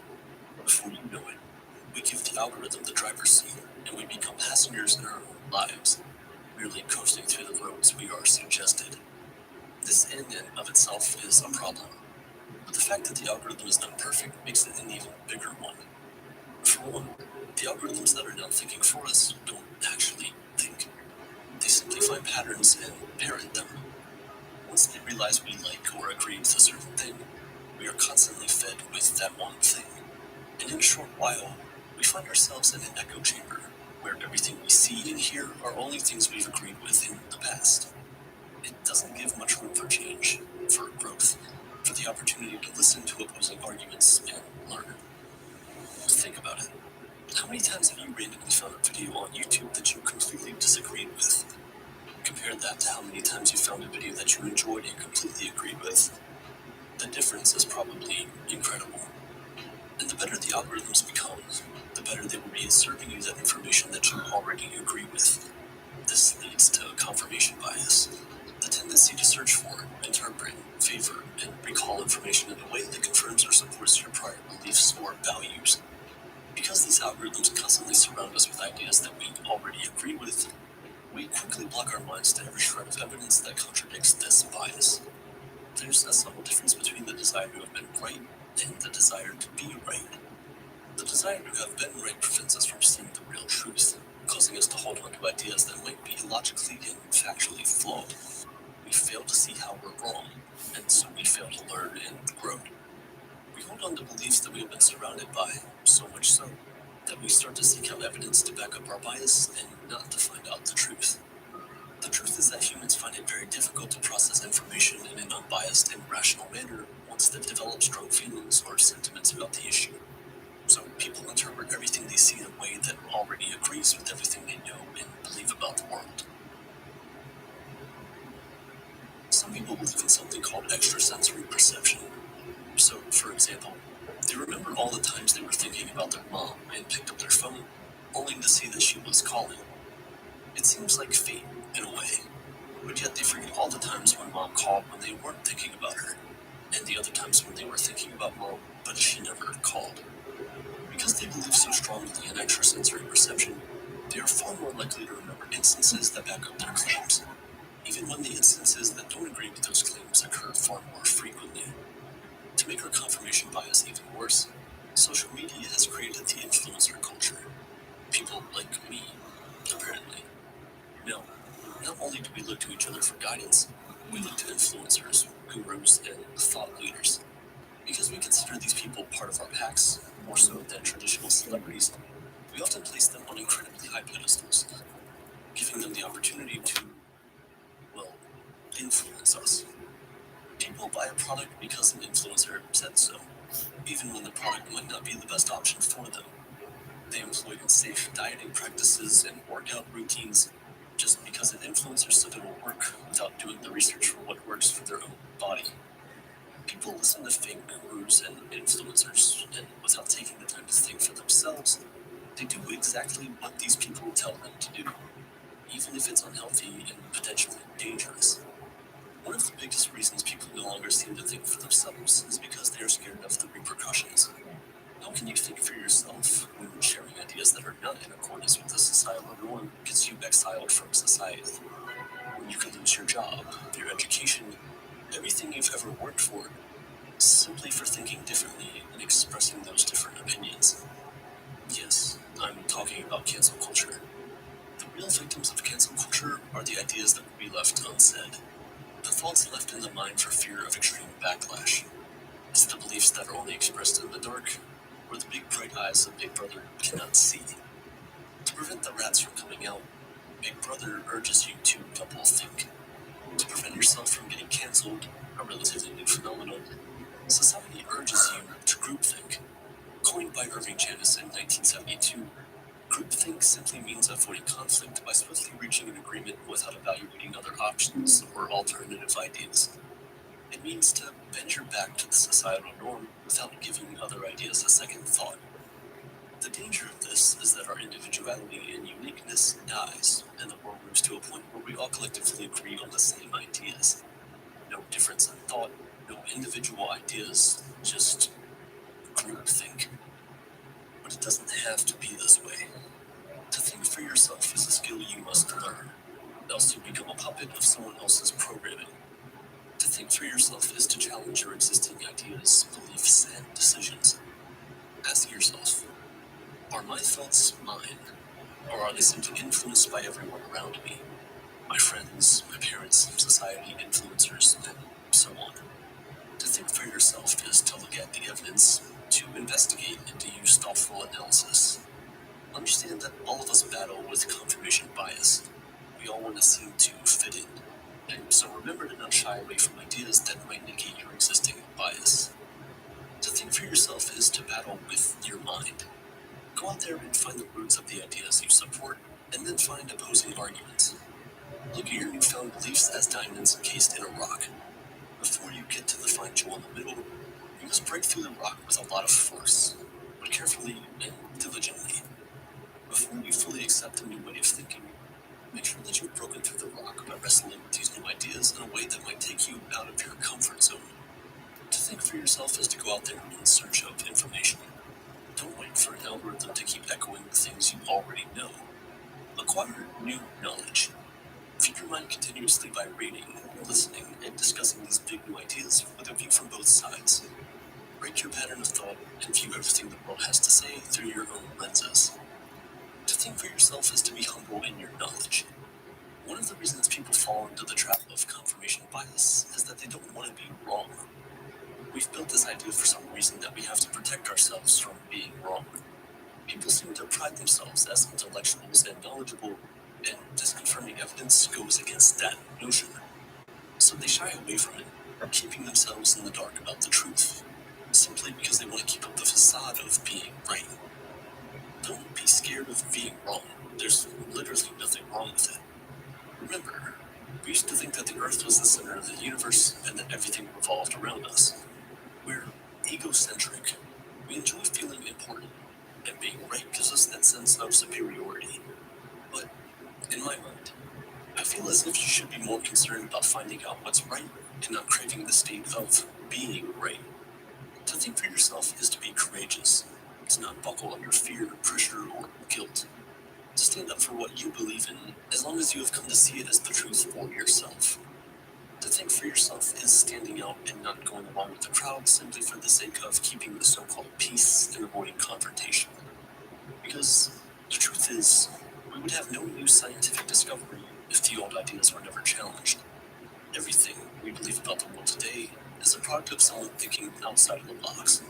Before you know it, we give the algorithm the driver's seat, and we become passengers in our own lives, merely coasting through the roads we are suggested. This in and of itself is a problem, but the fact that the algorithm is not perfect makes it an even bigger one. For one, the algorithms that are now thinking for us don't actually think. They simply find patterns and parrot them. Once they realize we like or agree with a certain thing, we are constantly fed with that one thing. And in a short while, we find ourselves in an echo chamber, where everything we see and hear are only things we've agreed with in the past. It doesn't give much room for change, for growth, for the opportunity to listen to opposing arguments and learn. Think about it. How many times have you randomly found a video on YouTube that you completely disagreed with? Compare that to how many times you found a video that you enjoyed and completely agreed with. The difference is probably incredible. And the better the algorithms become, the better they will be at serving you that information that you already agree with. This leads to confirmation bias, the tendency to search for, interpret, favor, and recall information in a way that confirms or supports your prior beliefs or values. Because these algorithms constantly surround us with ideas that we already agree with, we quickly block our minds to every shred of evidence that contradicts this bias. There's a subtle difference between the desire to have been right and the desire to be right. The desire to have been right prevents us from seeing the real truth, causing us to hold on to ideas that might be illogically and factually flawed. We fail to see how we're wrong, and so we fail to learn and grow. We hold on to beliefs that we have been surrounded by, so much so that we start to seek out evidence to back up our bias and not to find out the truth. The truth is that humans find it very difficult to process information in an unbiased and rational manner once they've developed strong feelings or sentiments about the issue. So people interpret everything they see in a way that already agrees with everything they know and believe about the world. Some people believe in something called extrasensory perception. So, for example, they remember all the times they were thinking about their mom and picked up their phone, only to see that she was calling. It seems like fate, in a way, but yet they forget all the times when mom called when they weren't thinking about her, and the other times when they were thinking about mom, but she never called. Because they believe so strongly in extrasensory perception, they are far more likely to remember instances that back up their claims, even when the instances that don't agree with those claims occur far more frequently. To make our confirmation bias even worse, social media has created the influencer culture. People like me, apparently. Now, not only do we look to each other for guidance, we look to influencers, gurus, and thought leaders. Because we consider these people part of our packs, more so than traditional celebrities, we often place them on incredibly high pedestals, giving them the opportunity to, well, influence us. People buy a product because an influencer said so, even when the product might not be the best option for them. They employ unsafe dieting practices and workout routines just because an influencer said it will work without doing the research for what works for their own body. People listen to fake gurus and influencers, and without taking the time to think for themselves, they do exactly what these people tell them to do, even if it's unhealthy and potentially dangerous. One of the biggest reasons people no longer seem to think for themselves is because they are scared of the repercussions. How can you think for yourself when sharing ideas that are not in accordance with the societal norm gets you exiled from society? When you could lose your job, your education, everything you've ever worked for, simply for thinking differently and expressing those different opinions. Yes, I'm talking about cancel culture. The real victims of cancel culture are the ideas that will be left unsaid, the thoughts left in the mind for fear of extreme backlash. It's the beliefs that are only expressed in the dark, where the big bright eyes of Big Brother cannot see. To prevent the rats from coming out, Big Brother urges you to double-think. To prevent yourself from getting cancelled, a relatively new phenomenon, society urges you to groupthink. Coined by Irving Janis in 1972, groupthink simply means avoiding conflict by swiftly reaching an agreement without evaluating other options or alternative ideas. It means to bend your back to the societal norm without giving other ideas a second thought. The danger of this is that our individuality and uniqueness dies, and the world moves to a point where we all collectively agree on the same ideas. No difference in thought, no individual ideas, just groupthink. But it doesn't have to be this way. To think for yourself is a skill you must learn, else you become a puppet of someone else's programming. To think for yourself is to challenge your existing ideas, beliefs, and decisions. Ask yourself, are my thoughts mine, or are they simply influenced by everyone around me? My friends, my parents, society, influencers, and so on. To think for yourself is to look at the evidence, to investigate, and to use thoughtful analysis. Understand that all of us battle with confirmation bias. We all want to seem to fit in. And so remember to not shy away from ideas that might negate your existing bias. To think for yourself is to battle with your mind. Go out there and find the roots of the ideas you support, and then find opposing arguments. Look at your newfound beliefs as diamonds encased in a rock. Before you get to the fine jewel in the middle, you must break through the rock with a lot of force, but carefully and diligently. Before you fully accept a new way of thinking, make sure that you've broken through the rock by wrestling with these new ideas in a way that might take you out of your comfort zone. To think for yourself is to go out there in search of information. To Don't wait for an algorithm to keep echoing the things you already know. Acquire new knowledge. Feed your mind continuously by reading, listening, and discussing these big new ideas with a view from both sides. Break your pattern of thought and view everything the world has to say through your own lenses. To think for yourself is to be humble in your knowledge. One of the reasons people fall into the trap of confirmation bias is that they don't want to be wrong. We've built this idea for some reason that we have to protect ourselves from being wrong. People seem to pride themselves as intellectuals and knowledgeable, and disconfirming evidence goes against that notion. So they shy away from it, keeping themselves in the dark about the truth, simply because they want to keep up the facade of being right. Don't be scared of being wrong. There's literally nothing wrong with it. Remember, we used to think that the Earth was the center of the universe and that everything revolved around us. We're egocentric. We enjoy feeling important, and being right gives us that sense of superiority. But, in my mind, I feel as if you should be more concerned about finding out what's right and not craving the state of being right. To think for yourself is to be courageous, to not buckle under fear, pressure, or guilt. To stand up for what you believe in, as long as you have come to see it as the truth for yourself. To think for yourself is standing out and not going along with the crowd simply for the sake of keeping the so-called peace and avoiding confrontation. Because the truth is, we would have no new scientific discovery if the old ideas were never challenged. Everything we believe about the world today is a product of someone thinking outside of the box,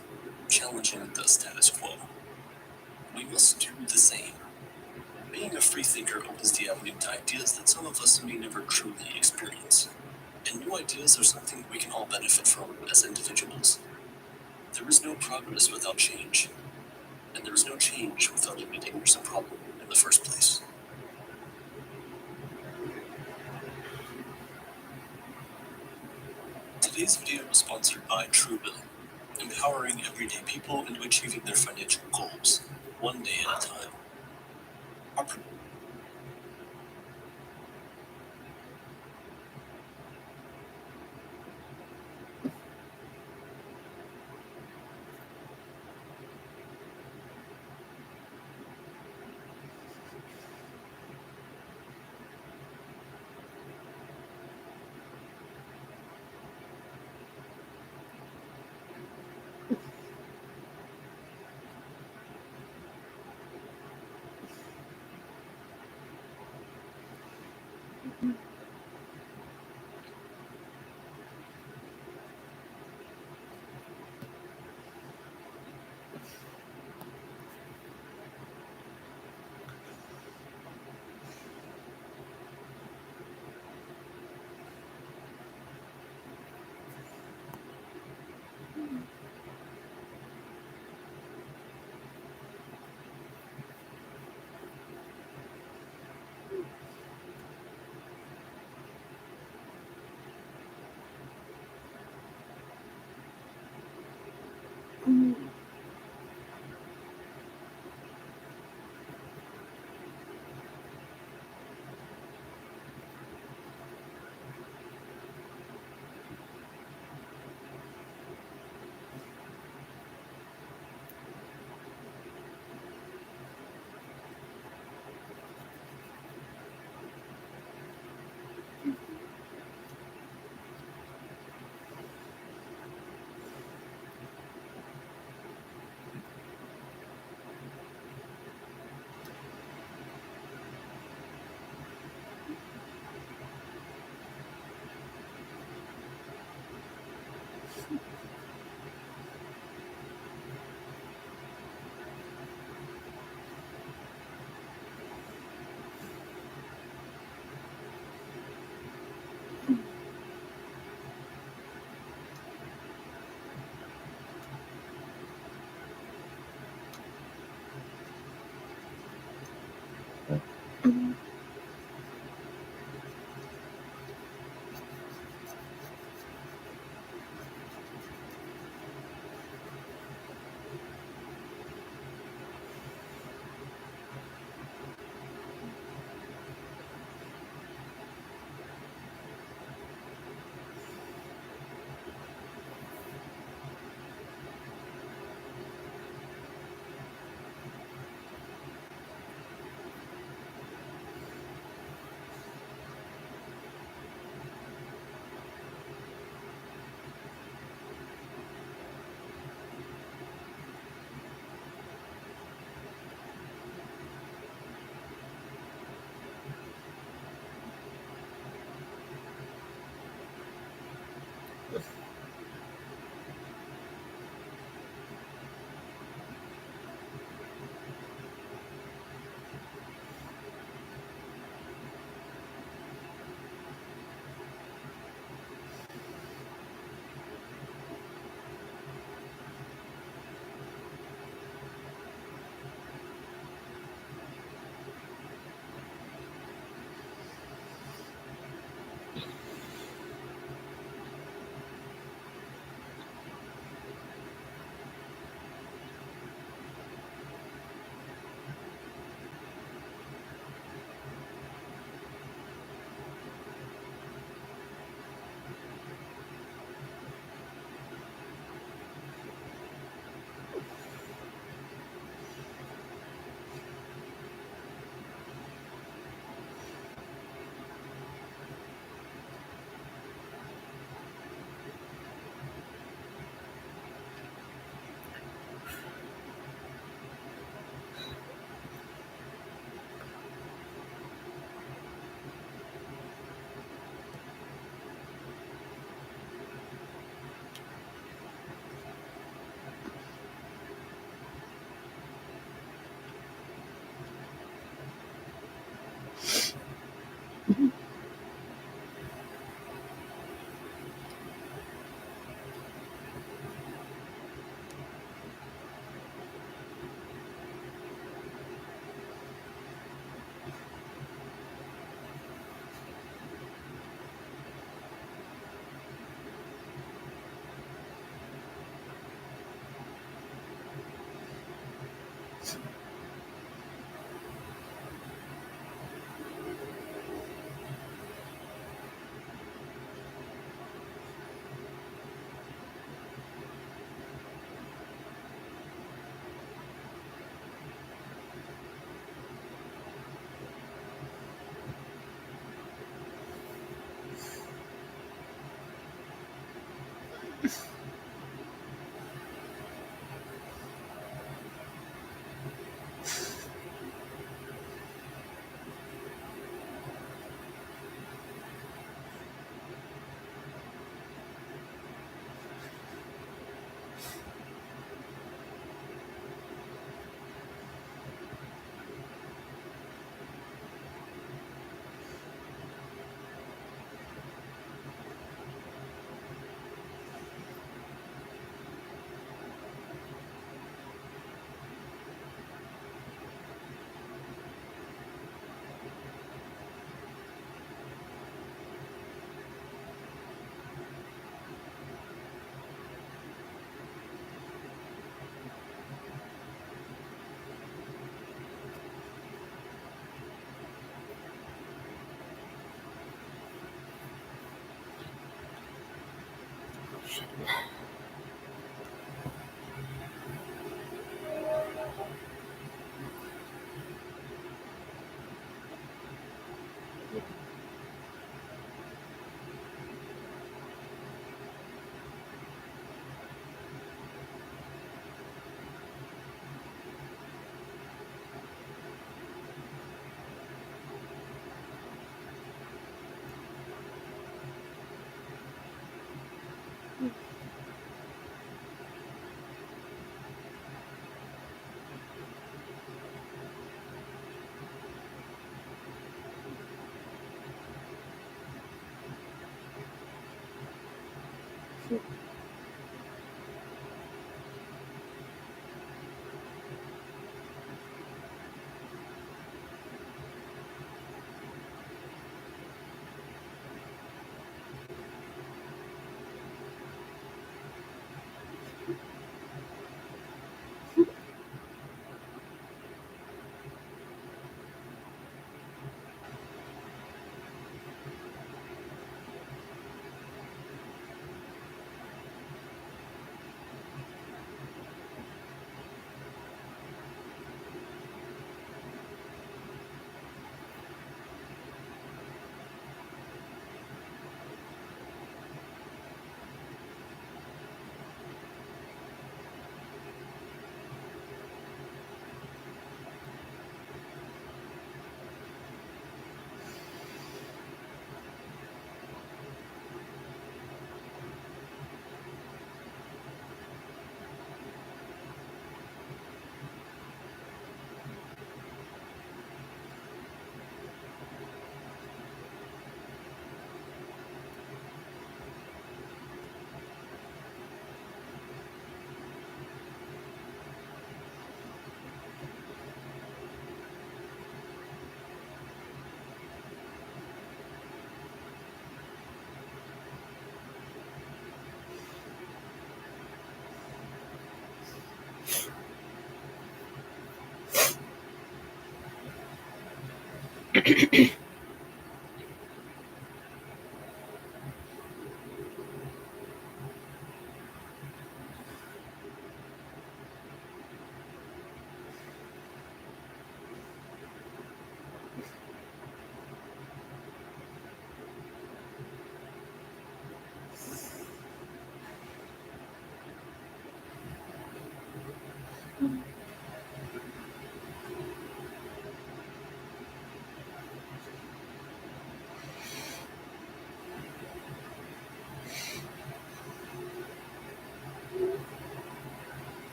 challenging the status quo. We must do the same. Being a free thinker opens the avenue to ideas that some of us may never truly experience. And new ideas are something we can all benefit from as individuals. There is no progress without change, and there is no change without admitting there's a problem in the first place. Today's video was sponsored by Truebill, empowering everyday people into achieving their financial goals, one day at a time.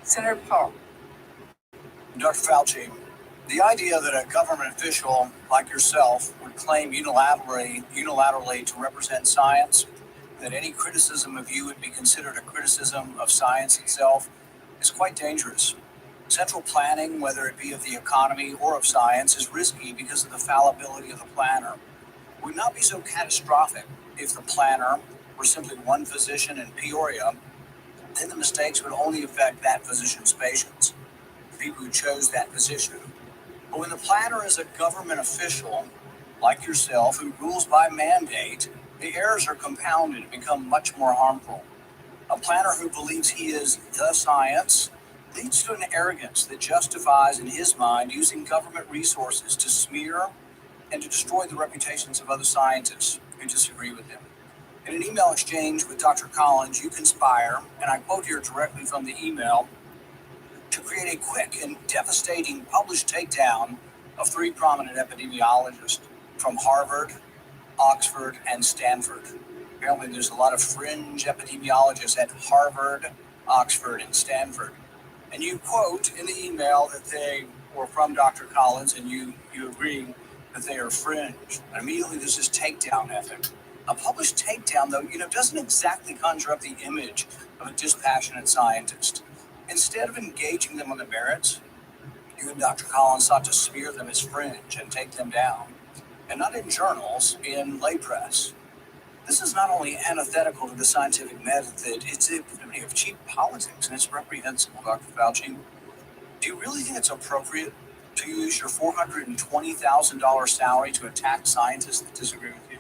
Senator Paul. Dr. Fauci, the idea that a government official like yourself would claim unilaterally to represent science, that any criticism of you would be considered a criticism of science itself, is quite dangerous. Central planning, whether it be of the economy or of science, is risky because of the fallibility of the planner. It would not be so catastrophic if the planner were simply one physician in Peoria. Then the mistakes would only affect that physician's patients, the people who chose that physician. But when the planner is a government official, like yourself, who rules by mandate, the errors are compounded and become much more harmful. A planner who believes he is the science leads to an arrogance that justifies, in his mind, using government resources to smear and to destroy the reputations of other scientists who disagree with him. In an email exchange with Dr. Collins, you conspire, and I quote here directly from the email, to create a quick and devastating published takedown of 3 prominent epidemiologists from Harvard, Oxford, and Stanford. Apparently, there's a lot of fringe epidemiologists at Harvard, Oxford, and Stanford. And you quote in the email that they were from Dr. Collins, and you agree that they are fringe. And immediately there's this takedown ethic. A published takedown, though, doesn't exactly conjure up the image of a dispassionate scientist. Instead of engaging them on the merits, you and Dr. Collins sought to smear them as fringe and take them down. And not in journals, in lay press. This is not only antithetical to the scientific method, it's the epitome of cheap politics, and it's reprehensible, Dr. Fauci. Do you really think it's appropriate to use your $420,000 salary to attack scientists that disagree with you?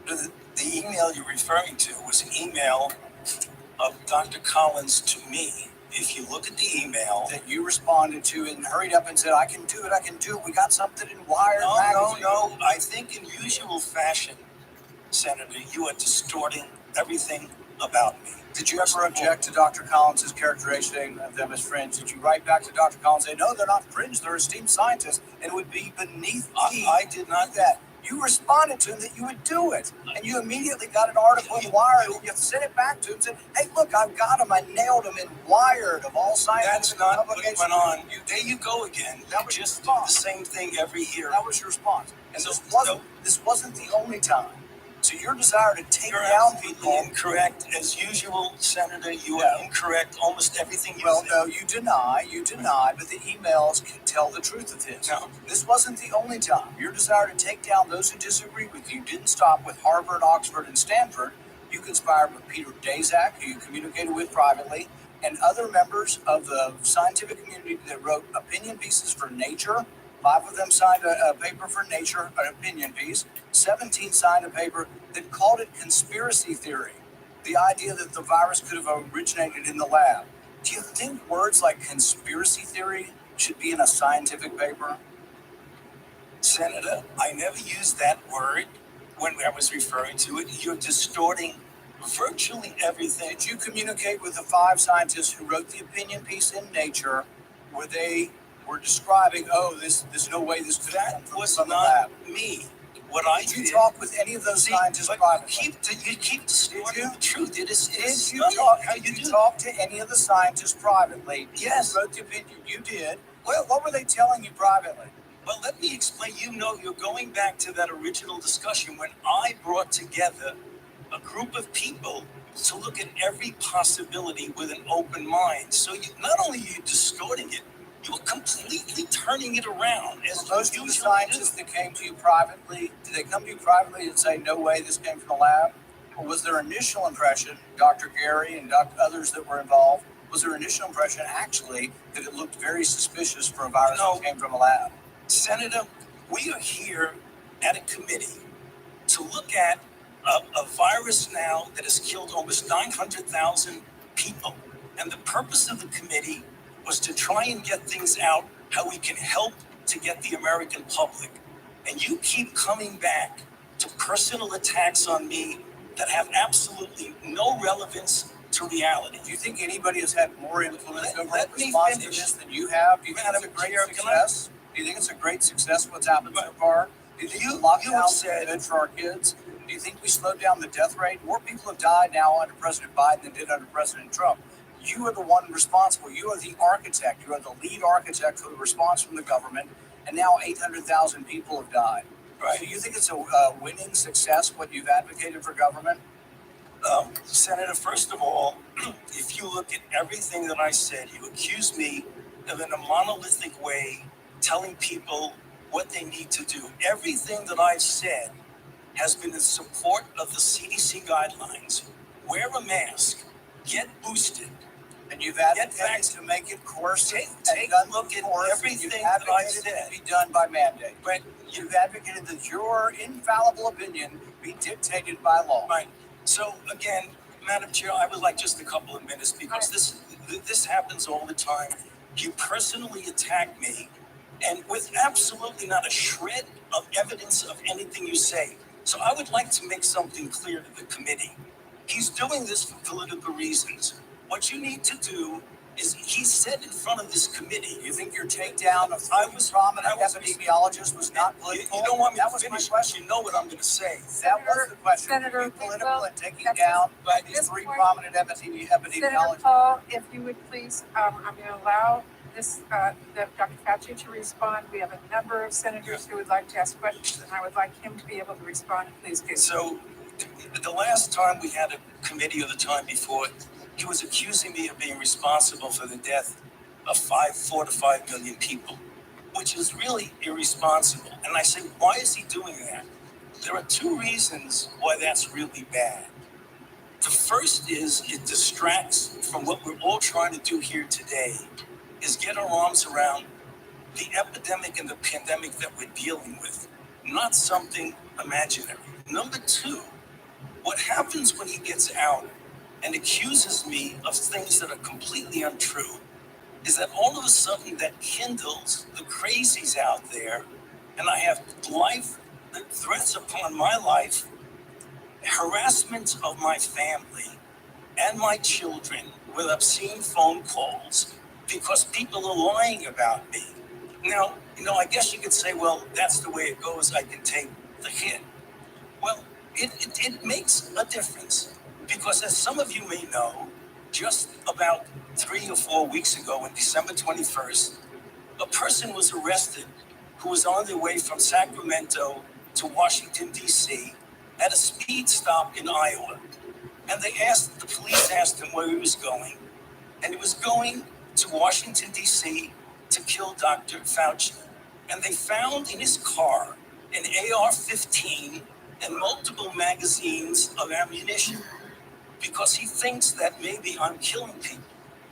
The email you're referring to was an email of Dr. Collins to me. If you look at the email that you responded to and hurried up and said, I can do it. We got something in Wired magazine. No. I think in usual fashion, Senator, you are distorting everything about me. Did you ever object to Dr. Collins' characterization of them as fringe? Did you write back to Dr. Collins and say, no, they're not fringe, they're esteemed scientists, and it would be beneath me? I did not do that. You responded to him that you would do it, and you immediately got an article in Wired, and you sent it back to him and said, hey, look, I've got him. I nailed him in Wired of all scientific publications. That's not publications. what went on. There you go again. That was just your do the same thing every year. That was your response. And this wasn't the only time. So your desire to take down people... incorrect. As usual, Senator, you are incorrect. Almost everything you say. Well, no, you deny, but the emails can tell the truth of this. No. This wasn't the only time. Your desire to take down those who disagree with you didn't stop with Harvard, Oxford, and Stanford. You conspired with Peter Daszak, who you communicated with privately, and other members of the scientific community that wrote opinion pieces for Nature. 5 of them signed a paper for Nature, an opinion piece. 17 signed a paper that called it conspiracy theory, the idea that the virus could have originated in the lab. Do you think words like conspiracy theory should be in a scientific paper? Senator, I never used that word when I was referring to it. You're distorting virtually everything. Did you communicate with the 5 scientists who wrote the opinion piece in Nature where they were describing, there's no way this could happen from the lab? Me. What I did you talk with any of those scientists privately? You keep distorting the truth. Did you talk to any of the scientists privately? Yes. Who wrote the opinion? You did. Well, what were they telling you privately? Well, let me explain. You're going back to that original discussion when I brought together a group of people to look at every possibility with an open mind. So not only are you distorting it, you're completely turning it around. As most of the scientists that came to you privately, did they come to you privately and say, no way, this came from the lab? Or was their initial impression, Dr. Gary and others that were involved, was their initial impression actually that it looked very suspicious for a virus that came from a lab? Senator, we are here at a committee to look at a virus now that has killed almost 900,000 people. And the purpose of the committee was to try and get things out, how we can help to get the American public. And you keep coming back to personal attacks on me that have absolutely no relevance to reality. Do you think anybody has had more influence over response to this than you have? Do you think it's a great success? Do you think it's a great success what's happened so far? Do you think the lockdown is good for our kids? Do you think we slowed down the death rate? More people have died now under President Biden than did under President Trump. You are the one responsible. You are the architect. You are the lead architect for the response from the government. And now 800,000 people have died. Right. Do you think it's a winning success what you've advocated for government? Senator, first of all, if you look at everything that I said, you accuse me of in a monolithic way telling people what they need to do. Everything that I've said has been in support of the CDC guidelines. Wear a mask, get boosted, and you've advocated to make it coercive. Take a look at everything that I've said. Be done by mandate. But you've advocated that your infallible opinion be dictated by law. Right. So again, Madam Chair, I would like just a couple of minutes because this happens all the time. You personally attack me, and with absolutely not a shred of evidence of anything you say. So I would like to make something clear to the committee. He's doing this for political reasons. What you need to do is, he said in front of this committee, you think your takedown of prominent epidemiologists was not political? You don't want me to finish. You know what I'm going to say. That was the question. Senator, political and taking down these 3 prominent epidemiologists. Senator Paul, if you would please, I'm going to allow Dr. Fauci to respond. We have a number of senators who would like to ask questions, and I would like him to be able to respond. Please do. So, the last time we had a committee, or the time before, he was accusing me of being responsible for the death of 4 to 5 million people, which is really irresponsible. And I said, why is he doing that? There are 2 reasons why that's really bad. The first is it distracts from what we're all trying to do here today, is get our arms around the epidemic and the pandemic that we're dealing with, not something imaginary. Number 2, what happens when he gets out and accuses me of things that are completely untrue is that all of a sudden that kindles the crazies out there, and I have threats upon my life, harassment of my family and my children with obscene phone calls because people are lying about me. Now, I guess you could say, well, that's the way it goes. I can take the hit. Well, it makes a difference because, as some of you may know, just about 3 or 4 weeks ago, on December 21st, a person was arrested who was on their way from Sacramento to Washington, D.C. at a speed stop in Iowa. And the police asked him where he was going. And he was going to Washington, D.C. to kill Dr. Fauci. And they found in his car an AR-15 and multiple magazines of ammunition because he thinks that maybe I'm killing people.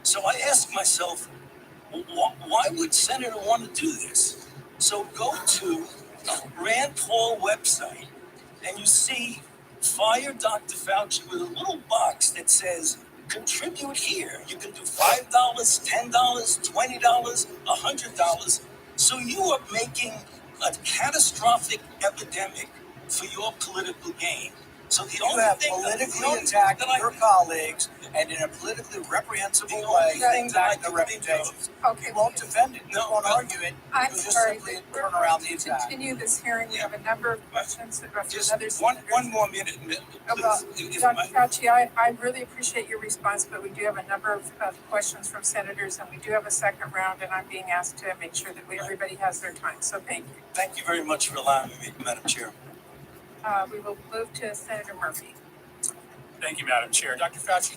So I ask myself, why would Senator want to do this? So go to Rand Paul website and you see Fire Dr. Fauci with a little box that says contribute here. You can do $5, $10, $20, $100. So you are making a catastrophic epidemic for your political gain. So the only thing politically attacked your colleagues and in a politically reprehensible way, attack their reputations. Okay. You won't defend it. You won't argue it. I'm You'll just sorry. simply turn around the To attack. continue this hearing, we have a number of questions about Just other one more minute. Well, Please. Dr. Fauci, I really appreciate your response, but we do have a number of questions from senators, and we do have a second round, and I'm being asked to make sure that everybody has their time. So thank you. Thank you very much for allowing me, Madam Chair. We will move to Senator Murphy. Thank you, Madam Chair. Dr. Fauci.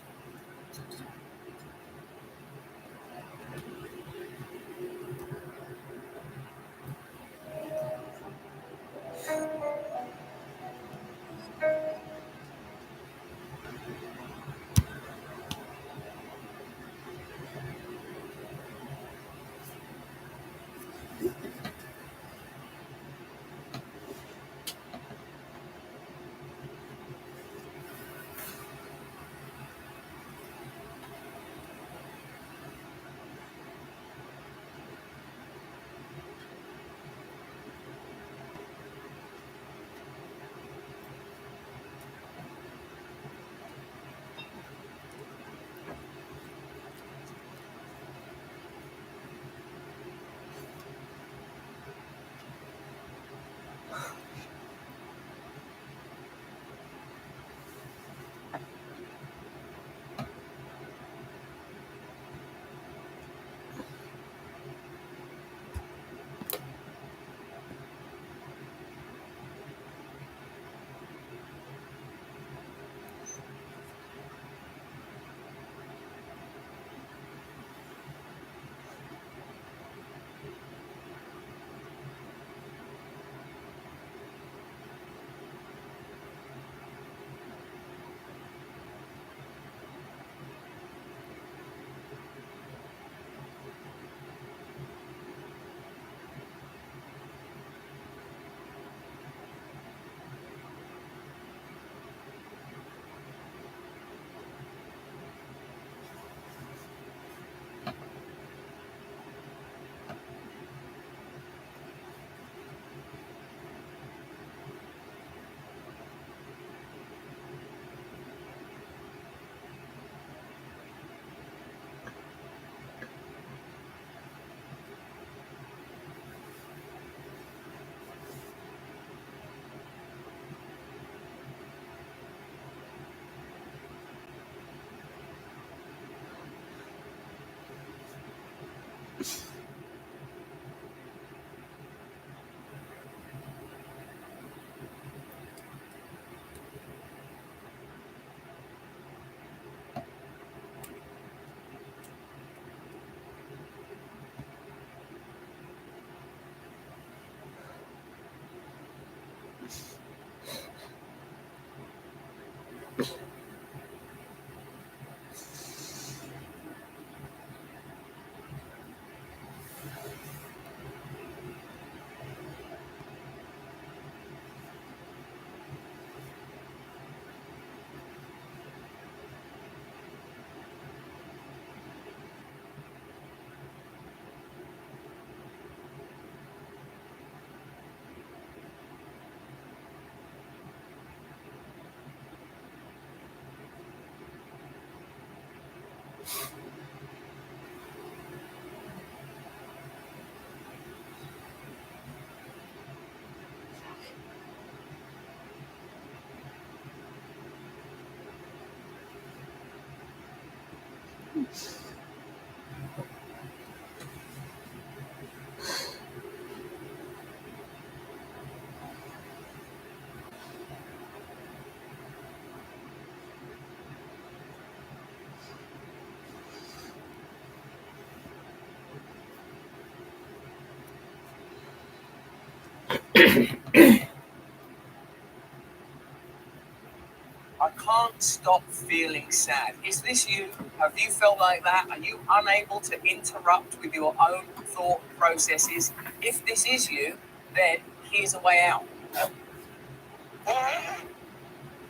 Our can't stop feeling sad. Is this you? Have you felt like that? Are you unable to interrupt with your own thought processes? If this is you, then here's a way out.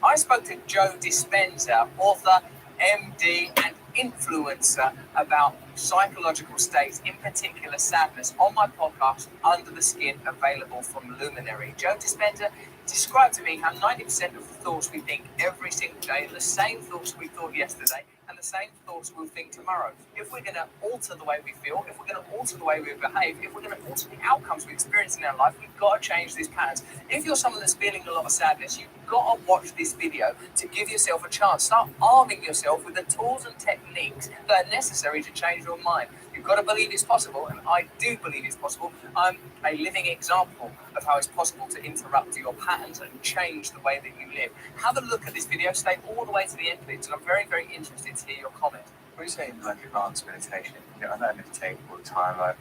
I spoke to Joe Dispenza, author, MD, and influencer about psychological states, in particular sadness, on my podcast, Under the Skin, available from Luminary. Joe Dispenza described to me how 90% of the thoughts we think every single day are the same thoughts we thought yesterday and the same thoughts we'll think tomorrow. If we're going to alter the way we feel, if we're going to alter the way we behave, if we're going to alter the outcomes we experience in our life, we've got to change these patterns. If you're someone that's feeling a lot of sadness, you've got to watch this video to give yourself a chance. Start arming yourself with the tools and techniques that are necessary to change your mind. You've got to believe it's possible, and I do believe it's possible. I'm a living example of how it's possible to interrupt your patterns and change the way that you live. Have a look at this video, stay all the way to the end of it, because I'm very, very interested to hear your comments. What are you saying, like advanced meditation? You know, I don't meditate all the time. I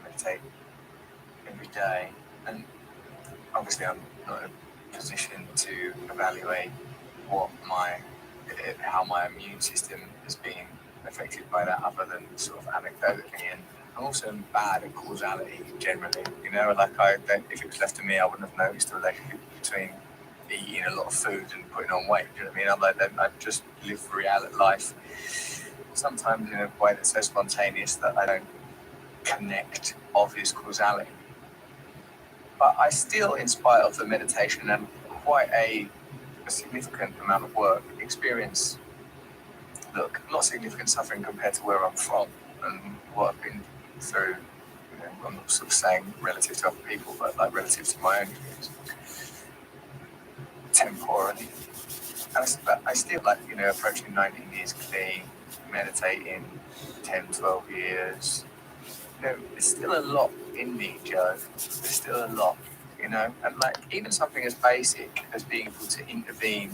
meditate every day, and obviously I'm not in a position to evaluate how my immune system has been affected by that, other than sort of anecdotally. And I'm also bad at causality generally. You know, like if it was left to me, I wouldn't have noticed the relationship between eating a lot of food and putting on weight. Do you know what I mean? I just live life sometimes in a way that's so spontaneous that I don't connect obvious causality. But I still, in spite of the meditation and quite a significant amount of work, experience, not significant suffering compared to where I'm from and what I've been through. You know, I'm not sort of saying relative to other people, but like relative to my own experience, temporally. And I still, like, you know, approaching 19 years clean, meditating 10, 12 years. You know, there's still a lot in me, Joe. There's still a lot, you know? And like, even something as basic as being able to intervene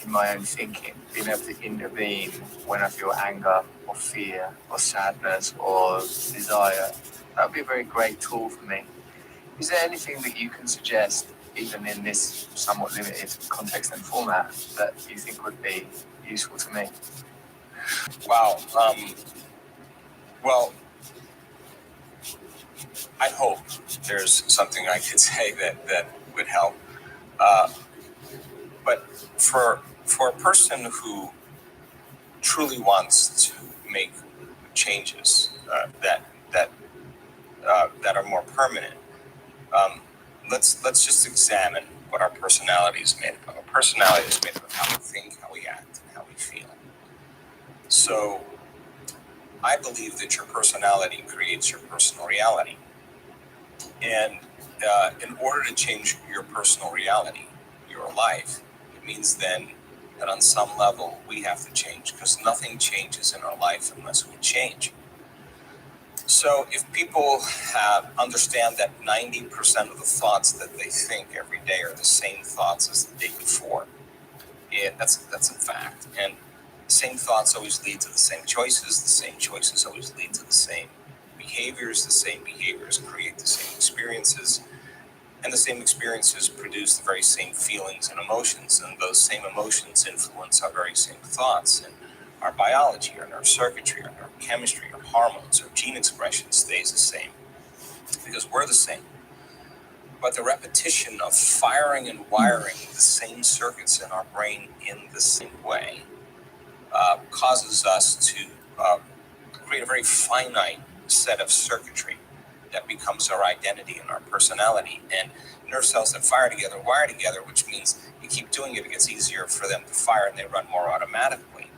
in my own thinking, being able to intervene when I feel anger or fear or sadness or desire, that would be a very great tool for me. Is there anything that you can suggest, even in this somewhat limited context and format, that you think would be useful to me? Wow. Well, I hope there's something I could say that would help. But for a person who truly wants to make changes that are more permanent, let's just examine what our personality is made of. Our personality is made up of how we think, how we act, and how we feel. So I believe that your personality creates your personal reality. And in order to change your personal reality, your life, it means then that on some level we have to change, because nothing changes in our life unless we change. So if people understand that 90% of the thoughts that they think every day are the same thoughts as the day before, that's a fact. And the same thoughts always lead to the same choices. The same choices always lead to the same behaviors. The same behaviors create the same experiences. And the same experiences produce the very same feelings and emotions. And those same emotions influence our very same thoughts. And our biology, and our circuitry, and our chemistry, our hormones, our gene expression stays the same, because we're the same. But the repetition of firing and wiring the same circuits in our brain in the same way causes us to create a very finite set of circuitry that becomes our identity and our personality. And nerve cells that fire together wire together, which means you keep doing it, it gets easier for them to fire and they run more automatically.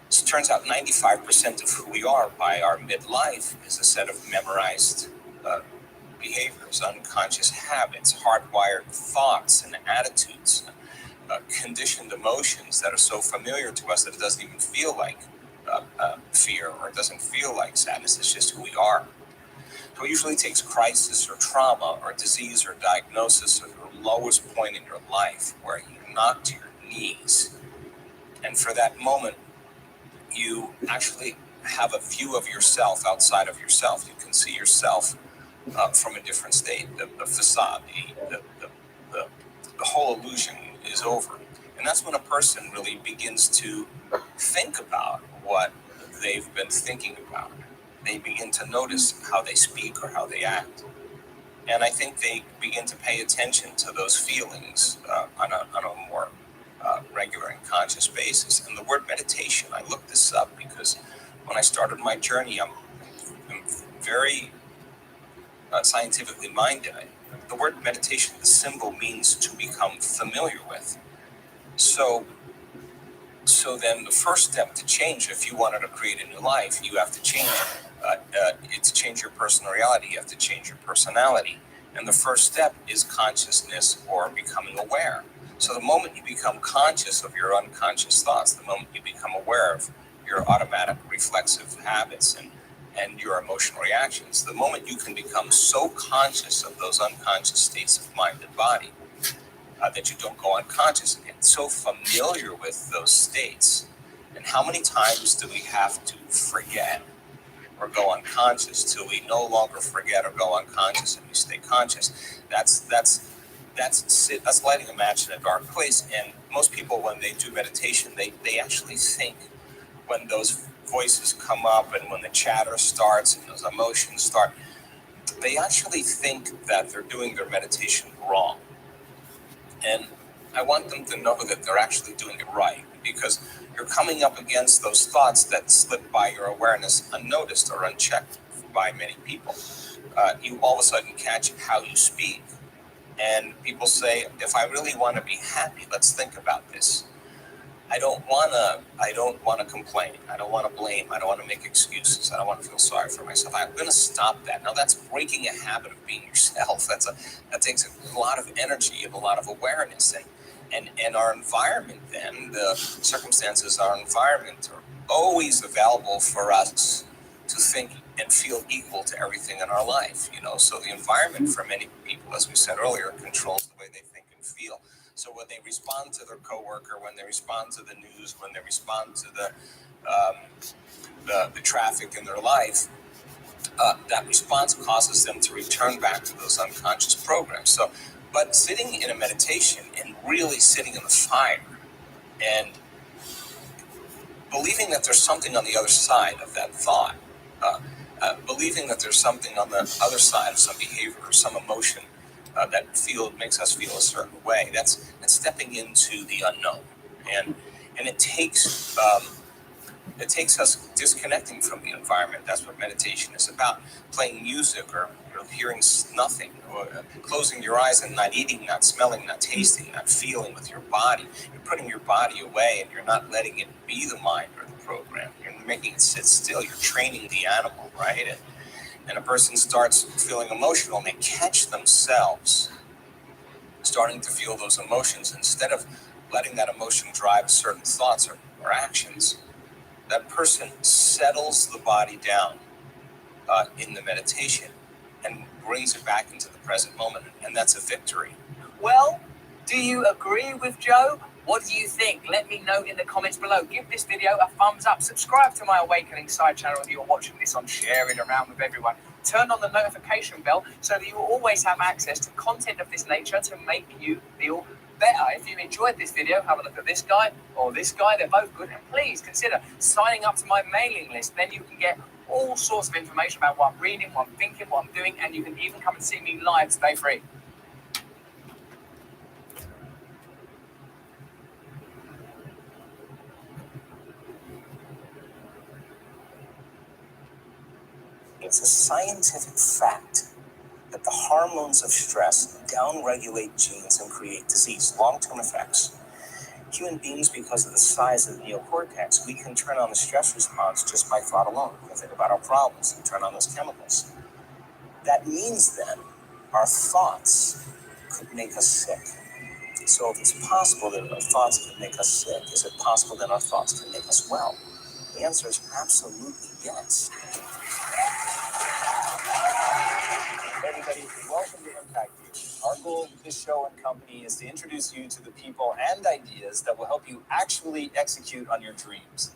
So it turns out 95% of who we are by our midlife is a set of memorized behaviors, unconscious habits, hardwired thoughts and attitudes, conditioned emotions that are so familiar to us that it doesn't even feel like fear, or it doesn't feel like sadness. It's just who we are. So it usually takes crisis or trauma or disease or diagnosis or the lowest point in your life where you knock to your knees. And for that moment, you actually have a view of yourself outside of yourself. You can see yourself from a different state. The facade, the whole illusion is over. And that's when a person really begins to think about what they've been thinking about. They begin to notice how they speak or how they act. And I think they begin to pay attention to those feelings on a more regular and conscious basis. And the word meditation, I looked this up because when I started my journey, I'm very scientifically minded. The word meditation, the symbol means to become familiar with. So then the first step to change, if you wanted to create a new life, you have to change to change your personal reality, you have to change your personality. And the first step is consciousness or becoming aware. So the moment you become conscious of your unconscious thoughts, the moment you become aware of your automatic reflexive habits and your emotional reactions, the moment you can become so conscious of those unconscious states of mind and body, that you don't go unconscious again, so familiar with those states. And how many times do we have to forget or go unconscious till we no longer forget or go unconscious and we stay conscious? That's lighting a match in a dark place. And most people, when they do meditation, they actually think, when those voices come up and when the chatter starts and those emotions start, they actually think that they're doing their meditation wrong. And I want them to know that they're actually doing it right, because you're coming up against those thoughts that slip by your awareness unnoticed or unchecked by many people. You all of a sudden catch how you speak. And people say, if I really want to be happy, let's think about this. I don't want to complain. I don't want to blame. I don't want to make excuses. I don't want to feel sorry for myself. I'm going to stop that. Now, that's breaking a habit of being yourself. That takes a lot of energy and a lot of awareness. And our environment then, the circumstances, our environment are always available for us to think and feel equal to everything in our life. So the environment for many people, as we said earlier, controls the way they think and feel. So when they respond to their coworker, when they respond to the news, when they respond to the traffic in their life, that response causes them to return back to those unconscious programs. But sitting in a meditation and really sitting in the fire and believing that there's something on the other side of that thought, believing that there's something on the other side of some behavior or some emotion that makes us feel a certain way. That's stepping into the unknown, and it takes us disconnecting from the environment. That's what meditation is about. Playing music or hearing nothing, or closing your eyes and not eating, not smelling, not tasting, not feeling with your body. You're putting your body away, and you're not letting it be the mind or the program. You're making it sit still. You're training the animal, right? And a person starts feeling emotional, and they catch themselves starting to feel those emotions. Instead of letting that emotion drive certain thoughts or actions, that person settles the body down in the meditation and brings it back into the present moment. And that's a victory. Well, do you agree with Joe? What do you think? Let me know in the comments below. Give this video a thumbs up. Subscribe to my Awakening side channel if you're watching this on. Share it around with everyone. Turn on the notification bell so that you will always have access to content of this nature to make you feel better. If you enjoyed this video, have a look at this guy or this guy. They're both good. And please consider signing up to my mailing list. Then you can get all sorts of information about what I'm reading, what I'm thinking, what I'm doing, and you can even come and see me live. Stay free. It's a scientific fact that the hormones of stress downregulate genes and create disease, long-term effects. Human beings, because of the size of the neocortex, we can turn on the stress response just by thought alone. We can think about our problems and turn on those chemicals. That means then our thoughts could make us sick. So if it's possible that our thoughts can make us sick, is it possible that our thoughts can make us well? The answer is absolutely yes. Hey everybody, welcome to Impact You. Our goal with this show and company is to introduce you to the people and ideas that will help you actually execute on your dreams.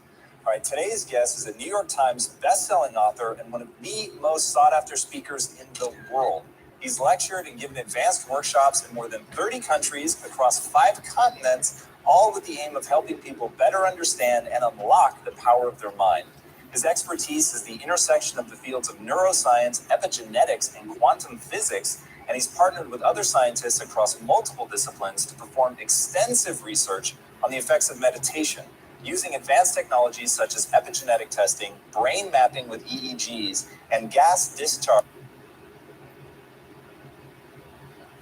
All right, today's guest is a New York Times best-selling author and one of the most sought-after speakers in the world. He's lectured and given advanced workshops in more than 30 countries across 5 continents, all with the aim of helping people better understand and unlock the power of their mind. His expertise is the intersection of the fields of neuroscience, epigenetics, and quantum physics, and he's partnered with other scientists across multiple disciplines to perform extensive research on the effects of meditation, using advanced technologies such as epigenetic testing, brain mapping with EEGs, and gas discharge.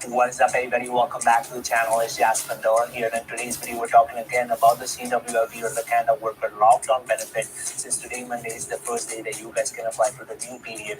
What is up, everybody? Welcome back to the channel. It's Jasper Doran here, and in today's video we're talking again about the CWLB, or the Canada Worker Lockdown Benefit, since today Monday is the first day that you guys can apply for the new period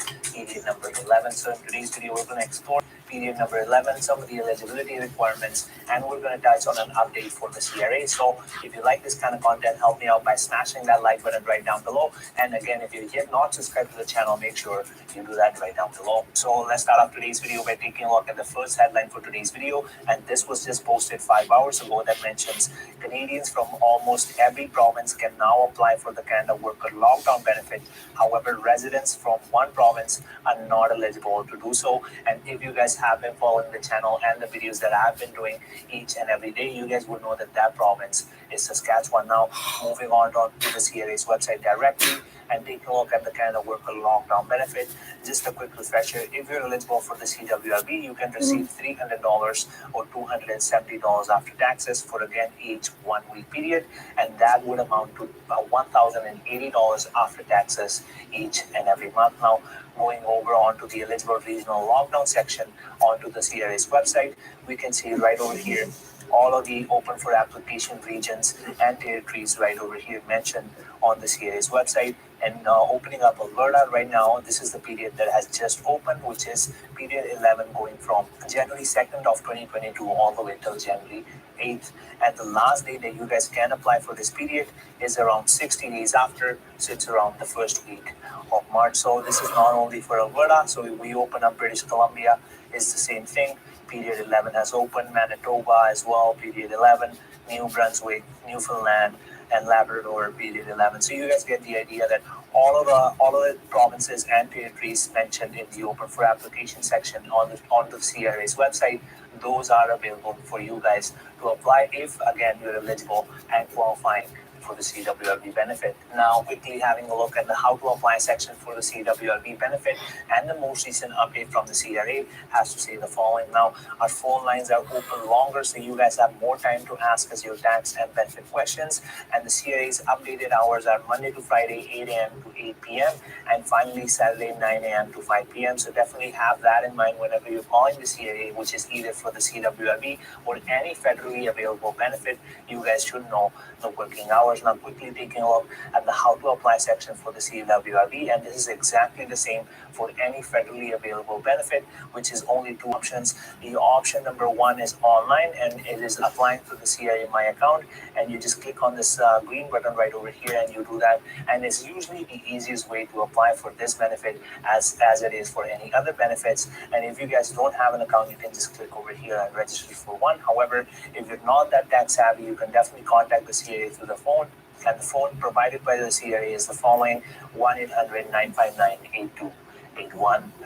number 11. So in today's video we're going to explore period number 11, some of the eligibility requirements, and we're going to touch on an update for the CRA. So if you like this kind of content, help me out by smashing that like button right down below. And again, if you're yet not subscribed to the channel, make sure you do that right down below. So let's start off today's video by taking a look at the first headline for today's video, and this was just posted 5 hours ago, that mentions Canadians from almost every province can now apply for the Canada Worker Lockdown Benefit. However, residents from one province are not eligible to do so. And if you guys have been following the channel and the videos that I've been doing each and every day, you guys would know that that province is Saskatchewan. Now, moving on to the CRA's website directly and taking a look at the Canada Worker Lockdown Benefit. Just a quick refresher, if you're eligible for the CWLB, you can receive $300 or $270 after taxes for, again, each 1 week period, and that would amount to $1,080 after taxes each and every month. Now, going over onto the eligible regional lockdown section onto the CRA's website, we can see right over here all of the open for application regions and territories right over here mentioned on the CRA's website. And opening up Alberta right now, this is the period that has just opened, which is period 11, going from January 2nd of 2022 all the way till January 8th. And the last day that you guys can apply for this period is around 60 days after, so it's around the first week of March. So this is not only for Alberta, so if we open up British Columbia, it's the same thing. Period 11 has opened, Manitoba as well, period 11, New Brunswick, Newfoundland, and Labrador, period 11. So you guys get the idea that all of the provinces and territories mentioned in the open for application section on the CRA's website, those are available for you guys to apply if, again, you're eligible and qualifying for the CWLB benefit. Now, quickly having a look at the how to apply section for the CWLB benefit, and the most recent update from the CRA has to say the following. Now, our phone lines are open longer, so you guys have more time to ask us your tax and benefit questions. And the CRA's updated hours are Monday to Friday, 8 a.m. to 8 p.m. and finally Saturday, 9 a.m. to 5 p.m. So definitely have that in mind whenever you're calling the CRA, which is either for the CWLB or any federally available benefit. You guys should know the working hours. Now, quickly taking a look at the how to apply section for the CWLB, and this is exactly the same for any federally available benefit, which is only 2 options. The option number 1 is online, and it is applying to the CRA My Account, and you just click on this green button right over here and you do that, and it's usually the easiest way to apply for this benefit as it is for any other benefits. And if you guys don't have an account, you can just click over here and register for one. However, if you're not that tech savvy, you can definitely contact the CRA through the phone, and the phone provided by the CRA is the following: 1-800-959-8281.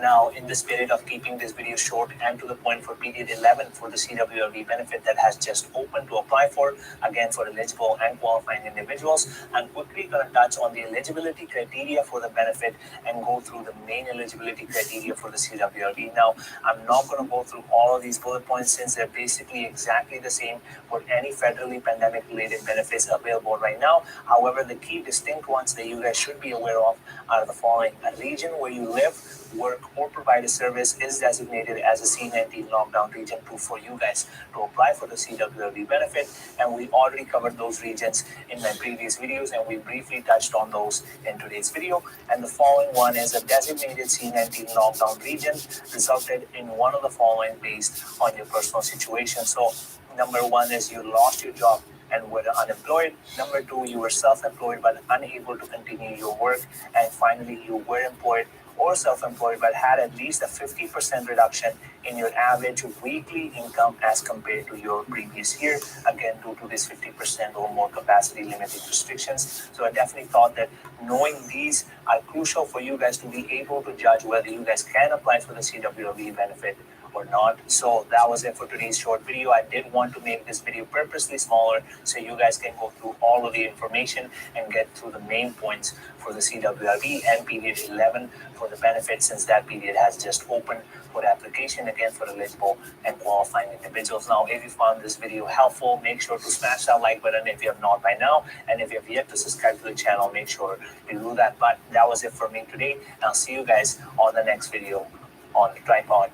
Now, in the spirit of keeping this video short and to the point, for period 11 for the CWLB benefit that has just opened to apply for, again for eligible and qualifying individuals, I'm quickly going to touch on the eligibility criteria for the benefit and go through the main eligibility criteria for the CWLB. Now, I'm not going to go through all of these bullet points since they're basically exactly the same for any federally pandemic related benefits available right now. However, the key distinct ones that you guys should be aware of are the following: a region where you live, work, or provide a service is designated as a C19 lockdown region 2 for you guys to apply for the CWLB benefit. And we already covered those regions in my previous videos, and we briefly touched on those in today's video. And the following one is a designated C19 lockdown region resulted in one of the following based on your personal situation. So number 1 is you lost your job and were unemployed. Number 2, you were self-employed but unable to continue your work. And finally, you were employed or self-employed but had at least a 50% reduction in your average weekly income as compared to your previous year, again due to this 50% or more capacity limiting restrictions. So I definitely thought that knowing these are crucial for you guys to be able to judge whether you guys can apply for the CWLV benefit or not. So that was it for today's short video. I did want to make this video purposely smaller so you guys can go through all of the information and get through the main points for the CWLV and period 11 for the benefit, since that period has just opened for application again for eligible and qualifying individuals. Now, if you found this video helpful, make sure to smash that like button if you have not by now, and if you have yet to subscribe to the channel, make sure to do that. But that was it for me today, and I'll see you guys on the next video on the tripod.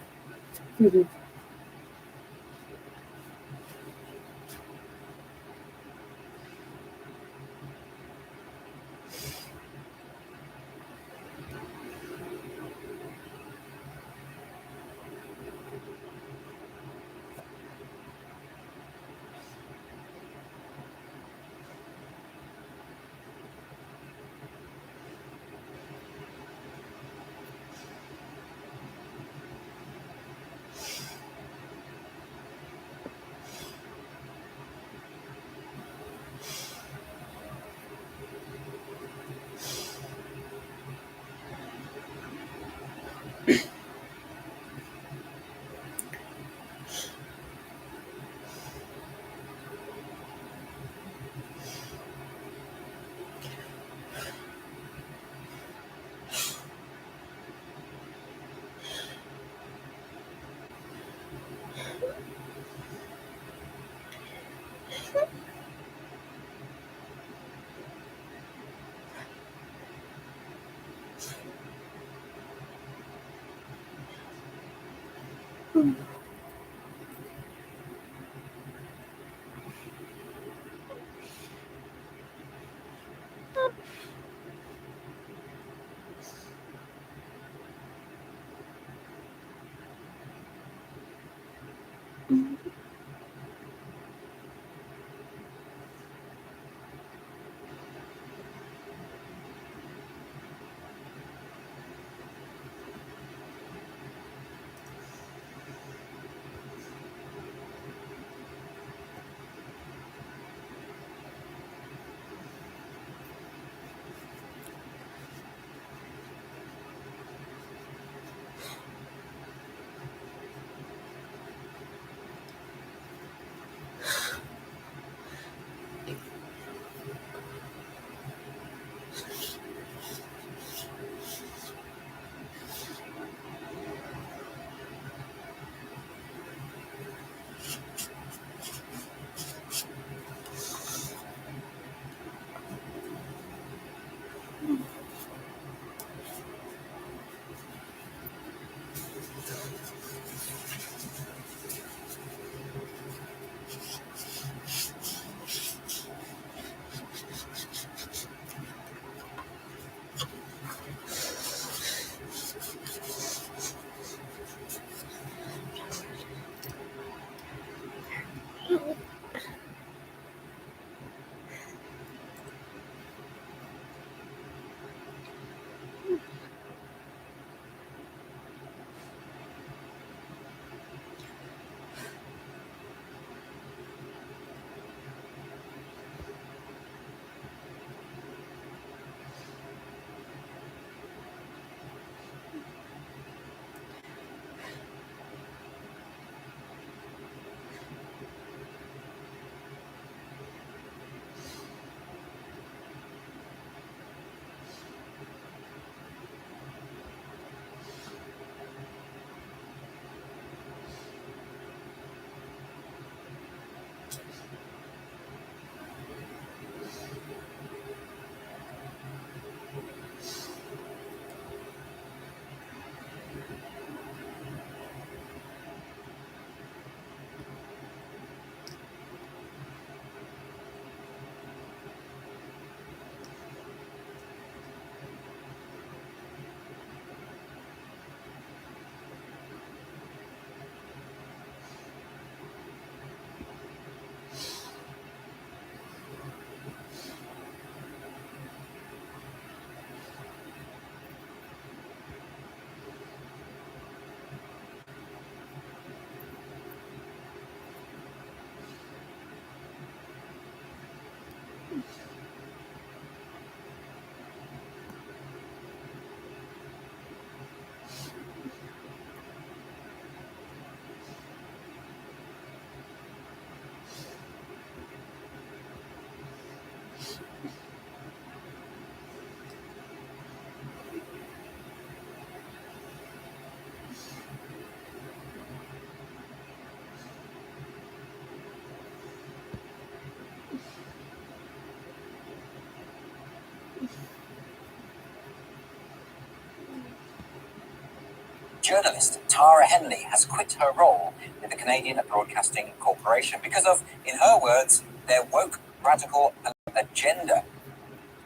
Journalist Tara Henley has quit her role with the Canadian Broadcasting Corporation because of, in her words, their woke radical agenda.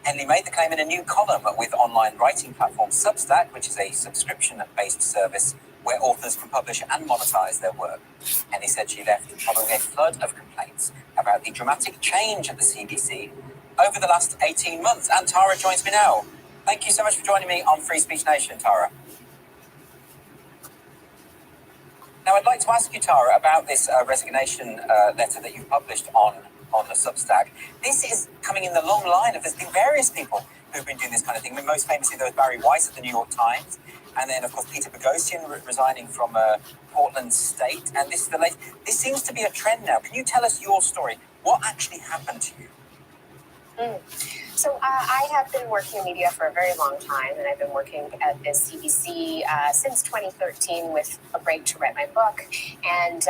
Henley made the claim in a new column with online writing platform Substack, which is a subscription-based service where authors can publish and monetize their work. Henley said she left following a flood of complaints about the dramatic change at the CBC over the last 18 months. And Tara joins me now. Thank you so much for joining me on Free Speech Nation, Tara. Now, I'd like to ask you, Tara, about this resignation letter that you published on the Substack. This is coming in the long line of, there's been various people who've been doing this kind of thing. I mean, most famously, there was Barry Weiss at the New York Times, and then, of course, Peter Boghossian resigning from Portland State. And this is the latest. This seems to be a trend now. Can you tell us your story? What actually happened to you? So I have been working in media for a very long time, and I've been working at the CBC since 2013 with a break to write my book. And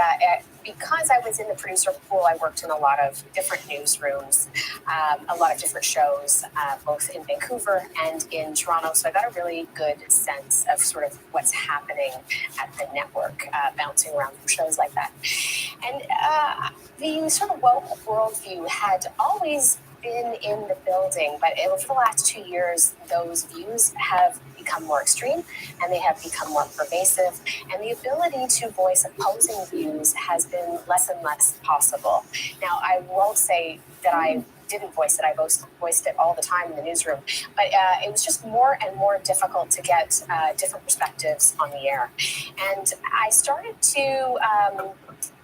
because I was in the producer pool, I worked in a lot of different newsrooms, a lot of different shows, both in Vancouver and in Toronto. So I got a really good sense of sort of what's happening at the network, bouncing around from shows like that. And the sort of woke worldview had always been in the building, but over the last 2 years, those views have become more extreme and they have become more pervasive, and the ability to voice opposing views has been less and less possible. Now, I won't say that I didn't voice it. I voiced it all the time in the newsroom, but it was just more and more difficult to get different perspectives on the air. And I started to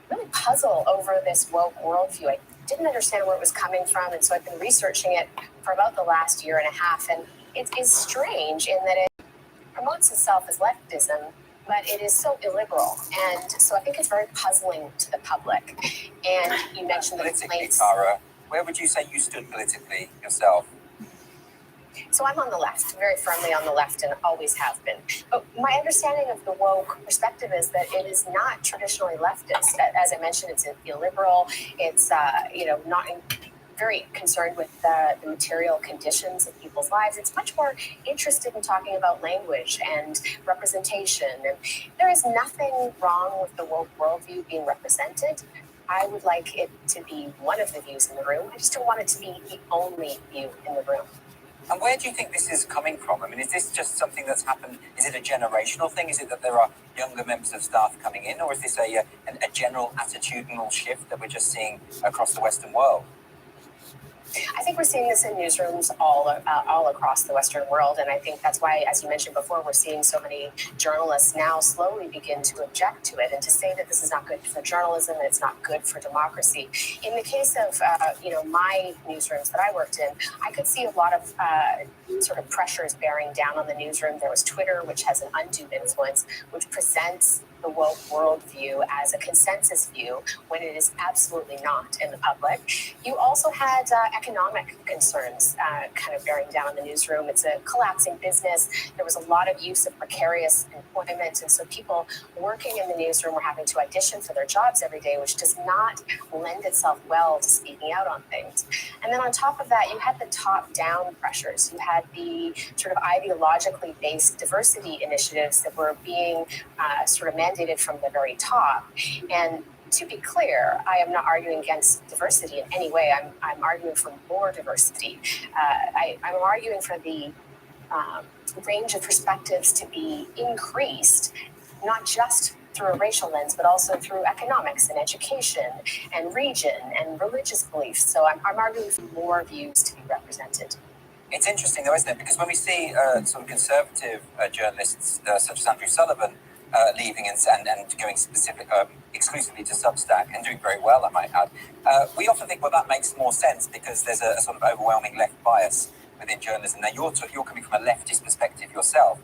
really puzzle over this woke worldview. I didn't understand where it was coming from, and so I've been researching it for about the last year and a half, and it is strange in that it promotes itself as leftism, but it is so illiberal, and so I think it's very puzzling to the public. And you mentioned the complaints. Tara, where would you say you stood politically yourself? So I'm on the left, very firmly on the left, and always have been. But my understanding of the woke perspective is that it is not traditionally leftist. As I mentioned, it's illiberal. It's not very concerned with the material conditions of people's lives. It's much more interested in talking about language and representation. And there is nothing wrong with the woke worldview being represented. I would like it to be one of the views in the room. I just don't want it to be the only view in the room. And where do you think this is coming from? I mean, is this just something that's happened? Is it a generational thing? Is it that there are younger members of staff coming in? Or is this a general attitudinal shift that we're just seeing across the Western world? I think we're seeing this in newsrooms all across the Western world, and I think that's why, as you mentioned before, we're seeing so many journalists now slowly begin to object to it and to say that this is not good for journalism and it's not good for democracy. In the case of my newsrooms that I worked in, I could see a lot of sort of pressures bearing down on the newsroom. There was Twitter, which has an undue influence, which presents the woke worldview as a consensus view when it is absolutely not in the public. You also had economic concerns kind of bearing down on the newsroom. It's a collapsing business. There was a lot of use of precarious employment, and so people working in the newsroom were having to audition for their jobs every day, which does not lend itself well to speaking out on things. And then on top of that, you had the top-down pressures. You had the sort of ideologically based diversity initiatives that were being sort of mandated from the very top. And to be clear, I am not arguing against diversity in any way. I'm arguing for more diversity. I'm arguing for the range of perspectives to be increased, not just through a racial lens, but also through economics and education and region and religious beliefs. So I'm arguing for more views to be represented. It's interesting, though, isn't it? Because when we see sort of conservative journalists such as Andrew Sullivan leaving and going exclusively to Substack and doing very well, I might add, we often think, well, that makes more sense because there's a sort of overwhelming left bias within journalism. Now, you're coming from a leftist perspective yourself.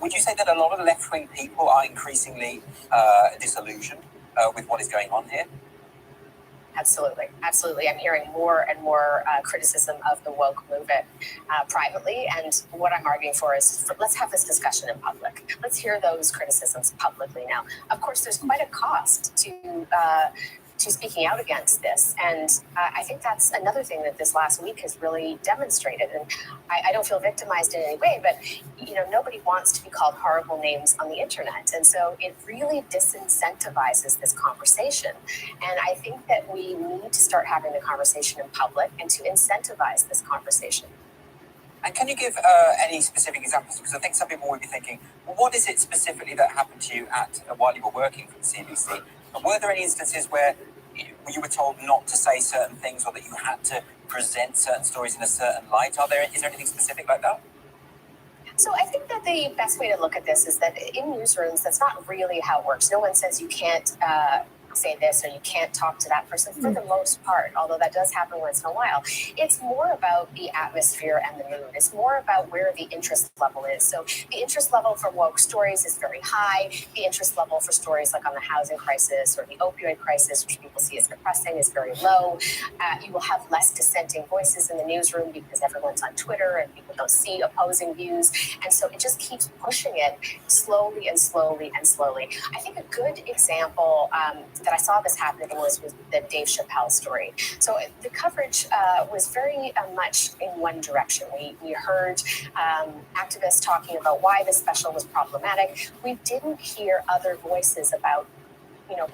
Would you say that a lot of left-wing people are increasingly disillusioned with what is going on here? Absolutely. I'm hearing more and more criticism of the woke movement privately. And what I'm arguing for is let's have this discussion in public. Let's hear those criticisms publicly now. Of course, there's quite a cost to speaking out against this. And I think that's another thing that this last week has really demonstrated. And I don't feel victimized in any way, but nobody wants to be called horrible names on the internet. And so it really disincentivizes this conversation. And I think that we need to start having the conversation in public and to incentivize this conversation. And can you give any specific examples? Because I think some people would be thinking, well, what is it specifically that happened to you while you were working for the CBC? And were there any instances where you were told not to say certain things, or that you had to present certain stories in a certain light? Is there anything specific like that? So I think that the best way to look at this is that in newsrooms, that's not really how it works. No one says you can't say this or you can't talk to that person for the most part, although that does happen once in a while. It's more about the atmosphere and the mood. It's more about where the interest level is. So the interest level for woke stories is very high. The interest level for stories like on the housing crisis or the opioid crisis, which people see as depressing, is very low. You will have less dissenting voices in the newsroom because everyone's on Twitter and people don't see opposing views. And so it just keeps pushing it slowly and slowly and slowly. I think a good example that I saw this happening was the Dave Chappelle story. So the coverage was very much in one direction. We heard activists talking about why this special was problematic. We didn't hear other voices about,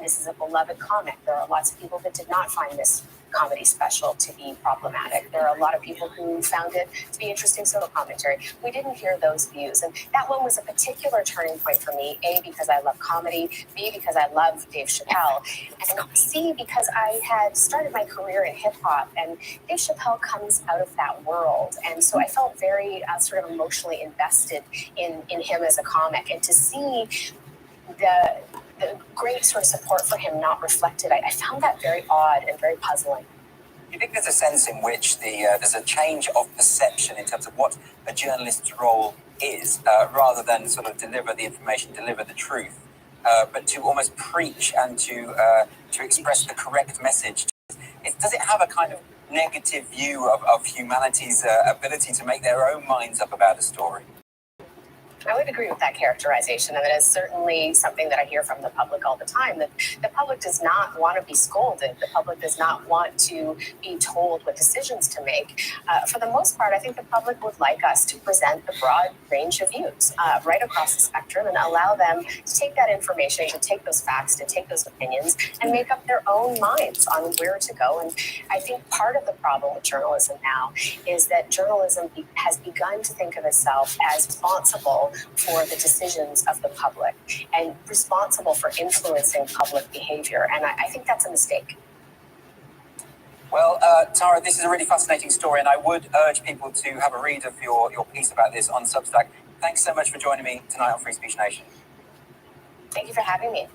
this is a beloved comic. There are lots of people that did not find this comedy special to be problematic. There are a lot of people who found it to be interesting social commentary. We didn't hear those views. And that one was a particular turning point for me, A, because I love comedy, B, because I love Dave Chappelle, and C, because I had started my career in hip hop, and Dave Chappelle comes out of that world. And so I felt very sort of emotionally invested in him as a comic. And to see the great sort of support for him not reflected, I found that very odd and very puzzling. Do you think there's a sense in which there's a change of perception in terms of what a journalist's role is, rather than sort of deliver the information, deliver the truth, but to almost preach and to express the correct message? Does it have a kind of negative view of humanity's ability to make their own minds up about a story? I would agree with that characterization, and it is certainly something that I hear from the public all the time, that the public does not want to be scolded. The public does not want to be told what decisions to make. For the most part, I think the public would like us to present the broad range of views right across the spectrum and allow them to take that information, to take those facts, to take those opinions, and make up their own minds on where to go. And I think part of the problem with journalism now is that journalism has begun to think of itself as responsible for the decisions of the public and responsible for influencing public behavior. And I think that's a mistake. Well, Tara, this is a really fascinating story, and I would urge people to have a read of your piece about this on Substack. Thanks so much for joining me tonight on Free Speech Nation. Thank you for having me.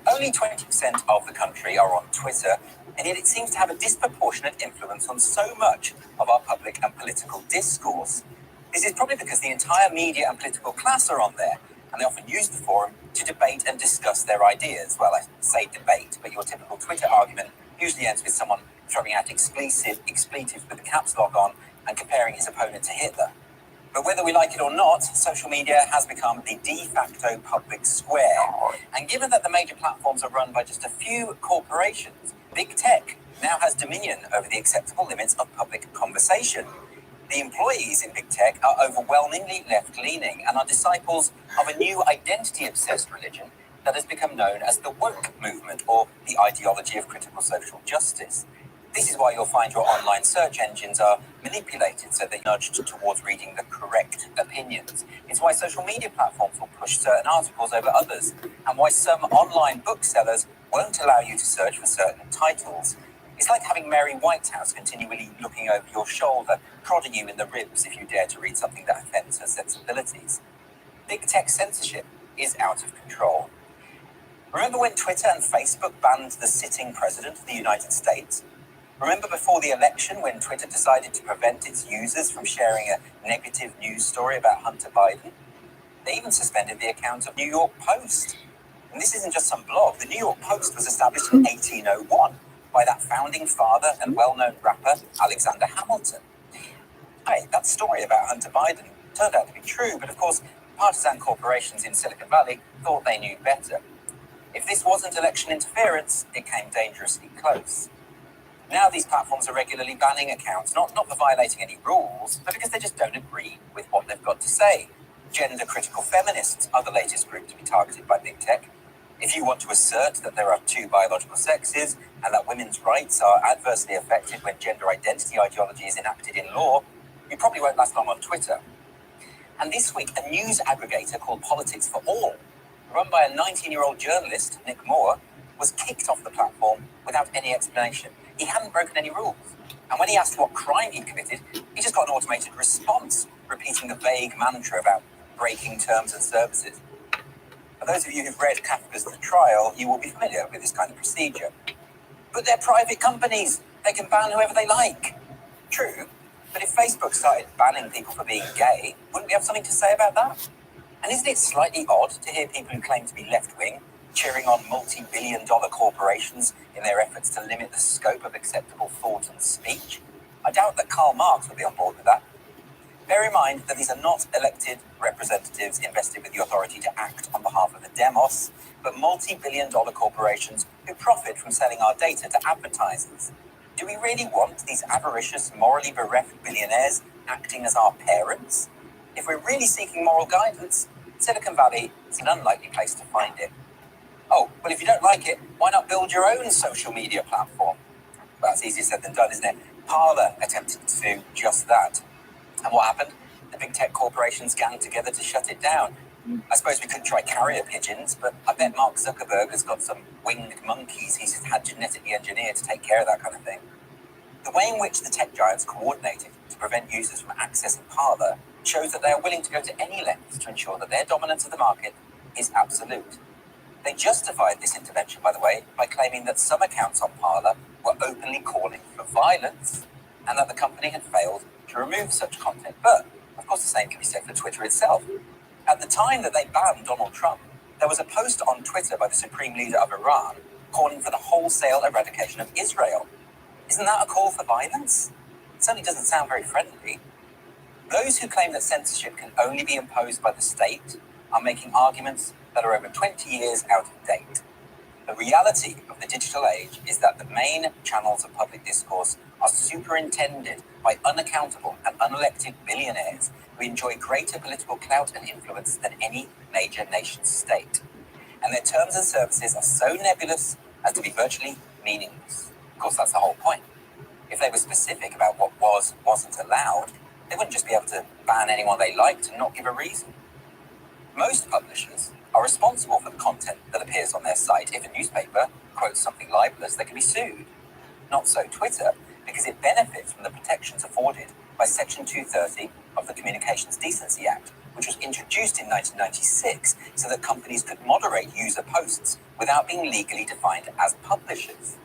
Only 20% of the country are on Twitter, and yet it seems to have a disproportionate influence on so much of our public and political discourse. This is probably because the entire media and political class are on there, and they often use the forum to debate and discuss their ideas. Well, I say debate, but your typical Twitter argument usually ends with someone throwing out expletives with the caps lock on and comparing his opponent to Hitler. But whether we like it or not, social media has become the de facto public square. And given that the major platforms are run by just a few corporations, big tech now has dominion over the acceptable limits of public conversation. The employees in big tech are overwhelmingly left-leaning and are disciples of a new identity-obsessed religion that has become known as the woke movement, or the ideology of critical social justice. This is why you'll find your online search engines are manipulated so they're nudged towards reading the correct opinions. It's why social media platforms will push certain articles over others, and why some online booksellers won't allow you to search for certain titles. It's like having Mary Whitehouse continually looking over your shoulder, prodding you in the ribs if you dare to read something that offends her sensibilities. Big tech censorship is out of control. Remember when Twitter and Facebook banned the sitting president of the United States? Remember before the election when Twitter decided to prevent its users from sharing a negative news story about Hunter Biden? They even suspended the account of New York Post. And this isn't just some blog. The New York Post was established in 1801 by that founding father and well-known rapper, Alexander Hamilton. Hey, that story about Hunter Biden turned out to be true, but of course, partisan corporations in Silicon Valley thought they knew better. If this wasn't election interference, it came dangerously close. Now these platforms are regularly banning accounts, not for violating any rules, but because they just don't agree with what they've got to say. Gender-critical feminists are the latest group to be targeted by big tech. If you want to assert that there are two biological sexes and that women's rights are adversely affected when gender identity ideology is enacted in law, you probably won't last long on Twitter. And this week, a news aggregator called Politics for All, run by a 19-year-old journalist, Nick Moore, was kicked off the platform without any explanation. He hadn't broken any rules. And when he asked what crime he committed, he just got an automated response, repeating the vague mantra about breaking terms and services. For those of you who've read Kafka's The Trial, you will be familiar with this kind of procedure. But they're private companies. They can ban whoever they like. True, but if Facebook started banning people for being gay, wouldn't we have something to say about that? And isn't it slightly odd to hear people who claim to be left-wing cheering on multi-billion-dollar corporations in their efforts to limit the scope of acceptable thought and speech? I doubt that Karl Marx would be on board with that. Bear in mind that these are not elected representatives invested with the authority to act on behalf of the demos, but multi-billion-dollar corporations who profit from selling our data to advertisers. Do we really want these avaricious, morally bereft billionaires acting as our parents? If we're really seeking moral guidance, Silicon Valley is an unlikely place to find it. Oh, well, if you don't like it, why not build your own social media platform? Well, that's easier said than done, isn't it? Parler attempted to do just that. And what happened? The big tech corporations ganged together to shut it down. I suppose we could try carrier pigeons, but I bet Mark Zuckerberg has got some winged monkeys he's had genetically engineered to take care of that kind of thing. The way in which the tech giants coordinated to prevent users from accessing Parler shows that they are willing to go to any lengths to ensure that their dominance of the market is absolute. They justified this intervention, by the way, by claiming that some accounts on Parler were openly calling for violence and that the company had failed to remove such content. But, of course, the same can be said for Twitter itself. At the time that they banned Donald Trump, there was a post on Twitter by the supreme leader of Iran calling for the wholesale eradication of Israel. Isn't that a call for violence? It certainly doesn't sound very friendly. Those who claim that censorship can only be imposed by the state are making arguments that are over 20 years out of date. The reality of the digital age is that the main channels of public discourse are superintended by unaccountable and unelected billionaires who enjoy greater political clout and influence than any major nation state. And their terms and services are so nebulous as to be virtually meaningless. Of course, that's the whole point. If they were specific about what wasn't allowed, they wouldn't just be able to ban anyone they liked and not give a reason. Most publishers are responsible for the content that appears on their site. If a newspaper quotes something libelous, they can be sued. Not so Twitter, because it benefits from the protections afforded by Section 230 of the Communications Decency Act, which was introduced in 1996 so that companies could moderate user posts without being legally defined as publishers.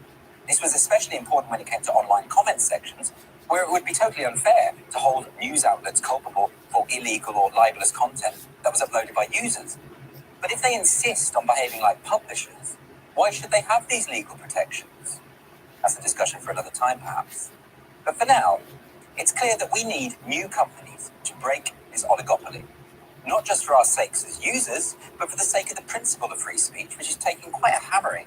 This was especially important when it came to online comment sections, where it would be totally unfair to hold news outlets culpable for illegal or libelous content that was uploaded by users. But if they insist on behaving like publishers, why should they have these legal protections? That's a discussion for another time, perhaps. But for now, it's clear that we need new companies to break is oligopoly. Not just for our sakes as users, but for the sake of the principle of free speech, which is taking quite a hammering.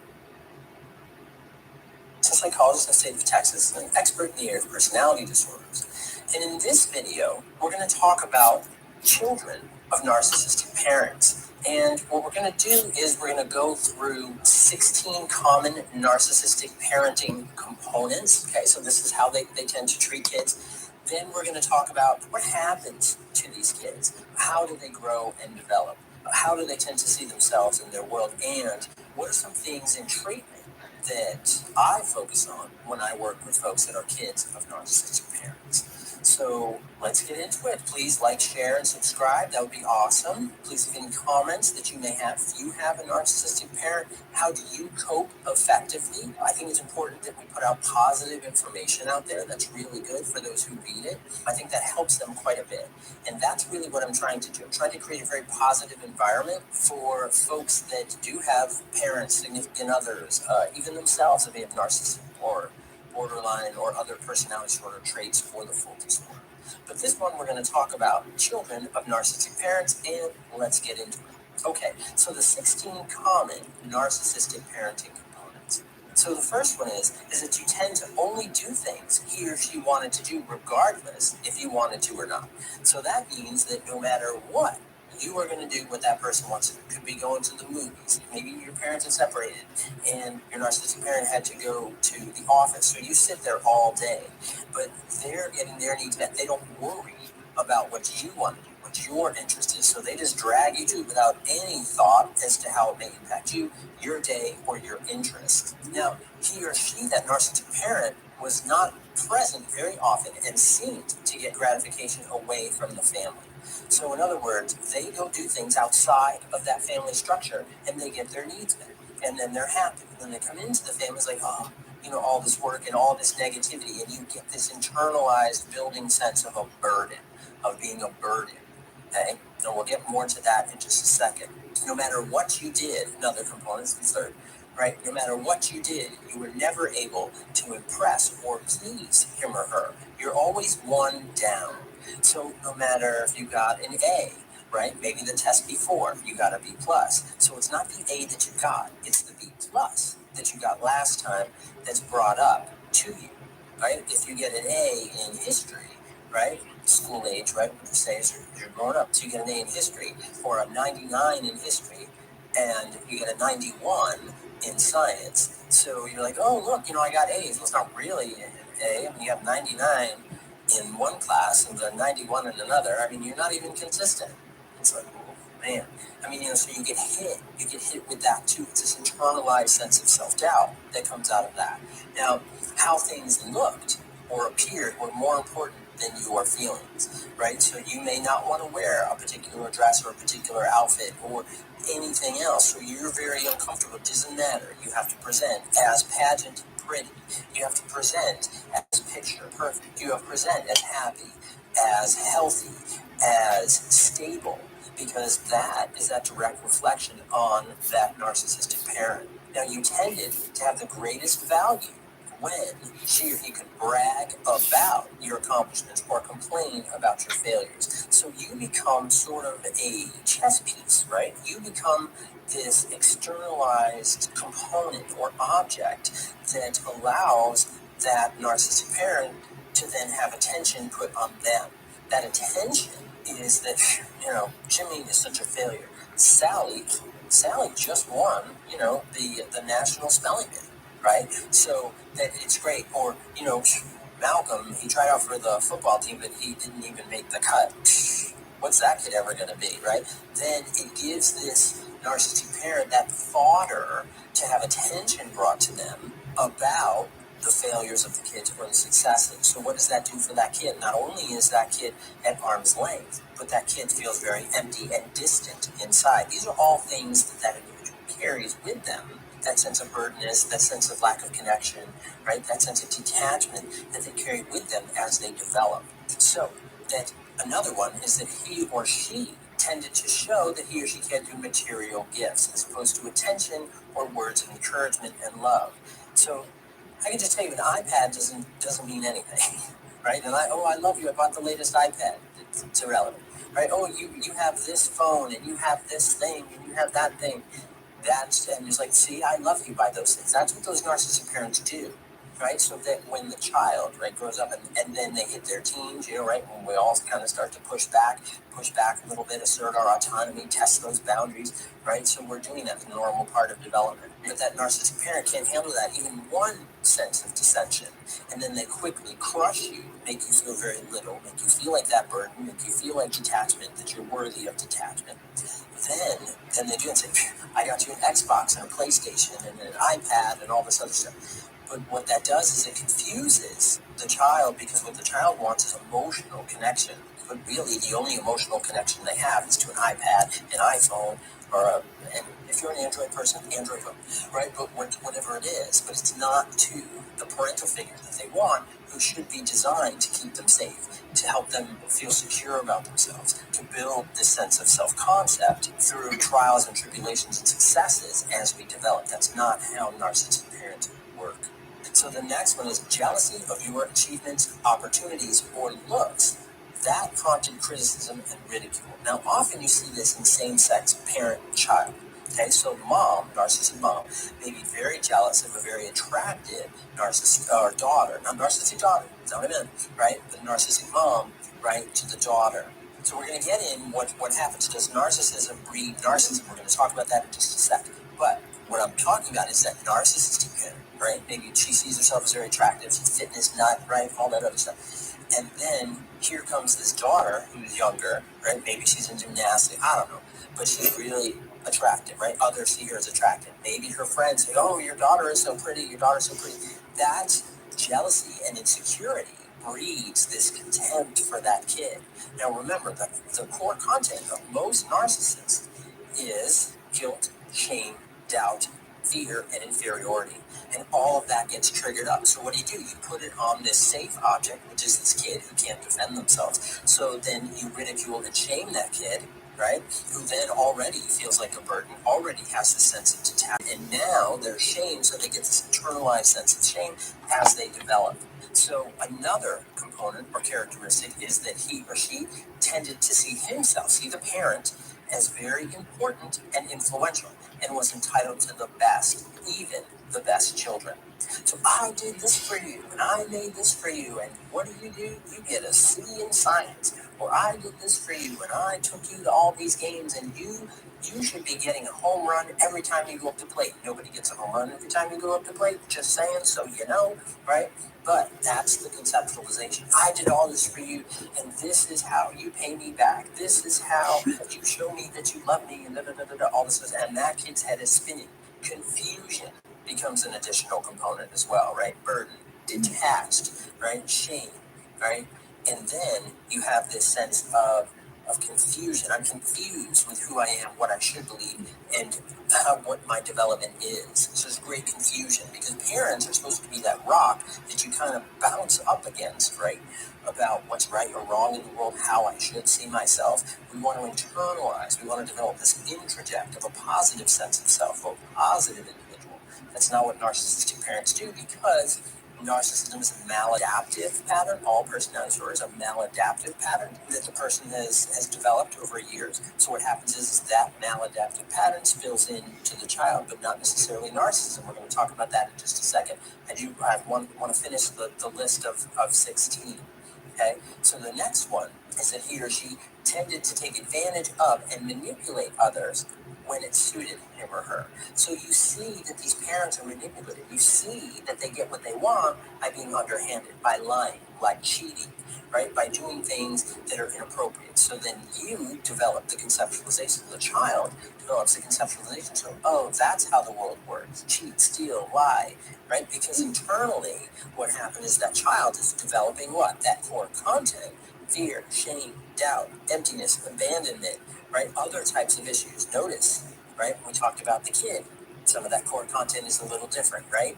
As a psychologist in the state of Texas, and an expert in the area of personality disorders. And in this video, we're going to talk about children of narcissistic parents. And what we're going to do is we're going to go through 16 common narcissistic parenting components. Okay, so this is how they tend to treat kids. Then we're going to talk about what happens to these kids. How do they grow and develop? How do they tend to see themselves in their world? And what are some things in treatment that I focus on when I work with folks that are kids of narcissistic parents? So let's get into it. Please like, share, and subscribe. That would be awesome. Please leave any comments that you may have. If you have a narcissistic parent, how do you cope effectively? I think it's important that we put out positive information out there. That's really good for those who read it. I think that helps them quite a bit. And that's really what I'm trying to do. I'm trying to create a very positive environment for folks that do have parents, significant others, even themselves that may have narcissism or borderline or other personality disorder traits or the full disorder. But this one, we're going to talk about children of narcissistic parents, and let's get into it. Okay, so the 16 common narcissistic parenting components. So the first one is that you tend to only do things he or she wanted to do regardless if you wanted to or not. So that means that no matter what, you are going to do what that person wants to do. It could be going to the movies. Maybe your parents are separated and your narcissistic parent had to go to the office. So you sit there all day, but they're getting their needs met. They don't worry about what you want to do, what your interest is. So they just drag you to it without any thought as to how it may impact you, your day, or your interest. Now, he or she, that narcissistic parent, was not present very often and seemed to get gratification away from the family. So in other words, they go do things outside of that family structure and they get their needs met. And then they're happy. When they come into the family, it's like, oh, all this work and all this negativity, and you get this internalized building sense of a burden, of being a burden. Okay? And we'll get more to that in just a second. No matter what you did, another component is the third, right? No matter what you did, you were never able to impress or please him or her. You're always one down. So no matter if you got an A, right? Maybe the test before you got a B plus. So it's not the A that you got, it's the B plus that you got last time that's brought up to you, right? If you get an A in history, right? School age, right? What you say is you're growing up. So you get an A in history or a 99 in history and you get a 91 in science. So you're like, oh, look, I got A's. Well, it's not really an A. I mean, you have 99 in one class and the 91 in another. I mean, you're not even consistent. It's like, oh, man. I mean, so you get hit with that too. It's this internalized sense of self-doubt that comes out of that. Now, how things looked or appeared were more important than your feelings, right? So you may not want to wear a particular dress or a particular outfit or anything else. So you're very uncomfortable. It doesn't matter. You have to present as pageant pretty. You have to present as picture perfect. You have to present as happy, as healthy, as stable, because that is that direct reflection on that narcissistic parent. Now, you tended to have the greatest value when she or he could brag about your accomplishments or complain about your failures. So you become sort of a chess piece, right? You become this externalized component or object that allows that narcissistic parent to then have attention put on them. That attention is that, Jimmy is such a failure. Sally just won, the national spelling bee, right? So that it's great. Or, Malcolm, he tried out for the football team, but he didn't even make the cut. What's that kid ever going to be, right? Then it gives this narcissistic parent that fodder to have attention brought to them about the failures of the kids or the successes. So what does that do for that kid? Not only is that kid at arm's length, but that kid feels very empty and distant inside. These are all things that individual carries with them. That sense of burdenness, that sense of lack of connection, right? That sense of detachment that they carry with them as they develop. So that another one is that he or she tended to show that he or she can't do material gifts as opposed to attention or words of encouragement and love. So I can just tell you an iPad doesn't mean anything, right? And I love you, I bought the latest iPad. It's irrelevant. right? Oh, you have this phone and you have this thing and you have that thing. And it's like, see, I love you by those things. That's what those narcissistic parents do, right? So that when the child, right, grows up and then they hit their teens, right, when we all kind of start to push back a little bit, assert our autonomy, test those boundaries, right? So we're doing that, the normal part of development. But that narcissistic parent can't handle that, even one sense of dissension. And then they quickly crush you, make you feel very little, make you feel like that burden, make you feel like detachment, that you're worthy of detachment. Then they do and say, I got you an Xbox and a PlayStation and an iPad and all this other stuff. But what that does is it confuses the child, because what the child wants is emotional connection. But really, the only emotional connection they have is to an iPad, an iPhone, and if you're an Android person, Android phone, right? But whatever it is, but it's not to the parental figure that they want, who should be designed to keep them safe, to help them feel secure about themselves, to build this sense of self-concept through trials and tribulations and successes as we develop. That's not how narcissistic parenting work. So the next one is jealousy of your achievements, opportunities, or looks. That prompted criticism and ridicule. Now, often you see this in same-sex parent-child. Okay, so mom, narcissistic mom, may be very jealous of a very attractive narcissistic or daughter, not narcissistic daughter, that's not what I meant, right? The narcissistic mom, right, to the daughter. So we're going to get in what happens. Does narcissism breed narcissism? We're going to talk about that in just a second. But what I'm talking about is that narcissistic parent, right? Maybe she sees herself as very attractive, she's a fitness nut, right? All that other stuff. And then here comes this daughter who's younger, right? Maybe she's in gymnastics, I don't know. But she's really attractive, right? Others see her as attractive. Maybe her friends say, oh, your daughter is so pretty, your daughter's so pretty. That's jealousy and insecurity breeds this contempt for that kid. Now remember, the core content of most narcissists is guilt, shame, doubt, fear, and inferiority. And all of that gets triggered up. So what do? You put it on this safe object, which is this kid who can't defend themselves. So then you ridicule and shame that kid, right? Who then already feels like a burden, already has this sense of detachment. And now they're shamed, so they get this internalized sense of shame as they develop. So another component or characteristic is that he or she tended to see himself, see the parent, as very important and influential, and was entitled to the best, even the best children. So I did this for you, and I made this for you, and what do? You get a C in science. Or I did this for you, and I took you to all these games, and you should be getting a home run every time you go up to plate. Nobody gets a home run every time you go up to plate, just saying, so you know, right? But that's the conceptualization. I did all this for you, and this is how you pay me back. This is how you show me that you love me, and all this. And that kid's head is spinning. Confusion becomes an additional component as well, right? Burden, detached, right? Shame, right? And then you have this sense of confusion. I'm confused with who I am, what I should believe, and what my development is. So there's great confusion, because parents are supposed to be that rock that you kind of bounce up against, right? About what's right or wrong in the world, how I should see myself. We want to internalize, we want to develop this introject of a positive sense of self, a positive individual. That's not what narcissistic parents do, because narcissism is a maladaptive pattern. All personality disorders are a maladaptive pattern that the person has developed over years. So what happens is that maladaptive pattern spills into the child, but not necessarily narcissism. We're going to talk about that in just a second. I want to finish the list of 16. Okay, so the next one is that he or she tended to take advantage of and manipulate others when it suited him or her. So you see that these parents are manipulative. You see that they get what they want by being underhanded, by lying, like cheating, right? By doing things that are inappropriate. So then you develop the conceptualization. The child develops the conceptualization. So, oh, that's how the world works. Cheat, steal, lie, right? Because internally, what happened is that child is developing what? That core content. Fear, shame, doubt, emptiness, abandonment, right? Other types of issues. Notice, right? We talked about the kid. Some of that core content is a little different, right?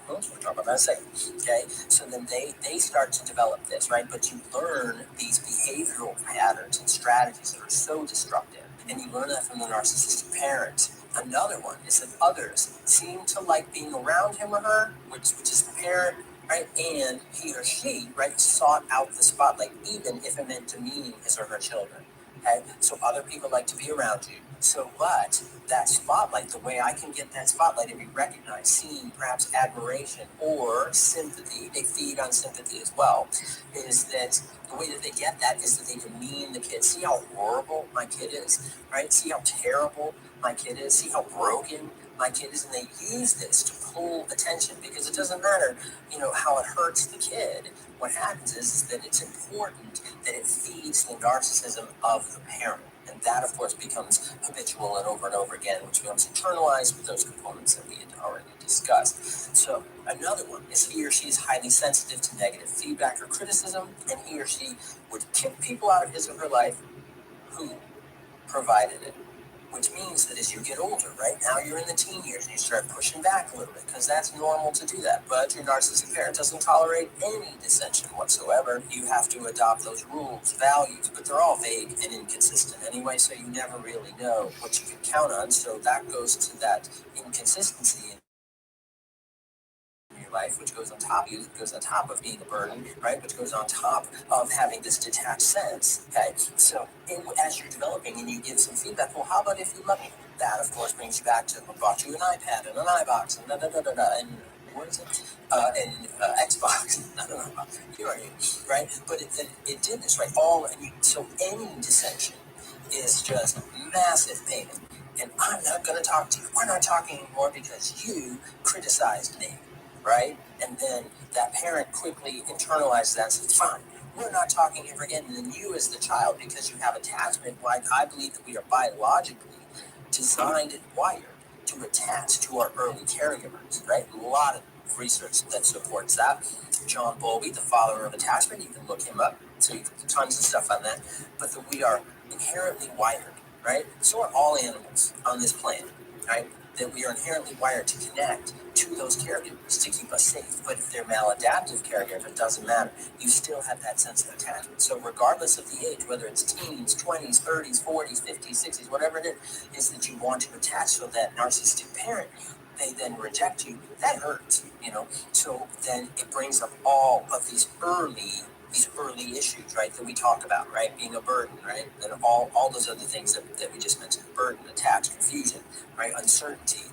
We'll talk about that in a second. Okay, so then they start to develop this, right? But you learn these behavioral patterns and strategies that are so destructive, and you learn that from the narcissistic parent. Another one is that others seem to like being around him or her, which is the parent, right? And he or she, right, sought out the spotlight, even if it meant demeaning his or her children. Okay, so other people like to be around you. So, but that spotlight, the way I can get that spotlight and be recognized, seen, perhaps admiration or sympathy, they feed on sympathy as well, is that the way that they get that is that they demean the kid. See how horrible my kid is, right? See how terrible my kid is. See how broken my kid is. And they use this to pull attention because it doesn't matter, how it hurts the kid. What happens is that it's important that it feeds the narcissism of the parent. And that, of course, becomes habitual and over again, which becomes internalized with those components that we had already discussed. So another one is he or she is highly sensitive to negative feedback or criticism, and he or she would kick people out of his or her life who provided it. Which means that as you get older, right now you're in the teen years and you start pushing back a little bit because that's normal to do that. But your narcissistic parent doesn't tolerate any dissension whatsoever. You have to adopt those rules, values, but they're all vague and inconsistent anyway, so you never really know what you can count on. So that goes to that inconsistency in your life, which goes on top of you, goes on top of being a burden, right? Which goes on top of having this detached sense, okay? So as you're developing and you give some feedback, well, how about if you love me? That, of course, brings you back to, I bought you an iPad and an iBox and and what is it? Xbox. I don't know. You know what I mean, right? But it did this, right? So any dissension is just massive pain. And I'm not going to talk to you. We're not talking anymore because you criticized me, right? And then that parent quickly internalizes that and says, fine, we're not talking ever again. And then you as the child, because you have attachment, like I believe that we are biologically designed and wired to attach to our early caregivers, right? A lot of research that supports that. John Bowlby, the father of attachment, you can look him up. So you can do tons of stuff on that. But that we are inherently wired, right? So are all animals on this planet, right? That we are inherently wired to connect to those caregivers to keep us safe. But if they're maladaptive caregivers, it doesn't matter. You still have that sense of attachment. So regardless of the age, whether it's teens, 20s, 30s, 40s, 50s, 60s, whatever it is that you want to attach, so that narcissistic parent, they then reject you, that hurts. So then it brings up all of these early issues, right, that we talk about, right, being a burden, right, and all those other things that we just mentioned, burden, attached, confusion, right, uncertainty.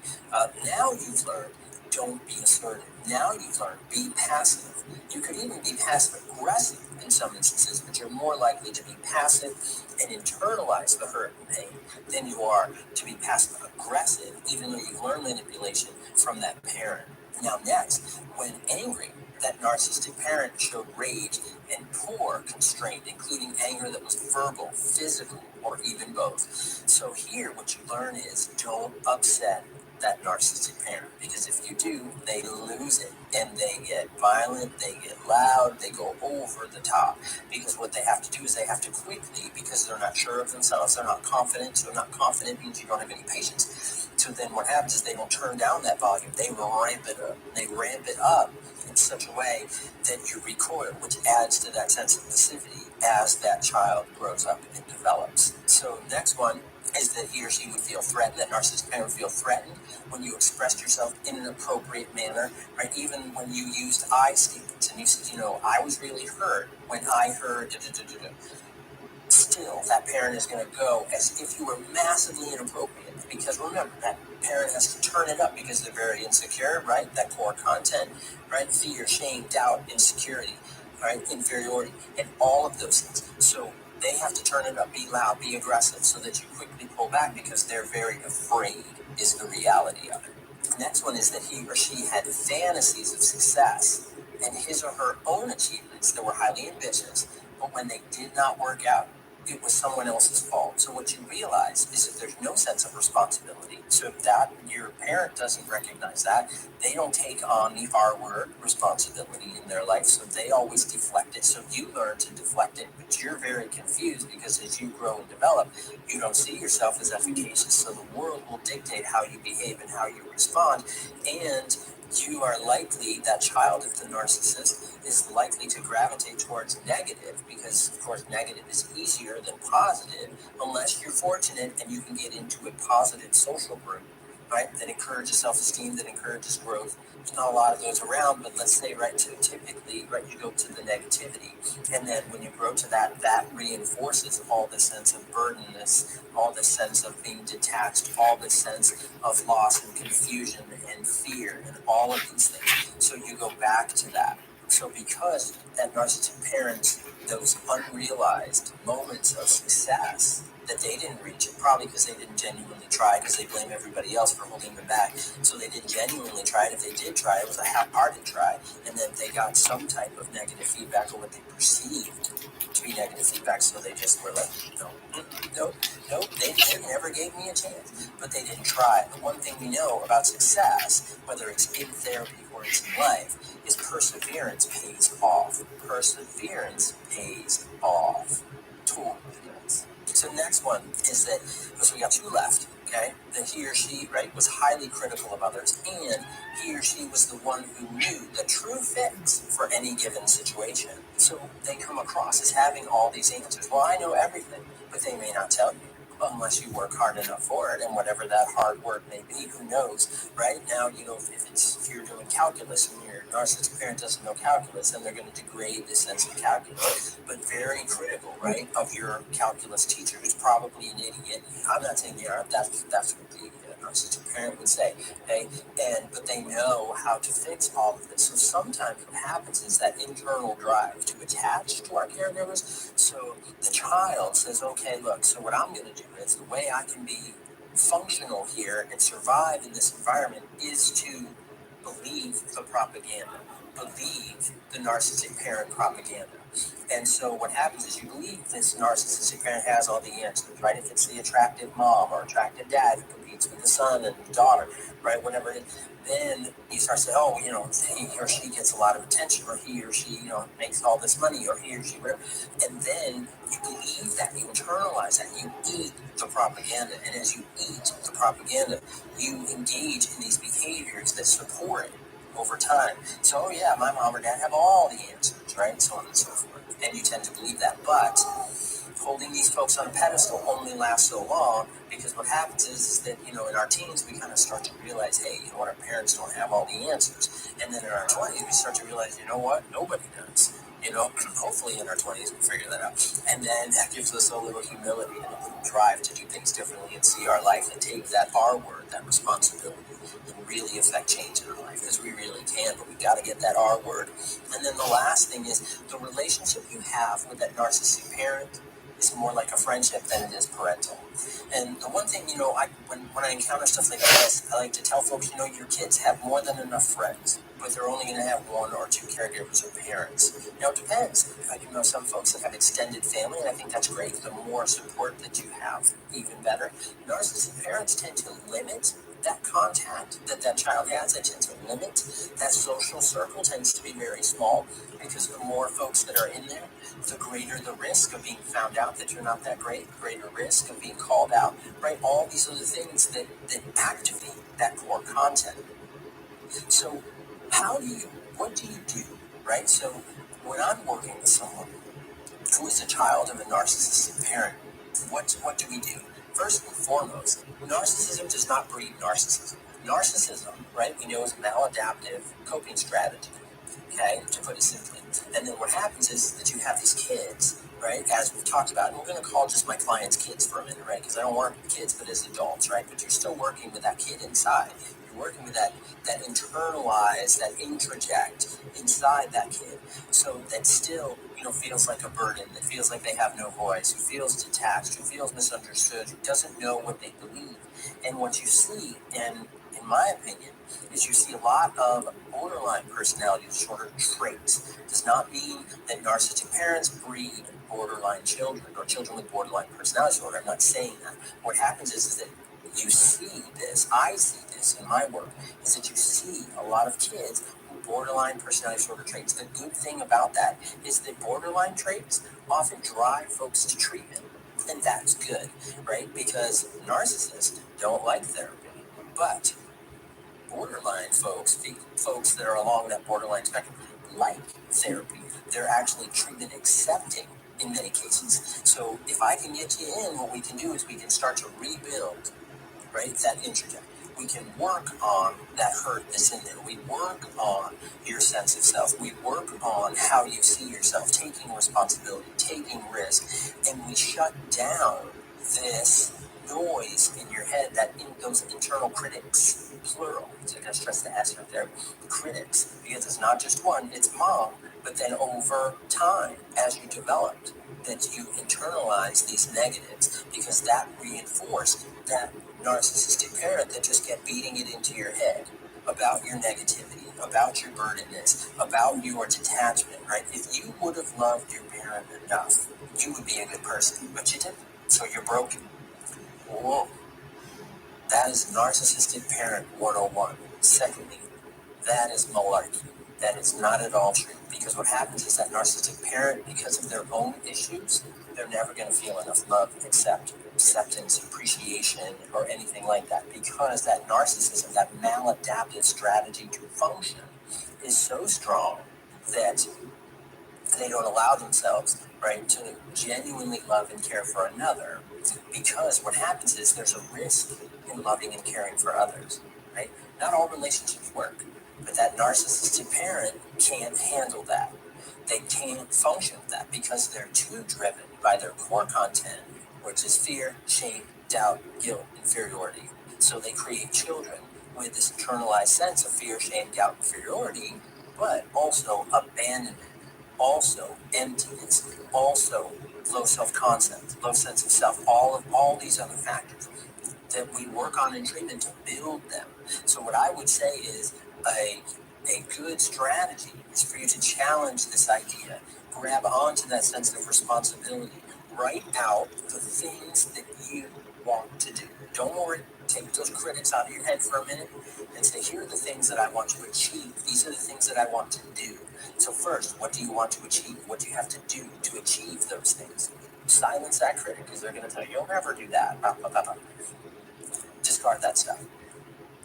Now you've learned, don't be assertive. Now you've learned, be passive. You could even be passive aggressive in some instances, but you're more likely to be passive and internalize the hurt and pain than you are to be passive aggressive, even though you've learned manipulation from that parent. Now next, when angry, that narcissistic parent showed rage and poor constraint, including anger that was verbal, physical, or even both. So here, what you learn is don't upset that narcissistic parent, because if you do, they lose it and they get violent, they get loud, they go over the top, because what they have to do is they have to quickly, because they're not sure of themselves, they're not confident. So not confident means you don't have any patience. So then what happens is they will turn down that volume, they ramp it up, they ramp it up in such a way that you recoil, which adds to that sense of passivity as that child grows up and develops. So next one is that he or she would feel threatened, that narcissistic parent would feel threatened when you expressed yourself in an appropriate manner, right? Even when you used I statements and you said, I was really hurt when I heard da-da-da-da-da. Still, that parent is going to go as if you were massively inappropriate, because remember, that parent has to turn it up because they're very insecure, right? That core content, right? Fear, shame, doubt, insecurity, right? Inferiority, and all of those things. So they have to turn it up, be loud, be aggressive, so that you quickly pull back because they're very afraid, is the reality of it. The next one is that he or she had fantasies of success and his or her own achievements that were highly ambitious, but when they did not work out, it was someone else's fault. So what you realize is that there's no sense of responsibility. So if your parent doesn't recognize that, they don't take on the R word, responsibility, in their life. So they always deflect it. So you learn to deflect it, but you're very confused because as you grow and develop, you don't see yourself as efficacious. So the world will dictate how you behave and how you respond. And you are likely, that child of the narcissist is likely to gravitate towards negative, because of course negative is easier than positive, unless you're fortunate and you can get into a positive social group right? That encourages self-esteem, that encourages growth. There's not a lot of those around, but let's say, right, so typically, right, you go to the negativity, and then when you grow to that, that reinforces all this sense of burdenness, all this sense of being detached, all this sense of loss and confusion and fear and all of these things. So you go back to that. So because that narcissistic parent, those unrealized moments of success that they didn't reach, it probably because they didn't genuinely try, because they blame everybody else for holding them back. So they didn't genuinely try it. If they did try, it was a half-hearted try, and then they got some type of negative feedback or what they perceived to be negative feedback. So they just were like, no, they never gave me a chance, but they didn't try. The one thing we know about success, whether it's in therapy or it's in life, is perseverance pays off. Perseverance pays off. Totally does. So next one is that, so we got two left, okay? That he or she, right, was highly critical of others, and he or she was the one who knew the true fix for any given situation. So they come across as having all these answers. Well, I know everything, but they may not tell you unless you work hard enough for it, and whatever that hard work may be, who knows, right? Now, you know, if you're doing calculus and your narcissistic parent doesn't know calculus, then they're going to degrade the sense of calculus. But very critical, right, of your calculus teacher, who's probably an idiot. I'm not saying they aren't. That's what the narcissistic parent would say, okay? But they know how to fix all of this. So sometimes what happens is that internal drive to attach to our caregivers. So the child says, okay, look, so what I'm going to do is the way I can be functional here and survive in this environment is to believe the propaganda, believe the narcissistic parent propaganda. And so what happens is you believe this narcissistic parent has all the answers, right? If it's the attractive mom or attractive dad who competes with the son and the daughter, right? Whatever it is, then you start saying, oh, you know, he or she gets a lot of attention, or he or she, you know, makes all this money, or he or she, whatever. And then you believe that, you internalize that, you eat the propaganda. And as you eat the propaganda, you engage in these behaviors that support it over time. So, oh yeah, my mom or dad have all the answers, right? So on and so forth. And you tend to believe that. But holding these folks on a pedestal only lasts so long, because what happens is that, you know, in our teens, we kind of start to realize, hey, you know what, our parents don't have all the answers. And then in our 20s, we start to realize, you know what, nobody does. You know, hopefully in our 20s, we figure that out. And then that gives us a little humility and a little drive to do things differently and see our life and take that R word, that responsibility, and really affect change in our life, because we really can, but we got to get that R word. And then the last thing is the relationship you have with that narcissistic parent is more like a friendship than it is parental. And the one thing, you know, when I encounter stuff like this, I like to tell folks, you know, your kids have more than enough friends, but they're only going to have one or two caregivers or parents. Now, it depends. I do know some folks that have extended family, and I think that's great. The more support that you have, even better. Narcissistic parents tend to limit that contact that child has. They tend to limit that social circle, tends to be very small, because the more folks that are in there, the greater the risk of being found out that you're not that great, the greater risk of being called out, right? All these other things that activate that core content. So what do you do, right? So when I'm working with someone who is a child of a narcissistic parent, what do we do? First and foremost, narcissism does not breed narcissism. Narcissism, right, we know is a maladaptive coping strategy, okay, to put it simply. And then what happens is that you have these kids, right, as we've talked about, and we're going to call just my clients kids for a minute, right, because I don't work with kids, but as adults, right, but you're still working with that kid inside. You're working with that internalized, that introject inside that kid. So that still, you know, feels like a burden, that feels like they have no voice, who feels detached, who feels misunderstood, who doesn't know what they believe. And what you see, and in my opinion, is you see a lot of borderline personality disorder traits. It does not mean that narcissistic parents breed borderline children or children with borderline personality disorder. I'm not saying that. What happens is that you see this, I see this in my work, is that you see a lot of kids with borderline personality disorder traits. The good thing about that is that borderline traits often drive folks to treatment. And that's good, right? Because narcissists don't like therapy. But borderline folks, the folks that are along that borderline spectrum, like therapy. They're actually treatment accepting in many cases. So if I can get you in, what we can do is we can start to rebuild, right, that interject. we can work on that hurt that's in there. We work on your sense of self. We work on how you see yourself, taking responsibility, taking risk, and we shut down this noise in your head, those internal critics, plural. So I gotta stress the S right there, critics, because it's not just one, it's mom. But then over time, as you developed, that you internalize these negatives because that reinforced that narcissistic parent that just kept beating it into your head about your negativity, about your burdenness, about your detachment, right? If you would have loved your parent enough, you would be a good person, but you didn't. So you're broken. Whoa. That is narcissistic parent 101. Secondly, that is malarkey. That is not at all true. Because what happens is that narcissistic parent, because of their own issues, they're never going to feel enough love, acceptance, appreciation, or anything like that. Because that narcissism, that maladaptive strategy to function, is so strong that they don't allow themselves, right, to genuinely love and care for another. Because what happens is there's a risk in loving and caring for others, right? Not all relationships work, but that narcissistic parent can't handle that. They can't function with that because they're too driven by their core content, which is fear, shame, doubt, guilt, inferiority. So they create children with this internalized sense of fear, shame, doubt, inferiority, but also abandonment, also emptiness, also low self-concept, low sense of self, all these other factors that we work on in treatment to build them. So what I would say is a good strategy is for you to challenge this idea, grab onto that sense of responsibility, write out the things that you want to do. Don't worry, take those critics out of your head for a minute and say, here are the things that I want to achieve. These are the things that I want to do. So first, what do you want to achieve? What do you have to do to achieve those things? Silence that critic because they're going to tell you, you'll never do that. Discard that stuff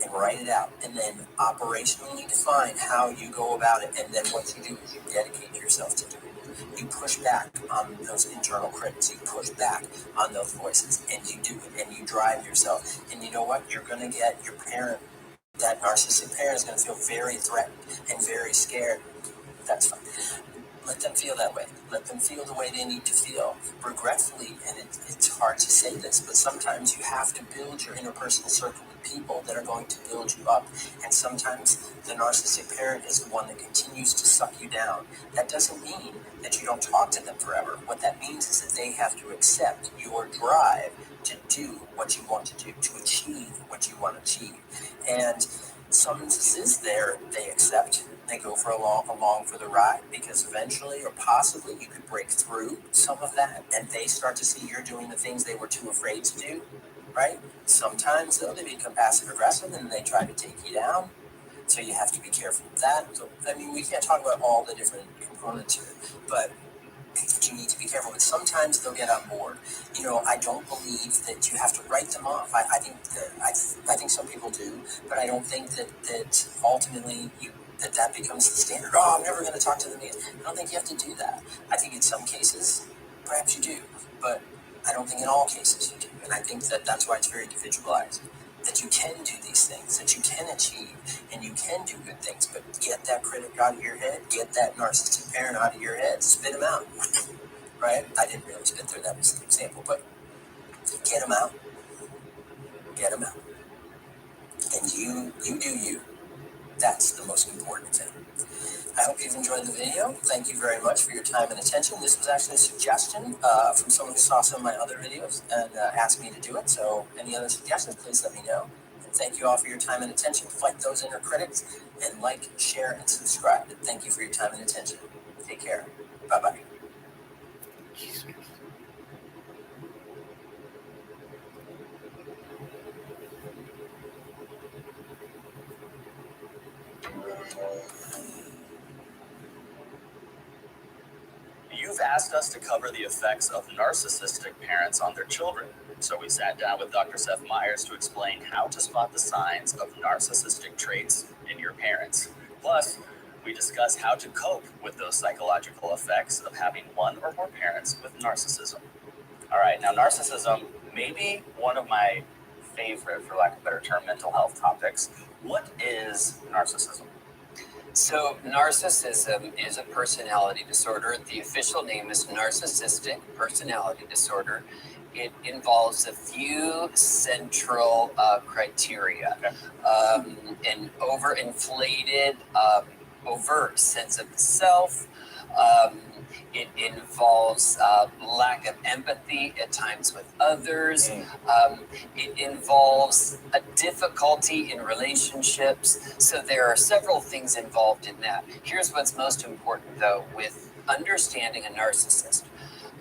and write it out, and then operationally define how you go about it. And then what you do is you dedicate yourself to doing it. You push back on those internal critics. You push back on those voices, and you do it, and you drive yourself. And you know what? You're going to get your parent, that narcissistic parent, is going to feel very threatened and very scared. That's fine. Let them feel that way. Let them feel the way they need to feel. Regretfully, and it's hard to say this, but sometimes you have to build your interpersonal circle with people that are going to build you up. And sometimes the narcissistic parent is the one that continues to suck you down. That doesn't mean that you don't talk to them forever. What that means is that they have to accept your drive to do what you want to do, to achieve what you want to achieve. And some instances there, they accept. They go for along for the ride because eventually or possibly you could break through some of that and they start to see you're doing the things they were too afraid to do, right? Sometimes though they become passive aggressive and they try to take you down. So you have to be careful with that. So, I mean, we can't talk about all the different components here, but you need to be careful. But sometimes they'll get on board. You know, I don't believe that you have to write them off. I think some people do, but I don't think that ultimately that becomes the standard. Oh, I'm never going to talk to them again. I don't think you have to do that. I think in some cases, perhaps you do, but I don't think in all cases you do. And I think that that's why it's very individualized. That you can do these things, that you can achieve, and you can do good things, but get that critic out of your head, get that narcissistic parent out of your head, spit them out, right? I didn't really spit there, that was an example, but get them out, and you do you. That's the most important thing. I hope you've enjoyed the video. Thank you very much for your time and attention. This was actually a suggestion from someone who saw some of my other videos and asked me to do it. So any other suggestions, please let me know. And thank you all for your time and attention. Fight those inner critics and like, share, and subscribe. And thank you for your time and attention. Take care. Bye-bye. You've asked us to cover the effects of narcissistic parents on their children. So we sat down with Dr. Seth Meyers to explain how to spot the signs of narcissistic traits in your parents. Plus, we discuss how to cope with those psychological effects of having one or more parents with narcissism. All right, now narcissism may be one of my favorite, for lack of a better term, mental health topics. What is narcissism? So, narcissism is a personality disorder. The official name is narcissistic personality disorder. It involves a few central criteria. An overinflated, overt sense of the self. It involves lack of empathy at times with others. It involves a difficulty in relationships. So there are several things involved in that. Here's what's most important, though, with understanding a narcissist.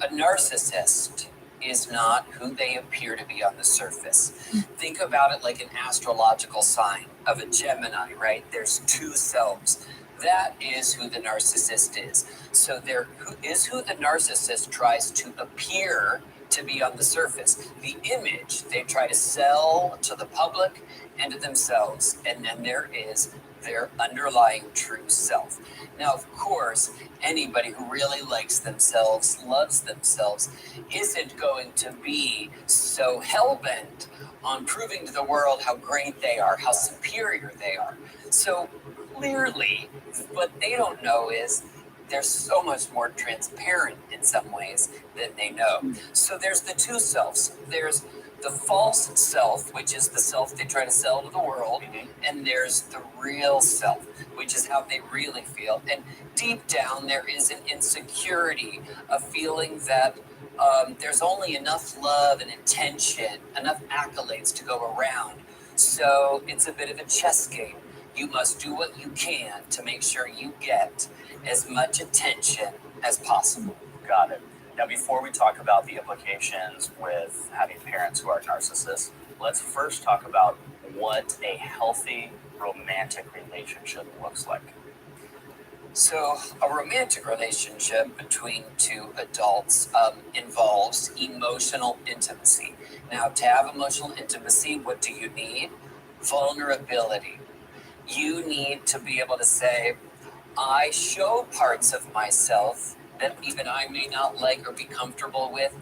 A narcissist is not who they appear to be on the surface. Think about it like an astrological sign of a Gemini, right? There's two selves. That is who the narcissist is. So there is who the narcissist tries to appear to be on the surface. The image they try to sell to the public and to themselves. And then there is their underlying true self. Now, of course, anybody who really likes themselves, loves themselves, isn't going to be so hell-bent on proving to the world how great they are, how superior they are. So clearly, what they don't know is they're so much more transparent in some ways than they know. So there's the two selves. There's the false self, which is the self they try to sell to the world, and there's the real self, which is how they really feel. And deep down, there is an insecurity, a feeling that there's only enough love and attention, enough accolades to go around. So it's a bit of a chess game. You must do what you can to make sure you get as much attention as possible. Got it. Now, before we talk about the implications with having parents who are narcissists, let's first talk about what a healthy romantic relationship looks like. So, a romantic relationship between two adults involves emotional intimacy. Now, to have emotional intimacy, what do you need? Vulnerability. You need to be able to say, I show parts of myself that even I may not like or be comfortable with.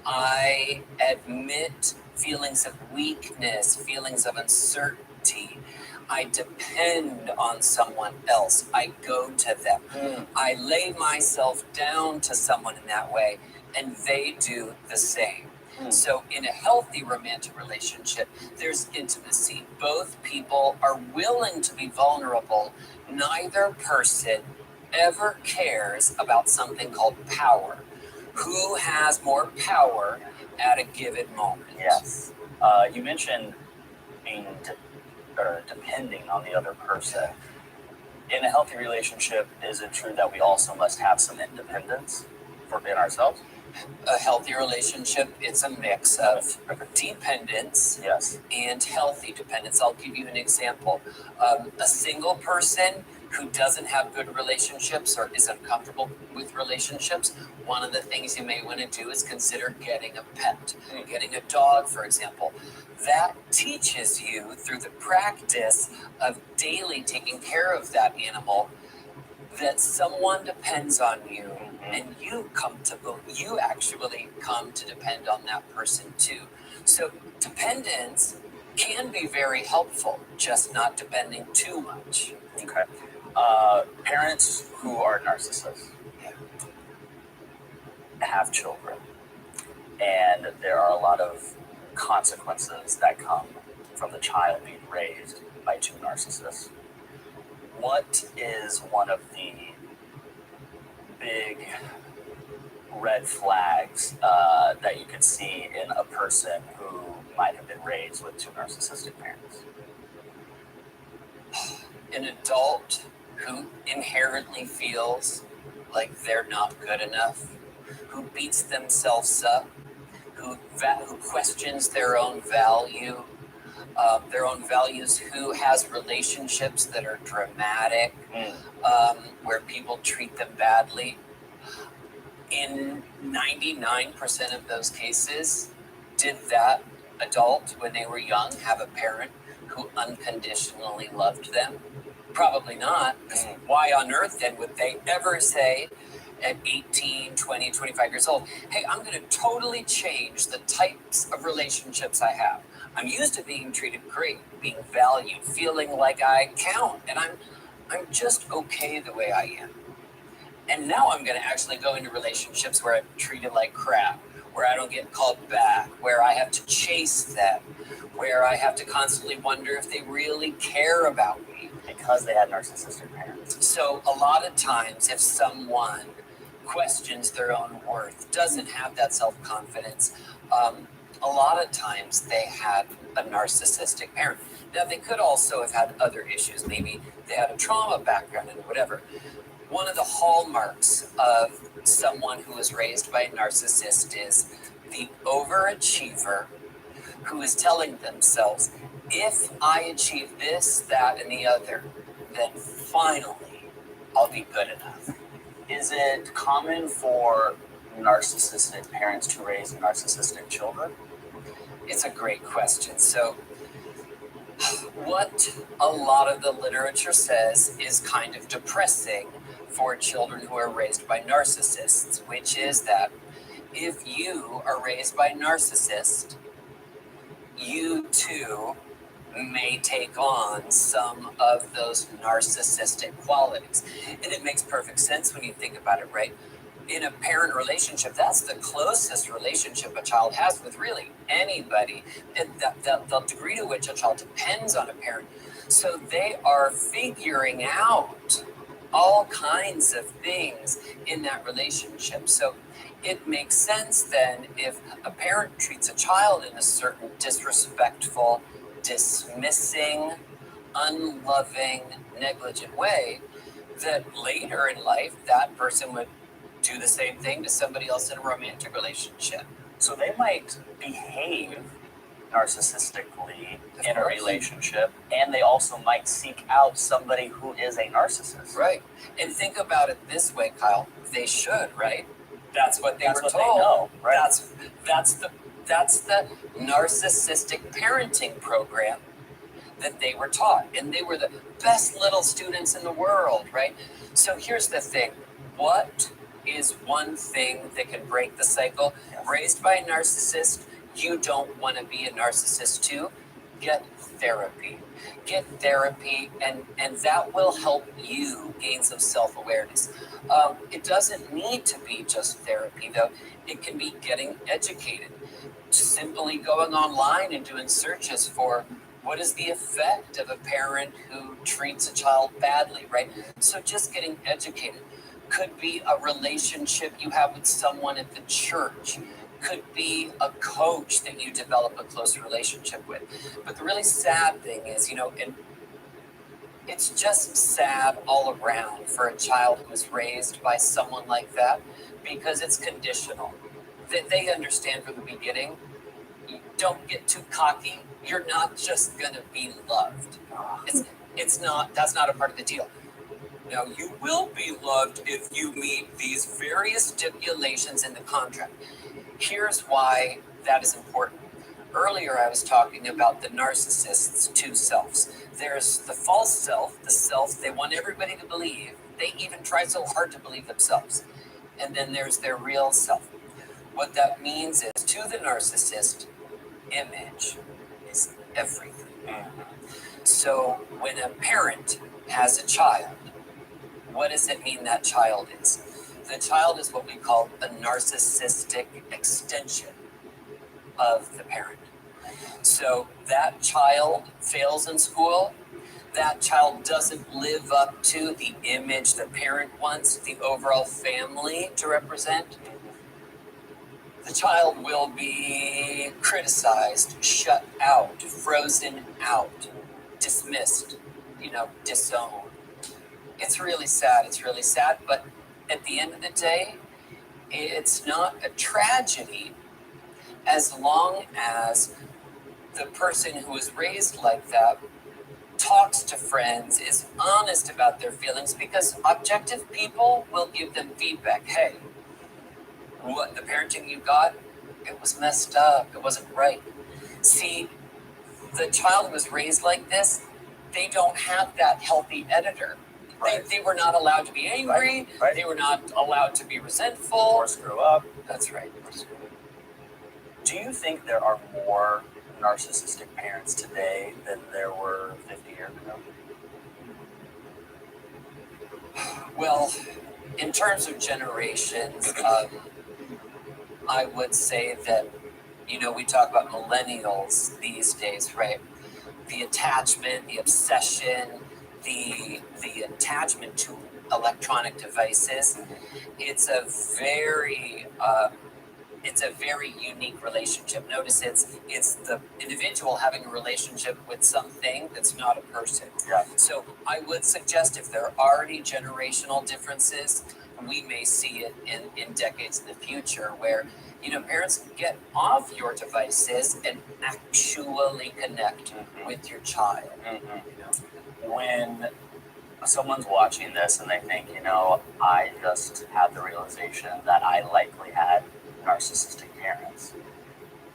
I admit feelings of weakness, feelings of uncertainty. I depend on someone else. I go to them. I lay myself down to someone in that way, and they do the same. So in a healthy romantic relationship, there's intimacy. Both people are willing to be vulnerable. Neither person ever cares about something called power. Who has more power at a given moment? Yes. You mentioned being depending on the other person. In a healthy relationship, is it true that we also must have some independence in ourselves? A healthy relationship, it's a mix of dependence and healthy dependence. I'll give you an example. A single person who doesn't have good relationships or is uncomfortable with relationships, one of the things you may want to do is consider getting a pet, getting a dog, for example. That teaches you through the practice of daily taking care of that animal that someone depends on you, and you actually come to depend on that person too. So dependence can be very helpful, just not depending too much. Okay. Parents who are narcissists have children, and there are a lot of consequences that come from the child being raised by two narcissists. What is one of the big red flags that you could see in a person who might have been raised with two narcissistic parents? An adult who inherently feels like they're not good enough, who beats themselves up, who questions their own value, their own values, who has relationships that are dramatic, where people treat them badly. In 99% of those cases, did that adult, when they were young, have a parent who unconditionally loved them? Probably not. Why on earth then would they ever say at 18, 20, 25 years old, hey, I'm going to totally change the types of relationships I have. I'm used to being treated great, being valued, feeling like I count, and I'm just okay the way I am. And now I'm going to actually go into relationships where I'm treated like crap, where I don't get called back, where I have to chase them, where I have to constantly wonder if they really care about me. Because they had narcissistic parents. So a lot of times, if someone questions their own worth, doesn't have that self-confidence, a lot of times they had a narcissistic parent. Now, they could also have had other issues. Maybe they had a trauma background and whatever. One of the hallmarks of someone who was raised by a narcissist is the overachiever who is telling themselves, if I achieve this, that, and the other, then finally I'll be good enough. Is it common for narcissistic parents to raise narcissistic children? It's a great question. So, what a lot of the literature says is kind of depressing for children who are raised by narcissists, which is that if you are raised by a narcissist, you too may take on some of those narcissistic qualities. And it makes perfect sense when you think about it, right? In a parent relationship, that's the closest relationship a child has with really anybody, and the degree to which a child depends on a parent. So they are figuring out all kinds of things in that relationship. So it makes sense then if a parent treats a child in a certain disrespectful, dismissing, unloving, negligent way, that later in life that person would do the same thing to somebody else in a romantic relationship. So they might behave narcissistically in a relationship, and they also might seek out somebody who is a narcissist. Right. And think about it this way, Kyle. They should, right? That's what they were told. They know, right? That's the narcissistic parenting program that they were taught. And they were the best little students in the world, right? So here's the thing. What is one thing that can break the cycle? Raised by a narcissist, you don't want to be a narcissist too. Get therapy. Get therapy, and that will help you gain some self-awareness. It doesn't need to be just therapy, though. It can be getting educated. Simply going online and doing searches for what is the effect of a parent who treats a child badly, right? So just getting educated. Could be a relationship you have with someone at the church. Could be a coach that you develop a close relationship with. But the really sad thing is, and it's just sad all around for a child who was raised by someone like that, because it's conditional. That they understand from the beginning, don't get too cocky. You're not just gonna be loved. That's not a part of the deal. Now, you will be loved if you meet these various stipulations in the contract. Here's why that is important. Earlier, I was talking about the narcissist's two selves. There's the false self, the self they want everybody to believe. They even try so hard to believe themselves. And then there's their real self. What that means is, to the narcissist, image is everything. So when a parent has a child, what does it mean that child is? The child is what we call a narcissistic extension of the parent. So that child fails in school, that child doesn't live up to the image the parent wants the overall family to represent, the child will be criticized, shut out, frozen out, dismissed, disowned. It's really sad, but at the end of the day, it's not a tragedy as long as the person who was raised like that talks to friends, is honest about their feelings, because objective people will give them feedback. Hey, what the parenting you got, it was messed up, it wasn't right. See, the child who was raised like this, they don't have that healthy editor. Right. They were not allowed to be angry. Right. They were not allowed to be resentful. Or screw up. That's right. Do you think there are more narcissistic parents today than there were 50 years ago? Well, in terms of generations, I would say that, we talk about millennials these days, right? The attachment, the obsession, the attachment to electronic devices. It's a very unique relationship. Notice it's the individual having a relationship with something that's not a person. Yeah. So I would suggest if there are already generational differences, we may see it in decades in the future where, parents get off your devices and actually connect with your child. When someone's watching this and they think, I just had the realization that I likely had narcissistic parents,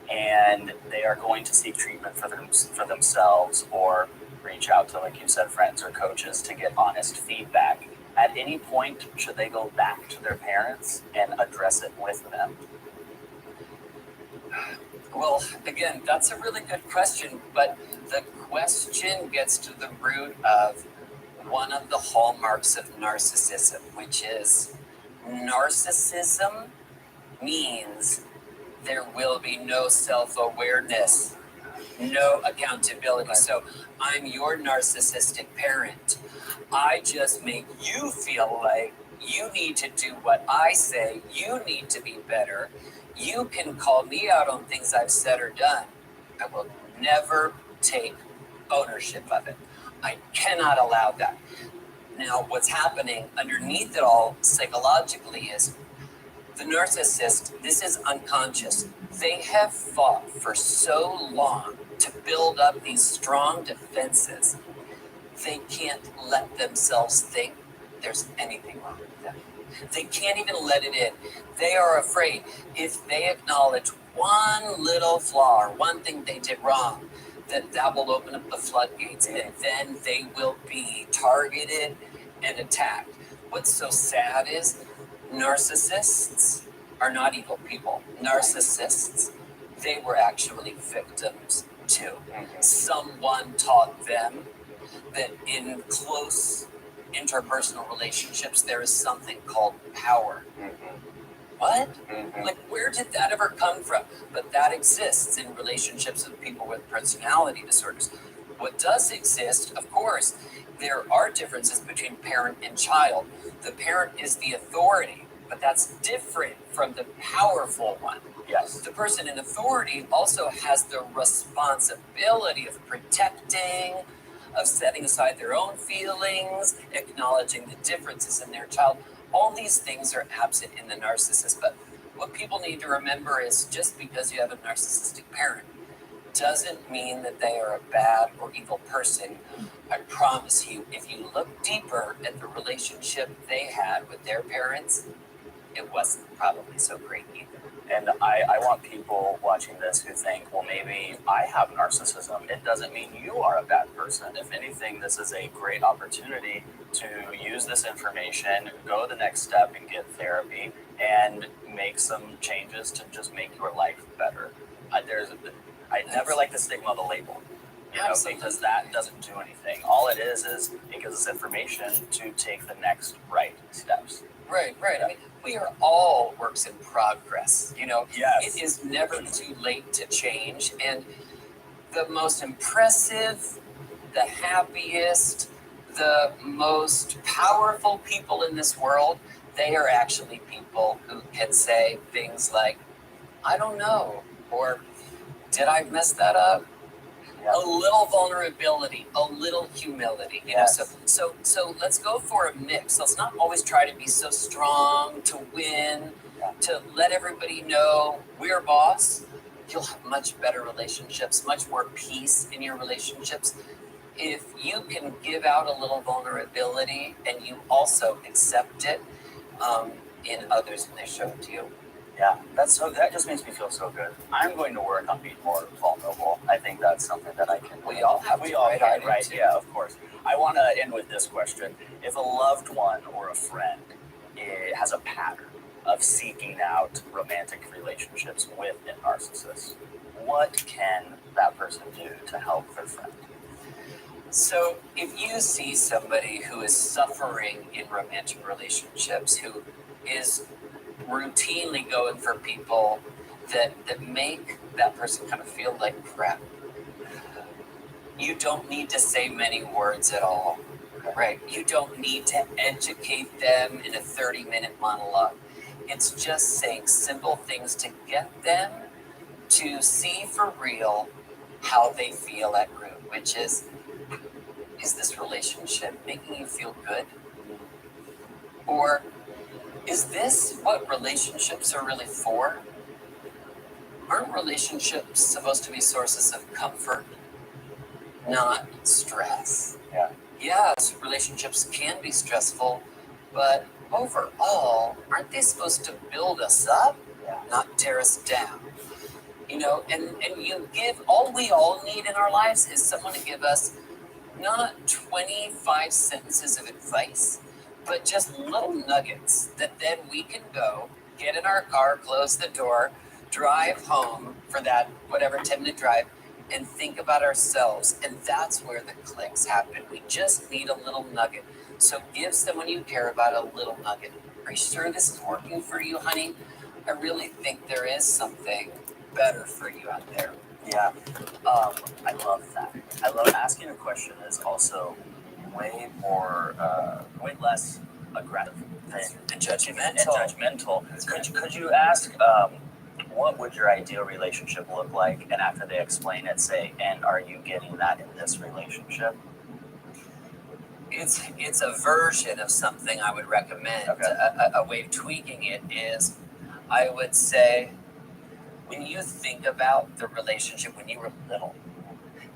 and they are going to seek treatment for themselves or reach out to, like you said, friends or coaches to get honest feedback. At any point, should they go back to their parents and address it with them? Well, again, that's a really good question, but the question gets to the root of one of the hallmarks of narcissism, which is narcissism means there will be no self-awareness, no accountability. So I'm your narcissistic parent. I just make you feel like you need to do what I say. You need to be better. You can call me out on things I've said or done. I will never take ownership of it. I cannot allow that. Now, what's happening underneath it all psychologically is the narcissist, this is unconscious. They have fought for so long to build up these strong defenses. They can't let themselves think there's anything wrong with them. They can't even let it in. They are afraid if they acknowledge one little flaw or one thing they did wrong, that will open up the floodgates and then they will be targeted and attacked. What's so sad is narcissists are not evil people. Narcissists, they were actually victims too. Someone taught them that in close interpersonal relationships, there is something called power. What? Like, where did that ever come from? But that exists in relationships with people with personality disorders. What does exist, of course, there are differences between parent and child. The parent is the authority, but that's different from the powerful one. Yes. The person in authority also has the responsibility of protecting, of setting aside their own feelings, acknowledging the differences in their child. All these things are absent in the narcissist, but what people need to remember is just because you have a narcissistic parent doesn't mean that they are a bad or evil person. I promise you, if you look deeper at the relationship they had with their parents, it wasn't probably so great either. And I want people watching this who think, well, maybe I have narcissism. It doesn't mean you are a bad person. If anything, this is a great opportunity to use this information, go the next step and get therapy and make some changes to just make your life better. I never like the stigma of the label, because that doesn't do anything. All it is it gives us information to take the next right steps. Right. I mean, we are all works in progress. Yes. It is never too late to change. And the most impressive, the happiest, the most powerful people in this world, they are actually people who can say things like, I don't know, or did I mess that up? A little vulnerability, a little humility, So let's go for a mix. Let's not always try to be so strong to win, to let everybody know we're boss. You'll have much better relationships, much more peace in your relationships. If you can give out a little vulnerability and you also accept it in others when they show it to you. Yeah, that just makes me feel so good. I'm going to work on being more vulnerable. I think that's something that I can. We all have. Right? Yeah, of course. I want to end with this question: if a loved one or a friend has a pattern of seeking out romantic relationships with a narcissist, what can that person do to help their friend? So if you see somebody who is suffering in romantic relationships, who is routinely going for people that make that person kind of feel like crap, you don't need to say many words at all, right? You don't need to educate them in a 30-minute monologue. It's just saying simple things to get them to see for real how they feel at root, which is this relationship making you feel good? Or is this what relationships are really for? Aren't relationships supposed to be sources of comfort, not stress? Yeah. Yes, relationships can be stressful, but overall, aren't they supposed to build us up, not tear us down? You know, and you give, all we all need in our lives is someone to give us not 25 sentences of advice, but just little nuggets that then we can go, get in our car, close the door, drive home for that whatever 10-minute drive, and think about ourselves. And that's where the clicks happen. We just need a little nugget. So give someone you care about a little nugget. Are you sure this is working for you, honey? I really think there is something better for you out there. Yeah, I love that. I love asking a question that's also way more, way less aggressive and judgmental. Could you ask, what would your ideal relationship look like? And after they explain it, say, and are you getting that in this relationship? It's a version of something I would recommend. Okay. A way of tweaking it is, I would say, when you think about the relationship when you were little,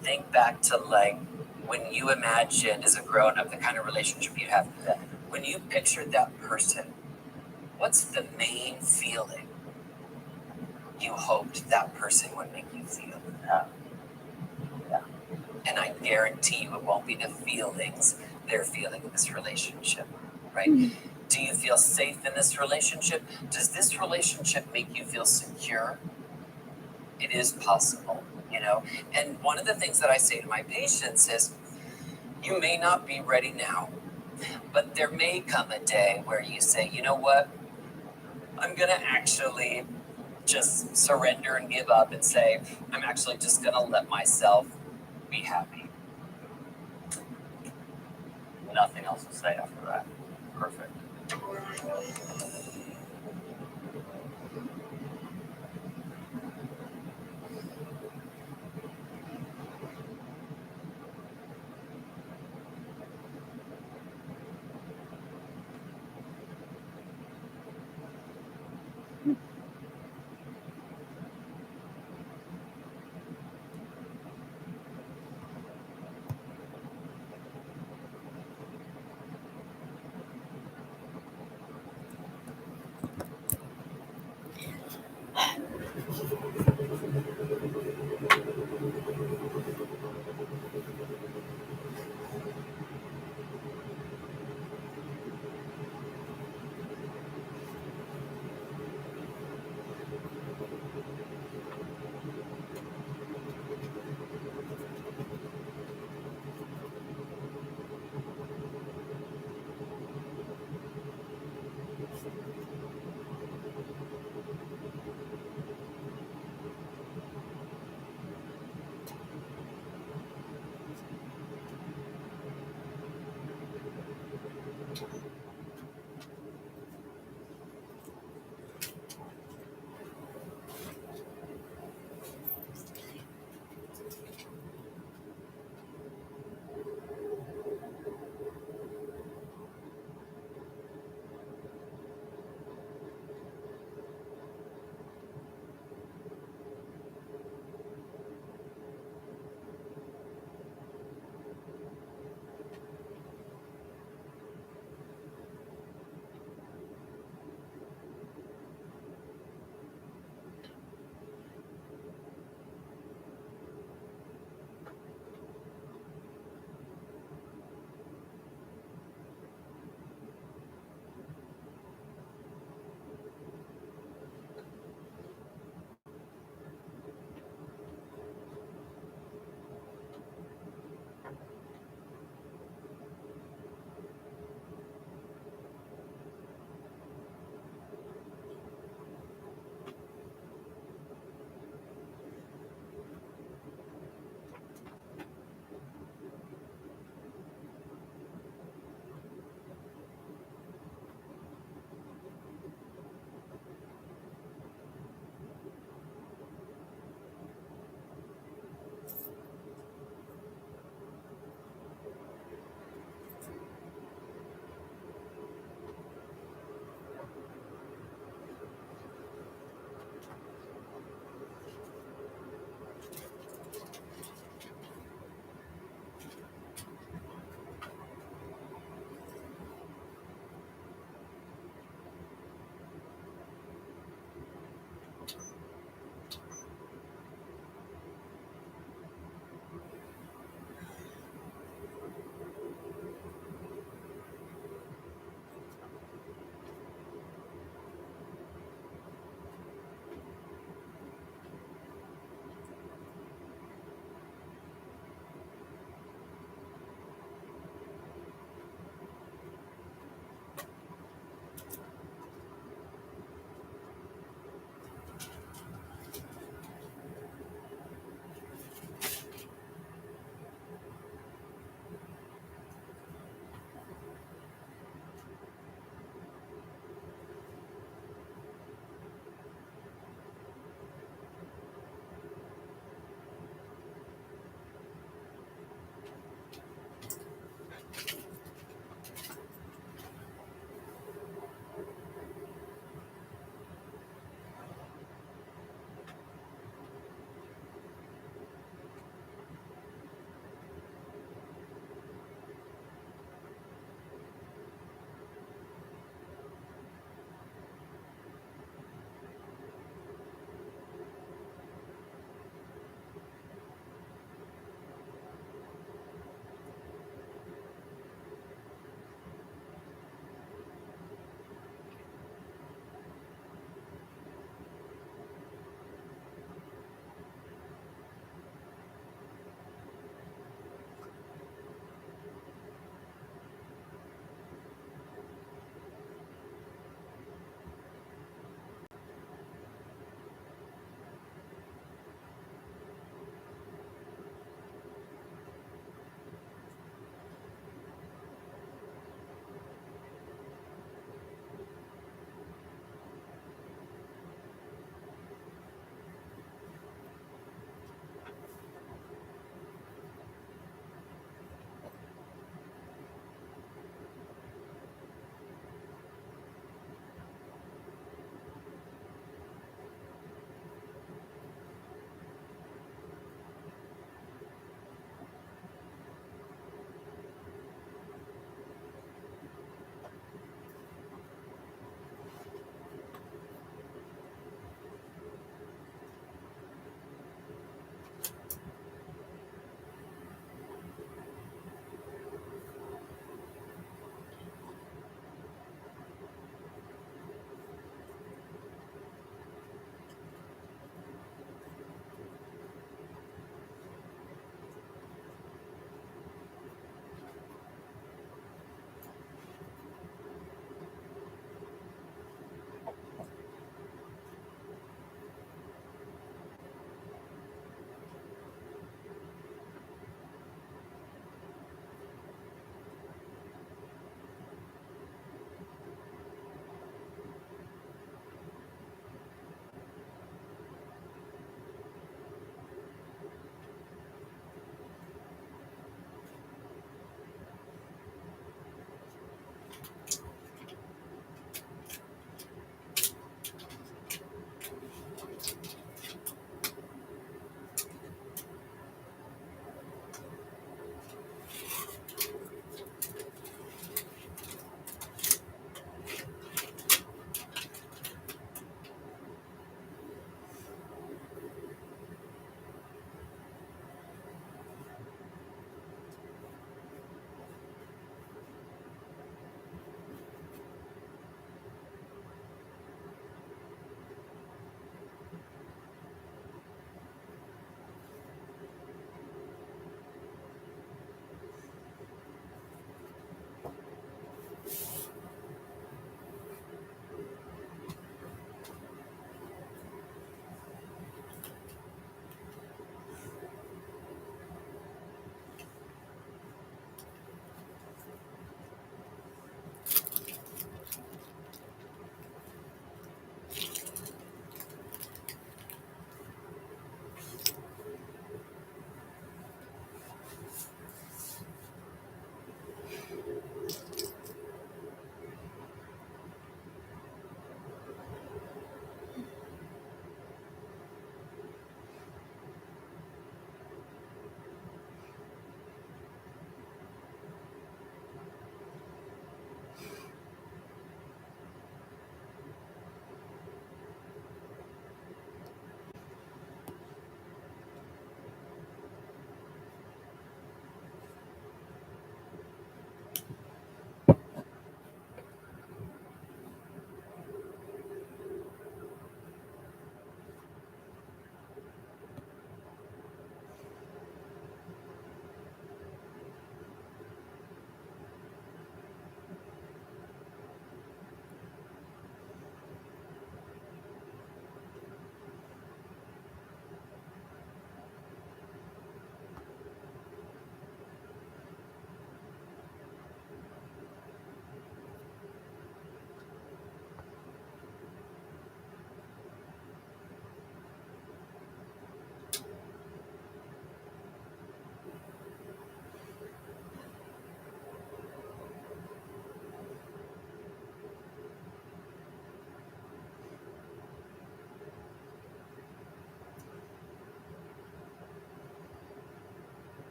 think back to like when you imagined as a grown-up the kind of relationship you have. When you pictured that person, what's the main feeling you hoped that person would make you feel? And I guarantee you it won't be the feelings they're feeling in this relationship, right? Do you feel safe in this relationship? Does this relationship make you feel secure? It is possible, you know? And one of the things that I say to my patients is, you may not be ready now, but there may come a day where you say, you know what? I'm gonna actually just surrender and give up and say, I'm actually just gonna let myself be happy. Nothing else to say after that. Perfect.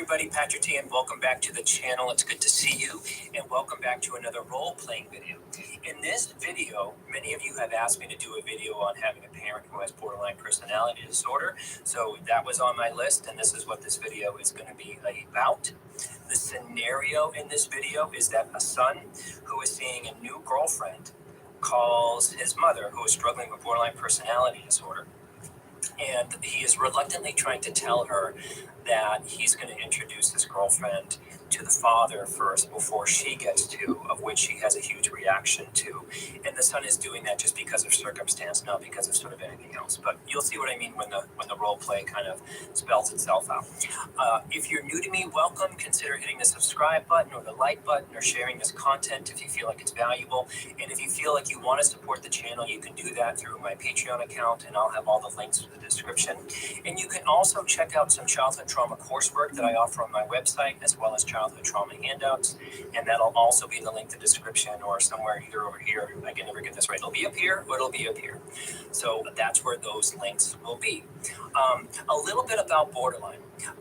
everybody, Patrick T, and welcome back to the channel. It's good to see you, and welcome back to another role-playing video. In this video, many of you have asked me to do a video on having a parent who has borderline personality disorder, so that was on my list, and this is what this video is going to be about. The scenario in this video is that a son who is seeing a new girlfriend calls his mother, who is struggling with borderline personality disorder, and he is reluctantly trying to tell her that he's going to introduce his girlfriend to the father first before she gets to, of which she has a huge reaction to. And the son is doing that just because of circumstance, not because of sort of anything else. But you'll see what I mean when the role play kind of spells itself out. If you're new to me, welcome. Consider hitting the subscribe button or the like button or sharing this content if you feel like it's valuable. And if you feel like you want to support the channel, you can do that through my Patreon account, and I'll have all the links in the description. And you can also check out some childhood trauma coursework that I offer on my website, as well as childhood trauma handouts, and that'll also be in the link to the description or somewhere either over here. I can never get this right. It'll be up here or it'll be up here. So that's where those links will be. A little bit about borderline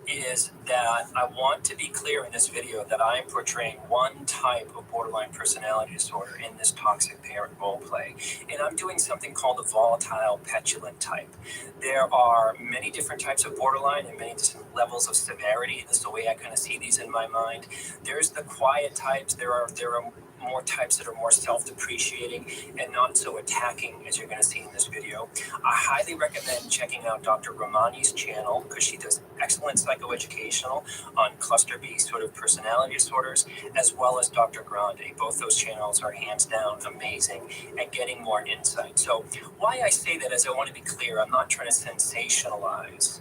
is that I want to be clear in this video that I'm portraying one type of borderline personality disorder in this toxic parent role play, and I'm doing something called the volatile petulant type. There are many different types of borderline and many different levels of severity. This is the way I kind of see these in my mind. There's the quiet types. There are more types that are more self-depreciating and not so attacking, as you're going to see in this video. I highly recommend checking out Dr. Ramani's channel because she does excellent psychoeducational on cluster B sort of personality disorders, as well as Dr. Grande. Both those channels are hands down amazing at getting more insight. So why I say that is I want to be clear. I'm not trying to sensationalize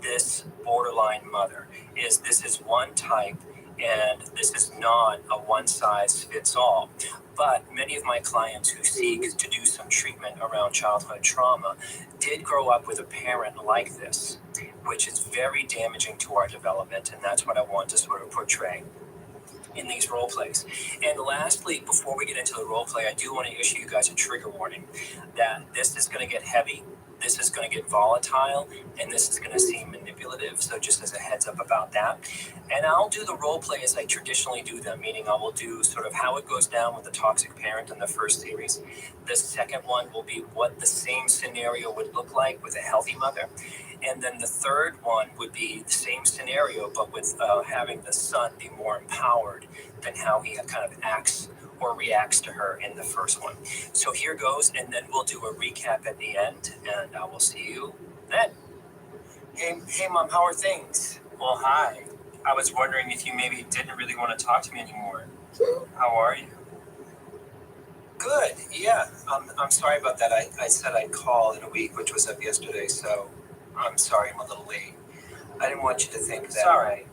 this borderline mother. This is one type, and this is not a one-size-fits-all. But many of my clients who seek to do some treatment around childhood trauma did grow up with a parent like this, which is very damaging to our development, and that's what I want to sort of portray in these role plays. And lastly, before we get into the role play, I do want to issue you guys a trigger warning that this is going to get heavy. This is going to get volatile, and this is going to seem manipulative, so just as a heads up about that. And I'll do the role play as I traditionally do them, meaning I will do sort of how it goes down with the toxic parent in the first series. The second one will be what the same scenario would look like with a healthy mother. And then the third one would be the same scenario, but with having the son be more empowered than how he kind of acts or reacts to her in the first one. So here goes, and then we'll do a recap at the end, and I will see you then. Hey, Mom, how are things? Well, hi. I was wondering if you maybe didn't really want to talk to me anymore. How are you? Good, yeah. I'm sorry about that. I said I'd call in a week, which was up yesterday, so I'm sorry I'm a little late. I didn't want you to think that. It's all right.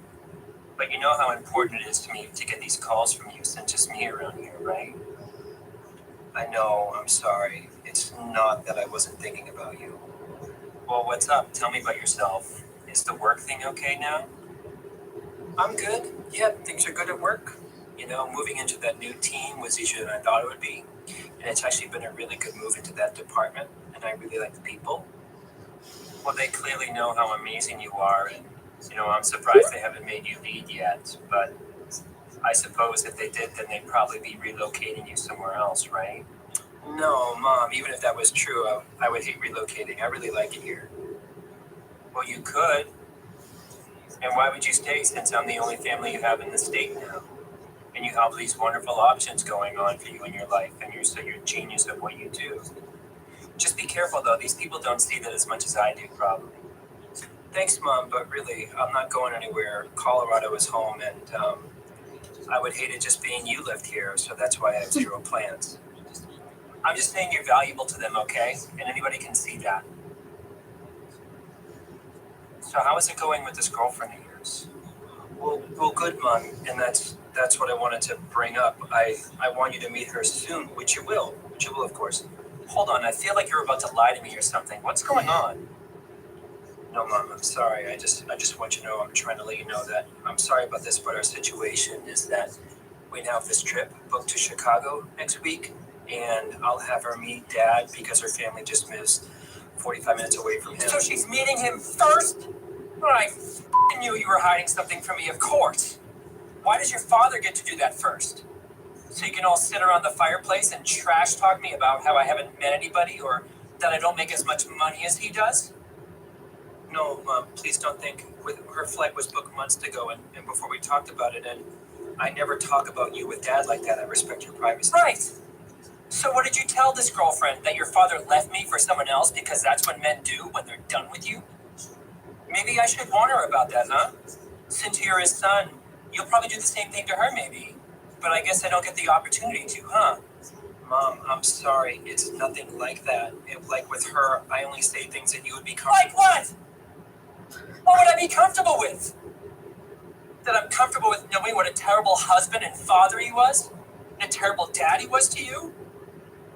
But you know how important it is to me to get these calls from you, since it's me around here, right? I know, I'm sorry. It's not that I wasn't thinking about you. Well, what's up? Tell me about yourself. Is the work thing okay now? I'm good. Yeah, things are good at work. You know, moving into that new team was easier than I thought it would be. And it's actually been a really good move into that department, and I really like the people. Well, they clearly know how amazing you are, and you know, I'm surprised they haven't made you lead yet, but I suppose if they did, then they'd probably be relocating you somewhere else, right? No, Mom, even if that was true, I would hate relocating. I really like it here. Well, you could. And why would you stay since I'm the only family you have in the state now? And you have these wonderful options going on for you in your life, and you're a genius at what you do. Just be careful, though. These people don't see that as much as I do, probably. Thanks, Mom, but really, I'm not going anywhere. Colorado is home, and I would hate it just being you lived here, so that's why I have zero plans. I'm just saying you're valuable to them, okay? And anybody can see that. So how is it going with this girlfriend of yours? Well, good, Mom, and that's what I wanted to bring up. I want you to meet her soon, which you will, of course. Hold on, I feel like you're about to lie to me or something. What's going on? No, Mom, I'm sorry. I just want you to know, I'm trying to let you know that I'm sorry about this, but our situation is that we now have this trip booked to Chicago next week, and I'll have her meet Dad because her family just moves 45 minutes away from him. So she's meeting him first? Well, I knew you were hiding something from me, of course. Why does your father get to do that first? So you can all sit around the fireplace and trash talk me about how I haven't met anybody or that I don't make as much money as he does? No, Mom, please don't think. Her flight was booked months ago and before we talked about it, and I never talk about you with Dad like that. I respect your privacy. Right. So what did you tell this girlfriend? That your father left me for someone else because that's what men do when they're done with you? Maybe I should warn her about that, huh? Since you're his son, you'll probably do the same thing to her, maybe. But I guess I don't get the opportunity to, huh? Mom, I'm sorry. It's nothing like that. Like with her, I only say things that you would be comfortable. Like what? What would I be comfortable with? That I'm comfortable with knowing what a terrible husband and father he was? And a terrible dad he was to you?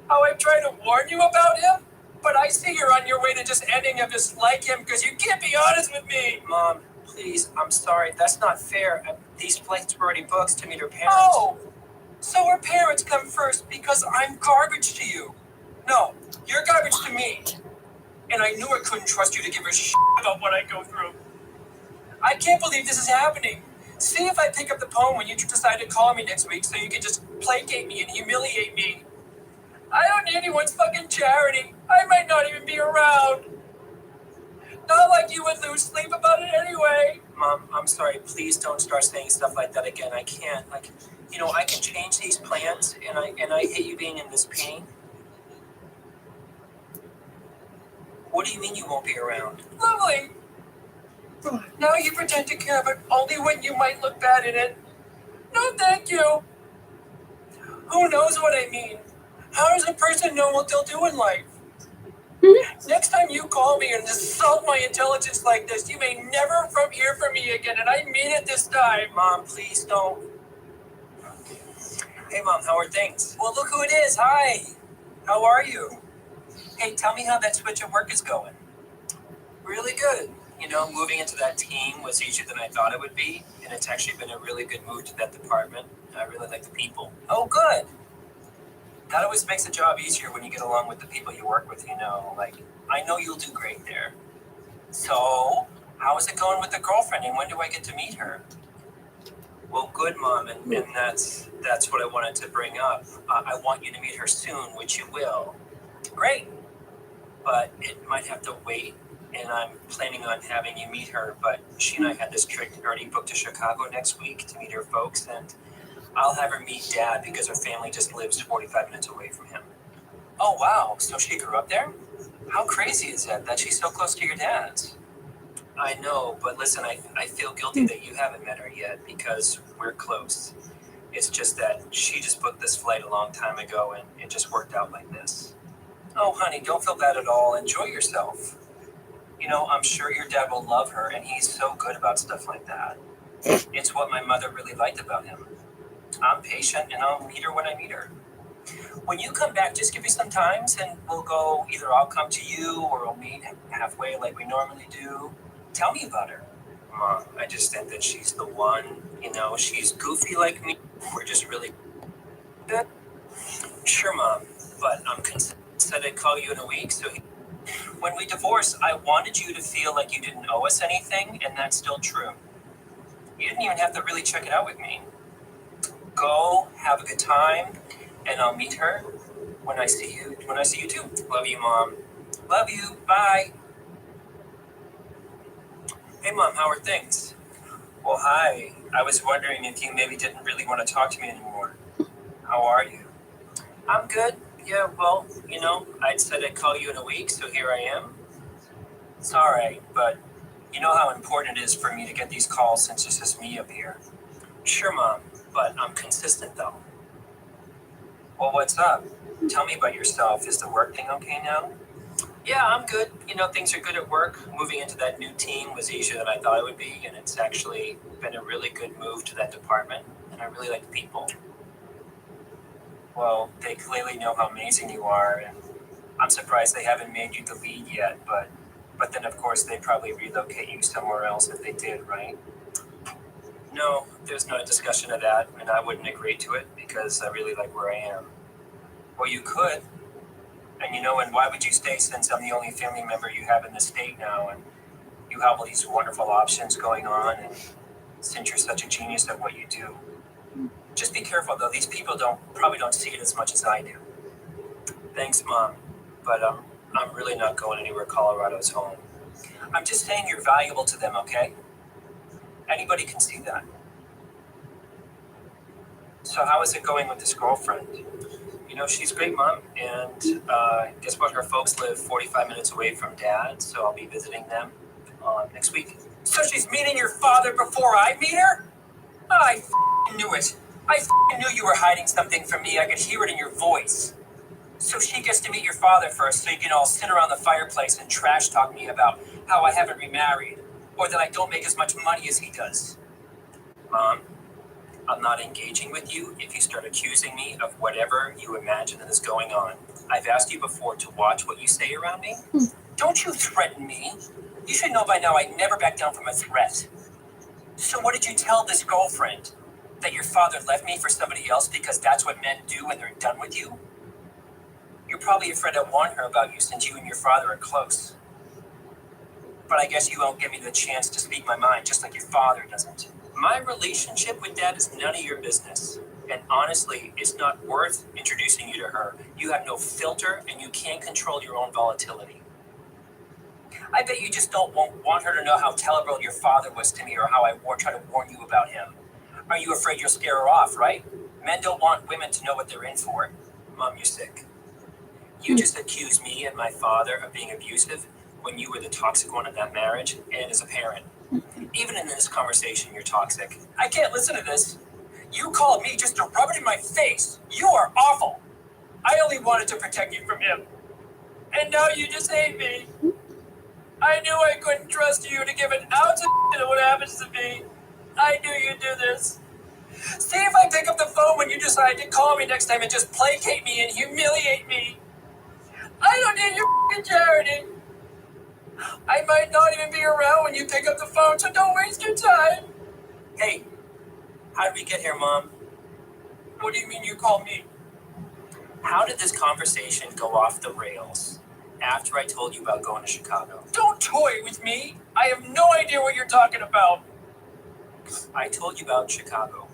How I tried to warn you about him? But I see you're on your way to just ending up just like him because you can't be honest with me. Mom, please, I'm sorry. That's not fair. These flights were already booked to meet her parents. Oh! So her parents come first because I'm garbage to you. No, you're garbage to me. And I knew I couldn't trust you to give a shit about what I go through. I can't believe this is happening. See if I pick up the phone when you decide to call me next week so you can just placate me and humiliate me. I don't need anyone's fucking charity. I might not even be around. Not like you would lose sleep about it anyway. Mom, I'm sorry. Please don't start saying stuff like that again. I can't. I can change these plans, and I hate you being in this pain. What do you mean you won't be around? Lovely. Now you pretend to care, but only when you might look bad in it. No, thank you. Who knows what I mean? How does a person know what they'll do in life? Next time you call me and insult my intelligence like this, you may never hear from me again, and I mean it this time. Mom, please don't. Hey, Mom, how are things? Well, look who it is. Hi. How are you? Hey, tell me how that switch at work is going. Really good. Moving into that team was easier than I thought it would be, and it's actually been a really good move to that department. I really like the people. Oh, good. That always makes the job easier when you get along with the people you work with, I know you'll do great there. So, how is it going with the girlfriend, and when do I get to meet her? Well, good, Mom, and that's what I wanted to bring up. I want you to meet her soon, which you will. Great. But it might have to wait, and I'm planning on having you meet her, but she and I had this trip already booked to Chicago next week to meet her folks, and I'll have her meet Dad because her family just lives 45 minutes away from him. Oh, wow. So she grew up there? How crazy is that she's so close to your dad's? I know, but listen, I feel guilty that you haven't met her yet because we're close. It's just that she just booked this flight a long time ago and it just worked out like this. Oh, honey, don't feel bad at all. Enjoy yourself. I'm sure your dad will love her, and he's so good about stuff like that. It's what my mother really liked about him. I'm patient, and I'll meet her when I meet her. When you come back, just give me some times, and we'll go, either I'll come to you, or we'll meet halfway like we normally do. Tell me about her. Mom, I just think that she's the one. She's goofy like me. We're just really good. Sure, Mom, but I'm said I'd call you in a week, so when we divorced, I wanted you to feel like you didn't owe us anything, and that's still true. You didn't even have to really check it out with me. Go, have a good time, and I'll meet her when I see you too. Love you, Mom. Love you. Bye. Hey, Mom, how are things? Well, hi. I was wondering if you maybe didn't really want to talk to me anymore. How are you? I'm good. Yeah, well, I'd said I'd call you in a week, so here I am. It's all right, but you know how important it is for me to get these calls since it's just me up here. Sure, Mom, but I'm consistent, though. Well, what's up? Tell me about yourself. Is the work thing okay now? Yeah, I'm good. Things are good at work. Moving into that new team was easier than I thought it would be, and it's actually been a really good move to that department, and I really like the people. Well, they clearly know how amazing you are, and I'm surprised they haven't made you the lead yet, but then, of course, they'd probably relocate you somewhere else if they did, right? No, there's no discussion of that, and I wouldn't agree to it because I really like where I am. Well, you could. And and why would you stay since I'm the only family member you have in the state now? And, you have all these wonderful options going on, and since you're such a genius at what you do, just be careful though. These people probably don't see it as much as I do. Thanks, Mom, but I'm really not going anywhere. Colorado's home. I'm just saying you're valuable to them, okay? Anybody can see that. So how is it going with this girlfriend? You know, she's great, Mom, and guess what? Her folks live 45 minutes away from Dad, so I'll be visiting them next week. So she's meeting your father before I meet her? Oh, I knew it. I knew you were hiding something from me. I could hear it in your voice. So she gets to meet your father first, so you can all sit around the fireplace and trash talk me about how I haven't remarried, or that I don't make as much money as he does. Mom, I'm not engaging with you if you start accusing me of whatever you imagine that is going on. I've asked you before to watch what you say around me. Don't you threaten me. You should know by now I never back down from a threat. So what did you tell this girlfriend? That your father left me for somebody else because that's what men do when they're done with you? You're probably afraid I warn her about you since you and your father are close. But I guess you won't give me the chance to speak my mind, just like your father doesn't. My relationship with Dad is none of your business. And honestly, it's not worth introducing you to her. You have no filter and you can't control your own volatility. I bet you just don't want her to know how terrible your father was to me or how I try to warn you about him. Are you afraid you'll scare her off, right? Men don't want women to know what they're in for. Mom, you're sick. You just accused me and my father of being abusive when you were the toxic one in that marriage and as a parent. Even in this conversation, you're toxic. I can't listen to this. You called me just to rub it in my face. You are awful. I only wanted to protect you from him. And now you just hate me. I knew I couldn't trust you to give an ounce of to what happens to me. I knew you'd do this. See if I pick up the phone when you decide to call me next time and just placate me and humiliate me. I don't need your charity. I might not even be around when you pick up the phone, so don't waste your time. Hey, how did we get here, Mom? What do you mean you called me? How did this conversation go off the rails after I told you about going to Chicago? Don't toy with me. I have no idea what you're talking about. I told you about Chicago,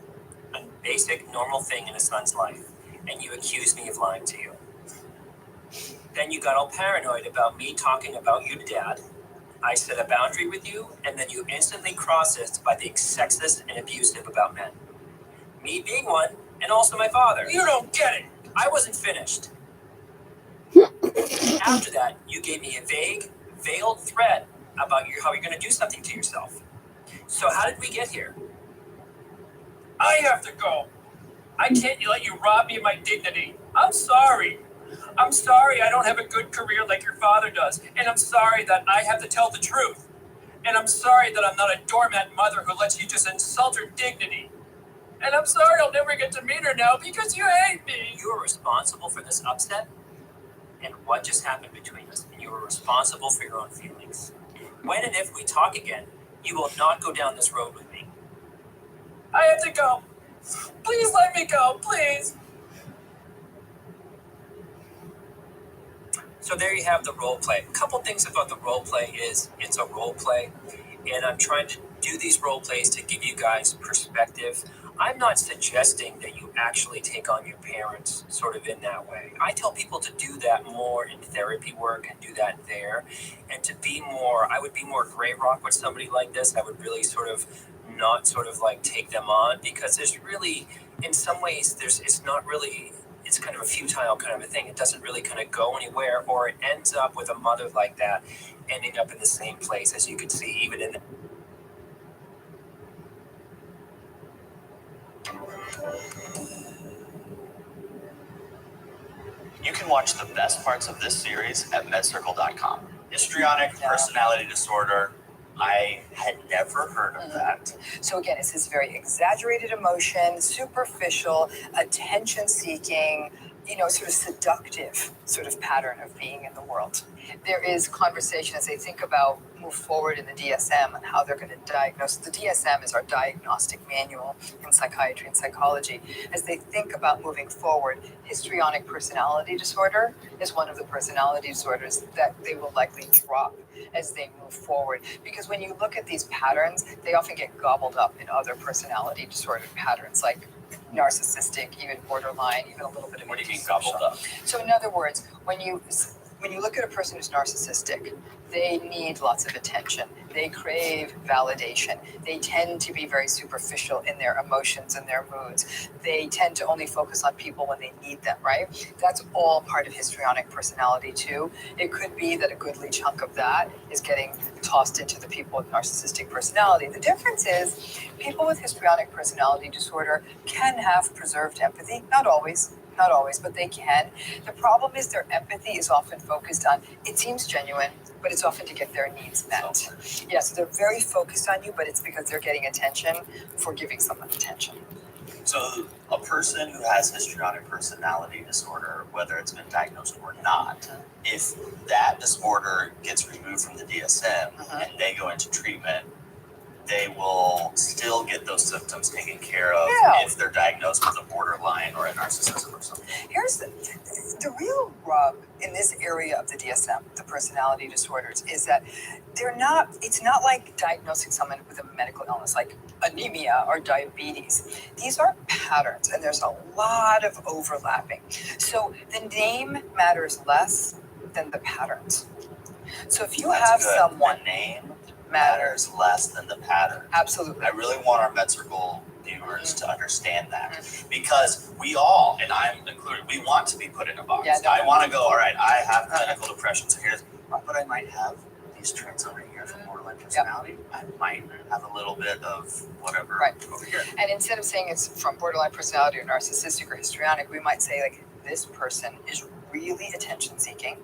a basic, normal thing in a son's life, and you accused me of lying to you. Then you got all paranoid about me talking about you to Dad. I set a boundary with you, and then you instantly crossed it by being sexist and abusive about men. Me being one, and also my father. You don't get it. I wasn't finished. After that, you gave me a vague, veiled threat about how you're going to do something to yourself. So how did we get here? I have to go. I can't let you rob me of my dignity. I'm sorry. I'm sorry I don't have a good career like your father does. And I'm sorry that I have to tell the truth. And I'm sorry that I'm not a doormat mother who lets you just insult her dignity. And I'm sorry I'll never get to meet her now because you hate me. You are responsible for this upset and what just happened between us. And you are responsible for your own feelings. When and if we talk again, you will not go down this road with me. I have to go. Please let me go, please. So there you have the role play. A couple things about the role play is it's a role play, and I'm trying to do these role plays to give you guys perspective. I'm not suggesting that you actually take on your parents sort of in that way. I tell people to do that more in therapy work and do that there, and to be more, I would be more gray rock with somebody like this. I would really sort of not sort of like take them on, because there's really, in some ways, it's not really, it's kind of a futile kind of a thing. It doesn't really kind of go anywhere, or it ends up with a mother like that ending up in the same place, as you can see, even in the You can watch the best parts of this series at medcircle.com. Histrionic personality disorder. I had never heard of that. So again, it's this very exaggerated emotion, superficial, attention-seeking, sort of seductive sort of pattern of being in the world. There is conversation as they think about move forward in the DSM and how they're going to diagnose. The DSM is our diagnostic manual in psychiatry and psychology. As they think about moving forward, histrionic personality disorder is one of the personality disorders that they will likely drop as they move forward. Because when you look at these patterns, they often get gobbled up in other personality disorder patterns like narcissistic, even borderline, even a little bit of. What do you mean gobbled up? So in other words, when you look at a person who's narcissistic, they need lots of attention. They crave validation. They tend to be very superficial in their emotions and their moods. They tend to only focus on people when they need them, right? That's all part of histrionic personality too. It could be that a goodly chunk of that is getting tossed into the people with narcissistic personality. The difference is people with histrionic personality disorder can have preserved empathy, not always, but they can. The problem is their empathy is often focused on, it seems genuine, but it's often to get their needs met. Yeah, so they're very focused on you, but it's because they're getting attention for giving someone attention. So a person who has histrionic personality disorder, whether it's been diagnosed or not, if that disorder gets removed from the DSM and they go into treatment, they will still get those symptoms taken care of if they're diagnosed with a borderline or a narcissism or something. Here's the real rub in this area of the DSM, the personality disorders, is that it's not like diagnosing someone with a medical illness like anemia or diabetes. These are patterns, and there's a lot of overlapping. So the name matters less than the patterns. So if you have someone, the name matters less than the pattern. Absolutely. I really want our med circle viewers to understand that, because we all, and I'm included, we want to be put in a box. I want to go, all right, I have clinical depression, so here's, but I might have these traits over here from borderline personality. I might have a little bit of whatever over here. And instead of saying it's from borderline personality or narcissistic or histrionic, we might say like this person is really attention seeking.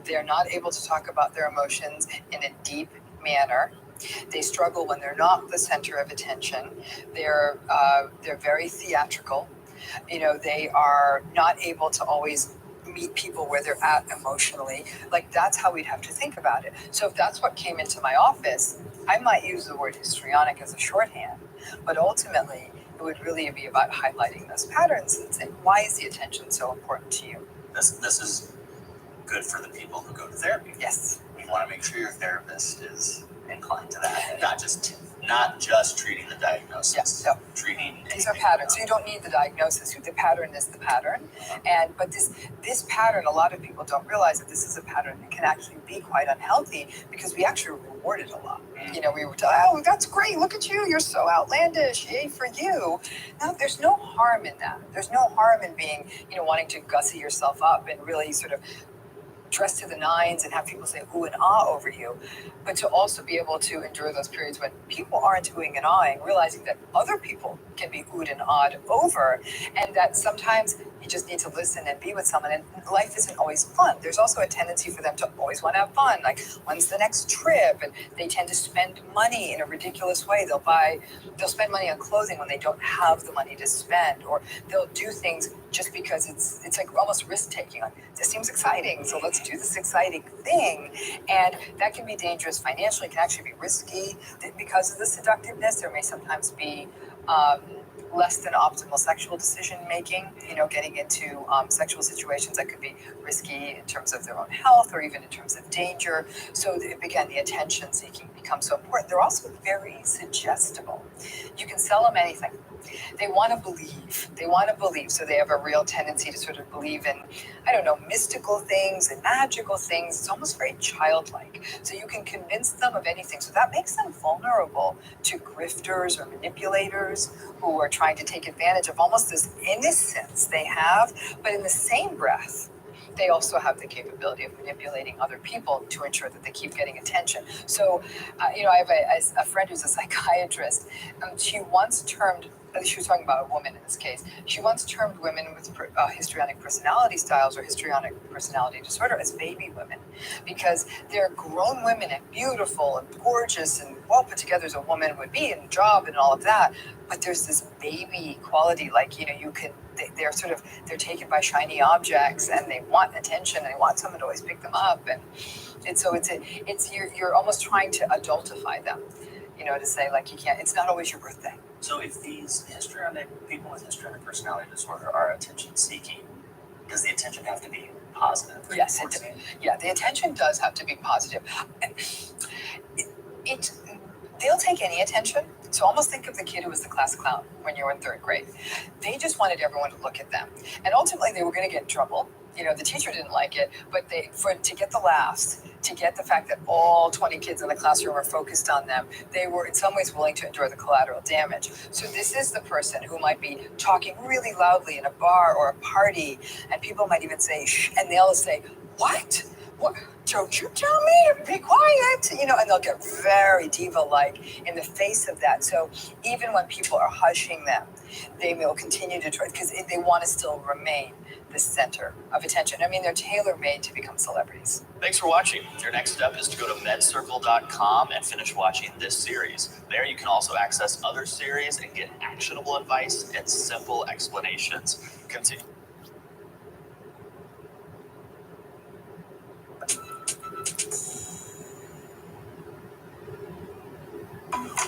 They're not able to talk about their emotions in a deep manner. They struggle when they're not the center of attention. They're very theatrical. They are not able to always meet people where they're at emotionally. Like that's how we'd have to think about it. So if that's what came into my office, I might use the word histrionic as a shorthand, but ultimately it would really be about highlighting those patterns and saying, why is the attention so important to you? This is good for the people who go to therapy. Yes. You want to make sure your therapist is inclined to that, and not just treating the diagnosis. Treating these are patterns. So you don't need the diagnosis. The pattern is the pattern, but this pattern, a lot of people don't realize that this is a pattern that can actually be quite unhealthy because we actually reward it a lot. We were told, oh, that's great. Look at you. You're so outlandish. Yay for you. Now, there's no harm in that. There's no harm in being, wanting to gussy yourself up and really sort of dress to the nines and have people say ooh and ah over you, but to also be able to endure those periods when people aren't oohing and ahhing, realizing that other people can be oohed and ahhed over, and that sometimes you just need to listen and be with someone, and life isn't always fun. There's also a tendency for them to always want to have fun, like when's the next trip, and they tend to spend money in a ridiculous way. They'll spend money on clothing when they don't have the money to spend, or they'll do things just because it's like almost risk-taking. Like, this seems exciting, so let's do this exciting thing. And that can be dangerous financially. It can actually be risky because of the seductiveness. There may sometimes be less than optimal sexual decision making, getting into sexual situations that could be risky in terms of their own health or even in terms of danger. So again, the attention seeking becomes so important. They're also very suggestible. You can sell them anything. They want to believe. So they have a real tendency to sort of believe in, mystical things and magical things. It's almost very childlike. So you can convince them of anything. So that makes them vulnerable to grifters or manipulators who are trying to take advantage of almost this innocence they have. But in the same breath, they also have the capability of manipulating other people to ensure that they keep getting attention. So, I have a friend who's a psychiatrist. She once termed she was talking about a woman in this case. She once termed women with histrionic personality styles or histrionic personality disorder as baby women, because they're grown women and beautiful and gorgeous and well put together as a woman would be, and job and all of that. But there's this baby quality, like, you know, they're taken by shiny objects and they want attention and they want someone to always pick them up, and so you're almost trying to adultify them, you know, to say like you can't. It's not always your birthday. So if these people with histrionic personality disorder are attention seeking, does the attention have to be positive? Yes, the attention does have to be positive. They'll take any attention. So almost think of the kid who was the class clown when you were in third grade. They just wanted everyone to look at them, and ultimately they were going to get in trouble. You know, the teacher didn't like it, but to get the laughs, to get the fact that all 20 kids in the classroom were focused on them, they were in some ways willing to endure the collateral damage. So this is the person who might be talking really loudly in a bar or a party, and people might even say, shh, and they'll say, what? What? Don't you tell me to be quiet? You know, and they'll get very diva-like in the face of that. So even when people are hushing them, they will continue to try, because they want to still remain the center of attention. I mean, they're tailor-made to become celebrities. Thanks for watching. Your next step is to go to medcircle.com and finish watching this series. There you can also access other series and get actionable advice and simple explanations. Continue.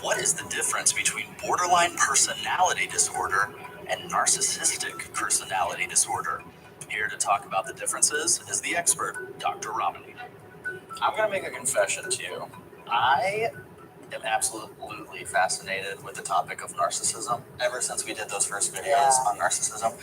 What is the difference between borderline personality disorder and narcissistic personality disorder? Here to talk about the differences is the expert, Dr. Romney. I'm going to make a confession to you. I am absolutely fascinated with the topic of narcissism ever since we did those first videos on narcissism.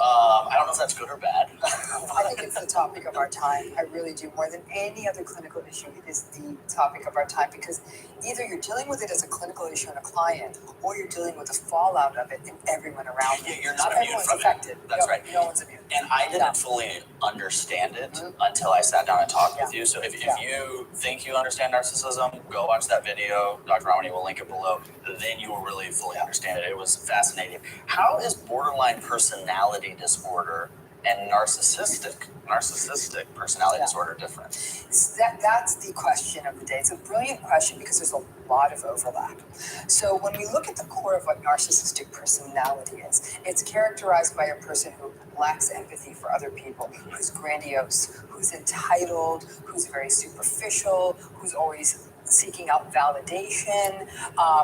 I don't know if that's good or bad. I think it's the topic of our time. I really do. More than any other clinical issue, it is the topic of our time, because either you're dealing with it as a clinical issue in a client, or you're dealing with the fallout of it in everyone around you. Yeah, you're not so immune from affected. it. That's right. No one's immune. And I didn't fully understand it until I sat down and talked with you. So if you think you understand narcissism, go watch that video. Dr. Romney will link it below. Then you will really fully understand it. It was fascinating. How is borderline personality disorder and narcissistic personality disorder different? That's the question of the day. It's a brilliant question because there's a lot of overlap. So when we look at the core of what narcissistic personality is, it's characterized by a person who lacks empathy for other people, who's grandiose, who's entitled, who's very superficial, who's always seeking out validation,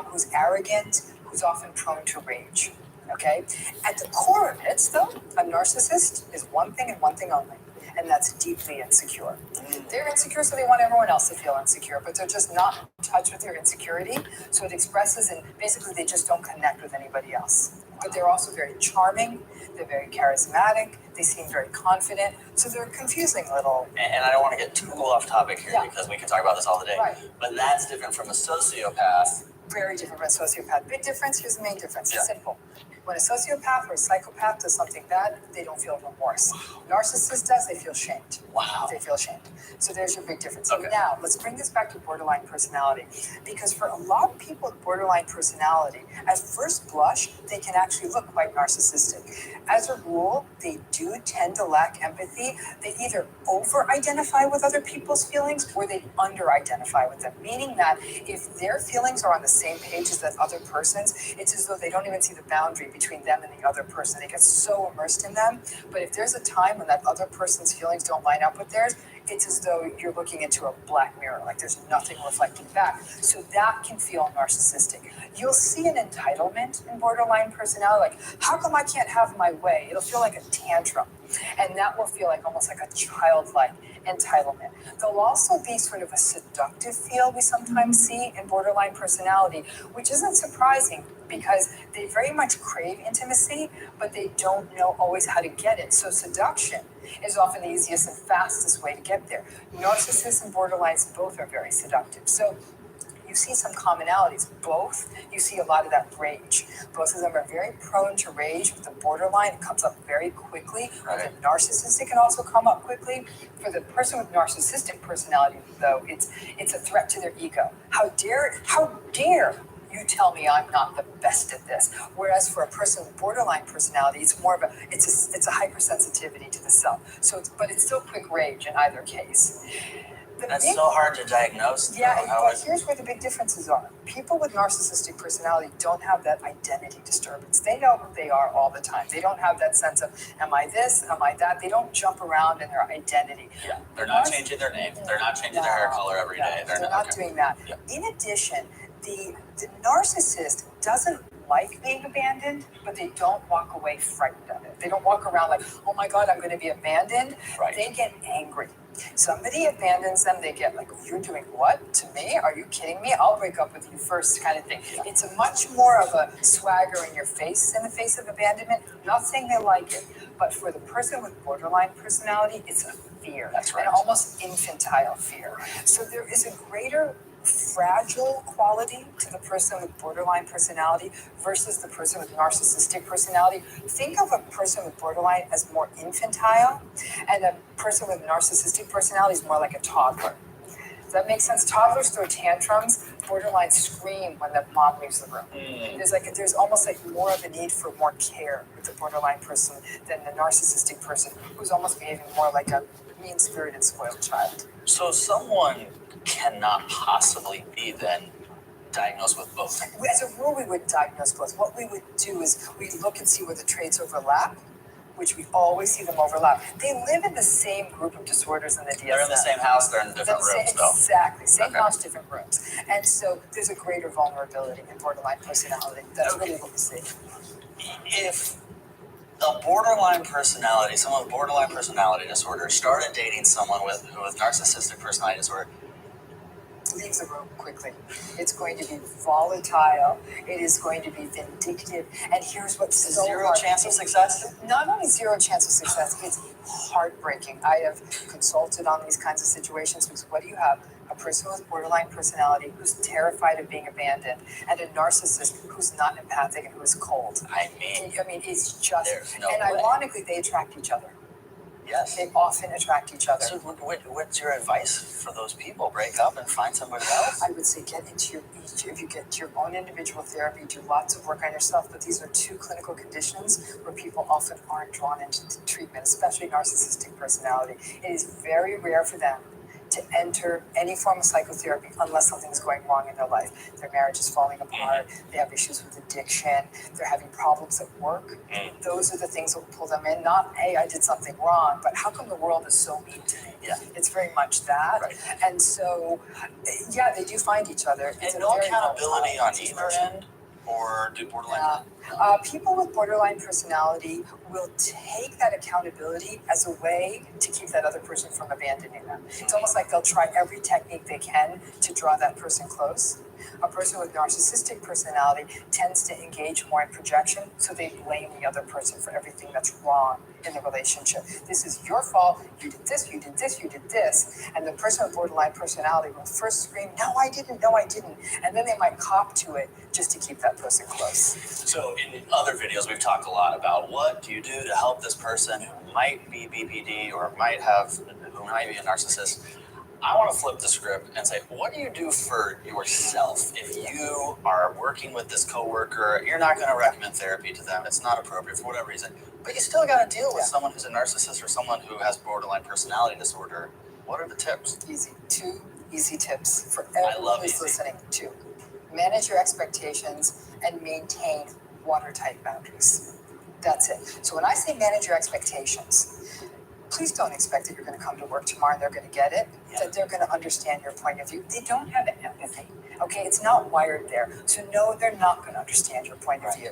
who's arrogant, who's often prone to rage. Okay? At the core of it, though, a narcissist is one thing and one thing only, and that's deeply insecure. They're insecure, so they want everyone else to feel insecure, but they're just not in touch with their insecurity, so it expresses, and basically they just don't connect with anybody else. But they're also very charming, they're very charismatic, they seem very confident, so they're a confusing little... And I don't want to get too off topic here because we can talk about this all the day, but that's different from a sociopath. Very different from a sociopath. Big difference, here's the main difference, it's simple. When a sociopath or a psychopath does something bad, they don't feel remorse. Narcissist does, they feel shamed. They feel shamed. So there's your big difference. So now, let's bring this back to borderline personality. Because for a lot of people with borderline personality, at first blush, they can actually look quite narcissistic. As a rule, they do tend to lack empathy. They either over-identify with other people's feelings or they under-identify with them. Meaning that if their feelings are on the same page as that other person's, it's as though they don't even see the boundary between them and the other person. They get so immersed in them. But if there's a time when that other person's feelings don't line up with theirs, it's as though you're looking into a black mirror, like there's nothing reflecting back. So that can feel narcissistic. You'll see an entitlement in borderline personality, like, how come I can't have my way? It'll feel like a tantrum. And that will feel like almost like a childlike entitlement. There'll also be sort of a seductive feel we sometimes see in borderline personality, which isn't surprising because they very much crave intimacy, but they don't know always how to get it. So seduction is often the easiest and fastest way to get there. Narcissists and borderlines both are very seductive. So you see some commonalities. Both, you see a lot of that rage. Both of them are very prone to rage. With the borderline, it comes up very quickly. With the narcissist, it can also come up quickly. For the person with narcissistic personality, though, it's a threat to their ego. How dare you tell me I'm not the best at this. Whereas for a person with borderline personality, it's more of it's a hypersensitivity to the self. So but it's still quick rage in either case. That's so hard to diagnose. Yeah, but here's where the big differences are. People with narcissistic personality don't have that identity disturbance. They know who they are all the time. They don't have that sense of, am I this, am I that? They don't jump around in their identity. Yeah, they're not changing their name. They're not changing their hair color every day. They're not doing that. Yeah. In addition, the narcissist doesn't like being abandoned, but they don't walk away frightened of it. They don't walk around like, oh my God, I'm going to be abandoned. Right. They get angry. Somebody abandons them, they get like, you're doing what to me? Are you kidding me? I'll break up with you first kind of thing. Yeah. It's a much more of a swagger in your face in the face of abandonment. I'm not saying they like it, but for the person with borderline personality, it's a fear. That's right. An almost infantile fear. So there is a greater fragile quality to the person with borderline personality versus the person with narcissistic personality. Think of a person with borderline as more infantile, and a person with narcissistic personality is more like a toddler. Does that make sense? Toddlers throw tantrums, borderline scream when the mom leaves the room. There's almost like more of a need for more care with the borderline person than the narcissistic person, who's almost behaving more like a mean-spirited, spoiled child. So someone cannot possibly be then diagnosed with both. As a rule, we would diagnose both. What we would do is we look and see where the traits overlap, which we always see them overlap. They live in the same group of disorders in the DSM. They're in the same house, they're in different rooms, though. Exactly, same house, different rooms. And so there's a greater vulnerability in borderline personality. That's really what we see. If a borderline personality, someone with borderline personality disorder started dating someone with narcissistic personality disorder, leaves the room quickly. It's going to be volatile. It is going to be vindictive. And here's what's so zero hard. chance of success? Not only zero chance of success, it's heartbreaking. I have consulted on these kinds of situations because what do you have? A person with borderline personality who's terrified of being abandoned, and a narcissist who's not empathic and who is cold. I mean, it's just, there's no and way. Ironically, they attract each other. Yes. They often attract each other. So what's your advice for those people? Break up and find somebody else? I would say get into if you get your own individual therapy, do lots of work on yourself, but these are two clinical conditions where people often aren't drawn into treatment, especially narcissistic personality. It is very rare for them to enter any form of psychotherapy unless something's going wrong in their life. Their marriage is falling apart, they have issues with addiction, they're having problems at work. Those are the things that will pull them in. Not, hey, I did something wrong, but how come the world is so mean to me? Yeah. It's very much that. Right. And so, yeah, they do find each other. It's and no accountability on either end? Or do borderline? People with borderline personality will take that accountability as a way to keep that other person from abandoning them. It's almost like they'll try every technique they can to draw that person close. A person with narcissistic personality tends to engage more in projection, so they blame the other person for everything that's wrong in the relationship. This is your fault, you did this, you did this, you did this. And the person with borderline personality will first scream, no, I didn't. And then they might cop to it just to keep that person close. So in other videos, we've talked a lot about what do you do to help this person who might be BPD or who might be a narcissist. I want to flip the script and say, what do you do for yourself? If you are working with this coworker, you're not going to recommend therapy to them. It's not appropriate for whatever reason. But you still got to deal with someone who's a narcissist or someone who has borderline personality disorder. What are the tips? Easy. 2 easy tips for everyone who's listening. 2. Manage your expectations and maintain watertight boundaries. That's it. So when I say manage your expectations, please don't expect that you're going to come to work tomorrow and they're going to get it, that they're going to understand your point of view. They don't have empathy. Okay, it's not wired there. So no, they're not going to understand your point of view.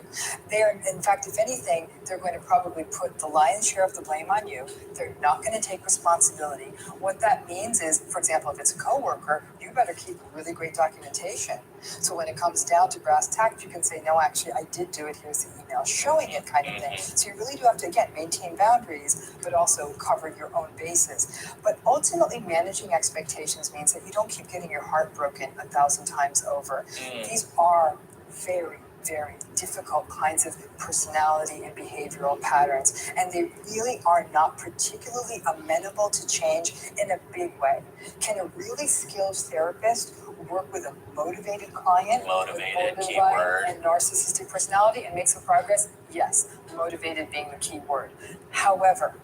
They are, in fact, if anything, they're going to probably put the lion's share of the blame on you. They're not going to take responsibility. What that means is, for example, if it's a coworker, you better keep really great documentation. So when it comes down to brass tacks, you can say, no, actually, I did do it. Here's the email showing it, kind of thing. So you really do have to, again, maintain boundaries, but also cover your own bases. But ultimately, managing expectations means that you don't keep getting your heart broken 1,000 times over. These are very, very difficult kinds of personality and behavioral patterns, and they really are not particularly amenable to change in a big way. Can a really skilled therapist work with a motivated client, Motivated, with keyword. and narcissistic personality and make some progress? Yes, motivated being the key word. However,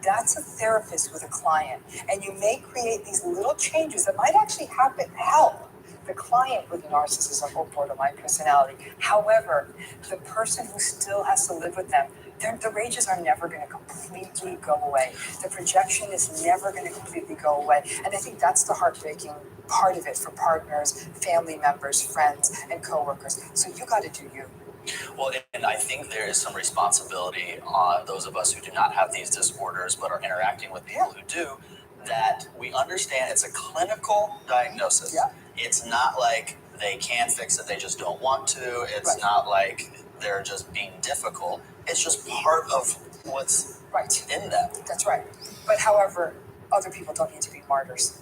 that's a therapist with a client, and you may create these little changes that might actually help the client with narcissism or borderline personality. However, the person who still has to live with them, the rages are never going to completely go away. The projection is never going to completely go away. And I think that's the heartbreaking part of it for partners, family members, friends, and coworkers. So you got to do you. Well, and I think there is some responsibility on those of us who do not have these disorders but are interacting with people who do, that we understand it's a clinical diagnosis. Yeah. It's not like they can't fix it, they just don't want to. It's not like they're just being difficult. It's just part of what's in them. That's right. But however, other people don't need to be martyrs.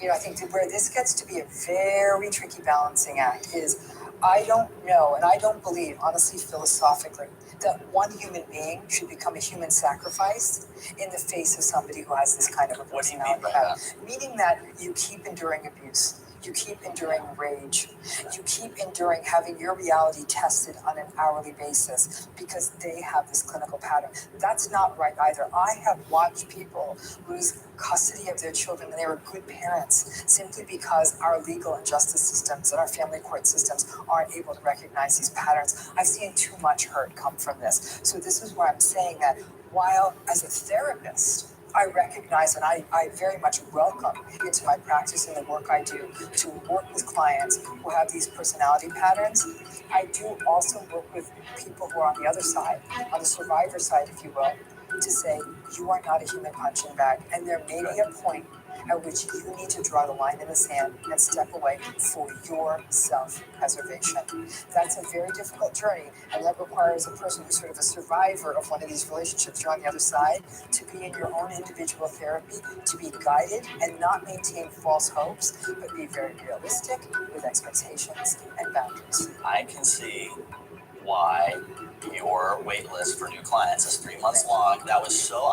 I think that where this gets to be a very tricky balancing act is I don't know, and I don't believe, honestly, philosophically, that one human being should become a human sacrifice in the face of somebody who has this kind of a personality. Meaning that you keep enduring abuse. You keep enduring rage. You keep enduring having your reality tested on an hourly basis because they have this clinical pattern. That's not right either. I have watched people lose custody of their children and they were good parents simply because our legal and justice systems and our family court systems aren't able to recognize these patterns. I've seen too much hurt come from this. So this is where I'm saying that while as a therapist, I recognize and I very much welcome into my practice and the work I do to work with clients who have these personality patterns. I do also work with people who are on the other side, on the survivor side, if you will, to say, you are not a human punching bag. And there may be a point at which you need to draw the line in the sand and step away for your self-preservation. That's a very difficult journey, and that requires a person who's sort of a survivor of one of these relationships. You're on the other side, to be in your own individual therapy, to be guided and not maintain false hopes, but be very realistic with expectations and boundaries. I can see why your wait list for new clients is 3 months long. That was so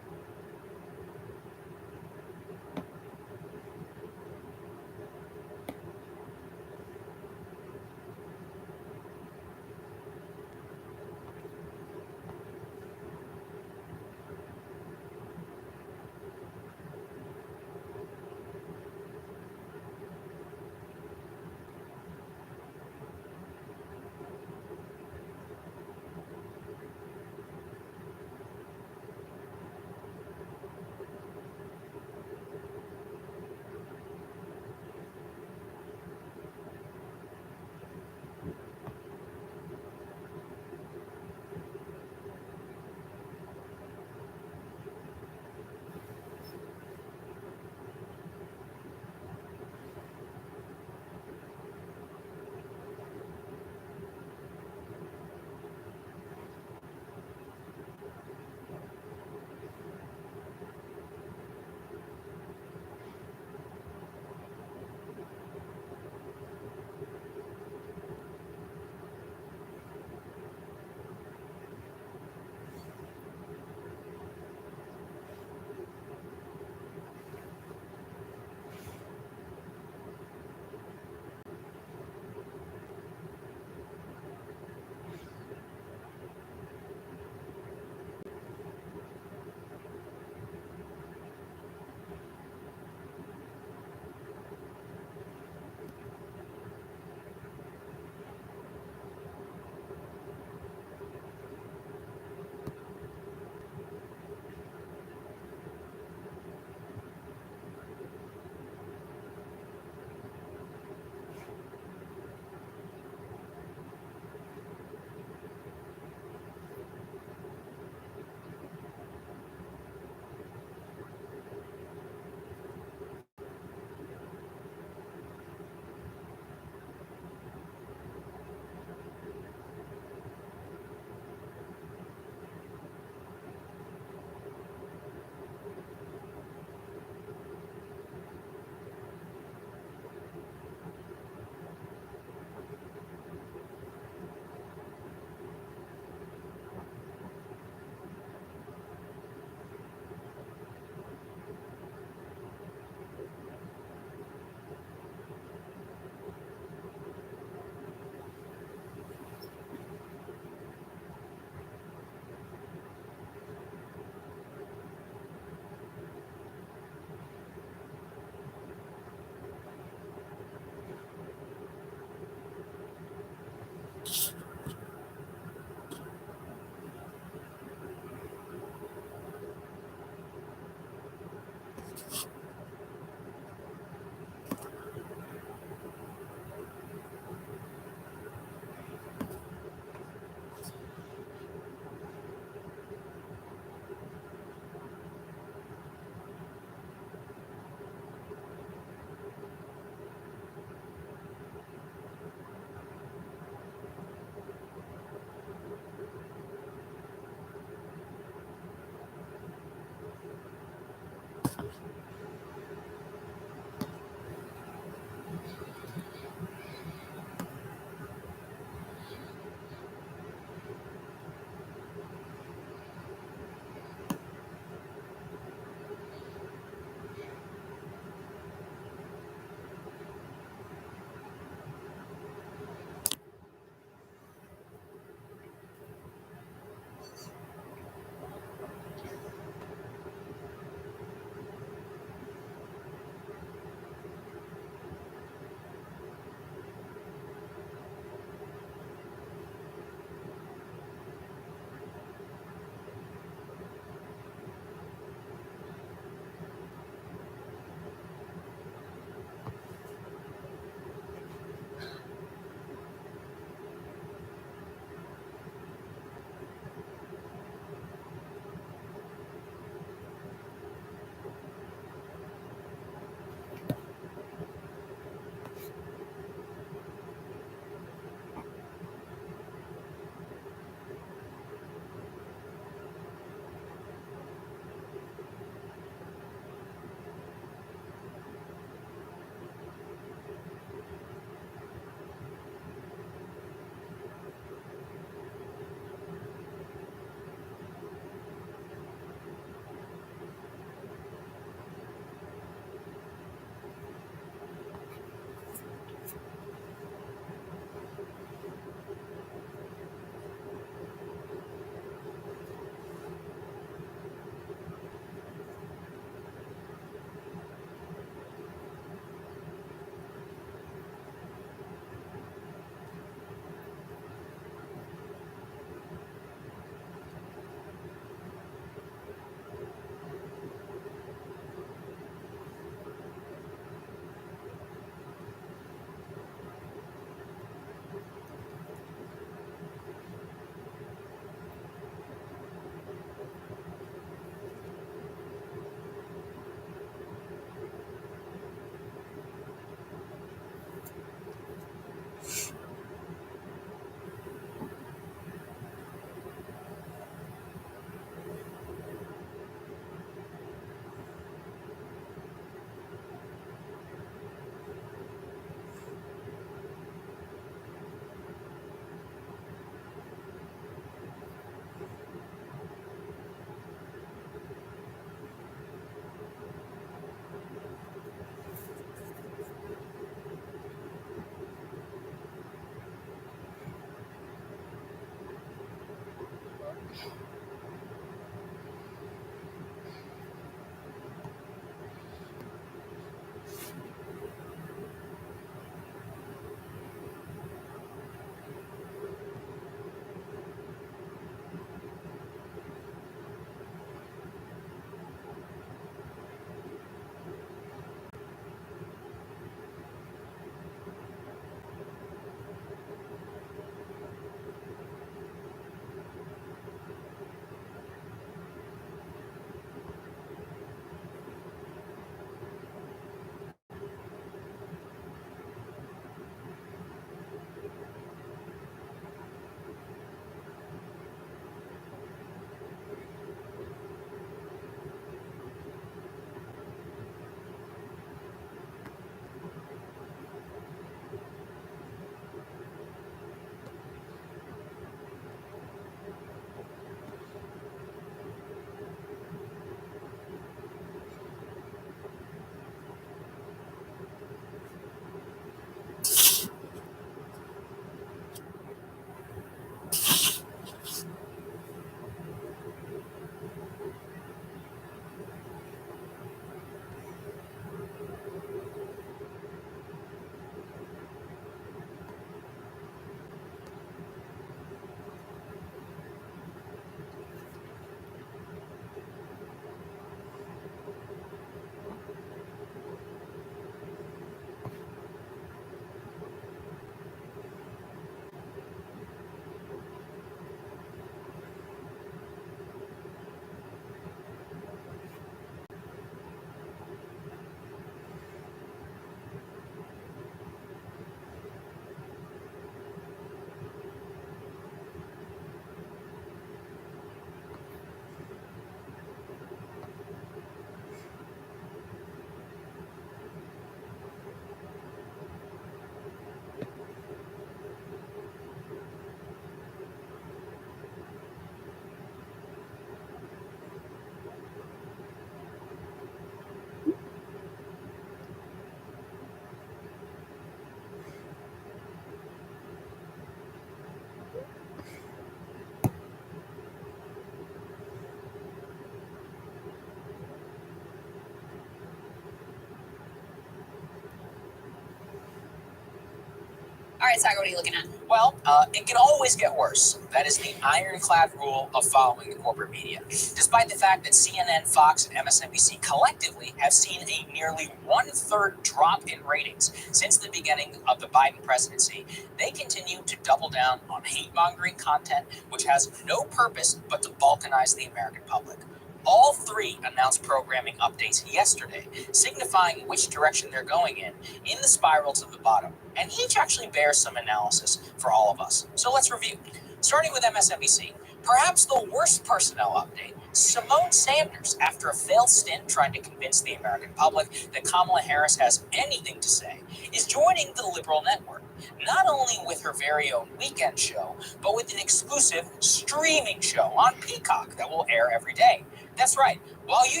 All right, Saga, what are you looking at? Well, it can always get worse. That is the ironclad rule of following the corporate media. Despite the fact that CNN, Fox, and MSNBC collectively have seen a nearly 1/3 drop in ratings since the beginning of the Biden presidency, they continue to double down on hate-mongering content, which has no purpose but to balkanize the American public. All three announced programming updates yesterday, signifying which direction they're going in the spiral to the bottom. And each actually bears some analysis for all of us. So let's review. Starting with MSNBC, perhaps the worst personnel update, Simone Sanders, after a failed stint trying to convince the American public that Kamala Harris has anything to say, is joining the liberal network, not only with her very own weekend show, but with an exclusive streaming show on Peacock that will air every day. That's right. While you